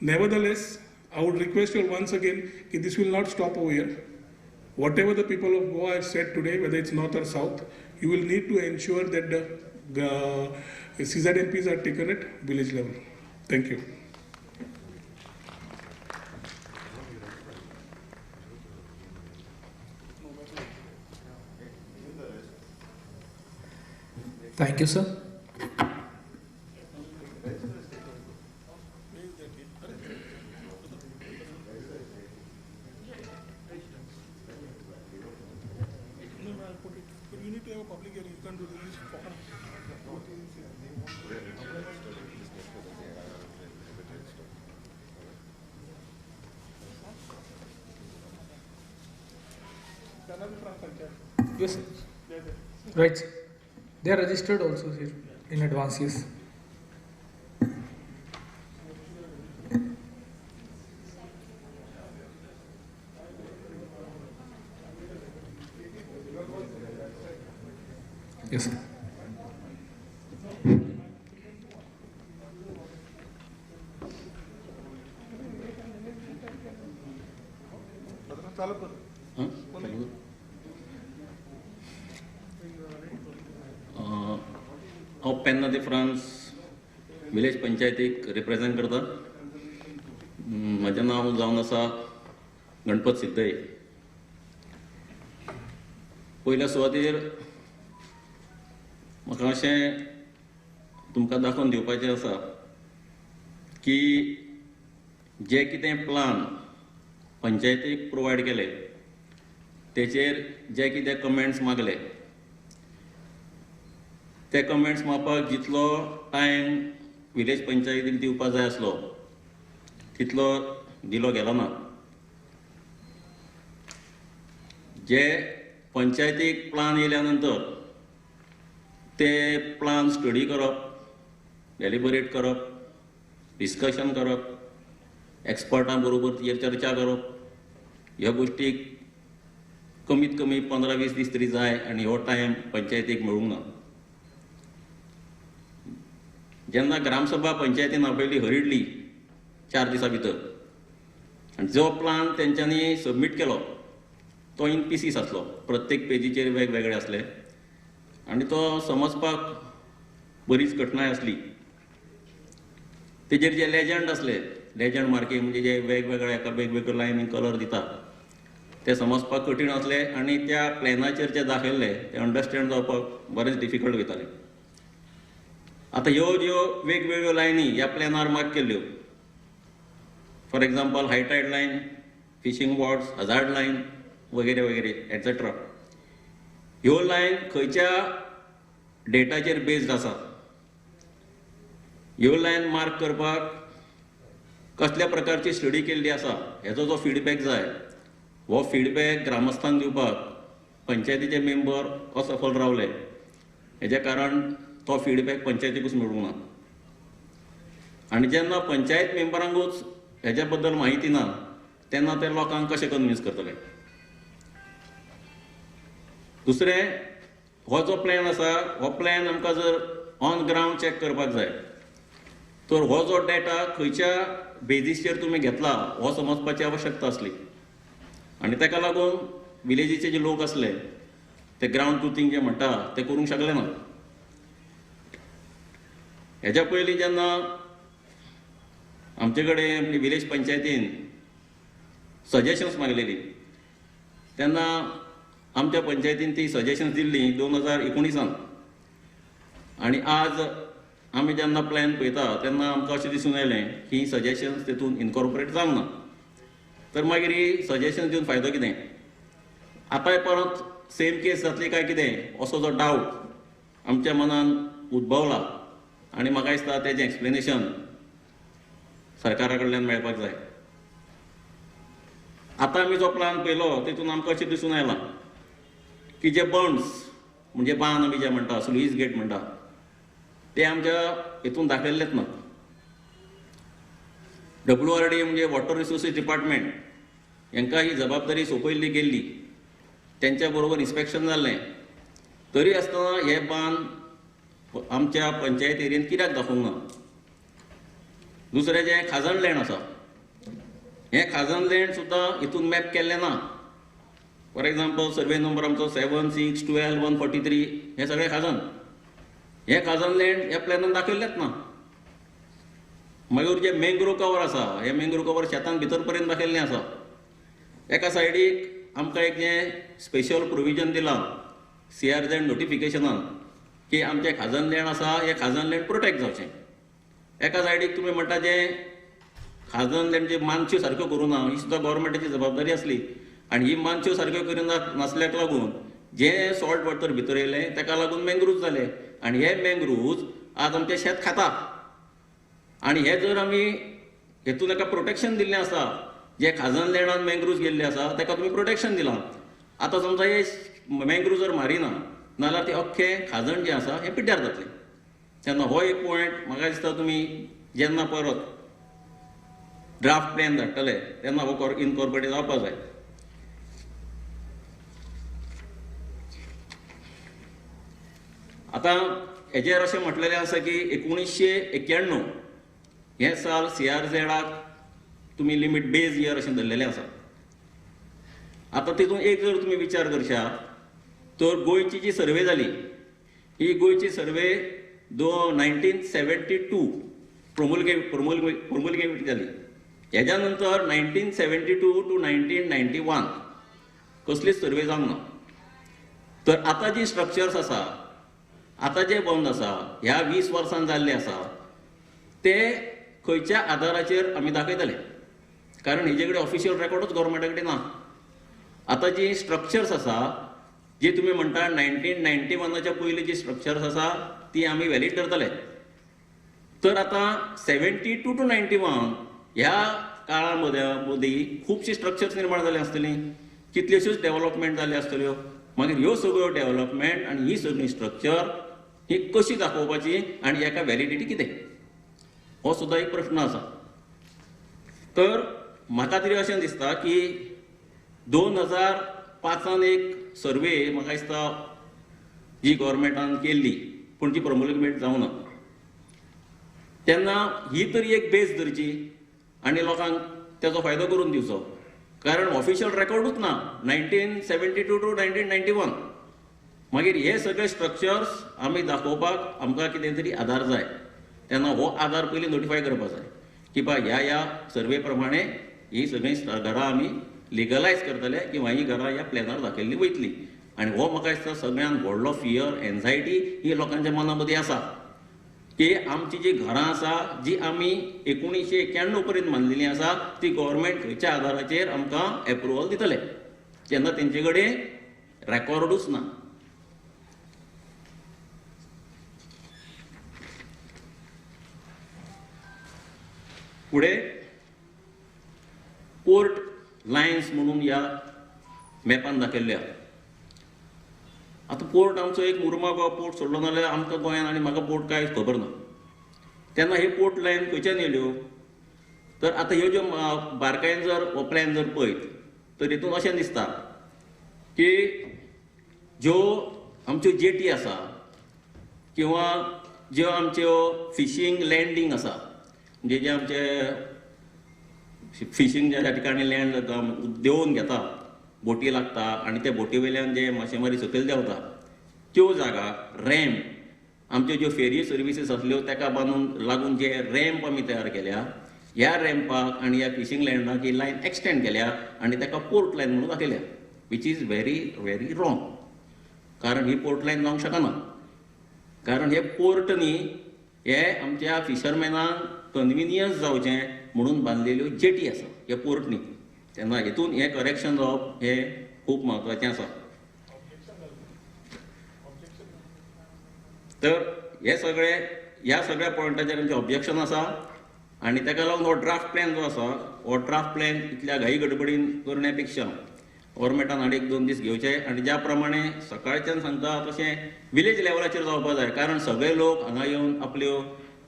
Nevertheless, I would request you once again that this will not stop over here. Whatever the people of Goa have said today, whether it's north or south, you will need to ensure that the CZMPs are taken at village level. Thank you. Thank you, sir. You need to have a public hearing. You can't do this. Yes, sir. Right. They are registered also here in advance, yes. Yes, sir. हांव पेन्ना दी France village पंचायतीक represent करता. म्हजें नांव जावन आसा गणपत सिद्धय. पयल्या सुवातेर म्हाका अशें तुमकां दाखोवन दिवपाचें आसा की जे कितें प्लान पंचायतीक प्रोवायड केले तेचेर जे कितें कमेंट्स मागले ते कमेंट्स मागपाक जितलो टायम विलेज पंचायतीक दिवपाक जाय आसलो तितलो दिलो गेलो ना. जे पंचायतीक प्लान येयल्या नंतर ते प्लान स्टडी करप, डेलिबरेट करप, डिस्कशन करप, एक्सपर्टां बरोबर तेचेर चर्चा करप, ह्या गोश्टीक कमीत कमी 15-20 दीस तरी जाय आनी हो टायम पंचायतीक मेळूंक ना. जेन्ना ग्रामसभा पंचायतीन आपयली हरिडली 4 दिसां भितर आनी जो प्लान तेंच्यांनी सबमीट केलो तो इन पीसीस आसलो. प्रत्येक पेजीचेर वेगवेगळे आसले आनी तो समजपाक बरीच कठिनाय आसली. तेजेर जे लेजंड आसले, लेजंड मार्कींग म्हणजे जे वेगवेगळे एका वेगवेगळे लायनीक कलर दिता ते समजपाक कठीण आसले आनी त्या प्लॅनाचेर जे दाखयल्ले ते अंडरस्टँड जावपाक बरेच डिफिकल्ट वयताले. आतां ह्यो ज्यो वेगवेगळ्यो लायनी ह्या प्लॅनार मार्क केल्ल्यो, for example high tide line, fishing wards, hazard line वगैरे वगैरे एटसेट्रा, ह्यो लायन खंयच्या डेटाचेर बेस्ड आसा, ह्यो लायन मार्क करपाक कसल्या प्रकारची स्टडी केल्ली आसा हेजो जो फीडबॅक जाय, हो फीडबॅक ग्रामस्थांक दिवपाक पंचायतीचे मेंबर असफल रावले. हेजे कारण तो फीडबॅक पंचायतीकूच मेळूंक ना. आनी जेन्ना पंचायत मेंबरांकूच हेज्या बद्दल म्हायती ना तेन्ना ते लोकांक कशें कन्विन्स करतले. दुसरें, हो जो प्लॅन आसा हो प्लॅन आमकां जर ऑन ग्रावंड चॅक करपाक जाय तर हो जो डेटा खंयच्या बेजीसचेर तुमी घेतला हो समजपाची आवश्यकता आसली. आनी ताका लागून विलेजीचे जे लोक आसले ते ग्रावंड ट्रुथींग जे म्हणटा ते करूंक शकले ना. हेज्या पयलीं जेन्ना आमचे कडेन विलेज पंचायतीन सजेशन्स मागलेली तेन्ना आमच्या पंचायतीन ती सजेशन्स दिल्ली 2019 आनी आज आमी जेन्ना प्लॅन पळयता तेन्ना आमकां अशें दिसून येयलें की ही सजेशन्स तेतून इनकॉर्पोरेट जावंक ना. तर मागीर ही सजेशन्स दिवन फायदो कितें? आतांय परत सेम केस जातली काय कितें असो जो डावट आमच्या मनान उद्भवला आनी म्हाका दिसता तेजें एक्सप्लेनेशन सरकारा कडल्यान मेळपाक जाय. आतां आमी जो प्लान पळयलो तेतून आमकां अशें दिसून येयलां की जे बंड्स म्हणजे बांद आमी जे म्हणटा, स्लुईस गेट म्हणटा, ते आमच्या हितून दाखयल्लेच ना. WRD म्हणजे वॉटर रिसोर्सीस डिपार्टमेंट हांकां ही जबाबदारी सोंपयल्ली गेल्ली, तेंच्या बरोबर इन्स्पेक्शन जाल्लें, तरी आसतना हे बांद आमच्या पंचायत एरियेंत कित्याक दाखोवंक ना. दुसरें जें खाजण लँड आसा, हें खाजण लँड सुद्दां हितून मॅप केल्लें ना. फॉर एग्जाम्पल सर्वे नंबर आमचो 7, 6, 12, 143 हें सगळें खाजण. हें खाजण लँड ह्या प्लॅनान दाखयल्लेंच ना. मागीर जे मँग्रोव कवर आसा, हें मँग्रोव कवर शेतान भितर पर्यंत दाखयल्लें आसा. एका सायडीक आमकां एक जें स्पेशल प्रोविजन दिलां CRZ नोटिफिकेशनान की आमचें खाजन लँड आसा हें खाजन लँड प्रोटेक्ट जावचें. एका सायडीक तुमी म्हणटा जें खाजन लँड जे मानच्यो सारक्यो करूं ना ही सुद्दां गव्हर्मेंटाची जबाबदारी आसली. आनी ही मानच्यो सारक्यो करिना नासल्याक लागून जें सॉल्ट वॉटर भितर येयलें ताका लागून मँग्रुव्ज जाले. आनी हे मँग्रुव्ज आज आमचें शेत खाता. आनी हे जर आमी हेतून एका प्रोटेक्शन दिल्लें आसा, जे खाजन लँडान मँग्रुव्ज गेल्ले आसा ताका तुमी प्रोटेक्शन दिलां. आतां समजा हे मँग्रुव्ज जर मारिना नाल्यार ते अख्खें खाजण जें आसा हें पिड्ड्यार जातलें. तेन्ना हो एक पॉयंट म्हाका दिसता तुमी जेन्ना परत ड्राफ्ट प्लॅन धाडटले तेन्ना हो इनकॉर्पोरेट जावपाक जाय. आतां हेजेर अशें म्हटलेलें आसा की 1991 हे साल CRZाक तुमी लिमीट बेज इयर अशें धरलेलें आसा. आतां तितून एक जर तुमी विचार करशात तर गोंयची जी सर्वे जाली ही गोंयची सर्वे 1972 प्रोमुलगेट जाली. हेज्या नंतर 1972 to 1991 कसलीच सर्वे जावंक ना. तर आतां जी स्ट्रक्चर्स आसा आतां जे बंद आसा ह्या 20 वर्सां जाल्ले आसा ते खंयच्या आदाराचेर आमी दाखयतले, कारण हेजे कडेन ऑफिशियल रेकॉर्डूच गव्हर्मेंटा कडेन ना. आतां जी स्ट्रक्चर्स आसा जी तुमी म्हणटा 1991च्या पयलीं जी स्ट्रक्चर्स आसा ती आमी वॅलीड धरतले. तर आतां 72 to 91 ह्या काळा मदीं खुबशी स्ट्रक्चर्स निर्माण जाली आसतली, कितल्योश्योच डेव्हलपमेंट जाल्यो आसतल्यो. मागीर ह्यो सगळ्यो डेव्हलपमेंट आनी ही सगळी स्ट्रक्चर ही कशी दाखोवपाची आनी हेका वॅलिडिटी कितें हो सुद्दां एक प्रश्न आसा. तर म्हाका तरी अशें दिसता की 2005 एक सर्वे म्हाका दिसता जी गव्हर्मेंटान केल्ली पूण ती प्रमोलमेंट जावं ना. तेन्ना ही तरी एक बेस धरची आनी लोकांक तेजो फायदो करून दिवचो, कारण ऑफिशियल रेकॉर्डूच ना 1972 to 1991. मागीर हे सगळे स्ट्रक्चर्स आमी दाखोवपाक आमकां कितें तरी आधार जाय. तेन्ना हो आधार पयलीं नोटिफाय करपाक जाय की बा ह्या सर्वे प्रमाणे ही सगळीं घरां आमी लिगलायज करतले किंवा ही घरां ह्या प्लॅनार दाखयल्ली वयतली. आनी हो म्हाका दिसता सगळ्यांत व्हडलो फियर एन्झायटी ही लोकांच्या मना मदीं आसा की आमची जी घरां आसा जी आमी 1991 पर्यंत बांदलेलीं आसा ती गव्हर्मेंट खंयच्या आधाराचेर आमकां एप्रुवल दितले, जेन्ना तेंचे कडेन रेकॉर्डूच ना. फुडें पोर्ट लायन्स म्हणून ह्या मॅपान दाखयल्ले आहा. आतां पोर्ट आमचो एक मुर्मागांव पोर्ट सोडलो नाल्यार आमकां गोंयांत आनी म्हाका पोर्ट कांयच खबर ना. तेन्ना हे पोर्ट लायन खंयच्यान येयल्यो? तर आतां ह्यो ज्यो बारकायेन जर हो प्लॅन जर पळयत तर हितून अशें दिसता की ज्यो आमच्यो जेटी आसा किंवा ज्यो आमच्यो फिशींग लँडींग आसा म्हणजे जे आमचे फिशींग ज्या ठिकाणी लँड देंवोवन घेता बोटी लागता आनी त्या बोटी वयल्यान जे मासेमारी सकयल देंवता त्यो जागा रॅम्प आमच्यो ज्यो फेरी सर्विसीस आसल्यो ताका बांदून लागून जे रॅम्प आमी तयार केल्या ह्या रॅम्पाक आनी ह्या फिशींग लँडाक ही लायन एक्सटेंड केल्या आनी ताका पोर्ट लायन म्हणून दाखयल्या, which is very very wrong. कारण ही पोर्ट लायन जावंक शकना, कारण हे पोर्ट न्ही हे आमच्या फिशरमॅनांक कन्विनियन्स जावचें म्हणून बांदलेल्यो जेटी आसा ह्या पोर्ट न्ही. तेन्ना हेतून हें करेक्शन जावप हें खूब म्हत्वाचें आसा. तर हे सगळे ह्या सगळ्या पॉयंटाचेर आमचें ऑब्जेक्शन आसा आनी ताका लागून हो ड्राफ्ट प्लॅन जो आसा हो ड्राफ्ट प्लॅन इतल्या घाई गडबडीन करण्यापेक्षा गव्हर्मेंटान आनी 1-2 दीस घेवचे आनी ज्या प्रमाणे सकाळच्यान सांगता तशें विलेज लेवलाचेर जावपाक जाय, कारण सगळे लोक हांगा येवन आपल्यो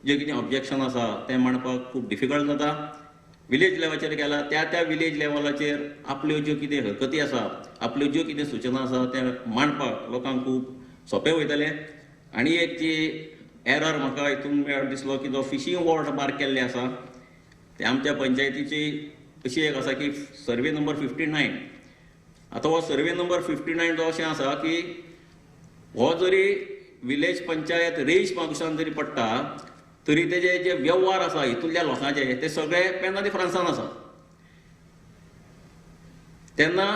जे कितें ऑब्जेक्शन आसा तें मांडपाक खूब डिफिकल्ट जाता. विलेज लेवलाचेर गेला त्या विलेज लेवलाचेर आपल्यो ज्यो कितें हरकती आसा आपल्यो ज्यो कितें सुचना आसा ते मांडपाक लोकांक खूब सोंपें वयतलें. आनी एक जी एरर म्हाका हितून दिसलो की जो फिशींग वॉर्ड मार्क केल्ले आसा ते आमच्या पंचायतीची अशी एक आसा की सर्वे नंबर 59. आतां हो सर्वे नंबर 59 जो अशें आसा की हो जरी विलेज पंचायत रेंज मागुसान जरी पडटा तरी तेजे जे वेव्हार आसा हितूंतल्या लोकांचे ते सगळे पेना दी फ्रांसान आसा. तेन्ना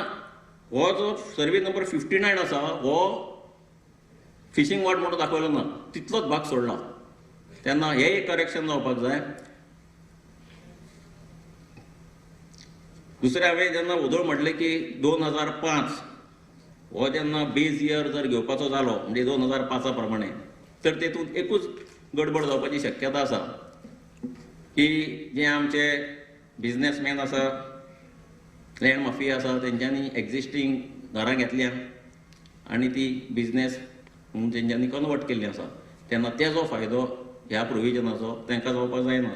हो जो सर्वे नंबर 59 आसा हो फिशींग वॉट म्हणून दाखयलो ना, तितलोच भाग सोडला. तेन्ना हें एक करेक्शन जावपाक जाय. दुसरें हांवें जेन्ना उदळ म्हटलें की 2005 हो जेन्ना बेज इयर जर घेवपाचो जालो म्हणजे 2005 प्रमाणे, तर तेतूंत एकूच गडबड जावपाची शक्यता आसा की जे आमचे बिझनेसमॅन आसा, लँड माफिया आसा, तेंच्यांनी एक्झिस्टींग घरां घेतल्या आनी ती बिझनेस तेंच्यांनी कन्वर्ट केल्ली आसा. तेन्ना तेजो फायदो ह्या प्रोविजनाचो तांकां जावपाक जायना.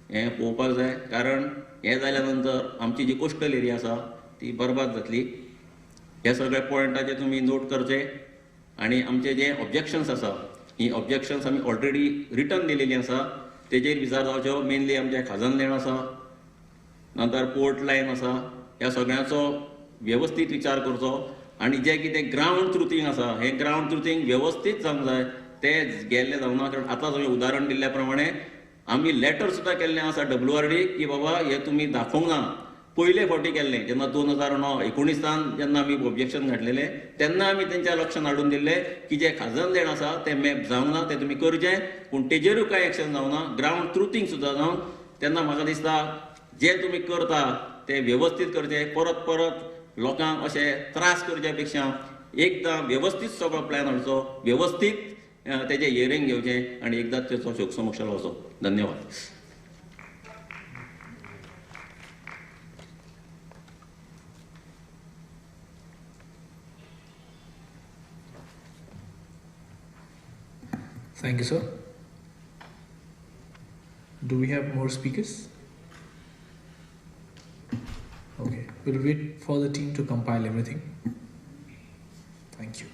हें पळोवपाक जाय, कारण हें जाल्या नंतर आमची जी कोस्टल एरिया आसा ती बरबाद जातली. हे सगळे पॉयंटाचे तुमी नोट करचे. आनी आमचे जे ऑब्जेक्शन्स आसा, ही ऑब्जेक्शन्स आमी ऑलरेडी रिटर्न दिलेली आसा. तेजेर विचार जावच्यो. मेनली आमचे खाजन लेण आसा, नंतर पोर्ट लायन आसा, ह्या सगळ्यांचो वेवस्थीत विचार करचो. आनी जें कितें ग्रावंड ट्रुथींग आसा, हें ग्रावंड ट्रुथींग वेवस्थीत जावंक जाय. तें गेल्लें जावना. कारण आतां तुवें उदाहरण दिल्ल्या प्रमाणे आमी लेटर सुद्दां केल्लें आसा WRD की बाबा हें तुमी दाखोवंक ना. पयले फावटी केल्लें जेन्ना 2019 जेन्ना आमी ऑब्जेक्शन घातलेलें, तेन्ना आमी तेंच्या लक्षांत हाडून दिल्लें की जे खाजन लेण आसा तें मॅप जावंक ना, तें तुमी करचें. पूण तेजेरूय कांय एक्शन जावना, ग्रावंड ट्रुथींग सुद्दां जावन. तेन्ना म्हाका दिसता जें तुमी करता तें वेवस्थीत करचें. परत परत लोकांक अशें त्रास करचे पेक्षा एकदां वेवस्थीत सगळो प्लॅन हाडचो, वेवस्थीत तेजें हियरींग घेवचें आनी एकदांच तेचो शोकसमक्ष लावचो. धन्यवाद. Thank you, sir. Do we have more speakers? Okay, we'll wait for the team to compile everything. Thank you.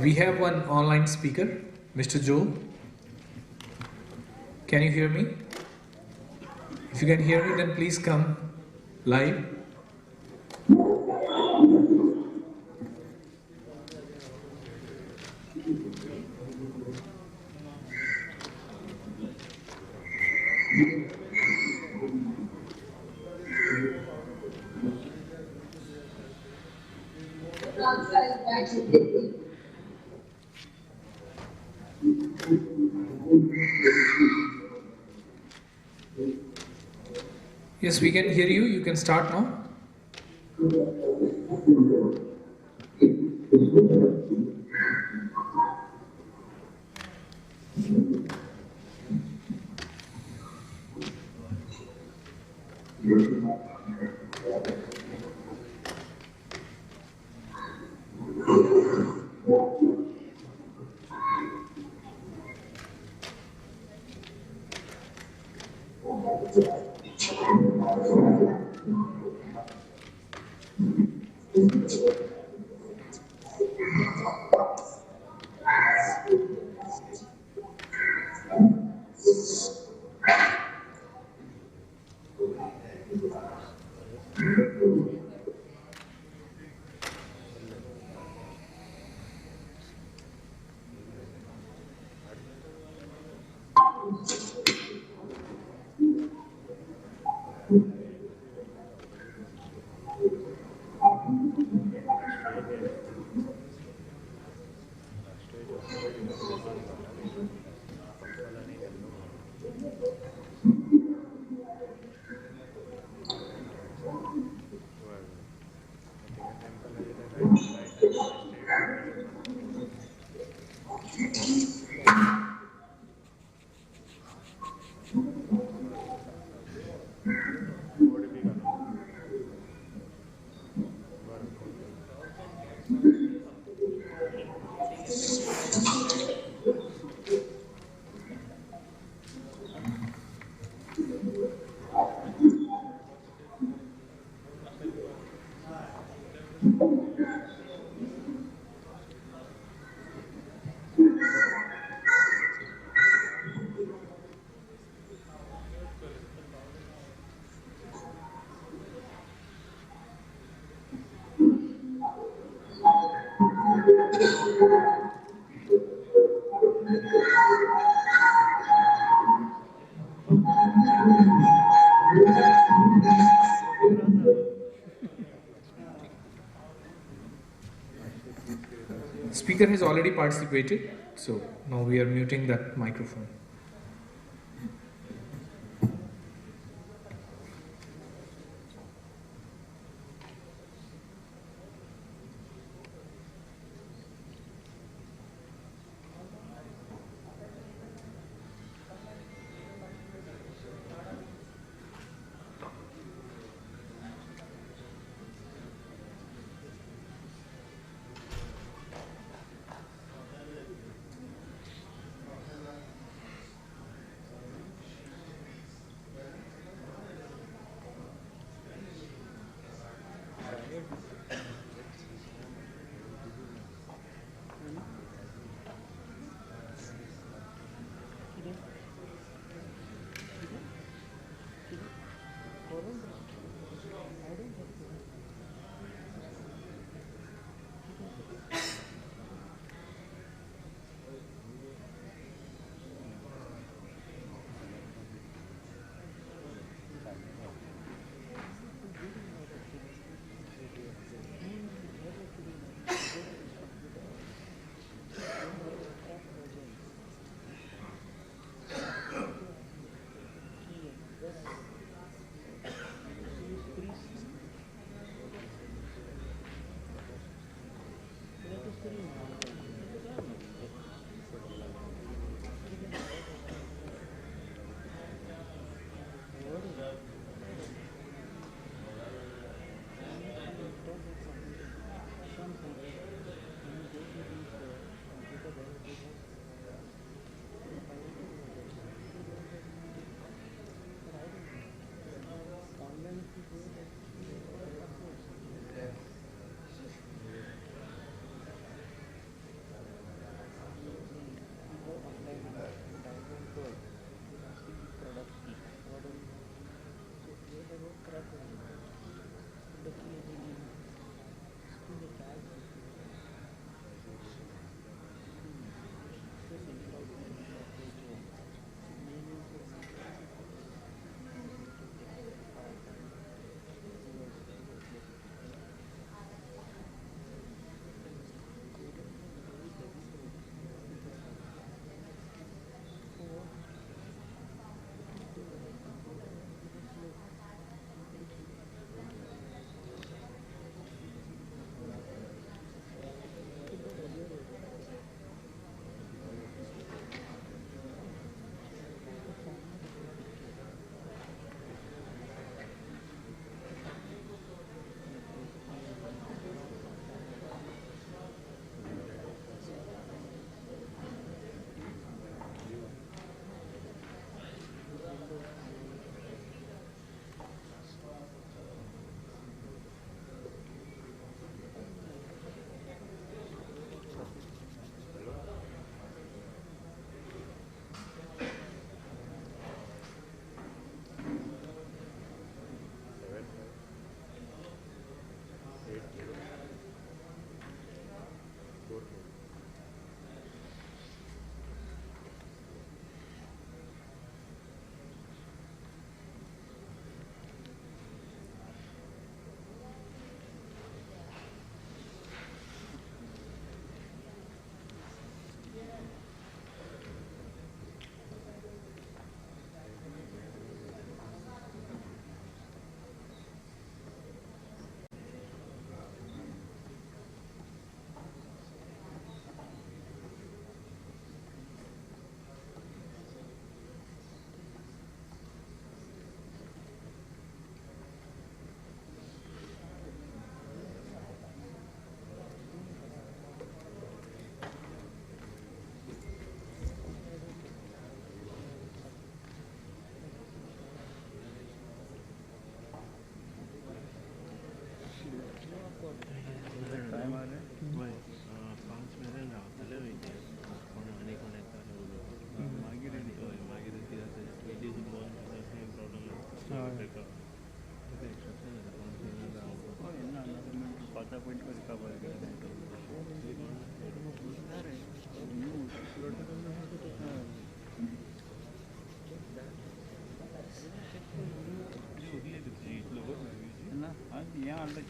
We have one online speaker, Mr. Joe. Can you hear me? If you can hear me, then please come live. Yes, we can hear you. You can start now. Speaker has already participated, so now we are muting that microphone.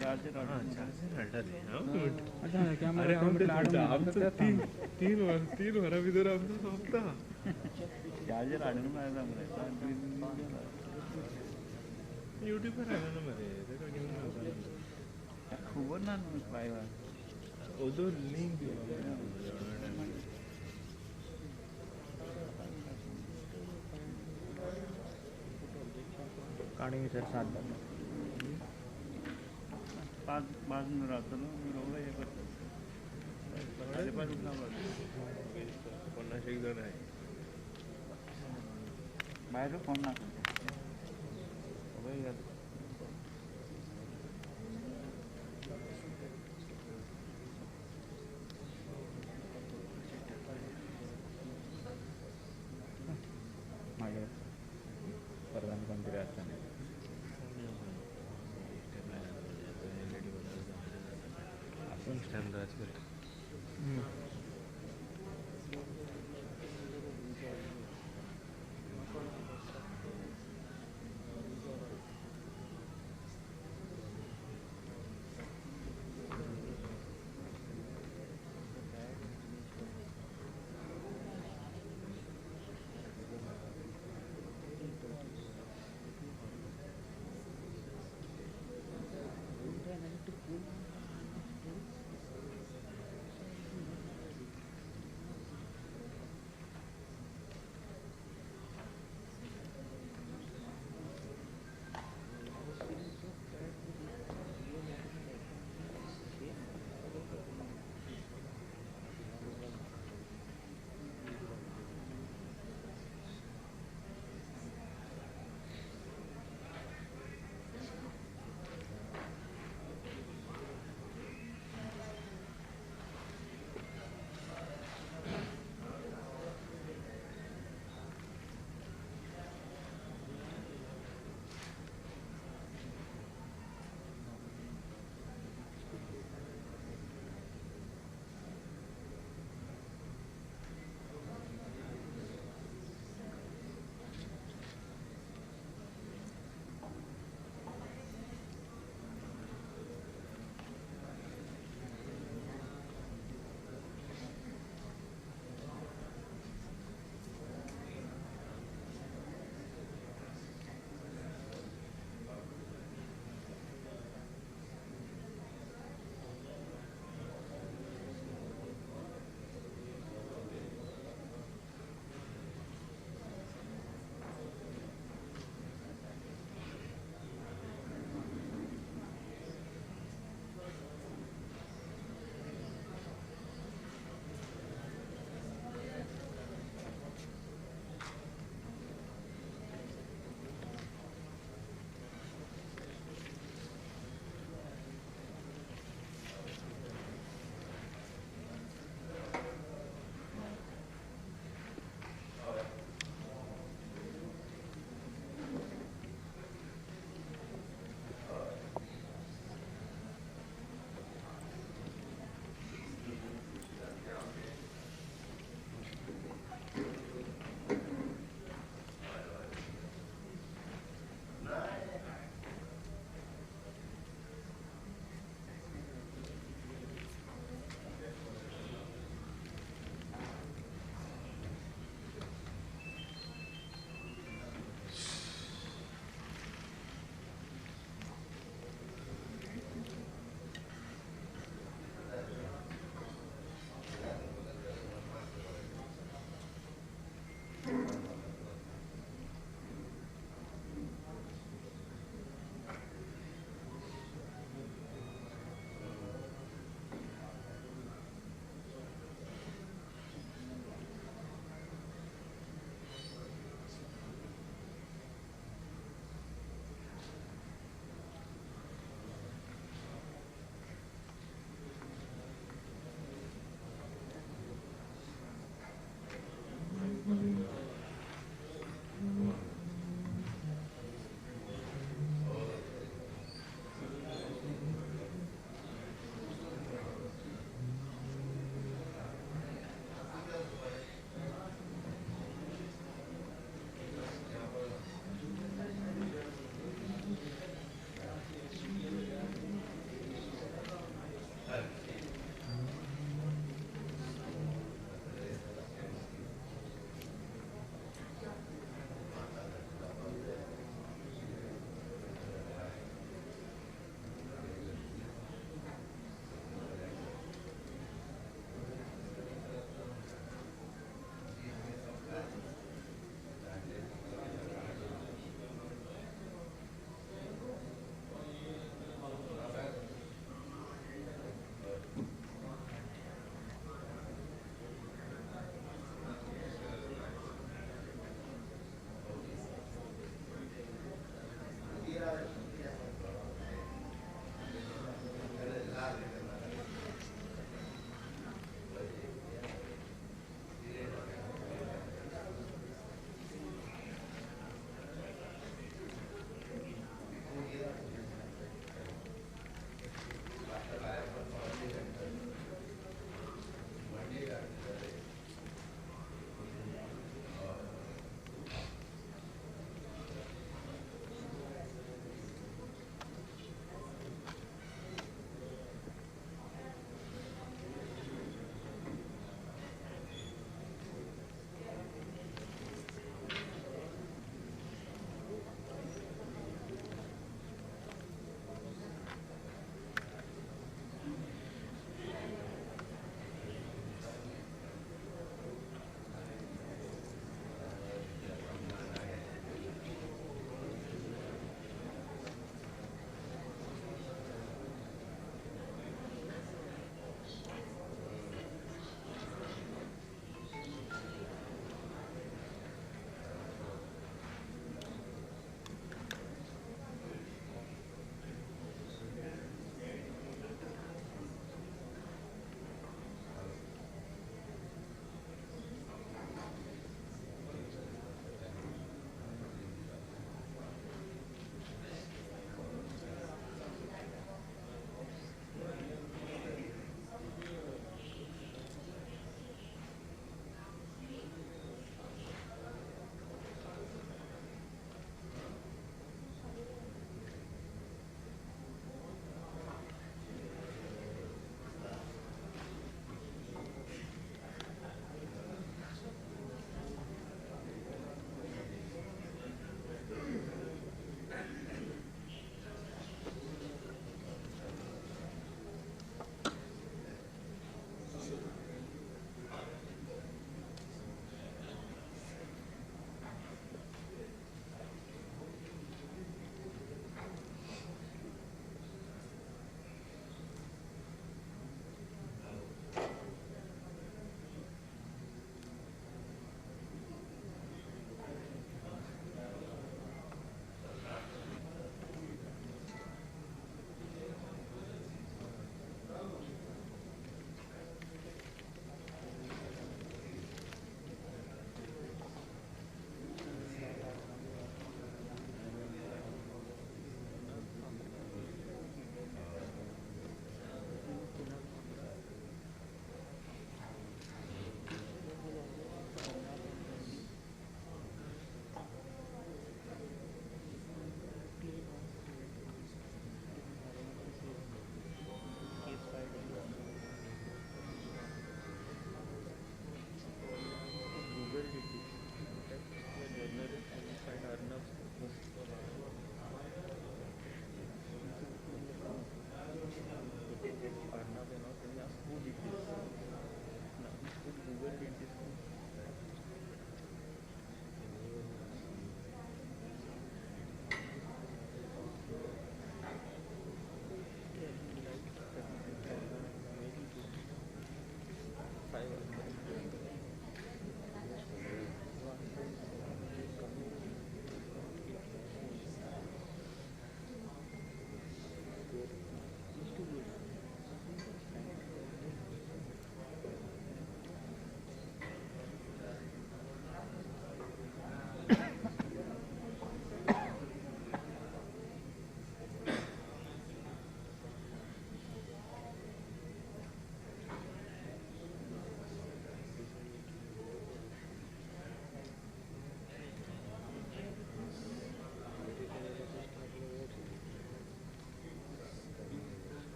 Charger तीन वरा भितर आमचं सोंपता charger हाडूंक लायला मरे YouTuber आहे ना मरे तेका घेऊन खबर ना न्हू काय ओदो लिंक काणी सर सात पाच मिनिट राहतलो रोगला हे करतो साडेपाच उठला 50 जण आहे बाहेर फोन नाका मागे प्रधानमंत्री असताना आपण स्टॅम्प राजकर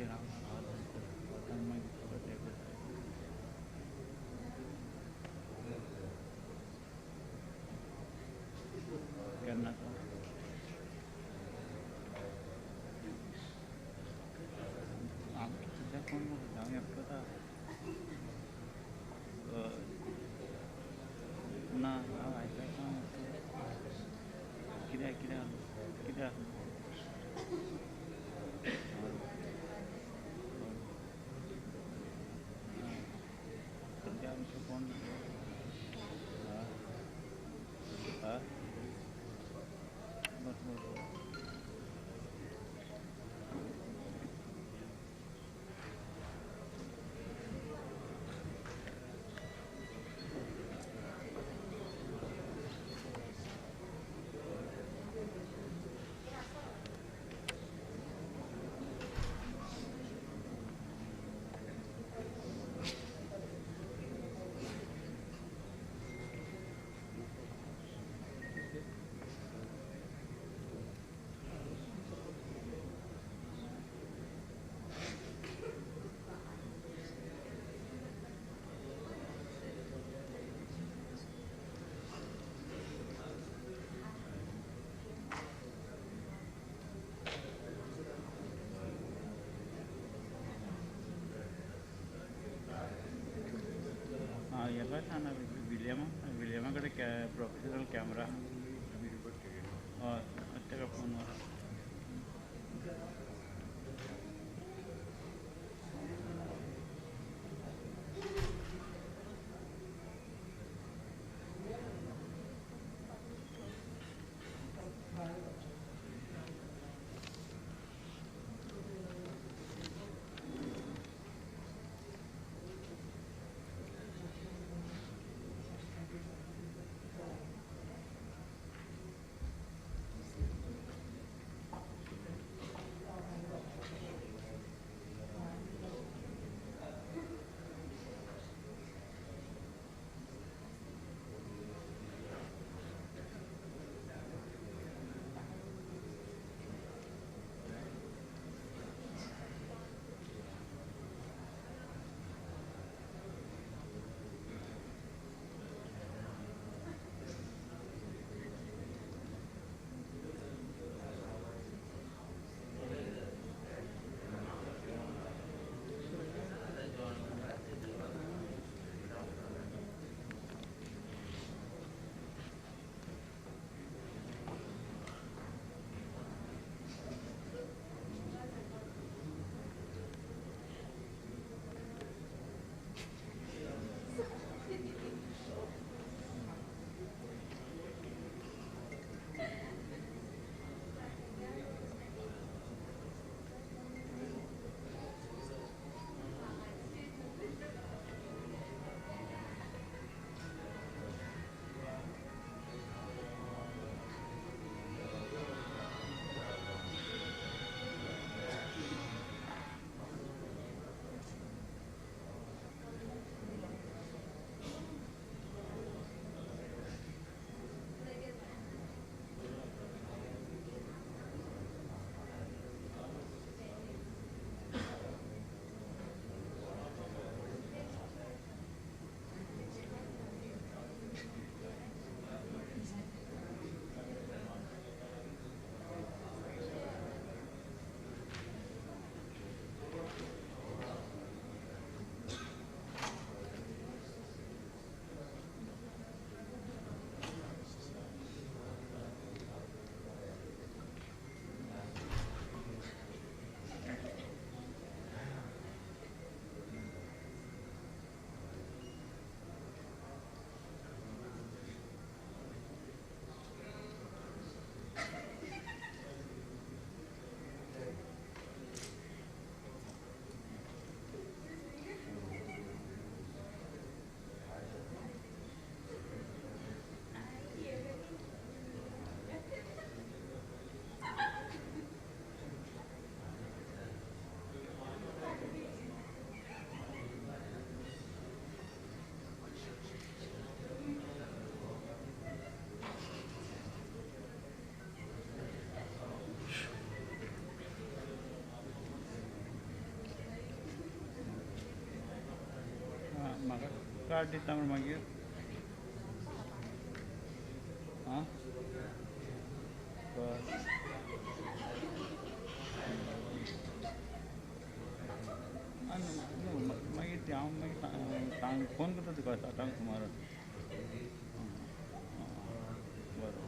मातशें रावन मागीर तें करता केन्ना तो आमचे सद्या कोण हांव एकटोच आहा ना हांव आयकता कित्याक कित्याक सद्या आमचे कोण बस हेका सांग विलियमा कडेन प्रोफेशनल कॅमेरा हय तेका फोन म्हाका कार्ड दिता म्हण मागीर आं मागीर ते हांव मागीर फोन करता तुका 7 सुमार बरें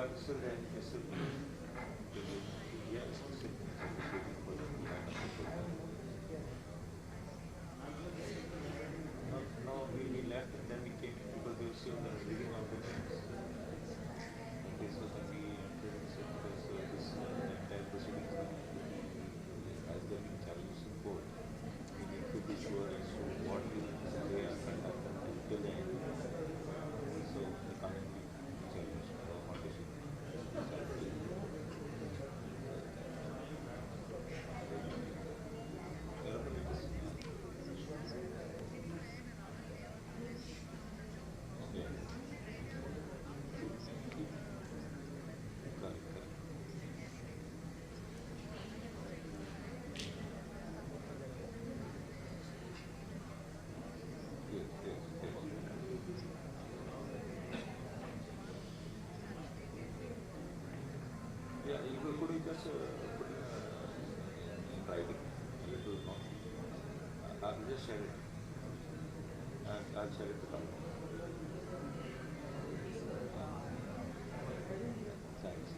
are still yes, still advocating for the no, we left and then we came because they were still reading out the names. And this was when we entered and said because this entire proceedings as they're being challenged in court, we need to be sure as to what they are conducted until the end. So the coming week challenge competition. Yeah, could you just put in writing a little more? I'll just share it. I'll share it to them. Thanks.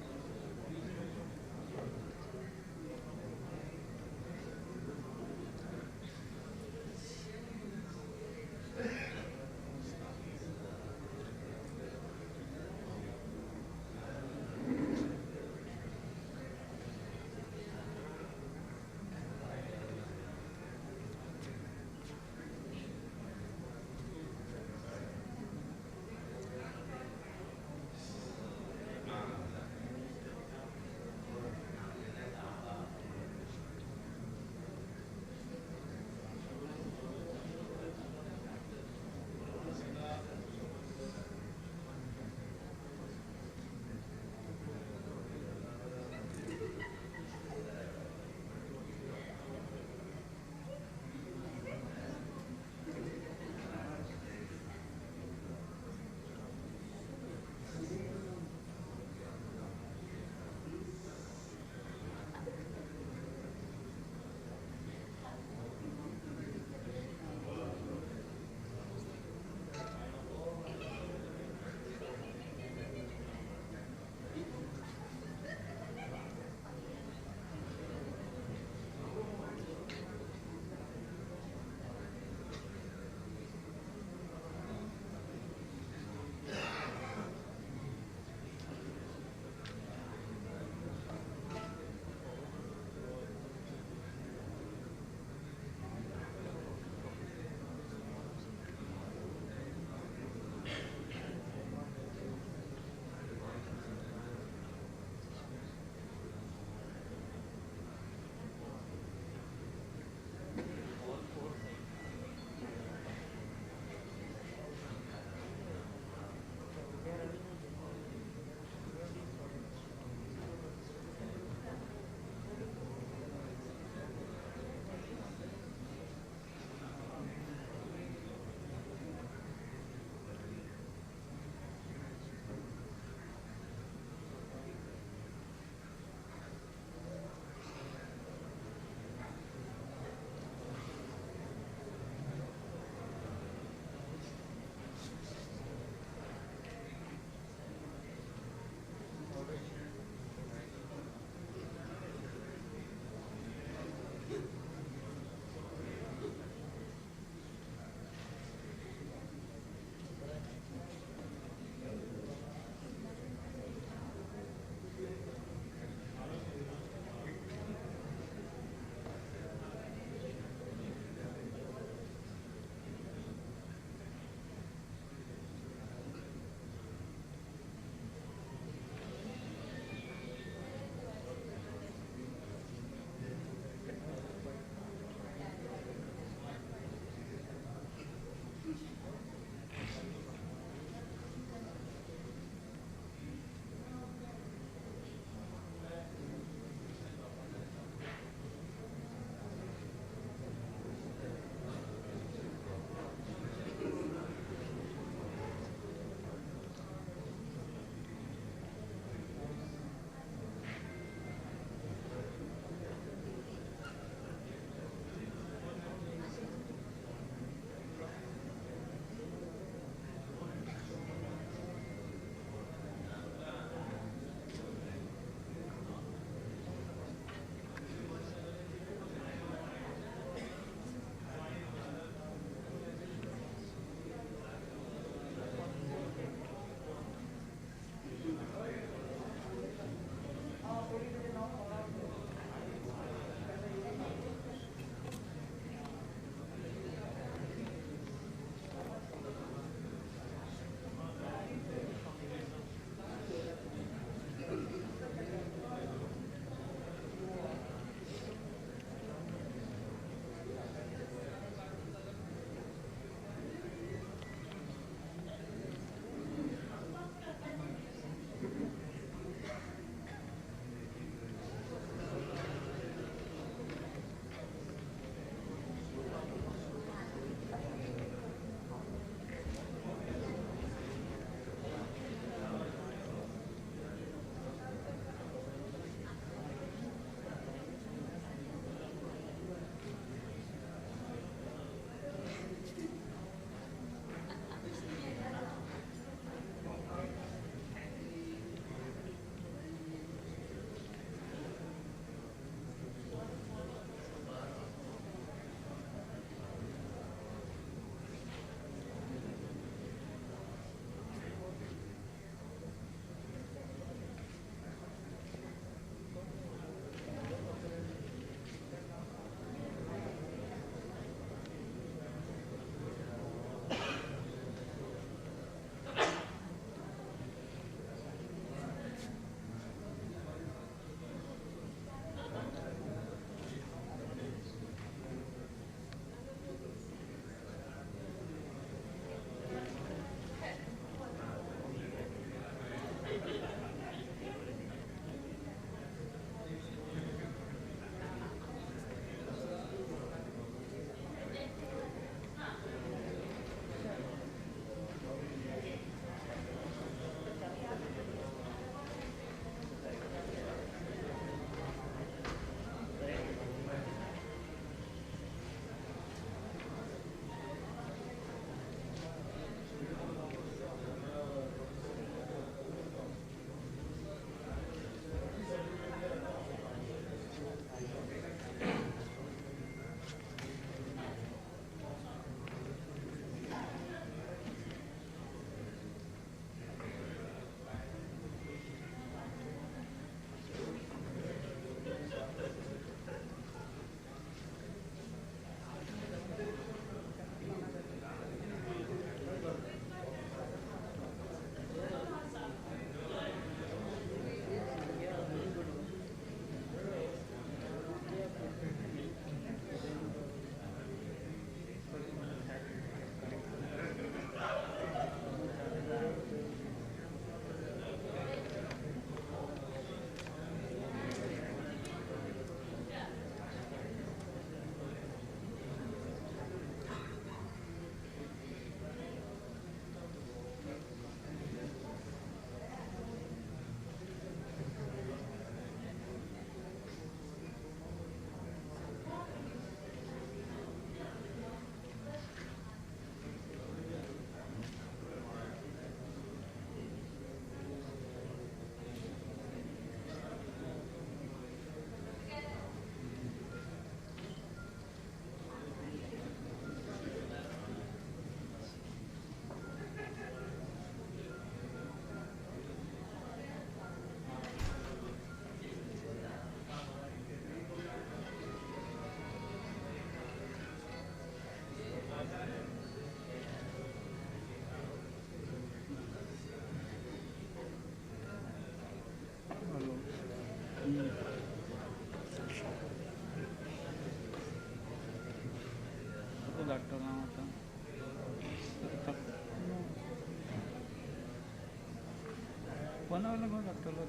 फोनावर लागून लागतलो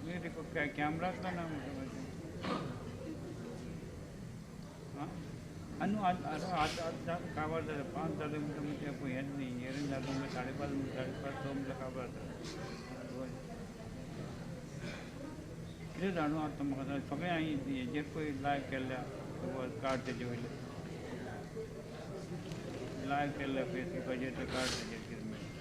मी कॅमेरातलो ना म्हाका हां आनी आतां काबार जालें 5 जालें म्हणटा ते हें न्ही हेरेन जालें म्हणल्यार 5:30 स म्हणल्यार काबार जालें कितें जाणू आतां म्हाका सगळें हांवें हेजेर पळय लायव केल्ल्या कार्ड तेजे वयले लायव केल्ल्या फेसबुकाचेर ते कार्ड तेजेर कितें मेळटा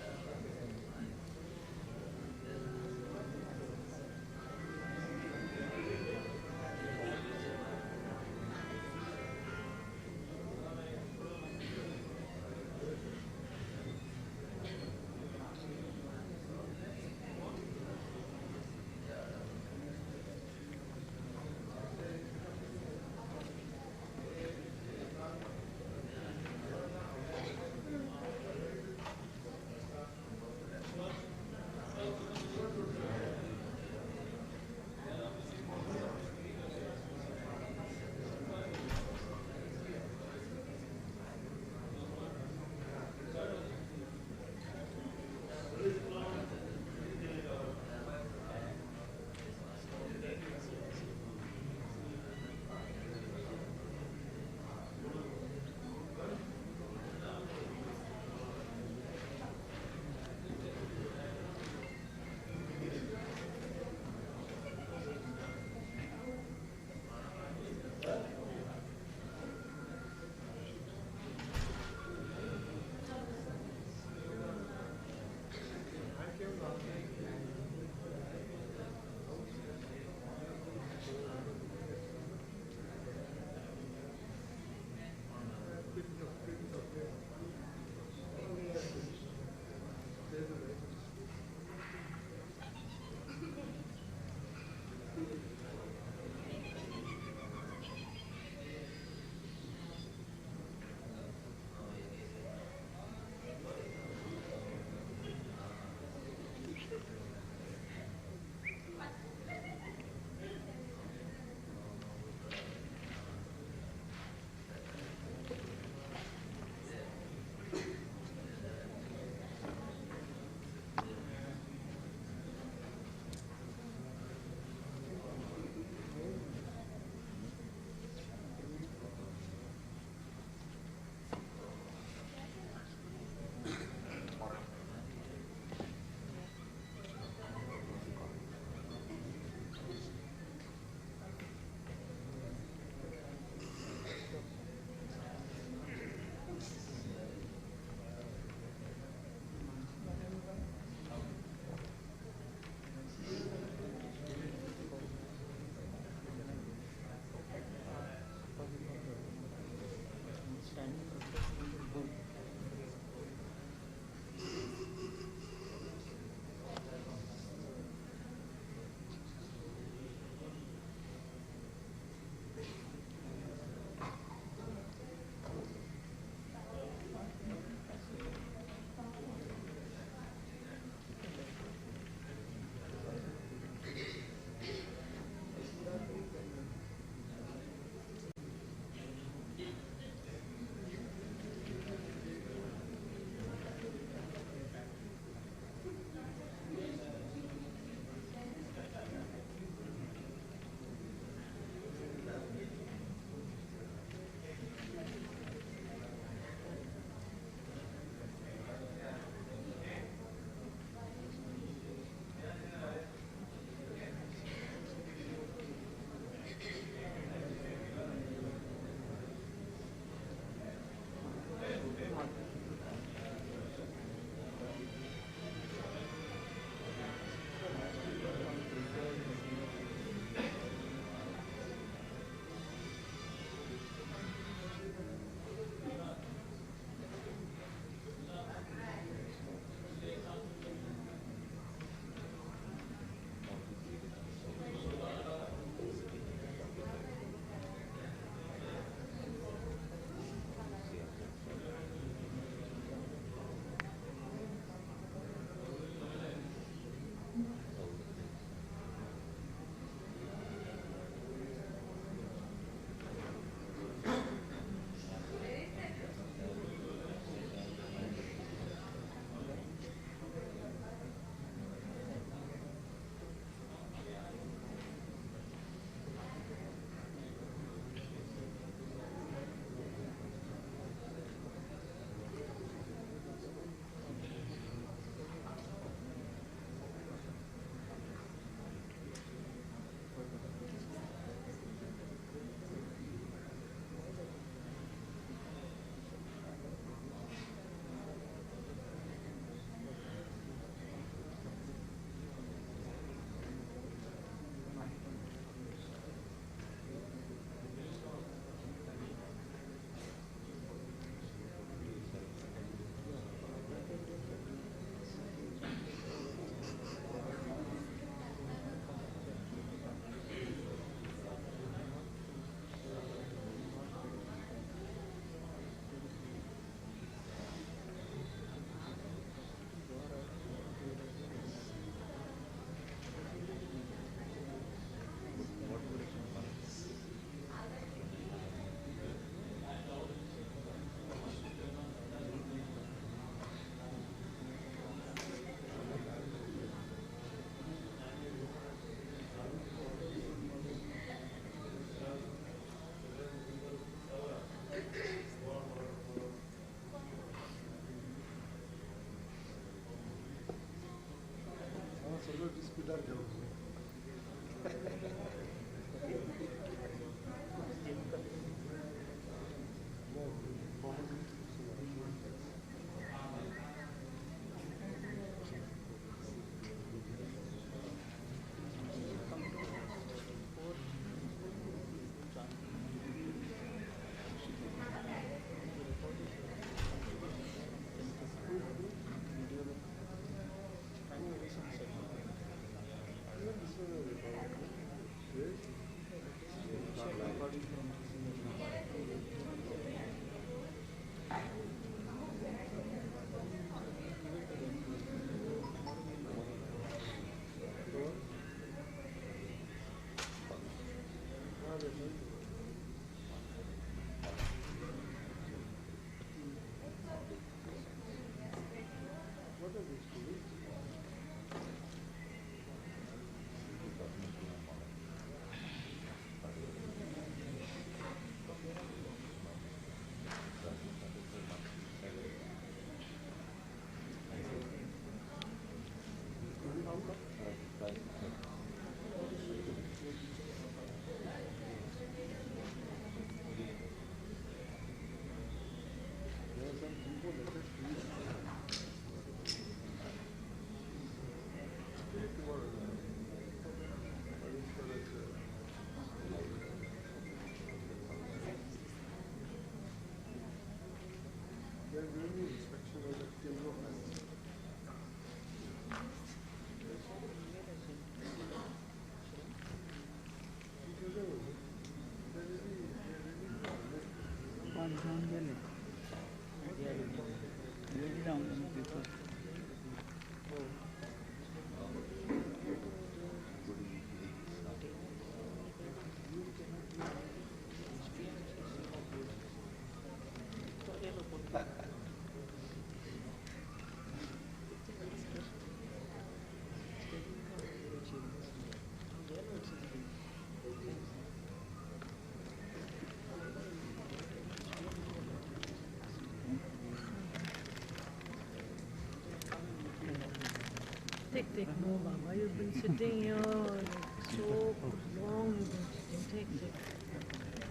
Take, no, Baba. You've been sitting here so long. You've been sitting. Take.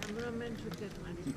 Cameraman should get money.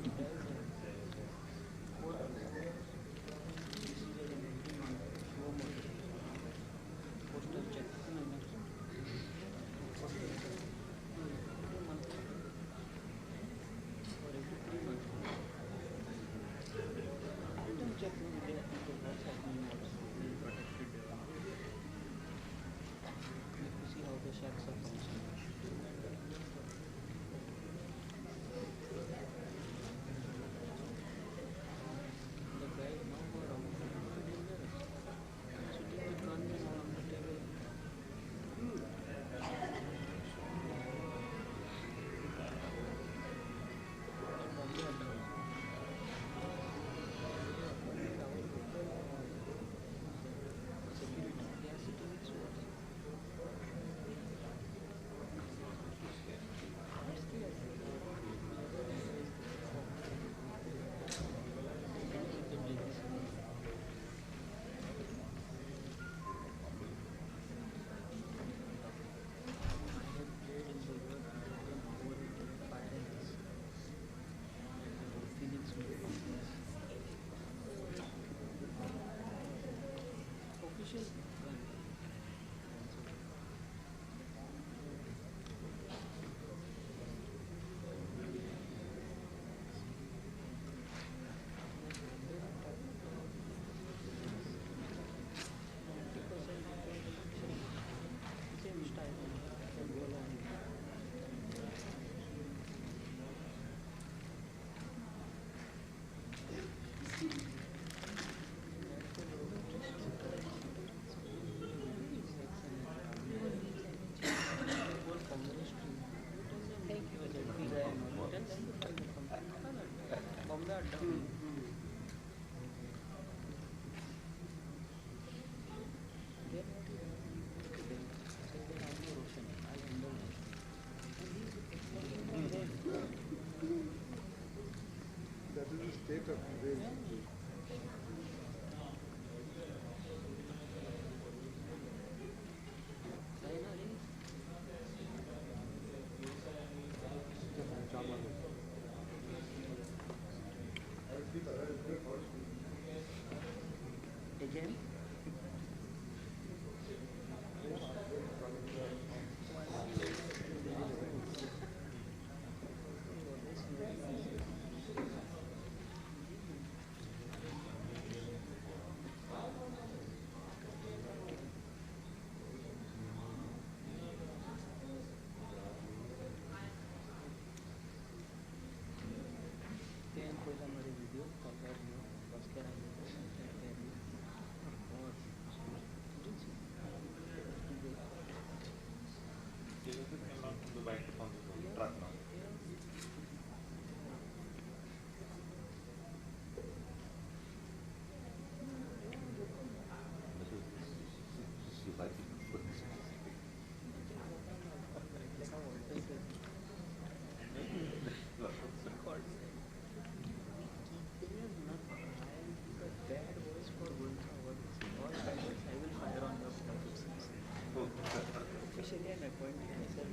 Officially an appointee myself.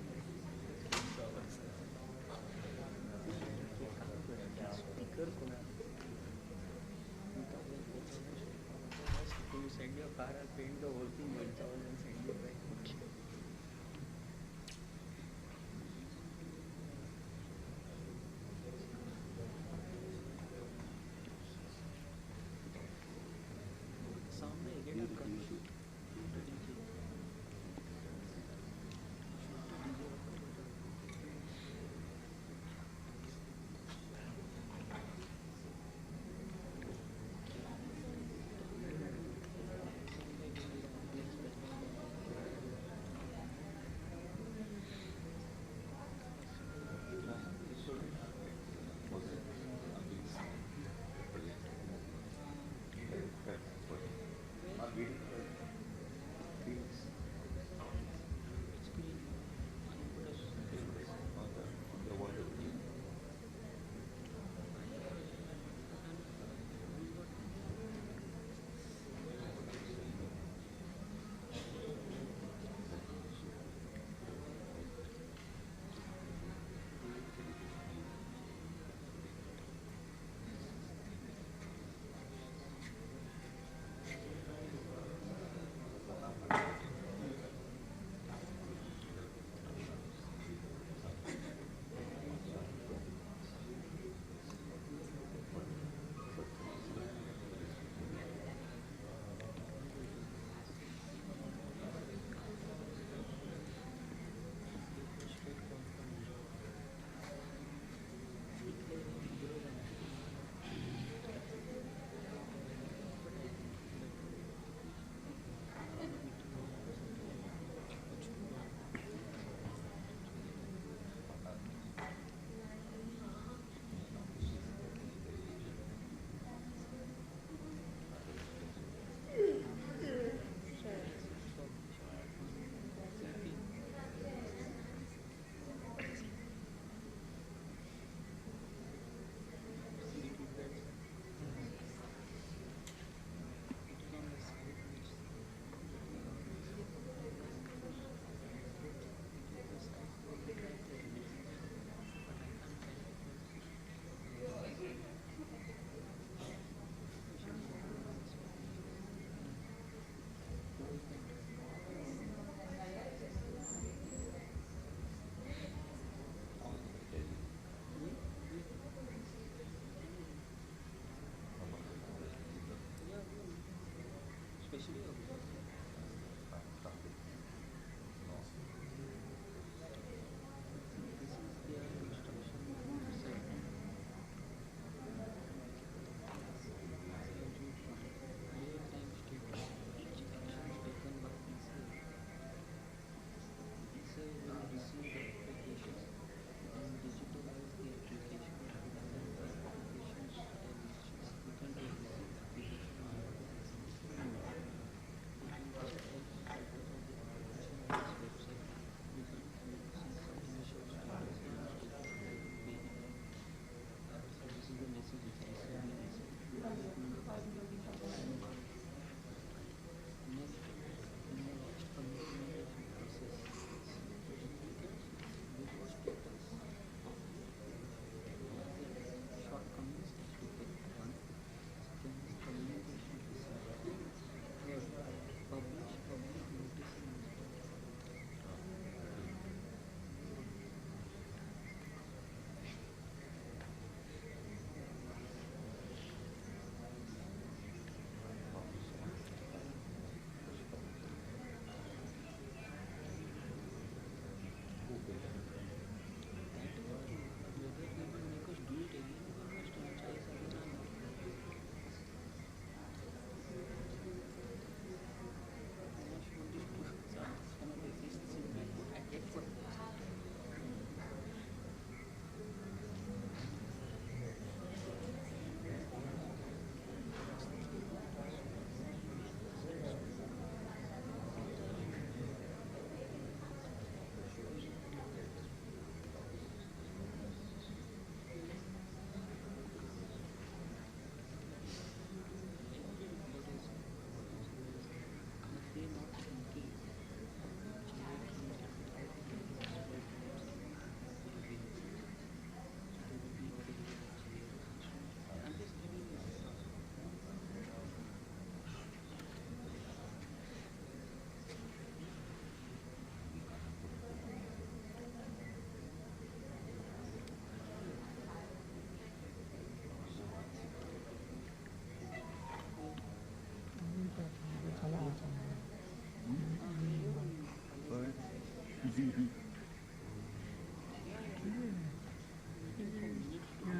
Speaker you send your car, I'll paint the whole thing 1,000 and send you back. सामने again I'll come shoot to DJ.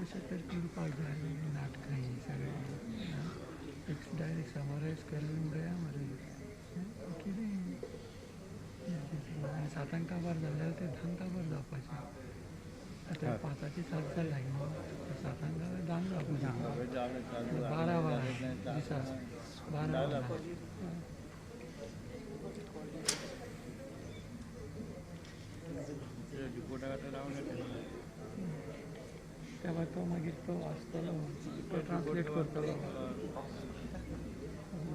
अशें तर करपाक जाय नाटकां ही सगळें fix direct समरायज केलें उडया मरे कितें सातांक काबार जाल्यार ते धांक काबार जावपाचें आतां 5ची 7 जाल्यां न्हू 7 धांक जावपाचें 12 वरां दिसा 12 वरां तेव्हा तो मागीर तो वाचतलो तो ट्रान्सलेट करतलो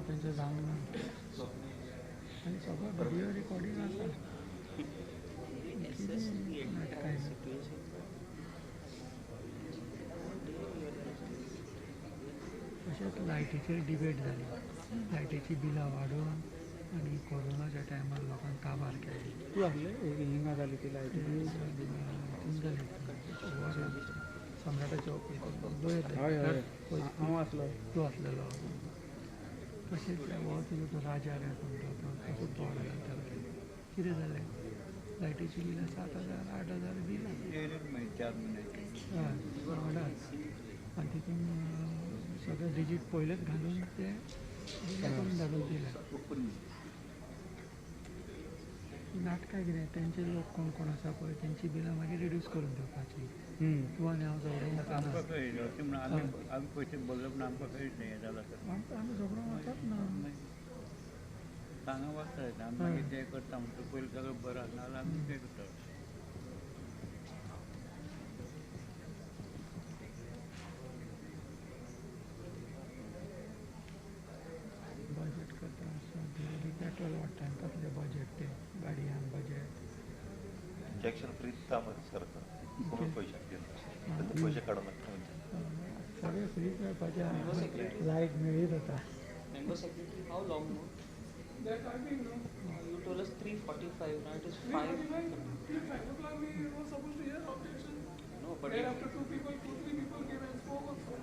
तेंचें जावंक ना आनी सगळो व्हिडियो रिकॉर्डींग आसा नाटकां तशेंच लायटीचेर डिबेट जाली लायटीची बिलां वाडोवन आनी कोरोनाच्या टायमार लोकांक काबार केली तूं आसलें हिंगा जाली ती लायटी जाली सम्राटाच्या हांव आसलो तूं आसलेलो तशेंच हो तुजो तो राजा म्हणटा तो तसो तोड घालतालो कितें जालें लायटीची बिलां 7,000 8,000 बिलां वाडात आनी तितून सगळे डिजीट पयलेच घालून ते बिलां करून धाडून दिले नाटकां कितें तेंचे लोक कोण कोण आसा पळय तेंची बिलां मागीर रिड्यूस करून दिवपाची तूं आनी हांव सगळें वचना आमी पयशे भरले पूण आमकां खंय हें जालां आमी सगळो वचत ना सांगा वचता आमी मागीर तें करता म्हणटा पयलीं सगळें बरें आसा नाजाल्यार आमी तें करता बजेट करता पेट्रोल वाडटा कसलें बजेट तें गाडयांक बजेट इंजेक्शन फ्री दिता मरे सरकार कोण पयशे दिना पयशे काडून नाका सगळें फ्री मेळपाचें लायट मेळीत जाता Member secretary, how long more? That I think no. You told us 3:45, now it is 5. 5 o'clock we were supposed to hear objection. No, but then after 2 people, 2-3 people came and spoke also.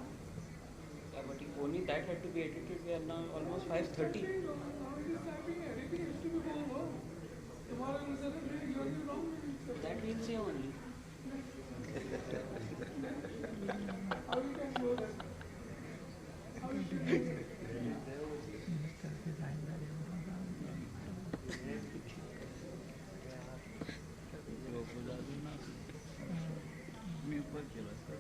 Yeah, but if only that had to be edited, we are now almost 5:30. Editing has to be over. Tomorrow is a day, you are the wrong meaning. That we'll say only. How you can go there? How you should do that? मी पण केलं sir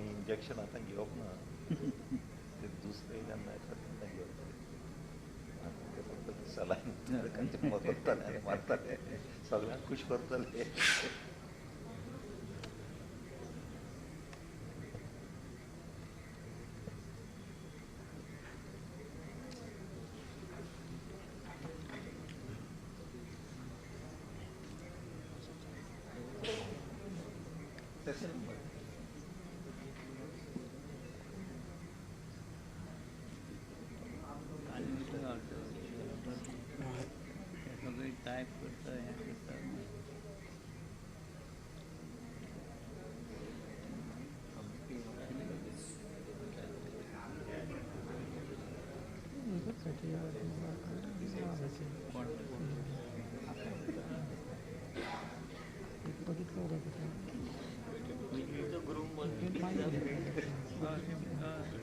injection आतां घेवप ना ते दुसरें जेन्ना येता तेन्ना घेवप ते फक्त सलायन मरताले आनी मारताले सगळ्यांक खूश करताले टायप करता हें करता The groom was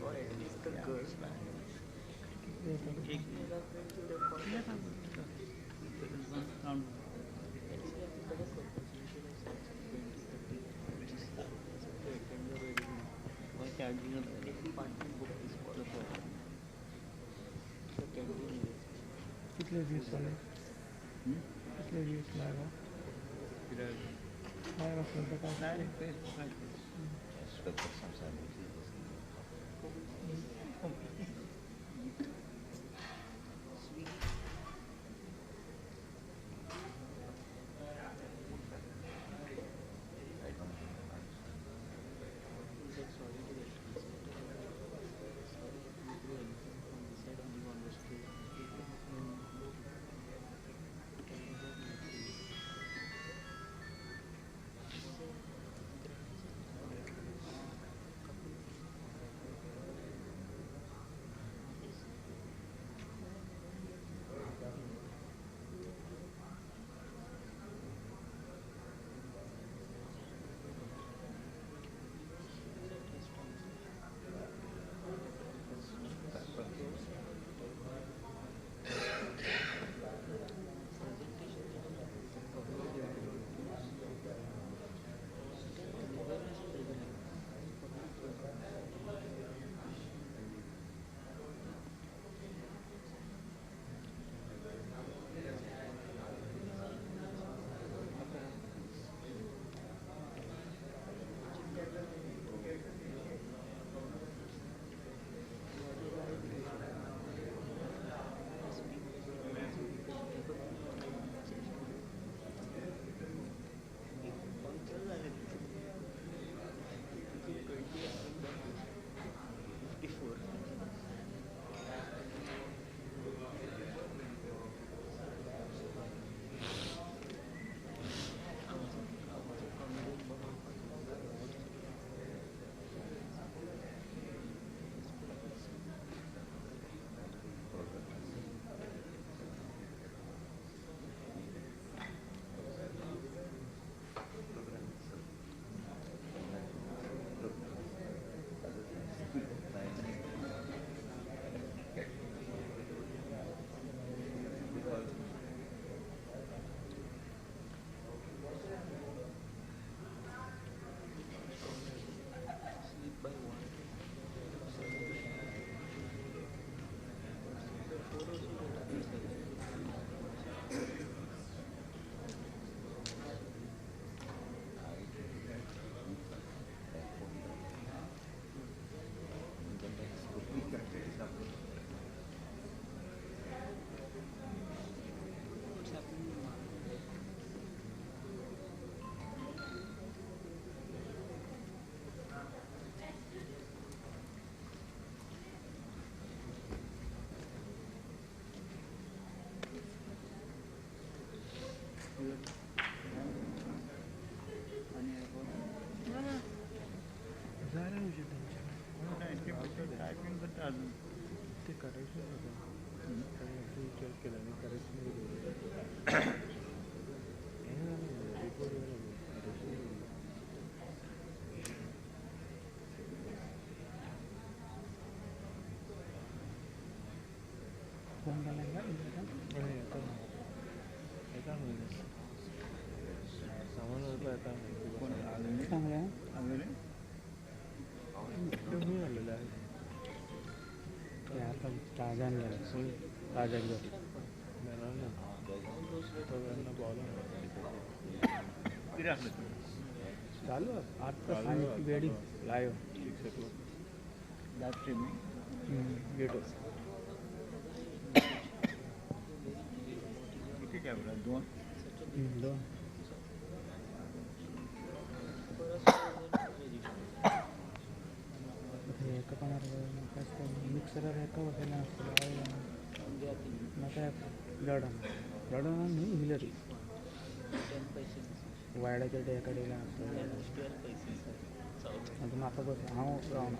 or at least the girls. कितले व्यूज जाले कितले व्यूज लायव्ह लायव्ह आसलो ताका अजून ते करेक्शन होतं काही विचार केला नाही करेक्शन रिपोर्ट फोन झाला का एका महिन्यात सामान होतं एका चांगलं कमी झालेलं आहे ते आता ताजा आणलं ताजा घेऊ चालू आता सांगितली wedding live 6 o'clock live streaming YouTube किती कॅमेरा 2 एका पण मिक्सर एका वगैरे मग काय लढण नाही हिलरी वाड्याच्या डेकडीला अजून आता बस हा राहून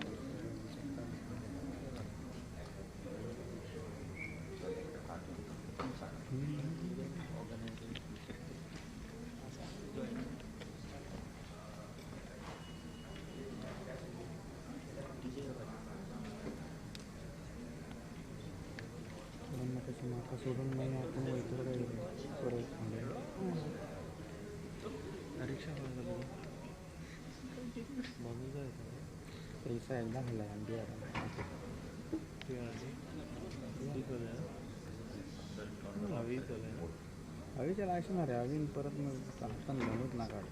माका सोडून नाही आपण वैतर काही परत परीक्षा बघू जायचं पैसा एकदा खाल्ला अंडी हवीच्या लायसनणार आहे हवी परत मग पण घेऊनच ना काढ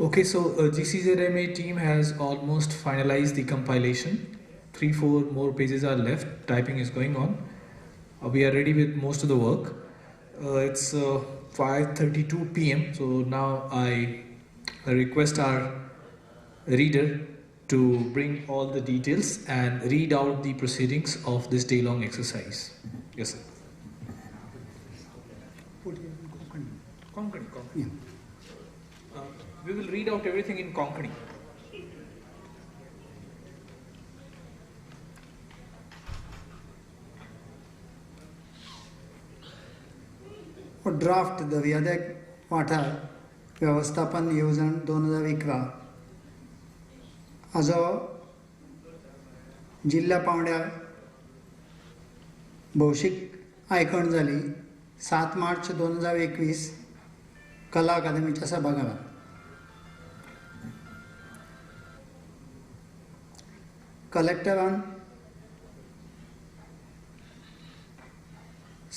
Okay, so GCZMA team has almost finalized the compilation. 3-4 more pages are left. Typing is going on. We are ready with most of the work. It's 5:32 p.m. So now I request our reader to bring all the details and read out the proceedings of this day-long exercise. Yes, sir. Konkani. We will read out everything in Konkani. Draft दर्यादेग वाठार वेवस्थापन येवजण 2011 हाजो जिल्ल्या पावंड्यार भौशीक आयकण जाली 7 मार्च 2021 कला अकादमीच्या सभाघरांत. कलेक्टरान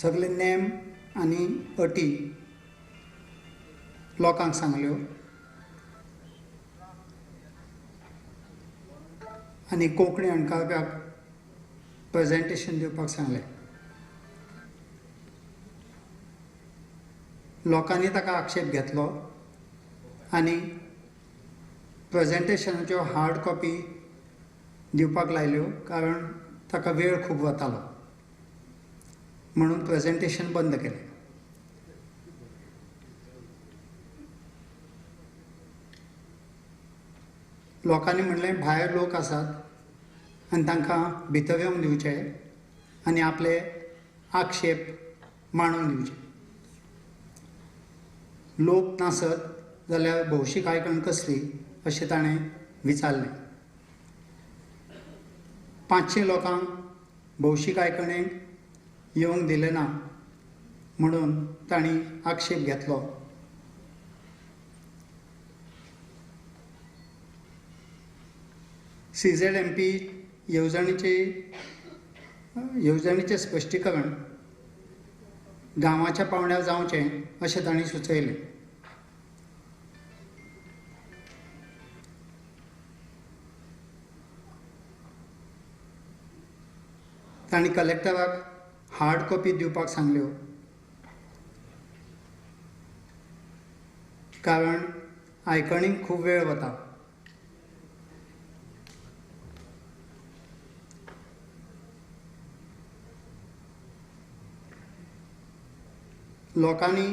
सगळे नेम आनी अटी लोकांक सांगल्यो आनी कोंकणी अणकारप्याक प्रेजेंटेशन दिवपाक सांगलें. लोकांनी ताका आक्षेप घेतलो आनी प्रेजेंटेशनाच्यो हार्ड कॉपी दिवपाक लायल्यो कारण ताका वेळ खूब वतालो म्हणून प्रेजेंटेशन बंद केलें. लोकांनी म्हणलें भायर लोक आसात आनी तांकां भितर येवंक दिवचें आनी आपले आक्षेप मांडून दिवचे. लोक नासत जाल्यार भौशीक आयकण कसली अशें ताणें विचारलें. 500 लोकांक भौशीक आयकणेक येवंक दिलें ना म्हणून तांणी आक्षेप घेतलो. CZMP येवजणेचें स्पश्टीकरण गांवाच्या पावंड्यार जावचें अशें तांणी सुचयलें. तांणी कलेक्टराक हार्ड कॉपी दिवपाक सांगल्यो कारण आयकणीक खूब वेळ वता. लोकांनी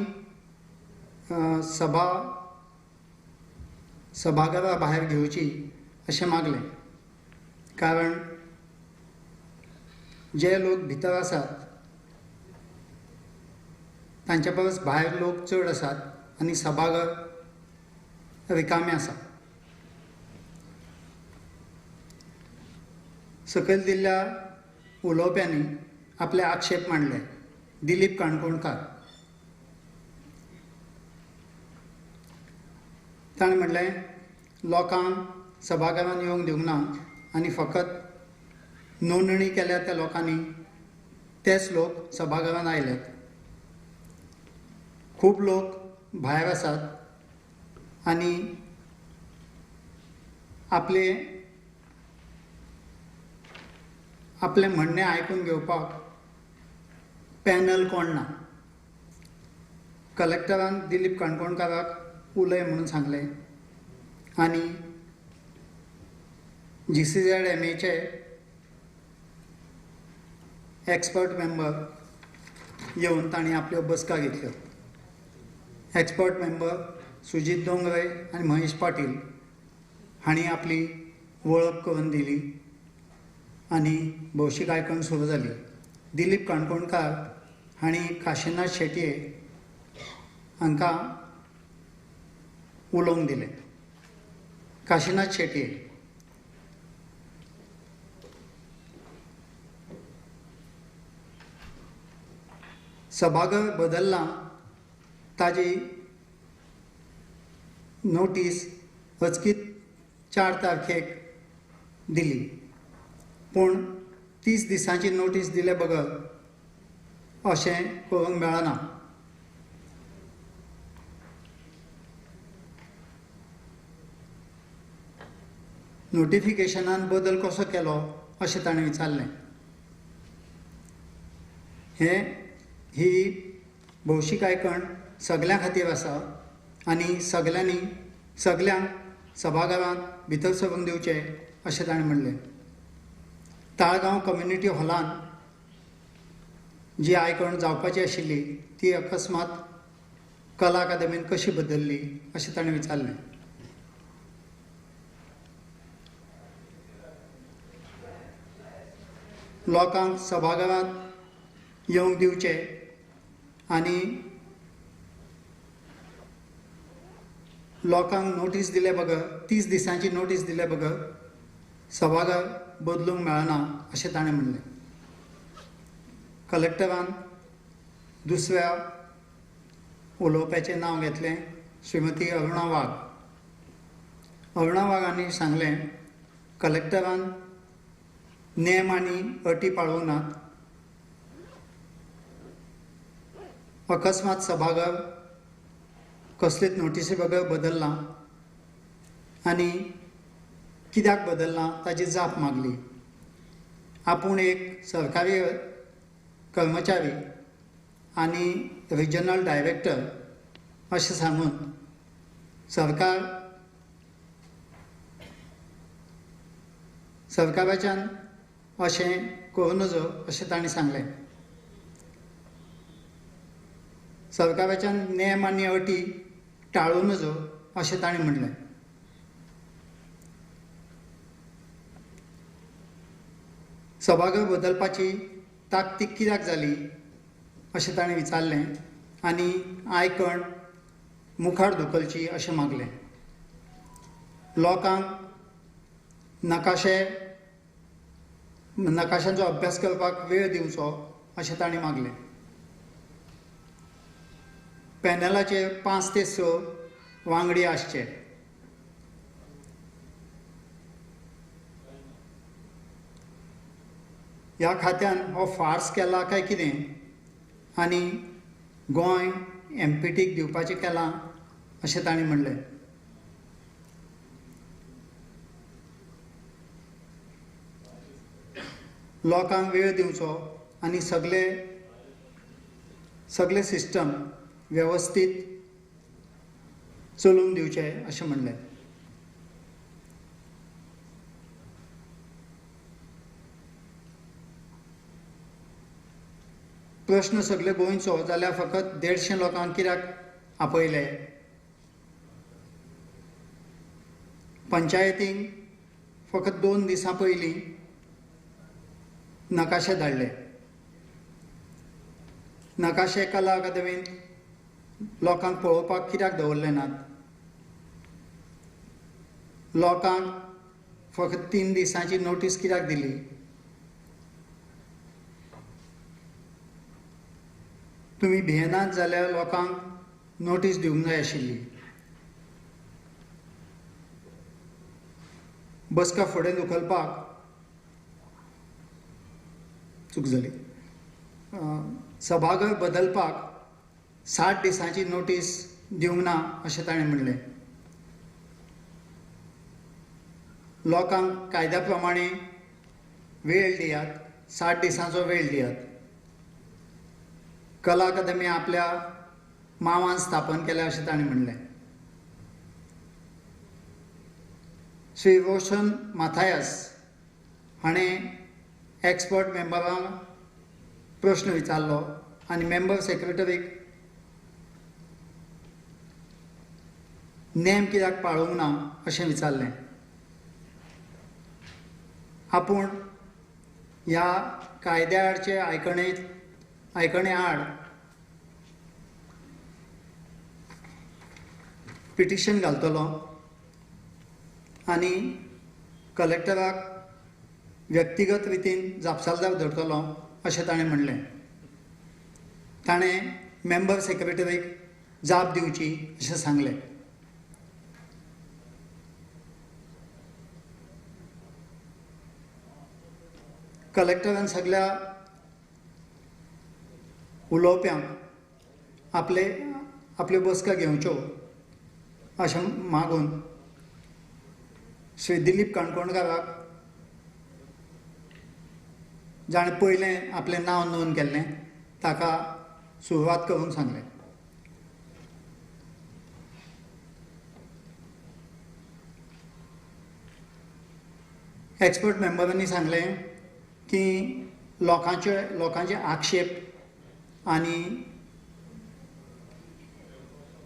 सभाघरा भायर घेवची अशें मागलें कारण जे लोक भितर आसात तांचे परस भायर लोक चड आसात आनी सभाघर रिकामें आसा. सकयल दिल्ल्या उलोवप्यांनी आपले आक्षेप मांडले. दिलीप काणकोणकार ताणें म्हणलें लोकांक सभाघरांत येवंक दिवंक ना आनी फकत नोंदणी केल्या त्या लोकांनी तेच लोक सभाघरांत आयल्यात. खूब लोक भायर आसात आनी आपलें म्हणणें आयकून घेवपाक पॅनल कोण ना. कलेक्टरान दिलीप काणकोणकाराक उलय म्हणून सांगलें आनी GCZMAचे एक्सपर्ट मेंबर येवन तांणी आपल्यो बसका घेतल्यो. एक्सपर्ट मेंबर सुजीत दोंगरे आनी महेश पाटील हांणी आपली वळख करून दिली आनी भौशीक आयकण सुरू जाली. दिलीप काणकोणकार हांणी काशीनाथ शेटये हांकां उलोवंक दिलें. काशीनाथ शेटये सभाघर बदल्लां ताजी नोटीस अचकीत 4 तारखेक दिली पूण 30 दिसांची नोटीस दिले बगर अशें करूंक मेळना. नोटिफिकेशनान बदल कसो केलो अशें ताणें विचारलें. ही भौशीक आयकण सगळ्यां खातीर आसा आनी सगळ्यांक सभाघरांत भितर सरूंक दिवचें अशें ताणें म्हणलें. ताळगांव कम्युनिटी हॉलांत जी आयकण जावपाची आशिल्ली ती अकस्मात कला अकादमीन कशी बदल्ली अशें ताणें विचारलें. लोकांक सभाघरांत येवंक दिवचें आनी लोकांक नोटीस दिले बगर 30 दिसांची नोटीस दिले बगर सभाघर बदलूंक मेळना अशें ताणें म्हणलें. कलेक्टरान दुसऱ्या उलोवप्याचें नांव घेतलें, श्रीमती अरुणा वाघ. अरुणा वाघांनी सांगलें कलेक्टरान नेम आनी अटी पाळूंक नात. अकस्मात सभाघर कसलेच नोटीसी बगर बदलला आनी कित्याक बदलना ताची जाप मागली. आपूण एक सरकारी कर्मचारी आनी रिजनल डायरेक्टर अशें सांगून सरकाराच्यान अशें करूं नजो अशें ताणें सांगलें. सरकाराच्यान नेम आनी अटी टाळूं नजो अशें ताणें म्हणलें. सभाघर बदलपाची ताकतीक कित्याक जाली अशें ताणें विचारलें आनी आयकण मुखार धुकलची अशें मागलें. लोकांक नकाशांचो अभ्यास करपाक वेळ दिवचो अशें ताणें मागलें. पॅनलाचेर 5 ते 6 वांगडी आसचे. ह्या खात्यान हो फार्स केला काय कितें आनी गोंय एमपीटीक दिवपाचें केलां अशें ताणें म्हणलें. लोकांक वेळ दिवचो आनी सगळे सिस्टम वेवस्थीत चलूंक दिवचें अशें म्हणलें. प्रश्न सगळे गोंयचो जाल्यार फकत 150 लोकांक कित्याक आपयले. पंचायतींक फकत 2 दिसां पयलीं नकाशे धाडले. नकाशे कला अकादेमीन लोकांक पळोवपाक कित्याक दवरले नात. लोकांक फकत 3 दिसांची नोटीस कित्याक दिली. तुमी भियेनात जाल्यार लोकांक नोटीस दिवंक जाय आशिल्ली. बसका फुडें धुकलपाक चूक जाली. सभाघर बदलपाक 60 दिसांची नोटीस दिवंक ना अशें ताणें म्हणलें. लोकांक कायद्या प्रमाणे वेळ दियात, 60 दिसांचो वेळ दियात. कला अकादेमी आपल्या मावान स्थापन केल्या अशें ताणें म्हणलें. श्री रोशन माथायस हाणें एक्सपर्ट मेंबरांक प्रश्न विचारलो आनी मेंबर सेक्रेटरीक नेम कित्याक पाळूंक ना अशें विचारलें. आपूण ह्या कायद्या आडचे आयकणे आड पिटिशन घालतलो आनी कलेक्टराक व्यक्तिगत रितीन जापसालदार धरतलो अशें ताणें म्हणलें. ताणें मेंबर सेक्रेटरीक जाप दिवची अशें सांगलें. कलेक्टरान सगळ्या उलोवप्यांक आपल्यो बसका घेवच्यो अशें मागून श्री दिलीप काणकोणकाराक जाणें पयलें आपलें नांव नोंद केल्लें ताका सुरवात करूंक सांगलें. एक्सपर्ट मेंबरांनी सांगलें की लोकांचे आक्षेप आनी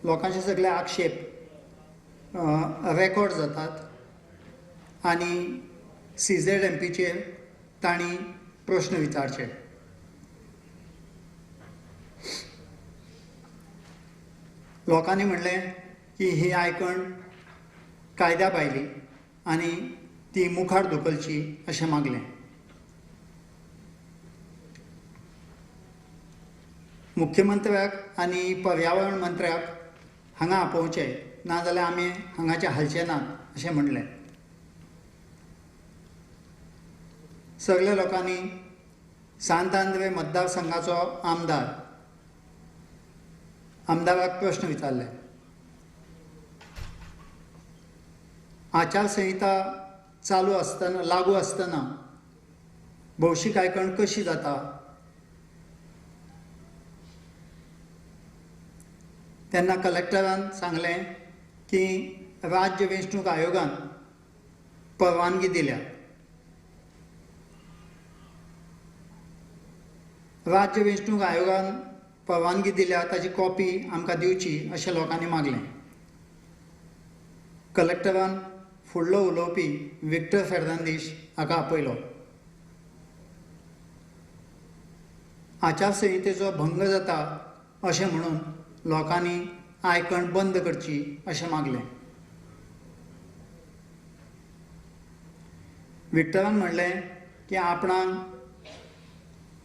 लोकांचे सगळे आक्षेप रेकॉर्ड जातात आनी CZMPचेर तांणी प्रश्न विचारचे. लोकांनी म्हणलें की ही आयकण कायद्या भायली आनी ती मुखार धुकलची अशें मागलें. मुख्यमंत्र्याक आनी पर्यावरण मंत्र्याक हांगा आपोवचें, नाजाल्यार आमी हांगाचे हालचे नात अशें म्हणलें. सगळ्या लोकांनी सांत आंद्रे मतदारसंघाचो आमदाराक प्रश्न विचारले. आचारसंहिता लागू आसतना भौशीक आयकण कशी जाता, तेन्ना कलेक्टरान सांगलें की राज्य वेंचणूक आयोगान परवानगी दिल्या. राज्य वेंचणूक आयोगान परवानगी दिल्या ताची कॉपी आमकां दिवची अशें लोकांनी मागलें. कलेक्टरान फुडलो उलोवपी विक्टर फेर्नांदीश हाका आपयलो. आचारसंहितेचो भंग जाता अशें म्हणून लोकांनी आयकण बंद करची अशें मागलें. विक्टरान म्हणलें की आपणाक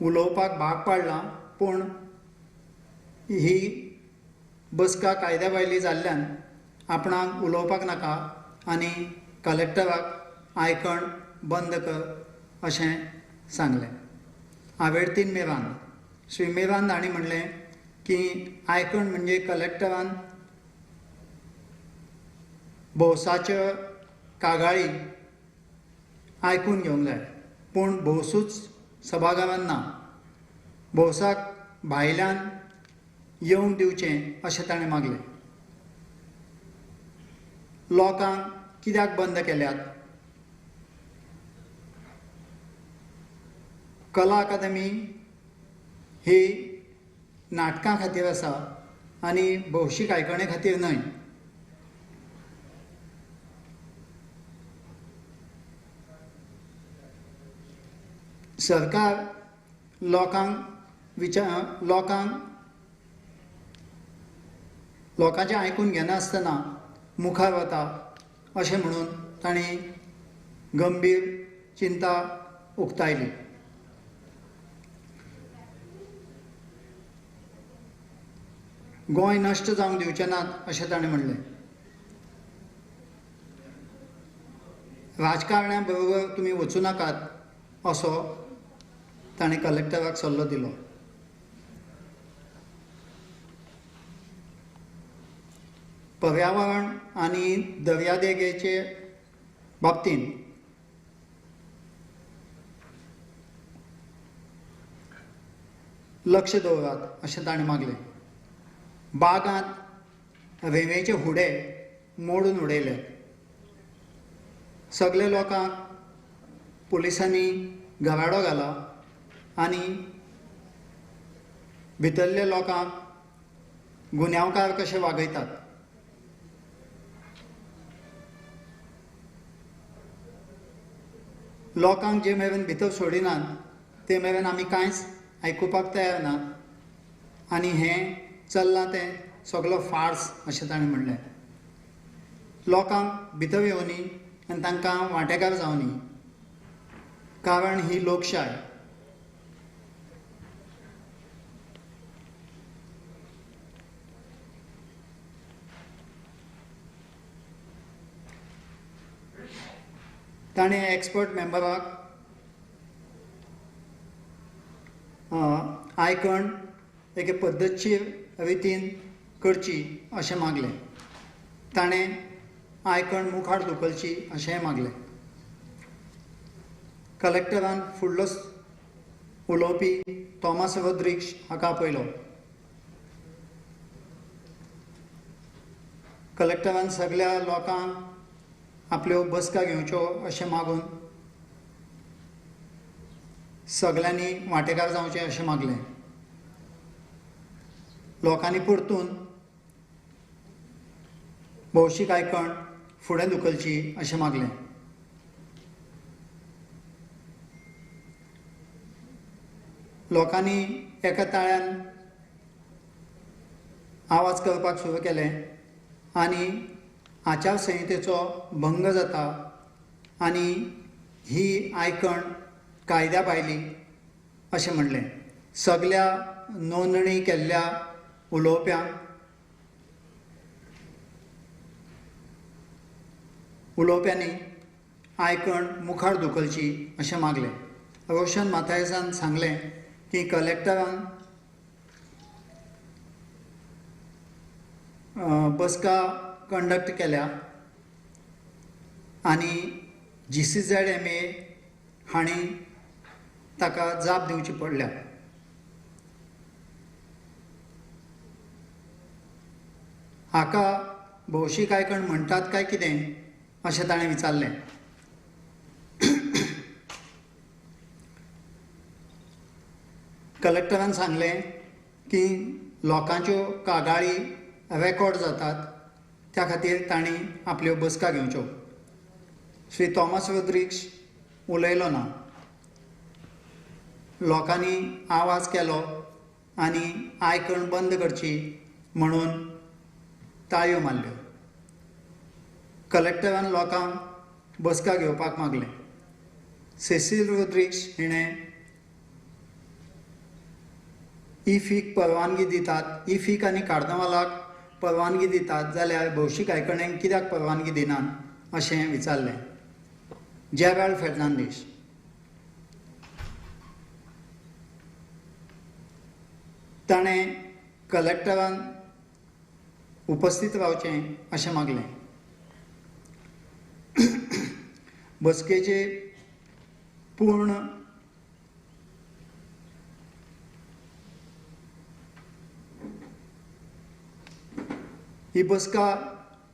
उलोवपाक भाग पाडलां, पूण ही बसका कायद्या भायली जाल्ल्यान आपणाक उलोवपाक नाका आनी कलेक्टराक आयकण बंद कर अशें सांगलें. आवेर्तीन मेरान श्री मेरान हांणी म्हणलें की आयकण म्हणजे कलेक्टरान भौसाच्यो कागाळी आयकून घेवंक जाय, पूण भौसूच सभाघरांत ना. भौसाक भायल्यान येवंक दिवचें अशें ताणें मागलें. लोकांक कित्याक बंद केल्यात? कला अकादमी ही नाटकां खातीर आसा आनी भौशीक आयकणे खातीर न्हय. सरकार लोकांचें आयकून घेनासतना मुखार वता अशें म्हणून तांणी गंभीर चिंता उक्तायली. गोंय नश्ट जावंक दिवचे नात अशें ताणें म्हणलें. राजकारण्या बरोबर तुमी वचूं नाकात असो ताणें कलेक्टराक सल्लो दिलो. पर्यावरण आनी दर्यादेगेचे बाबतींत लक्ष दवरात अशें ताणें मागलें. बागांत रेंवेचे हुडे मोडून उडयले. सगळे लोकांक पुलिसांनी गवाडो घाला आनी भितरल्या लोकांक गुन्यांवकार कशे वागयतात. लोकांक जे मेरेन भितर सोडिनात ते मेरेन आमी कांयच आयकुपाक तयार नात आनी हें चल्लां तें सगळो फार्स अशें ताणें म्हणलें. लोकांक भितर येवनी आनी तांकां वांटेकार जावनी, कारण ही लोकशाय. ताणें एक्सपर्ट मेंबराक आयकण एके पद्दतशीर रितीन करची अशें मागलें. ताणें आयकण मुखार धुकलची अशेंय मागलें. कलेक्टरान फुडलो उलोवपी थॉमस रोद्रिग्स हाका आपयलो. कलेक्टरान सगळ्या लोकांक आपल्यो बसका घेवच्यो अशें मागून सगळ्यांनी वांटेकार जावचें अशें मागलें. लोकांनी परतून भौशीक आयकण फुडें धुकलची अशें मागलें. लोकांनी एका ताळ्यान आवाज करपाक सुरू केलें आनी आचारसंहितेचो भंग जाता आनी ही आयकण कायद्या भायली अशें म्हणलें. सगळ्या नोंदणी केल्ल्या उलोवप्यांनी आयकण मुखार धुकलची अशें मागलें. रोशन माथायसान सांगलें की कलेक्टरान बसका कंडक्ट केल्या आनी GCZMA हांणी ताका जाप दिवची पडल्या. हाका भौशीक आयकण म्हणटात काय कितें अशें ताणें विचारलें. कलेक्टरान सांगलें की लोकांच्यो कागाळी रेकॉर्ड जातात, त्या खातीर तांणी आपल्यो बसका घेवच्यो. श्री थॉमस रोड्रिग्स उलयलो ना. लोकांनी आवाज केलो आनी आयकण बंद करची म्हणून ताळयो मारल्यो. कलेक्टरान लोकांक बसका घेवपाक मागलें. सेसील रोड्रिग्स हिणें इफीक परवानगी दितात, इफीक आनी कार्नावालाक परवानगी दितात जाल्यार भौशीक आयकणेक कित्याक परवानगी दिनात अशें विचारलें. जेराल्ड फेर्नांदीस ताणें कलेक्टरान उपस्थित रावचें अशें मागलें. बसकेचे पूर्ण ही बसका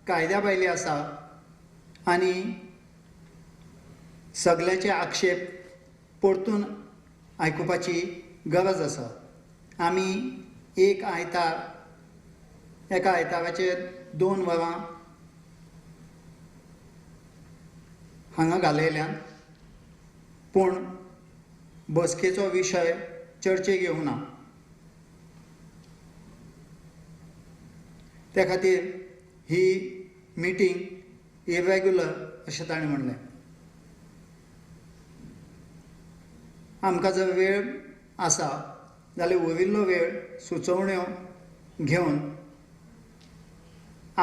कायद्या भायली आसा आनी सगळ्याचे आक्षेप परतून आयकुपाची गरज आसा. आमी एका आयताराचेर 2 वरां हांगा घालयल्यान पूण बसकेचो विशय चर्चेक येवंक ना. त्या खातीर ही मिटींग इरेग्युलर अशें ताणें म्हणलें. आमकां जर वेळ आसा जाल्यार उरिल्लो वेळ सुचोवण्यो घेवन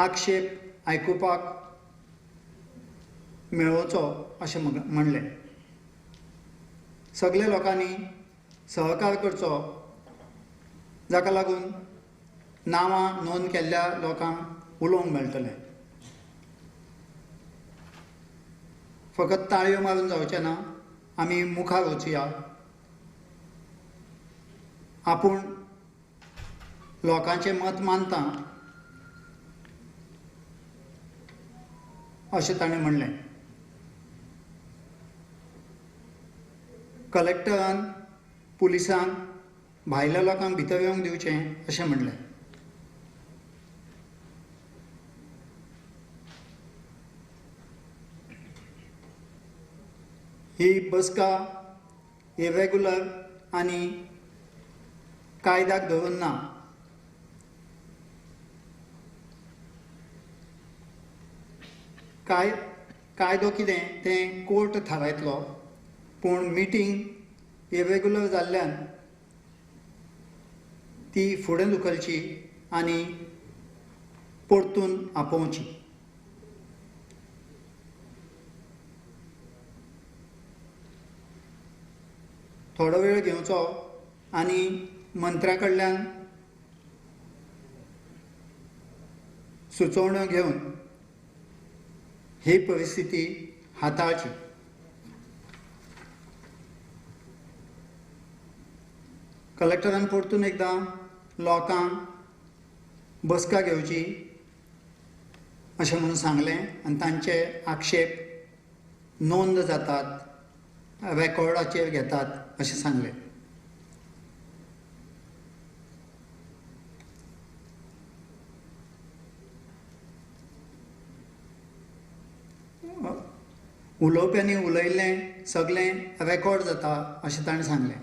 आक्षेप आयकुपाक मेळोवचो अशें म्हणलें. सगळ्या लोकांनी सहकार करचो जाका लागून नांवां नोंद केल्ल्या लोकांक उलोवंक मेळटलें. फकत ताळयो मारून जावचें ना, आमी मुखार वचुया. आपूण लोकांचें मत मानता अशें ताणें म्हणलें. कलेक्टरान पुलिसांक भायल्या लोकांक भितर येवंक दिवचें अशें म्हणलें. ही बसका इरेग्युलर आनी कायद्याक धरून ना. कायदो कितें तें कोर्ट थारायतलो, पूण मिटींग इरेग्युलर जाल्ल्यान ती फुडें धुकलची आनी परतून आपोवची. थोडो वेळ घेवचो आनी मंत्र्या कडल्यान सुचोवण्यो घेवन ही परिस्थिती हाताळची. कलेक्टरान परतून एकदां लोकांक बसका घेवची अशें म्हणून सांगलें आनी तांचे आक्षेप नोंद जातात, रेकॉर्डाचेर घेतात अशें सांगलें. उलोवप्यांनी उलयल्लें सगळें रेकॉर्ड जाता अशें ताणें सांगलें.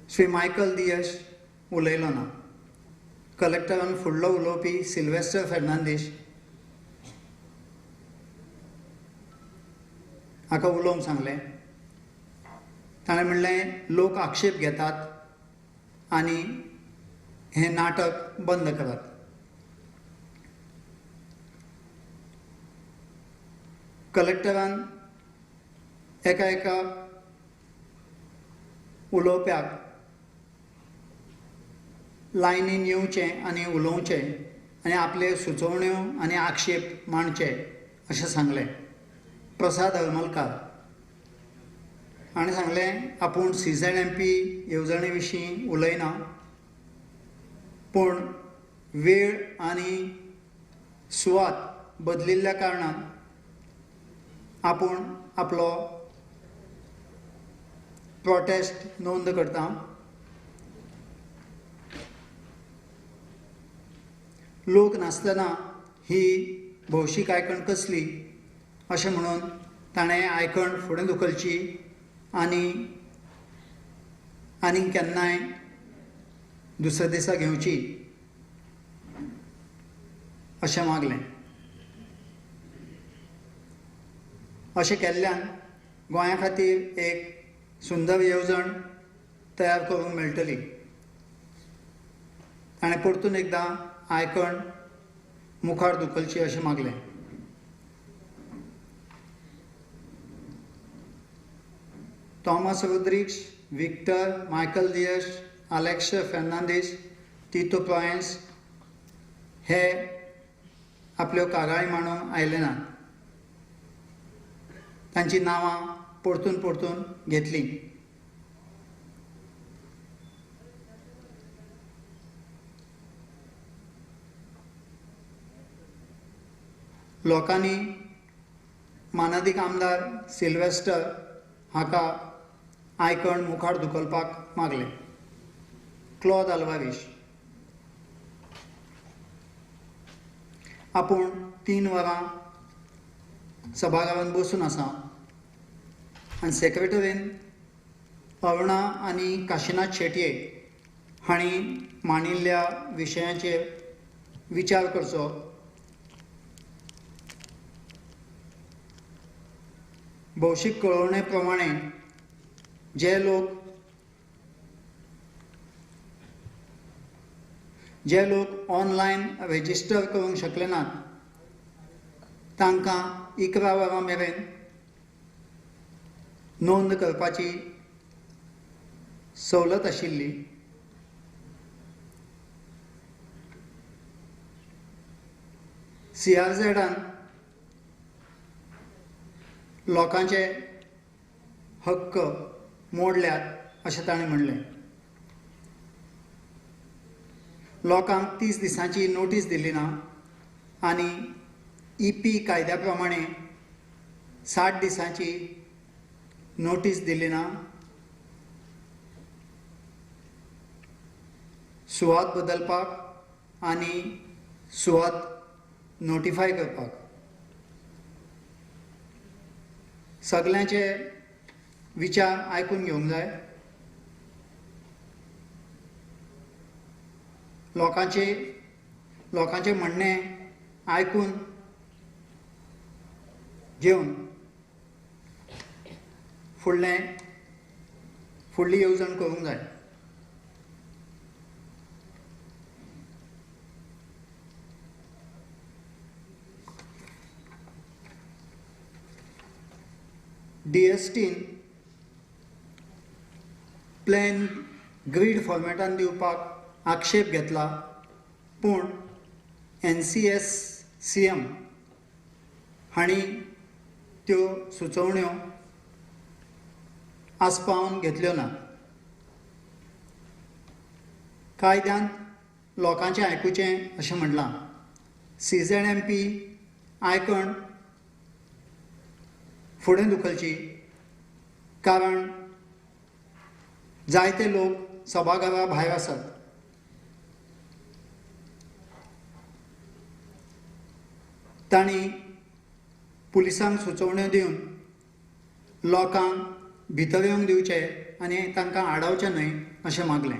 श्री मायकल दियश उलयलो ना. कलेक्टरान फुडलो उलोवपी सिल्वेस्टर फेर्नांदीस हाका उलोवंक सांगलें. ताणें म्हणलें लोक आक्षेप घेतात आनी हें नाटक बंद करात. कलेक्टरान एका उलोवप्याक लायनीन येवचें आनी उलोवचें आनी आपले सुचोवण्यो आनी आक्षेप मांडचे अशें सांगलें. प्रसाद हरमलकार हाणें सांगलें आपूण CZMP येवजणे विशीं उलयना, पूण वेळ आनी सुवात बदलिल्ल्या कारणान आपूण आपलो प्रोटेस्ट नोंद करता. लोक नासतना ही भौशीक आयकण कसली अशें म्हणून ताणें आयकण फुडें धुकलची आनी आनीक केन्नाय दुसऱ्या दिसा घेवची अशें मागलें. अशें केल्ल्यान गोंया खातीर एक सुंदर येवजण तयार करूंक मेळटली. ताणें परतून एकदां आयकण मुखार धुकलची अशें मागलें. थॉमस रोड्रिग्स, विक्टर, मायकल दियस, अलेक्स फेर्नांदीस, टिटो प्रॉयन्स हे आपल्यो कागाळी मांडूंक आयले नात. तांची नांवां परतून परतून घेतलीं. लोकांनी मानादीक आमदार सिल्वेस्टर हाका आयकण मुखार धुकलपाक मागलें. क्लॉद आल्वारीस आपूण 3 वरां सभाघरांत बसून आसा आनी सेक्रेटरीन अरुणा आनी काशिनाथ शेटये हांणी मांडिल्ल्या विशयांचेर विचार करचो. भौशीक कळोवणे प्रमाणे जे लोक ऑनलायन रेजिस्टर करूंक शकले नात तांकां 11 वरां मेरेन नोंद करपाची सवलत आशिल्ली. CRZन लोकांचे हक्क मोडल्यात अशें ताणें म्हणलें. लोकांक 30 दिसांची नोटीस दिली ना आनी EP कायद्या प्रमाणे 60 दिसांची नोटीस दिली ना. सुवात बदलपाक आनी सुवात नोटिफाय करपाक सगळ्यांचे विचार आयकून घेवंक जाय. लोकांचे म्हणणें आयकून घेवन फुडली येवजण करूंक जाय. DSTन प्लॅन ग्रीड फॉर्मेटान दिवपाक आक्षेप घेतला, पूण NCSCM हांणी त्यो सुचोवण्यो आस्पावन घेतल्यो ना. कायद्यांत लोकांचें आयकुचें अशें म्हणलां. CZMP आयकण फुडें धुकलची कारण जायते लोक सभाघरा भायर आसात. तांणी पुलिसांक सुचोवण्यो दिवन लोकांक भितर येवंक दिवचें आनी तांकां आडावचें न्हय अशें मागलें.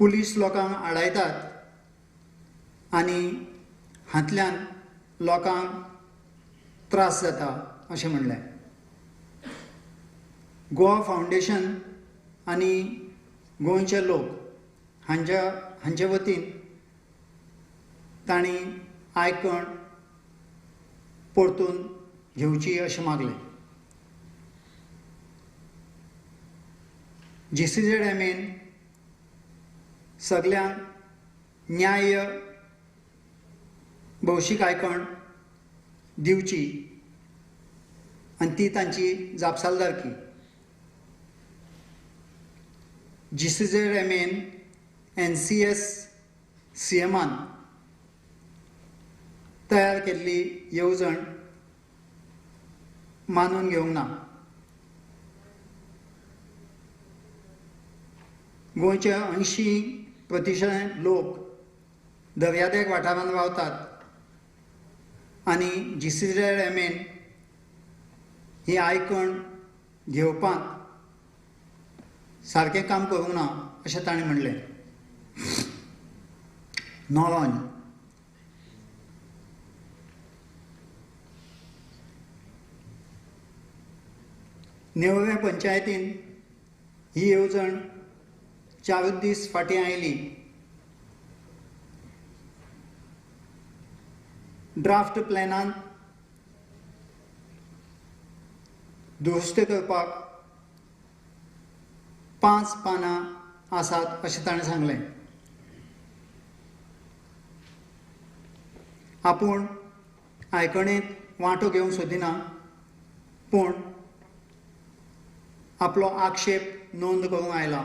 पुलीस लोकांक आडायतात आनी हातल्यान लोकांक त्रास जाता अशें म्हणलें. गोवा फावंडेशन आनी गोंयचे लोक हांचे वतीन तांणी आयकण परतून घेवची अशें मागलें. GCZMAन सगळ्यांक न्याय भौशीक आयकण दिवची आनी ती तांची जापसालदारकी. GCZMAन NCS CMAन तयार केल्ली येवजण मानून घेवंक ना. गोंयचे 80% लोक दर्यादेग वाठारांत रावतात आनी GCZMAन ही आयकण घेवपाक सारकें काम करूंक ना अशें ताणें म्हणलें. नॉन नेवऱ्या पंचायतीन ही येवजण 4 दीस फाटीं आयली. ड्राफ्ट प्लॅनांत दुरुस्ती करपाक 5 पानां आसात अशें ताणें सांगलें. आपूण आयकणींत वांटो घेवंक सोदिना, पूण आपलो आक्षेप नोंद करूंक आयला.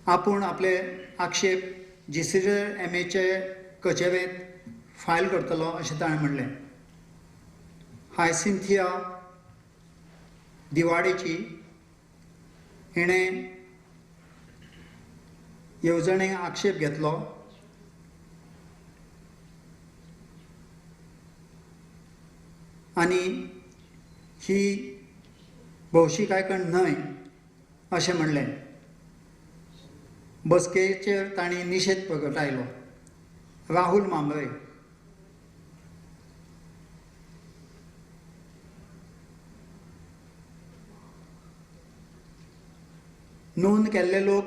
आपूण आपले आक्षेप GCZMAचे कचेरेंत फायल करतलो अशें ताणें म्हणलें. हायसिंथिया दिवाडेची हिणें येवजणेक आक्षेप घेतलो आनी ही भौशीक आयकण न्हय अशें म्हणलें. बसकेचेर तांणी निशेध प्रगटायलो. राहुल मांबळे नोंद केल्ले लोक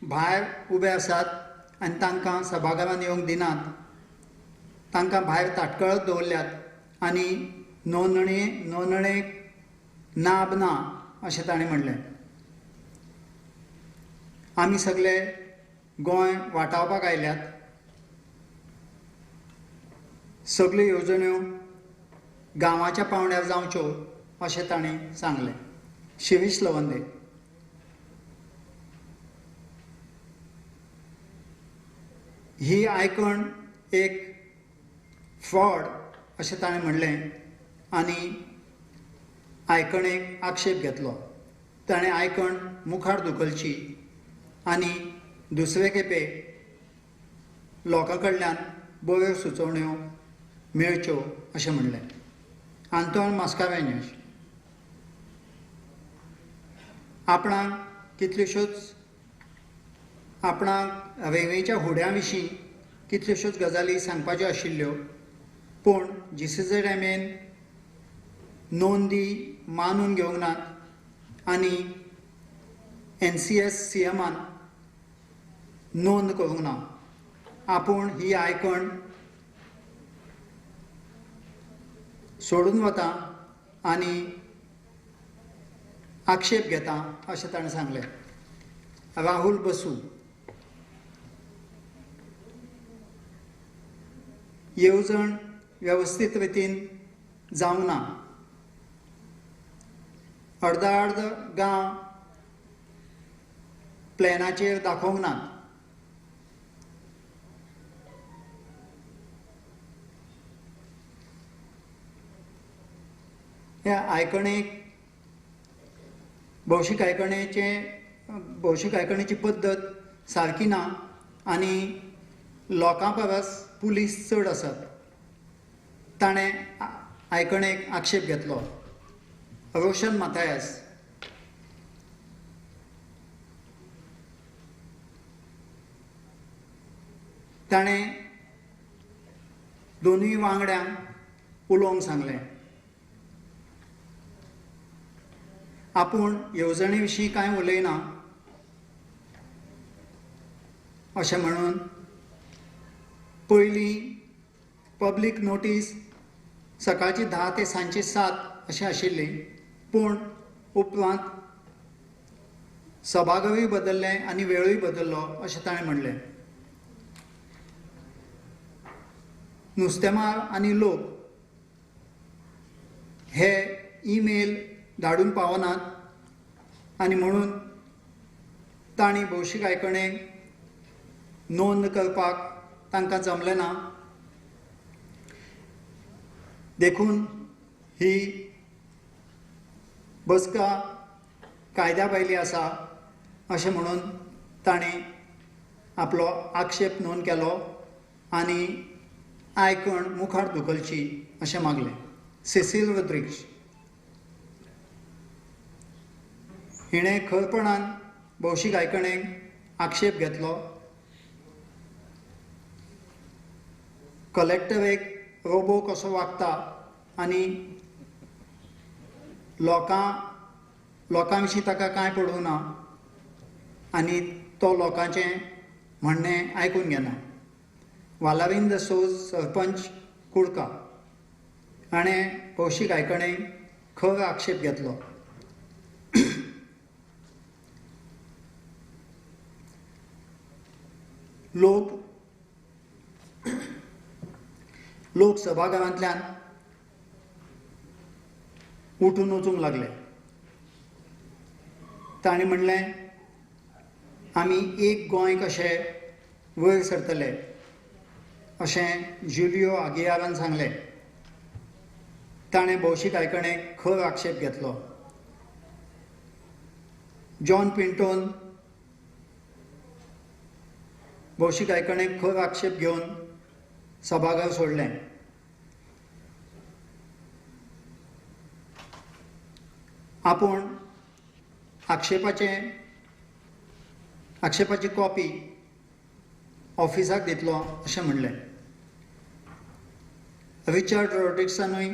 भायर उबे आसात आनी तांकां सभाघरांत येवंक दिनात. तांकां भायर ताटकळत दवरल्यात आनी नोंदणेक नाब ना अशें ताणें म्हणलें. आमी सगळे गोंय वाटावपाक आयल्यात. सगल्यो येवजण्यो गांवाच्या पावंड्यार जावच्यो अशें ताणें सांगलें. शिरीश लवंदे ही आयकण एक फ्रॉड अशें ताणें म्हणलें आनी आयकणेक आक्षेप घेतलो. ताणें आयकण मुखार धुकलची आनी दुसरे खेपे लोकां कडल्यान बऱ्यो सुचोवण्यो मेळच्यो अशें म्हणलें. आंतोन मास्कारेन्हस आपणाक कितल्योश्योच आपणाक रेल्वेच्या होड्यां विशीं कितल्योश्योच गजाली सांगपाच्यो आशिल्ल्यो, पूण GCZMAन नोंदी मानून घेवंक नात आनी NCS CMAन नोंद करूंक ना. आपूण ही आयकण सोडून वता आनी आक्षेप घेता अशें ताणें सांगलें. राहुल बसू येवजण वेवस्थीत रितीन जावंक ना. अर्द गांव प्लॅनाचेर दाखोवंक नात. ह्या आयकणेक भौशीक आयकणेची पद्दत सारकी ना आनी लोकां परस पुलीस चड आसात. ताणें आयकणेक आक्षेप घेतलो. रोशन माथायस ताणें दोनूय वांगड्यांक उलोवंक सांगलें. आपूण येवजणे विशीं कांय उलयना अशें म्हणून पयलीं पब्लीक नोटीस सकाळची 10 ते सांजची 7 अशी आशिल्ली, पूण उपरांत सभागृहूय बदल्लें आनी वेळूय बदल्लो अशें ताणें म्हणलें. नुस्तेमार आनी लोक हे ईमेल धाडून पावनात आनी म्हणून तांणी भौशीक आयकणेक नोंद करपाक तांकां जमलें ना. देखून ही बसका कायद्या भायली आसा अशें म्हणून ताणें आपलो आक्षेप नोंद केलो आनी आयकण मुखार धुकलची अशें मागलें. सेसील रोड्रिग्स हिणें खरपणान भौशीक आयकणेक आक्षेप घेतलो. कलेक्टरेक रोबो कसो वागता आनी लोकां विशीं ताका कांय पडूं ना आनी तो लोकांचें म्हणणें आयकून घेना. वालाविंद सोज सरपंच कुडका हाणें भौशीक आयकणेक खर आक्षेप घेतलो. लोक सभाघरांतल्यान उठून वचूंक लागले. तांणी म्हणलें आमी एक गोंय कशें वयर सरतले अशें जुलियो आगियारान सांगलें. ताणें भौशीक आयकणेक खर आक्षेप घेतलो. जॉन पिंटोन भौशीक आयकणेक खर आक्षेप घेवन सभाघर सोडलें. आपूण आक्षेपाची कॉपी ऑफिसाक दितलो अशें म्हणलें. रिचर्ड रोड्रिग्सानूय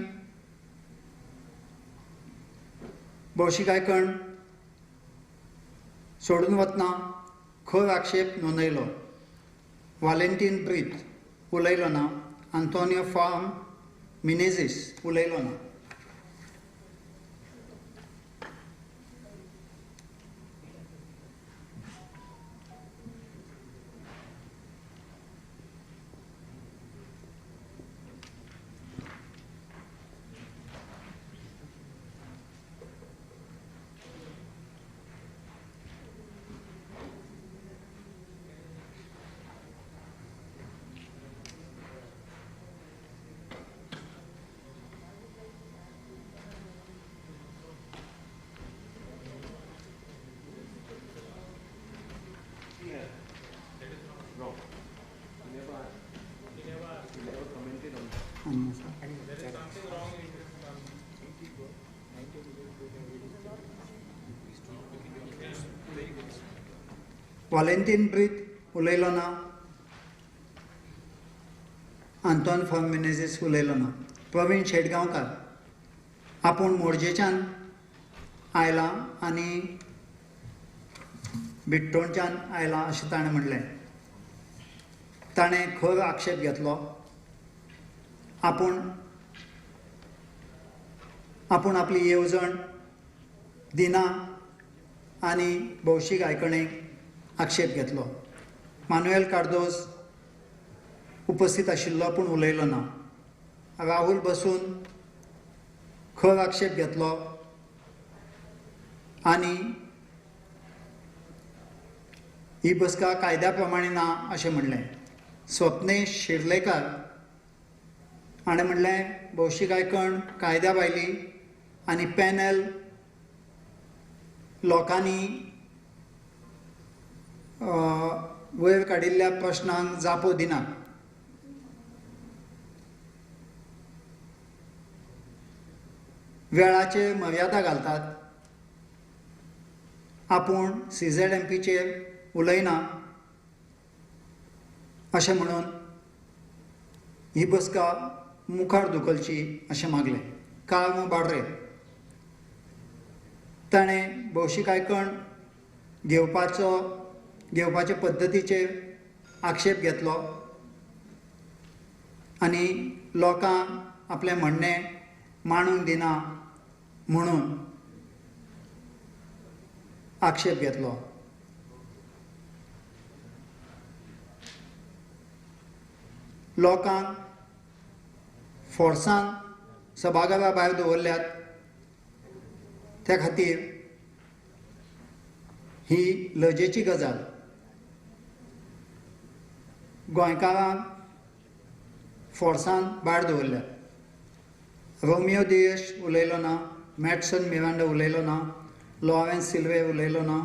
भौशीक आयकण सोडून वतना खर आक्षेप नोंदयलो. वालेंटीन ब्रीथ उलयलो ना. आंतोनियो फार्म मिनेझीस उलयलो ना. वालेंटीन ब्रीथ उलयलो ना. आंतोन फार्म मिनेझीस उलयलो ना. प्रवीण शेटगांवकार आपूण मोरजेच्यान आयला आनी बिट्टोणच्यान आयला अशें ताणें म्हणलें. ताणें खर आक्षेप घेतलो. आपूण आपली येवजण दिना आनी भौशीक आयकणेक आक्षेप घेतलो. मानुएल कार्दोज उपस्थित आशिल्लो पूण उलयलो ना. राहुल बसून खर आक्षेप घेतलो आनी ही बसका कायद्या प्रमाणे ना अशें म्हणलें. स्वप्नेश शिर्लेकार हाणें म्हणलें भौशीक आयकण कायद्या भायली आनी पॅनल लोकांनी वयर काडिल्ल्या प्रश्नांक जापो दिनात. वेळाचेर मर्यादा घालतात. आपूण CZMPचेर उलयना अशें म्हणून ही बसका मुखार धुकलची अशें मागलें. काळमो बाड्रे ताणें भौशीक आयकण घेवपाचे पद्दतीचेर आक्षेप घेतलो आनी लोकांक आपलें म्हणणें मांडूंक दिना म्हणून आक्षेप घेतलो. लोकांक फोर्सान सभाघरा भायर दवरल्यात, त्या खातीर ही लजेची गजाल. गोंयकारांक फोर्सान भायर दवरल्यात. रोमियो दियेश उलयलो ना, मॅटसन मिरांडा उलयलो ना, लॉरेन्स सिल्वे उलयलो ना,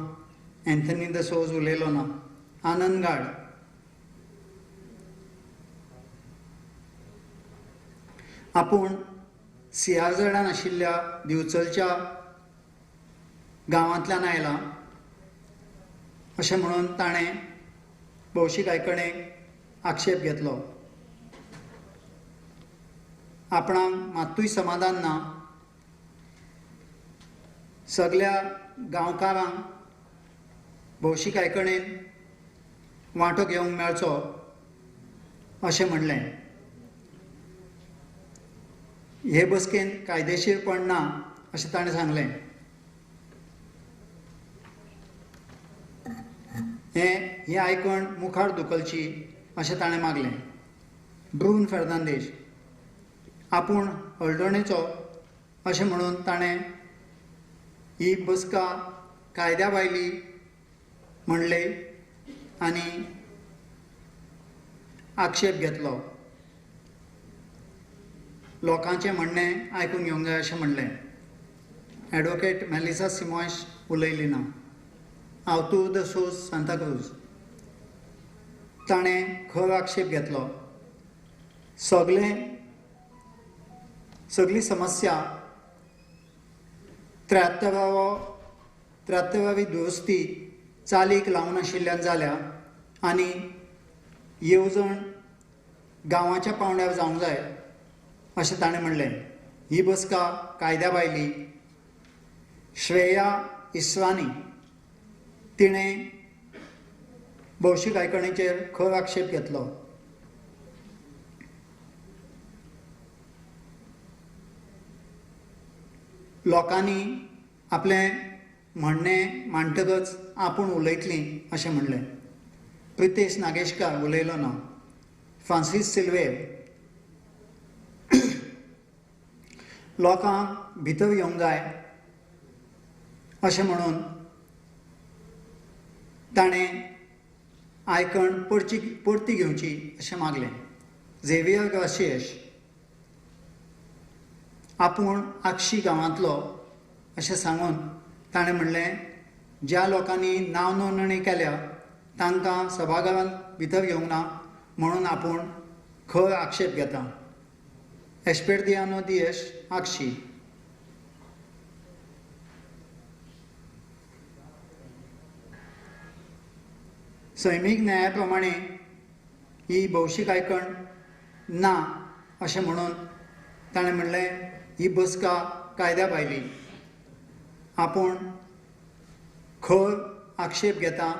एन्थनी द सोज उलयलो ना, आनंद गाड आपूण सियारजडान आशिल्ल्या दिवचलच्या गांवांतल्यान आयला अशें म्हणून ताणें भौशीक आयकणेक आक्षेप घेतलो. आपणाक मात्तूय समाधान ना. सगळ्या गांवकारांक भौशीक आयकणेन वांटो घेवंक मेळचो अशें म्हणलें. हे बसकेन कायदेशीरपण ना अशें ताणें सांगलें. ही आयकण मुखार धुकलची अशें ताणें मागलें. ब्रून फेर्नांदेश आपूण हळडणेचो अशें म्हणून ताणें ही बसका कायद्या भायली म्हणले आनी आक्षेप घेतलो. लोकांचें म्हणणें आयकून घेवंक जाय अशें म्हणलें. एडवोकेट मेलिसा सिमॉयश उलयली ना. आंवतूर द सोज सांताक्रूज ताणें खर आक्षेप घेतलो. सगळी समस्या 73वी दुरुस्ती चालीक लावन आशिल्ल्यान जाल्या आनी येवजण गांवाच्या पावंड्यार जावंक जाय अशें ताणें म्हणलें. ही बसका कायद्या भायली. श्रेया इस्रानी तिणें भौशीक आयकणीचेर खर आक्षेप घेतलो. लोकांनी आपलें म्हणणें मांडटकच आपूण उलयतलीं अशें म्हणलें. प्रितेश नागेशकार उलयलो ना. फ्रांसीस सिल्वे लोकांक भितर येवंक जाय अशें म्हणून ताणें आयकण परती घेवची अशें मागलें. झेवियर गार्सियस आपूण आक्षी गांवांतलो अशें सांगून ताणें म्हणलें ज्या लोकांनी नांव नोंदणी केल्या तांकां सभाघरांत भितर घेवंक ना म्हणून आपूण खर आक्षेप घेता. एस्पेर्दियानो दियेश आक्षी सैमीक न्याया प्रमाणे ही भौशीक आयकण ना अशें म्हणून ताणें म्हणलें ही बसका कायद्या भायली. आपूण खर आक्षेप घेता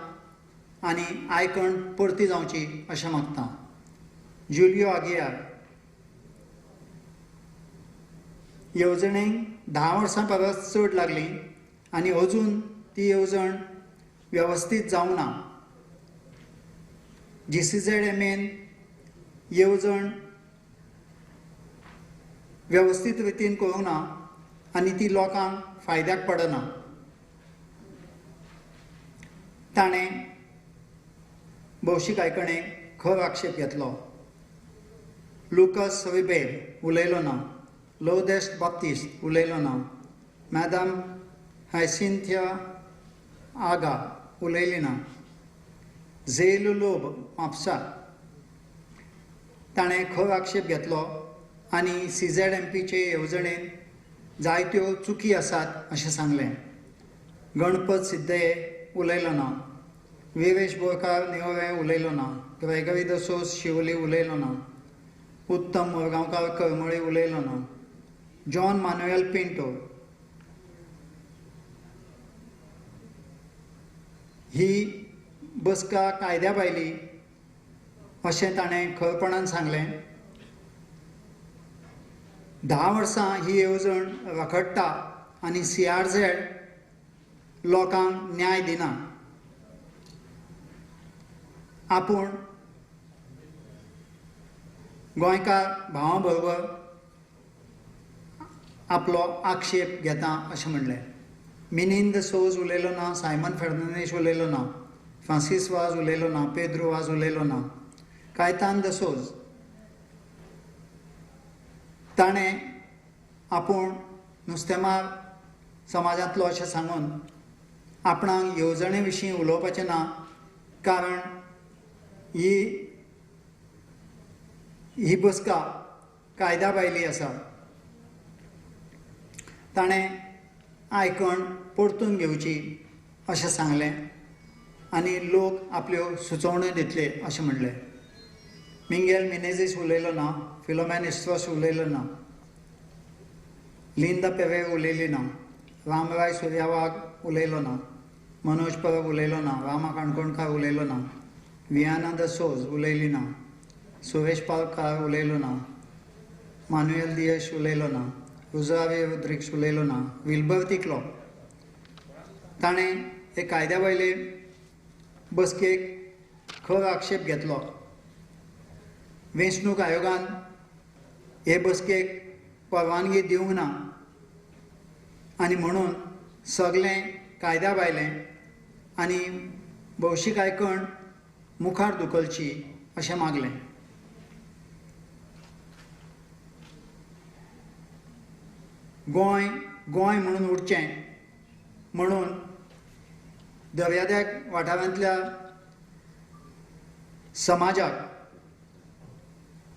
आनी आयकण परती जावची अशें मागता. जुलियो आगियार येवजणेक 10 वर्सां परस चड लागली आनी अजून ती येवजण वेवस्थीत जावंक ना. GCZMAन येवजण वेवस्थीत रितीन करूंक ना आनी ती लोकांक फायद्याक पडना. ताणें भौशीक आयकणेक खर आक्षेप घेतलो. लुकस रिबेर उलयलो ना. लोदेस्ट बाप्तिस्ट उलयलो ना. मॅडम हायसिंथिया आगा उलयली ना. झेलू लोब म्हापसा ताणें खर आक्षेप घेतलो आनी CZMPचे येवजणेन जायत्यो चुकी आसात अशें सांगलें. गणपत सिद्धये उलयलो ना. विवेश बोरकार नेवरे उलयलो ना. ग्रेगरी दसोस शिवोली उलयलो ना, उत्तम मुरगांवकार करमळी उलयलो ना, जॉन मॅन्युएल पिंटो ही बसका कायद्या भायली अशें ताणें खरपणान सांगलें. 10 वर्सां ही येवजण रखडटा आनी CRZ लोकांक न्याय दिना. आपूण गोंयकार भावां बरोबर आपलो आक्षेप घेता अशें म्हणलें. मिनिंद सोज उलयलो ना, सायमन फेर्नांडीस उलयलो ना, फ्रांसीस वाज उलयलो ना, पेद्रो वाज उलयलो ना, कायतान द सोज ताणें आपूण नुस्तेमार समाजांतलो अशें सांगून आपणाक येवजणे विशीं उलोवपाचें ना, कारण ही बसका कायद्या भायली आसा. ताणें आयकण परतून घेवची अशें सांगलें आनी लोक आपल्यो सुचोवण्यो दितले अशें म्हणलें. मिंगेल मिनेझीस उलयलो ना, फिलोमेन इस्ट्रोस उलयलो ना, लिंदा पेवे उलयली ना, रामराय सूर्यावाग उलयलो ना, मनोज परब उलयलो ना, रामा काणकोणकार उलयलो ना, वियाना द सोज उलयली ना, सुरेश पालकार उलयलो ना, मान्युएल दियश उलयलो ना, रुजावे रोड्रिग्स उलयलो ना, विल्बर तिकलो. ताणें हे कायद्या भायले बसकेक खर आक्षेप घेतलो. वेंचणूक आयोगान हे बसकेक परवानगी दिवंक ना आनी म्हणून सगळें कायद्या भायलें आनी भौशीक आयकण मुखार धुकलची अशें मागलें. गोंय गोंय म्हणून उरचें म्हणून दर्यादेग वाठारांतल्या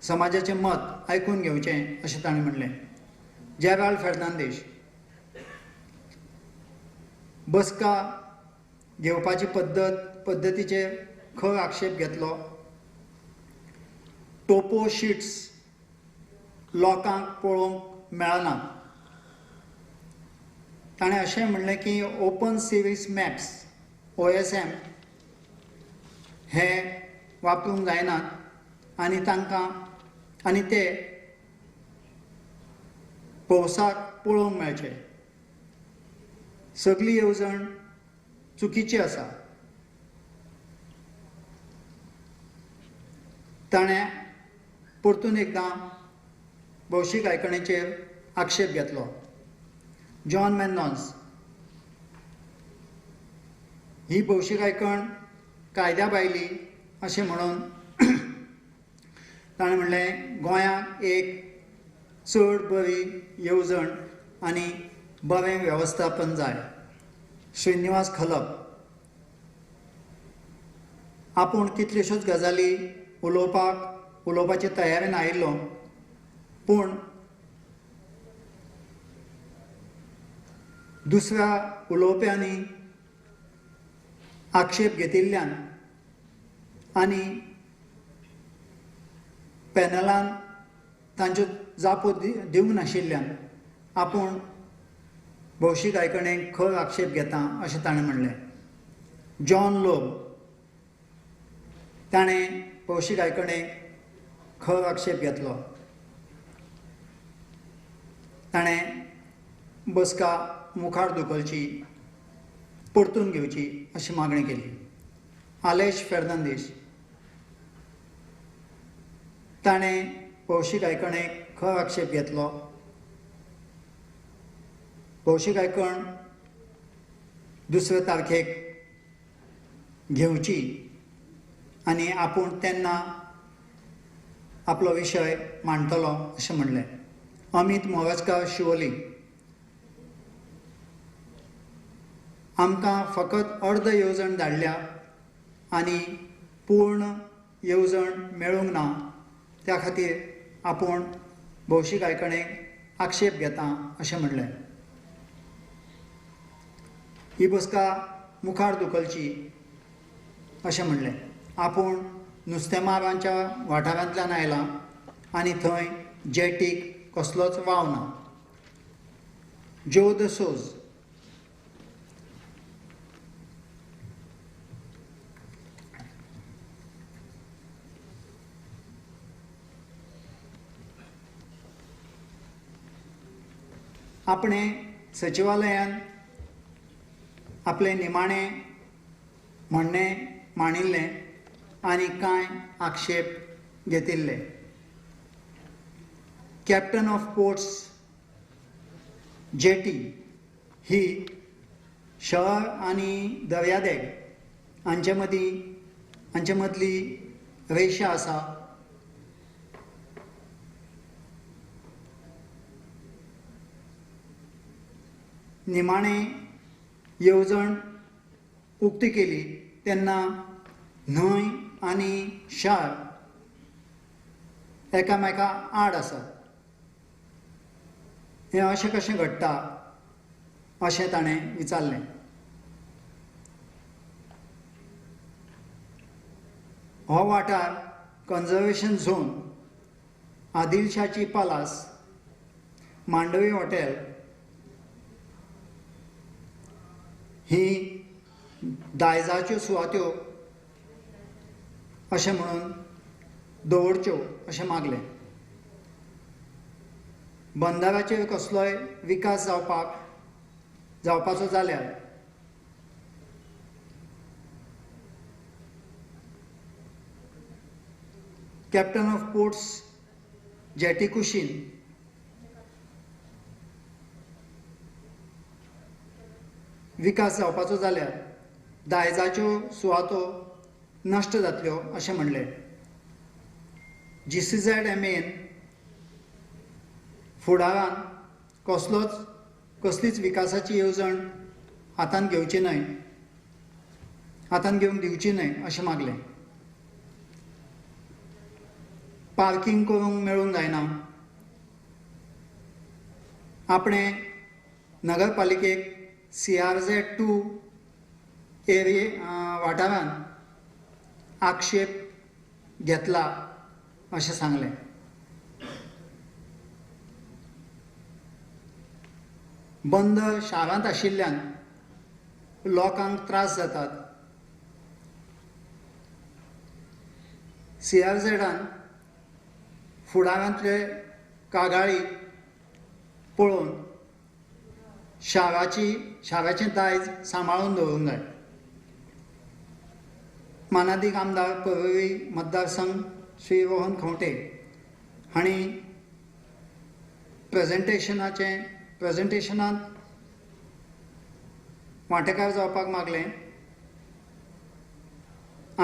समाजाचें मत आयकून घेवचें अशें ताणें म्हणलें. जेराल्ड फेर्नांडीस बसका घेवपाची पद्दतीचेर खर आक्षेप घेतलो. टोपो शीट्स लोकांक पळोवंक मेळना. ताणें अशें म्हणलें की ओपन सिरीज मॅप्स OSM हे वापरूंक जायनात आनी ते भौसाक पळोवंक मेळचे. सगळी येवजण चुकीची आसा. ताणें परतून एकदां भौशीक आयकणेचेर आक्षेप घेतलो. जॉन मॅनॉन्स ही भौशीक आयकण कायद्या भायली अशें म्हणून ताणें म्हणलें गोंयांत एक चड बरी येवजण आनी बरें वेवस्थापन जाय. श्रीनिवास खलप आपूण कितल्योश्योच गजाली उलोवपाचे तयारेन आयिल्लो, पूण दुसऱ्या उलोवप्यांनी आक्षेप घेतिल्ल्यान आनी पॅनलान तांच्यो जापो दिवंक नाशिल्ल्यान आपूण भौशीक आयकणेक खर आक्षेप घेता अशें ताणें म्हणलें. जॉन लोब ताणें भौशीक आयकणेक खर आक्षेप घेतलो. ताणें बसका मुखार धुकलची, परतून घेवची अशी मागणी केली. आलेश फेर्नांडीस ताणें भौशीक आयकणेक खर आक्षेप घेतलो. भौशीक आयकण दुसरे तारखेक घेवची आनी आपूण तेन्ना आपलो विशय मांडटलो अशें म्हणलें. अमित मोरजकार शिवोली आमकां फकत अर्द येवजण धाडल्या आनी पूर्ण येवजण मेळूंक ना, त्या खातीर आपूण भौशीक आयकणेक आक्षेप घेता अशें म्हणलें. ही बसका मुखार धुकलची अशें म्हणलें. आपूण नुस्तेमारांच्या वाठारांतल्यान आयलां आनी थंय जेटीक कसलोच वाव ना. जो द सोज आपणे सचिवालयान आपले निमाणें म्हणणें मांडिल्लें आनी कांय आक्षेप घेतिल्ले. कॅप्टन ऑफ पोर्ट्स जेटी ही शहर आनी दर्यादेग हांचे मदली रेशा आसा. निमाणें येवजण उक्ती केली तेन्ना न्हंय आनी शार एकामेका आड आसात. हें अशें कशें घडटा अशें ताणें विचारलें. हो वाठार कन्झर्वेशन झोन, आदिलशाची पालास, मांडवी हॉटेल ही दायजाच्यो सुवात्यो अशें म्हणून दवरच्यो अशें मागलें. बंदराचेर कसलोय विकास जावपाचो जाल्यार कॅप्टन ऑफ पोर्ट्स जेटी कुशीन विकास जावपाचो जाल्यार दायजाच्यो सुवातो नश्ट जातल्यो अशें म्हणलें. GCZMAन फुडारान कसलीच विकासाची येवजण हातान घेवंक दिवची न्हय अशें मागलें. पार्किंग करूंक मेळूंक जायना. आपणे नगरपालिकेक CRZ2 वाठारान आक्षेप घेतला अशें सांगलें. बंद शारांत आशिल्ल्यान लोकांक त्रास जातात. CRZन फुडारांतले कागाळी पळोवन शाराचें दायज सांबाळून दवरूंक जाय. मानादीक आमदार परवरी मतदारसंघ श्री रोहन खंवटे हांणी प्रेझेंटेशनांत वांटेकार जावपाक मागलें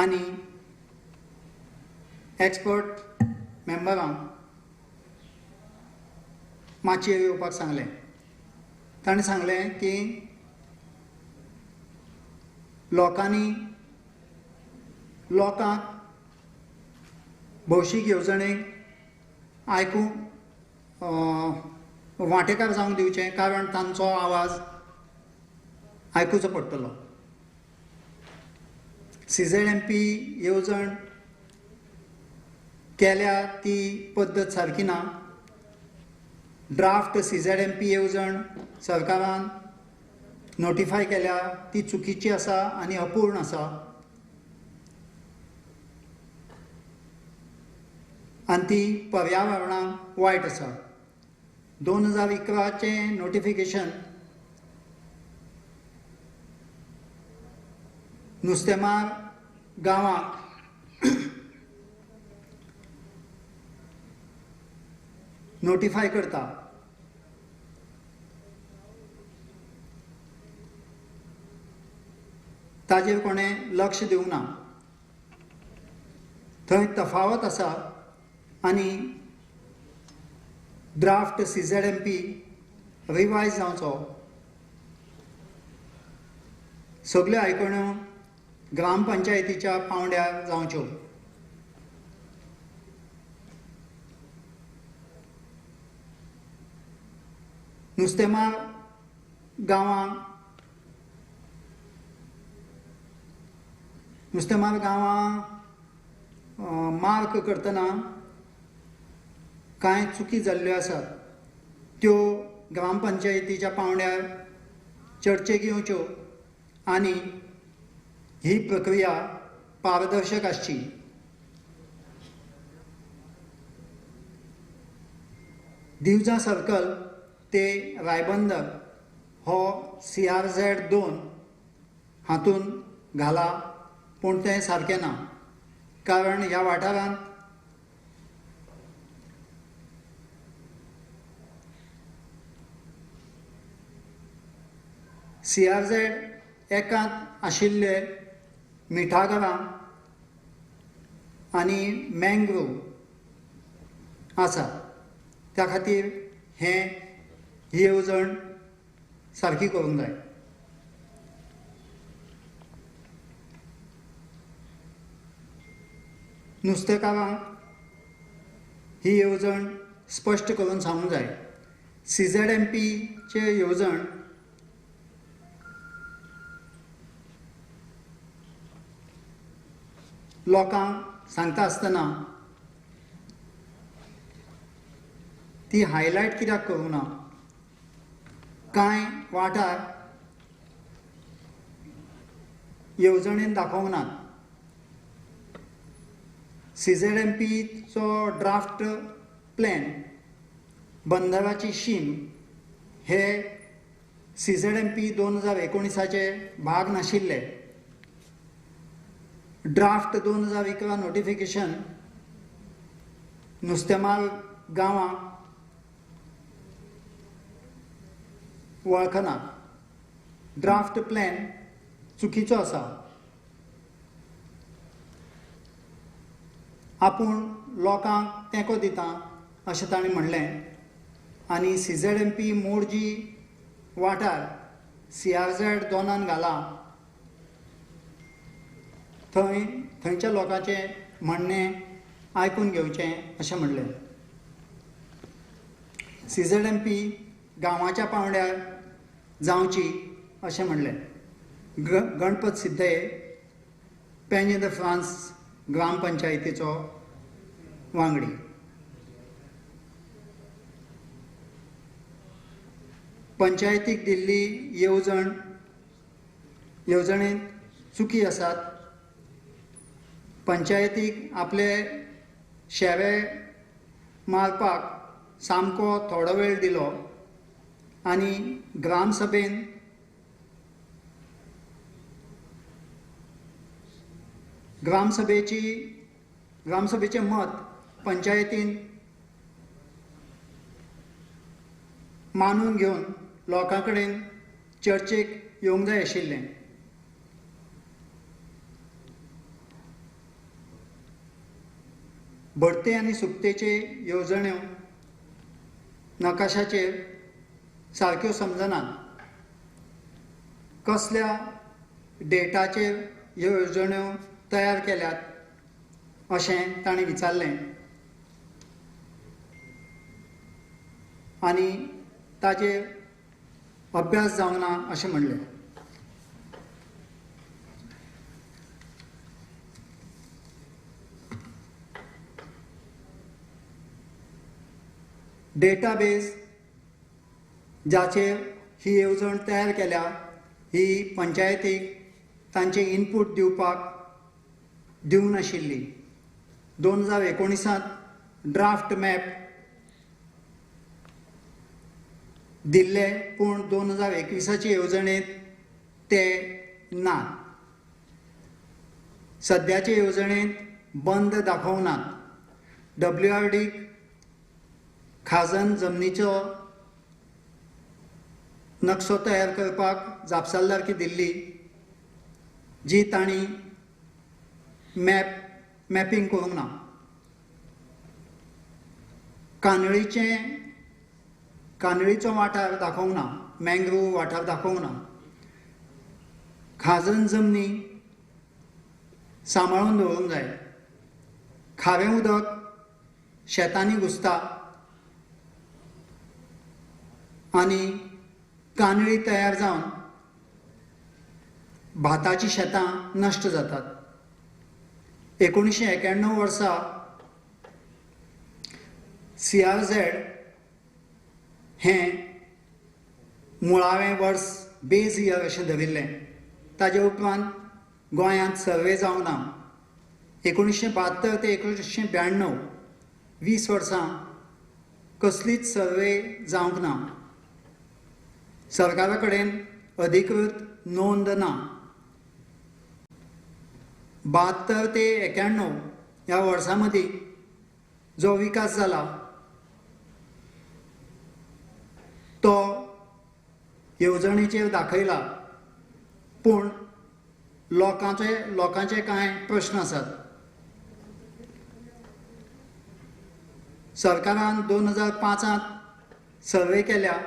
आनी एक्सपर्ट मेंबरांक माचयेर येवपाक सांगलें. ताणें सांगलें की लोकांक भौशीक येवजणेक आयकूंक वांटेकार जावंक दिवचें कारण तांचो आवाज आयकुचो पडटलो. CZMP येवजण केल्या ती पद्दत सारकी ना. ड्राफ्ट CZMP येवजण सरकारान नोटिफाय केल्या ती चुकीची आसा आनी अपूर्ण आसा. आनी ती पर्यावरणाक वायट आसा. 2011चें नोटिफिकेशन नुस्तेमार गांवांक नोटिफाय करता. ताजेर कोणें लक्ष दिवंक ना. थंय तफावत आसा आनी ड्राफ्ट CZMP रिवायज जावचो. सगल्यो आयकण्यो ग्रामपंचायतीच्या पावंड्यार जावच्यो. नुस्तेमार मार्क करतना कांय चुकी जाल्ल्यो आसात त्यो ग्रामपंचायतीच्या पावंड्यार चर्चेक येवच्यो आनी ही प्रक्रिया पारदर्शक आसची. दिवजा सर्कल ते रायबंदर हो CRZ2 हातून घाला पूण तें सारकें ना, कारण ह्या वाठारांत CRZ एकांत आशिल्ले मिठागरां आनी मँग्रोव आसा. त्या खातीर ही येवजण सारकी करूंक जाय. नुस्तेकारांक ही येवजण स्पश्ट करून सांगूंक जाय. CZMPचे येवजण लोकांक सांगता आसतना ती हायलायट कित्याक करूं ना. कांय वाठार येवजणेन दाखोवंक नात. CZMPचो ड्राफ्ट प्लॅन बंदराची शीम हे CZMP 2019चे भाग नाशिल्ले. ड्राफ्ट 2011 नोटिफिकेशन नुस्तेमार गांवां वळखना. ड्राफ्ट प्लॅन चुकीचो आसा. आपूण लोकांक तेंको दिता अशें ताणें म्हणलें आनी CZMP मोडजी वाठार CRZ2 घाला थंयच्या लोकांचें म्हणणें आयकून घेवचें अशें म्हणलें. CZMP गांवाच्या पावंड्यार जावची अशें म्हणलें. गणपत सिद्धे पेंजे द फ्रांस ग्रामपंचायतीचो वांगडी. पंचायतीक दिल्ली येवजणेंत चुकी आसात. पंचायतीक आपले शेवे मारपाक सामको थोडो वेळ दिलो आनी ग्रामसभेचें मत पंचायतीन मानून घेवन लोकां कडेन चर्चेक येवंक जाय आशिल्लें. भरते आनी सुकतेचे येवजण्यो नकाशाचेर सारक्यो समजनात. कसल्या डेटाचेर ह्यो येवजण्यो तयार केल्यात अशें ताणें विचारलें आनी ताचेर अभ्यास जावंक ना अशें म्हणलें. डेटाबेस जाचेर ही येवजण तयार केल्या ही पंचायतीक तांचे इनपूट दिवंक नाशिल्ली. 2019 ड्राफ्ट मॅप दिल्ले पूण 2021चे येवजणेंत ते ना. सद्याचे येवजणेंत बंद दाखोवनात. WRDक खाजन जमनीचो नक्षो तयार करपाक जापसालदारकी दिल्ली जी तांणी मॅपिंग करूंक ना. कानळीचो वाठार दाखोवंक ना. मँग्रोव वाठार दाखोवंक ना. खाजन जमनी सांबाळून दवरूंक जाय. खारें उदक शेतांनी घुसता आनी कानळी तयार जावन भाताची शेतां नश्ट जातात. 1991 वर्सा CRZ हें मुळावें वर्स बेज इयर अशें धरिल्लें. ताजे उपरांत गोंयांत सर्वे जावंक ना. 1972 ते 1992 20 वर्सां कसलीच सर्वे जावंक ना. सरकारा कडेन अधिकृत नोंद ना. 72 ते 91 ह्या वर्सां मदीं जो विकास जाला तो येवजणेचेर दाखयला, पूण लोकांचे कांय प्रश्न आसात. सरकारान 2005 सर्वे केल्या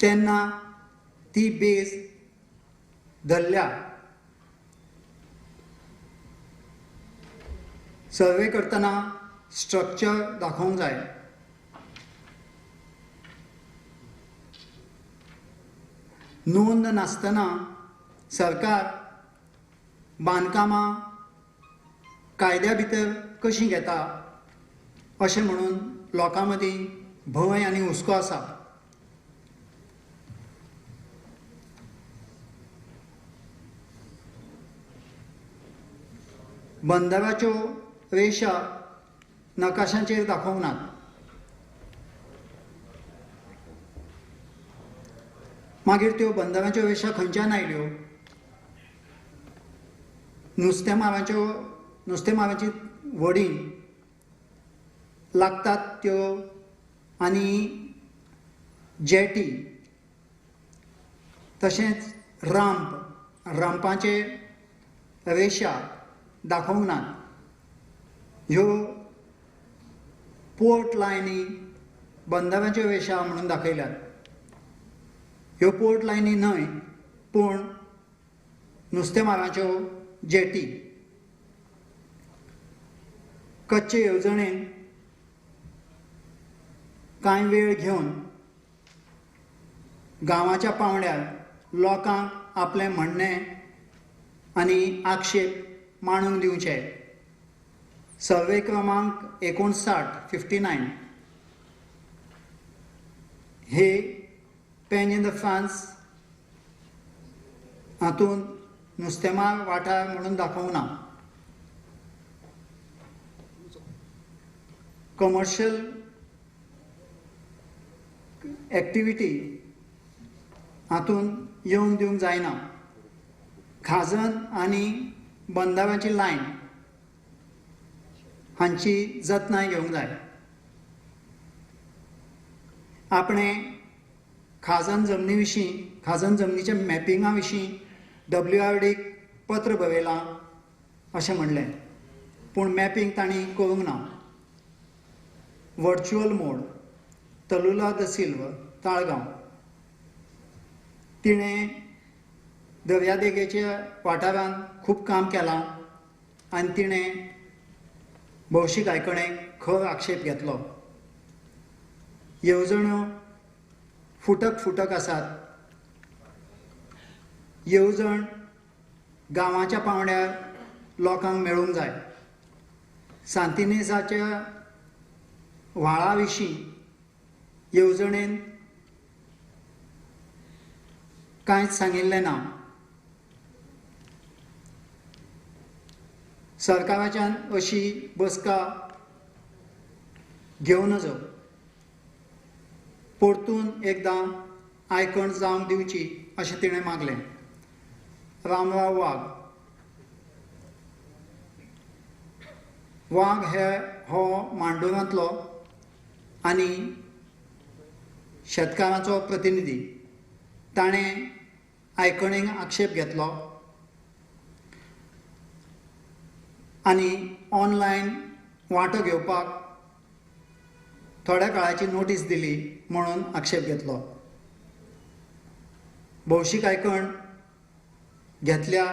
तेन्ना ती बेज धरल्या. सर्वे करतना स्ट्रक्चर दाखोवंक जाय. नोंद नासतना सरकार बांदकामां कायद्या भितर कशीं घेता अशें म्हणून लोकां मदीं भंय आनी हुस्को आसा. बंदराच्यो रेशा नकाशांचेर दाखोवंक नात. मागीर त्यो बंदराच्यो रेशा खंयच्यान आयल्यो? नुस्तेमारांची व्हडी लागतात त्यो आनी जेटी तशेंच रांपाचे रेशा दाखोवंक नात. ह्यो पोर्ट लायनी बंदराच्यो रेशा म्हणून दाखयल्यात. ह्यो पोर्ट लायनी न्हय, पूण नुस्तेमारांच्यो जेटी. कच्चे येवजणेन कांय वेळ घेवन गांवाच्या पावंड्यार लोकांक आपलें म्हणणें आनी आक्षेप मांडूंक दिवचे. सर्वे क्रमांक 59 हे पेन इन द फ्रांस हातूंत नुस्तेमार वाठार म्हणून दाखोवंक ना. कमर्शियल एक्टिविटी हातूंत येवंक दिवंक जायना. खाजन आनी बंदरांची लायन हांची जतनाय घेवंक जाय. आपणें खाजन जमनी विशीं खाजन जमनीच्या मॅपिंगा विशीं WRDक पत्र बरयलां अशें म्हणलें, पूण मॅपिंग तांणी करूंक ना. वर्च्युअल मोड तलुला द सिल्व ताळगांव तिणें दर्यादेगेच्या वाठारांत खूब काम केलां आनी तिणें भौशीक आयकणेक खर आक्षेप घेतलो. येवजण्यो फुटक आसात. येवजण गांवाच्या पावंड्यार लोकांक मेळूंक जाय. सांतिनेजाच्या व्हाळा विशीं येवजणेन कांयच सांगिल्लें ना. सरकाराच्यान अशी बसका घेवं नजो. परतून एकदां आयकण जावंक दिवची अशें तिणें मागलें. रामराव वाघ हो मांडोरांतलो आनी शेतकारांचो प्रतिनिधी. ताणें आयकणेक आक्षेप घेतलो आनी ऑनलायन वांटो घेवपाक थोड्या काळाची नोटीस दिली म्हणून आक्षेप घेतलो. भौशीक आयकण घेतल्या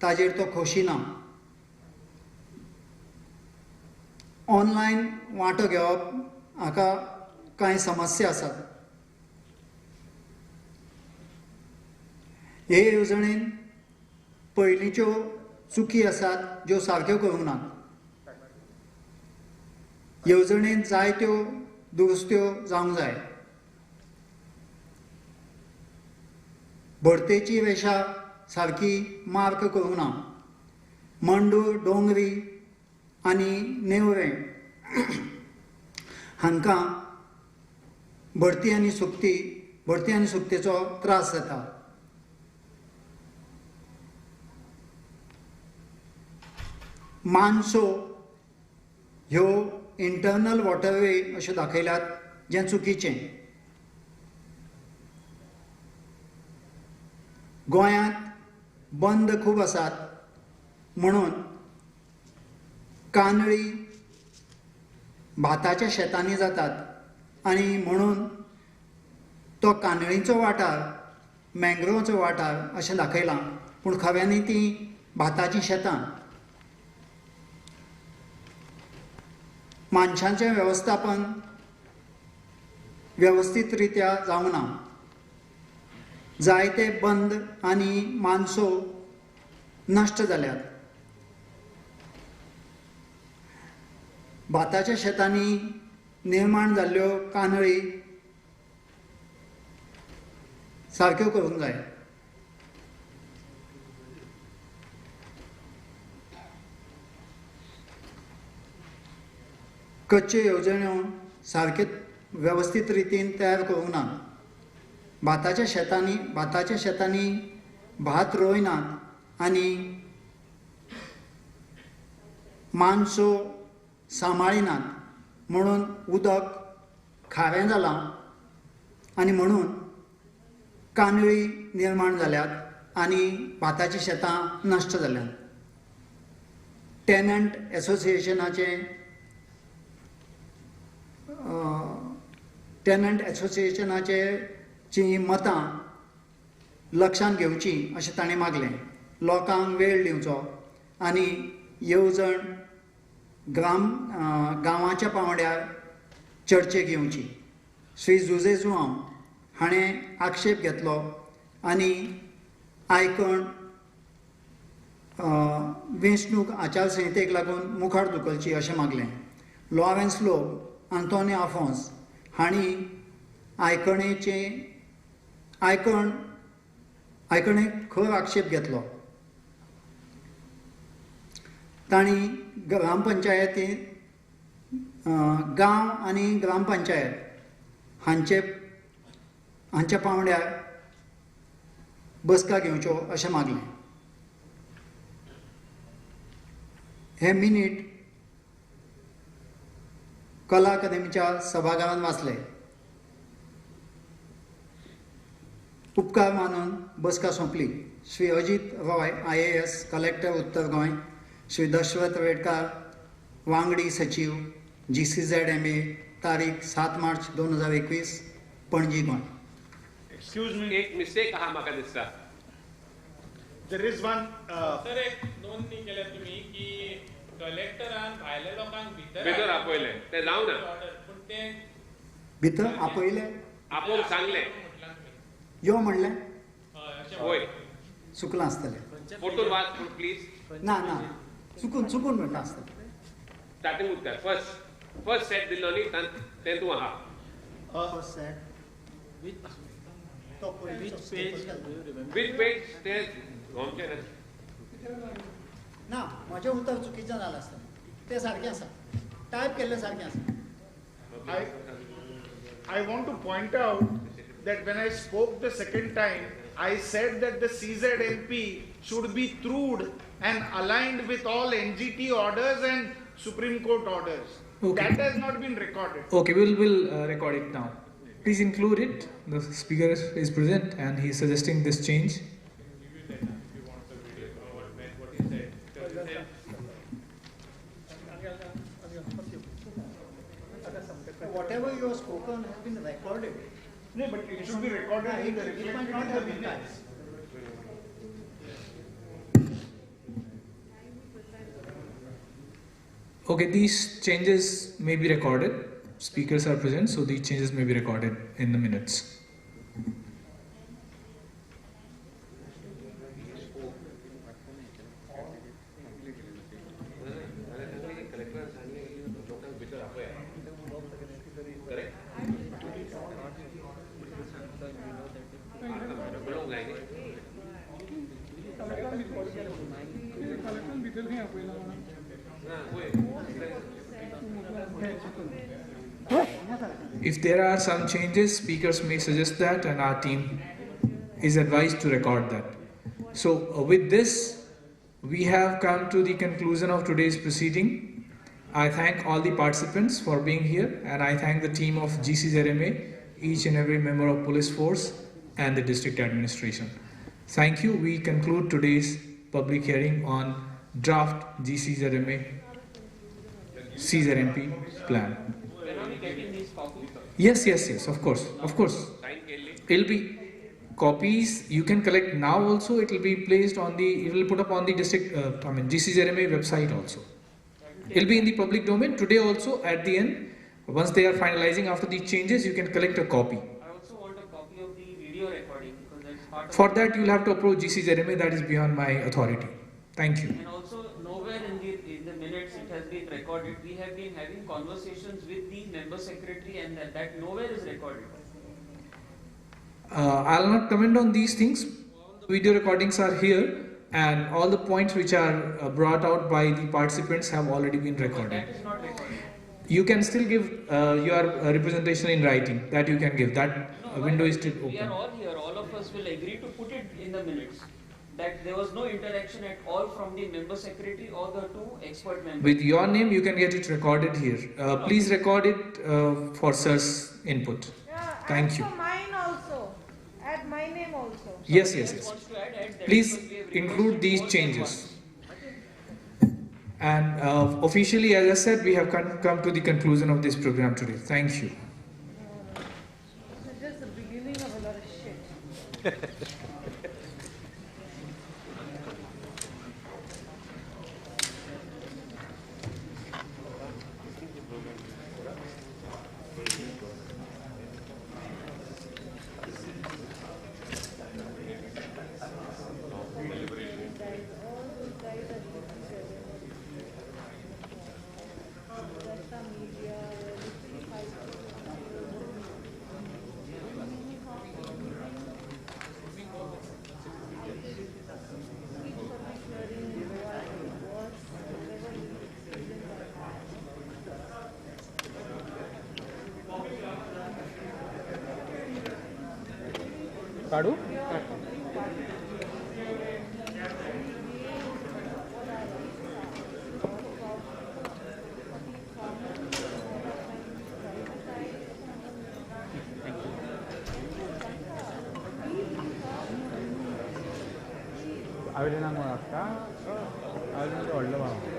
ताजेर तो खोशी ना. ऑनलायन वांटो घेवप हाका कांय समस्या आसात. हे येवजणेन पयलींच्यो चुकी आसात ज्यो सारक्यो करूंक नात. येवजणेंत जायत्यो दुरुस्त्यो जावंक जाय. भरतेची रेशा सारकी मार्क करूंक ना. मंडूर, डोंगरी आनी नेवरे हांकां भरती आनी सुक्तेचो त्रास जाता. मानसो ह्यो इंटरनल वॉटरवे अशें दाखयल्यात, जें चुकीचें. गोंयांत बंद खूब आसात म्हणून कानळी भाताच्या शेतांनी जातात आनी म्हणून तो कानळींचो वाठार मँग्रोवचो वाठार अशें दाखयलां, पूण खऱ्यांनी ती भाताचीं शेतां. मनशांचें वेवस्थापन वेवस्थीत रित्या जावंक ना. जायते बंद आनी मानसो नश्ट जाल्यात. भाताच्या शेतांनी निर्माण जाल्ल्यो कानळी सारक्यो करूंक जाय. कच्च्यो येवजण्यो सारके वेवस्थीत रितीन तयार करूंक ना. भाताच्या शेतांनी भात रोयनात आनी मानसो सांबाळिनात म्हणून उदक खारें जालां आनी म्हणून कानळी निर्माण जाल्यात आनी भाताचीं शेतां नश्ट जाल्यात. टॅनंट एसोसिएशनाची मतां लक्षांत घेवची अशें ताणें मागलें. लोकांक वेळ दिवचो आनी येवजण गांवाच्या पांवड्यार चर्चेक येवची. श्री जुजे जुआंव हाणें आक्षेप घेतलो आनी आयकण वेंचणूक आचारसंहितेक लागून मुखार धुकलची अशें मागलें. लॉरेन्स लोब, आंतोनियो आफोन्स हांणी आयकणेक खर आक्षेप घेतलो. तांणी गांव आनी ग्रामपंचायत हांच्या पांवड्यार बसका घेवच्यो अशें मागलें. हे मिनीट कला अकादेमीच्या सभाघरांत वाचले. उपकार मानून बसका सोंपली. श्री अजित रॉय IAS कलेक्टर उत्तर गोंय, श्री दशरथ रेडकार वांगडी सचिव GCZ MA, तारीख 7 मार्च 2021, पणजी गोंय. एक्सक्यूज मी, एक मिस्टेक आहा म्हाका दिसता. देयर इज वन सर, एक नोंद नी केल्या तुम्ही की कलेक्टरान भायल्या लोकांक भितर आपयले. ते जावं ना. पूण ते भितर आपयले, आपोवंक सांगले. यो म्हणलें, होय चुकलां आसतलें. Photo watch please. ना चुकून म्हणटा आसतलें. स्टार्टिंग उत्तर फर्स्ट सेट दिल्लो न्ही तें तूं आहा. फर्स्ट सेट वीच पेज ते गोमचे ना, म्हजें उतर चुकीचें जालें आसतलें. तें सारकें आसा, टायप केल्लें सारकें आसा. I want to point out that when I spoke the second time, I said that the CZLP should be trued and aligned with all NGT orders and Supreme Court orders. Okay. That has not been recorded. Okay, we'll record it now. Please include it. The speaker is present and he is suggesting this change. Whatever you have spoken has been recorded. No, but it should be recorded in the It might not have been done. Okay, these changes may be recorded. Speakers are present, so these changes may be recorded in the minutes. If there are some changes, speakers may suggest that, and our team is advised to record that. So with this, we have come to the conclusion of today's proceeding. I thank all the participants for being here, and I thank the team of GCZMA, each and every member of police force and the district administration. Thank you. We conclude today's public hearing on draft GCZMA CZMP plan. When are we getting these copies? Yes, of course. It'll be copies you can collect now also. It will be placed on the, it will put up on the district, GCZMA website also. It'll be in the public domain today also. At the end, once they are finalizing after the changes, you can collect a copy. I also want a copy of the video recording because that's part of For that, you'll have to approach GCZMA. That is beyond my authority. Thank you. And also, nowhere in the minutes it has been recorded. We have been having conversations with the member secretary, and that nowhere is recorded. I'll not comment on these things. The video recordings are here, and all the points which are brought out by the participants have already been recorded. That is not recorded. You can still give your representation in writing. That you can give. That window is still open. We are all here. All of us will agree to put it in the minutes that there was no interaction at all from the member secretary or the two expert members. With your name, you can get it recorded here. Please record it for sir's input. Thank you. So mine also. Add my name also. Yes. Please include these changes. And officially, as I said, we have come to the conclusion of this program today. Thank you. It's just the beginning of a lot of shit. काढू आवेदनांक का आवेदन व्हडलो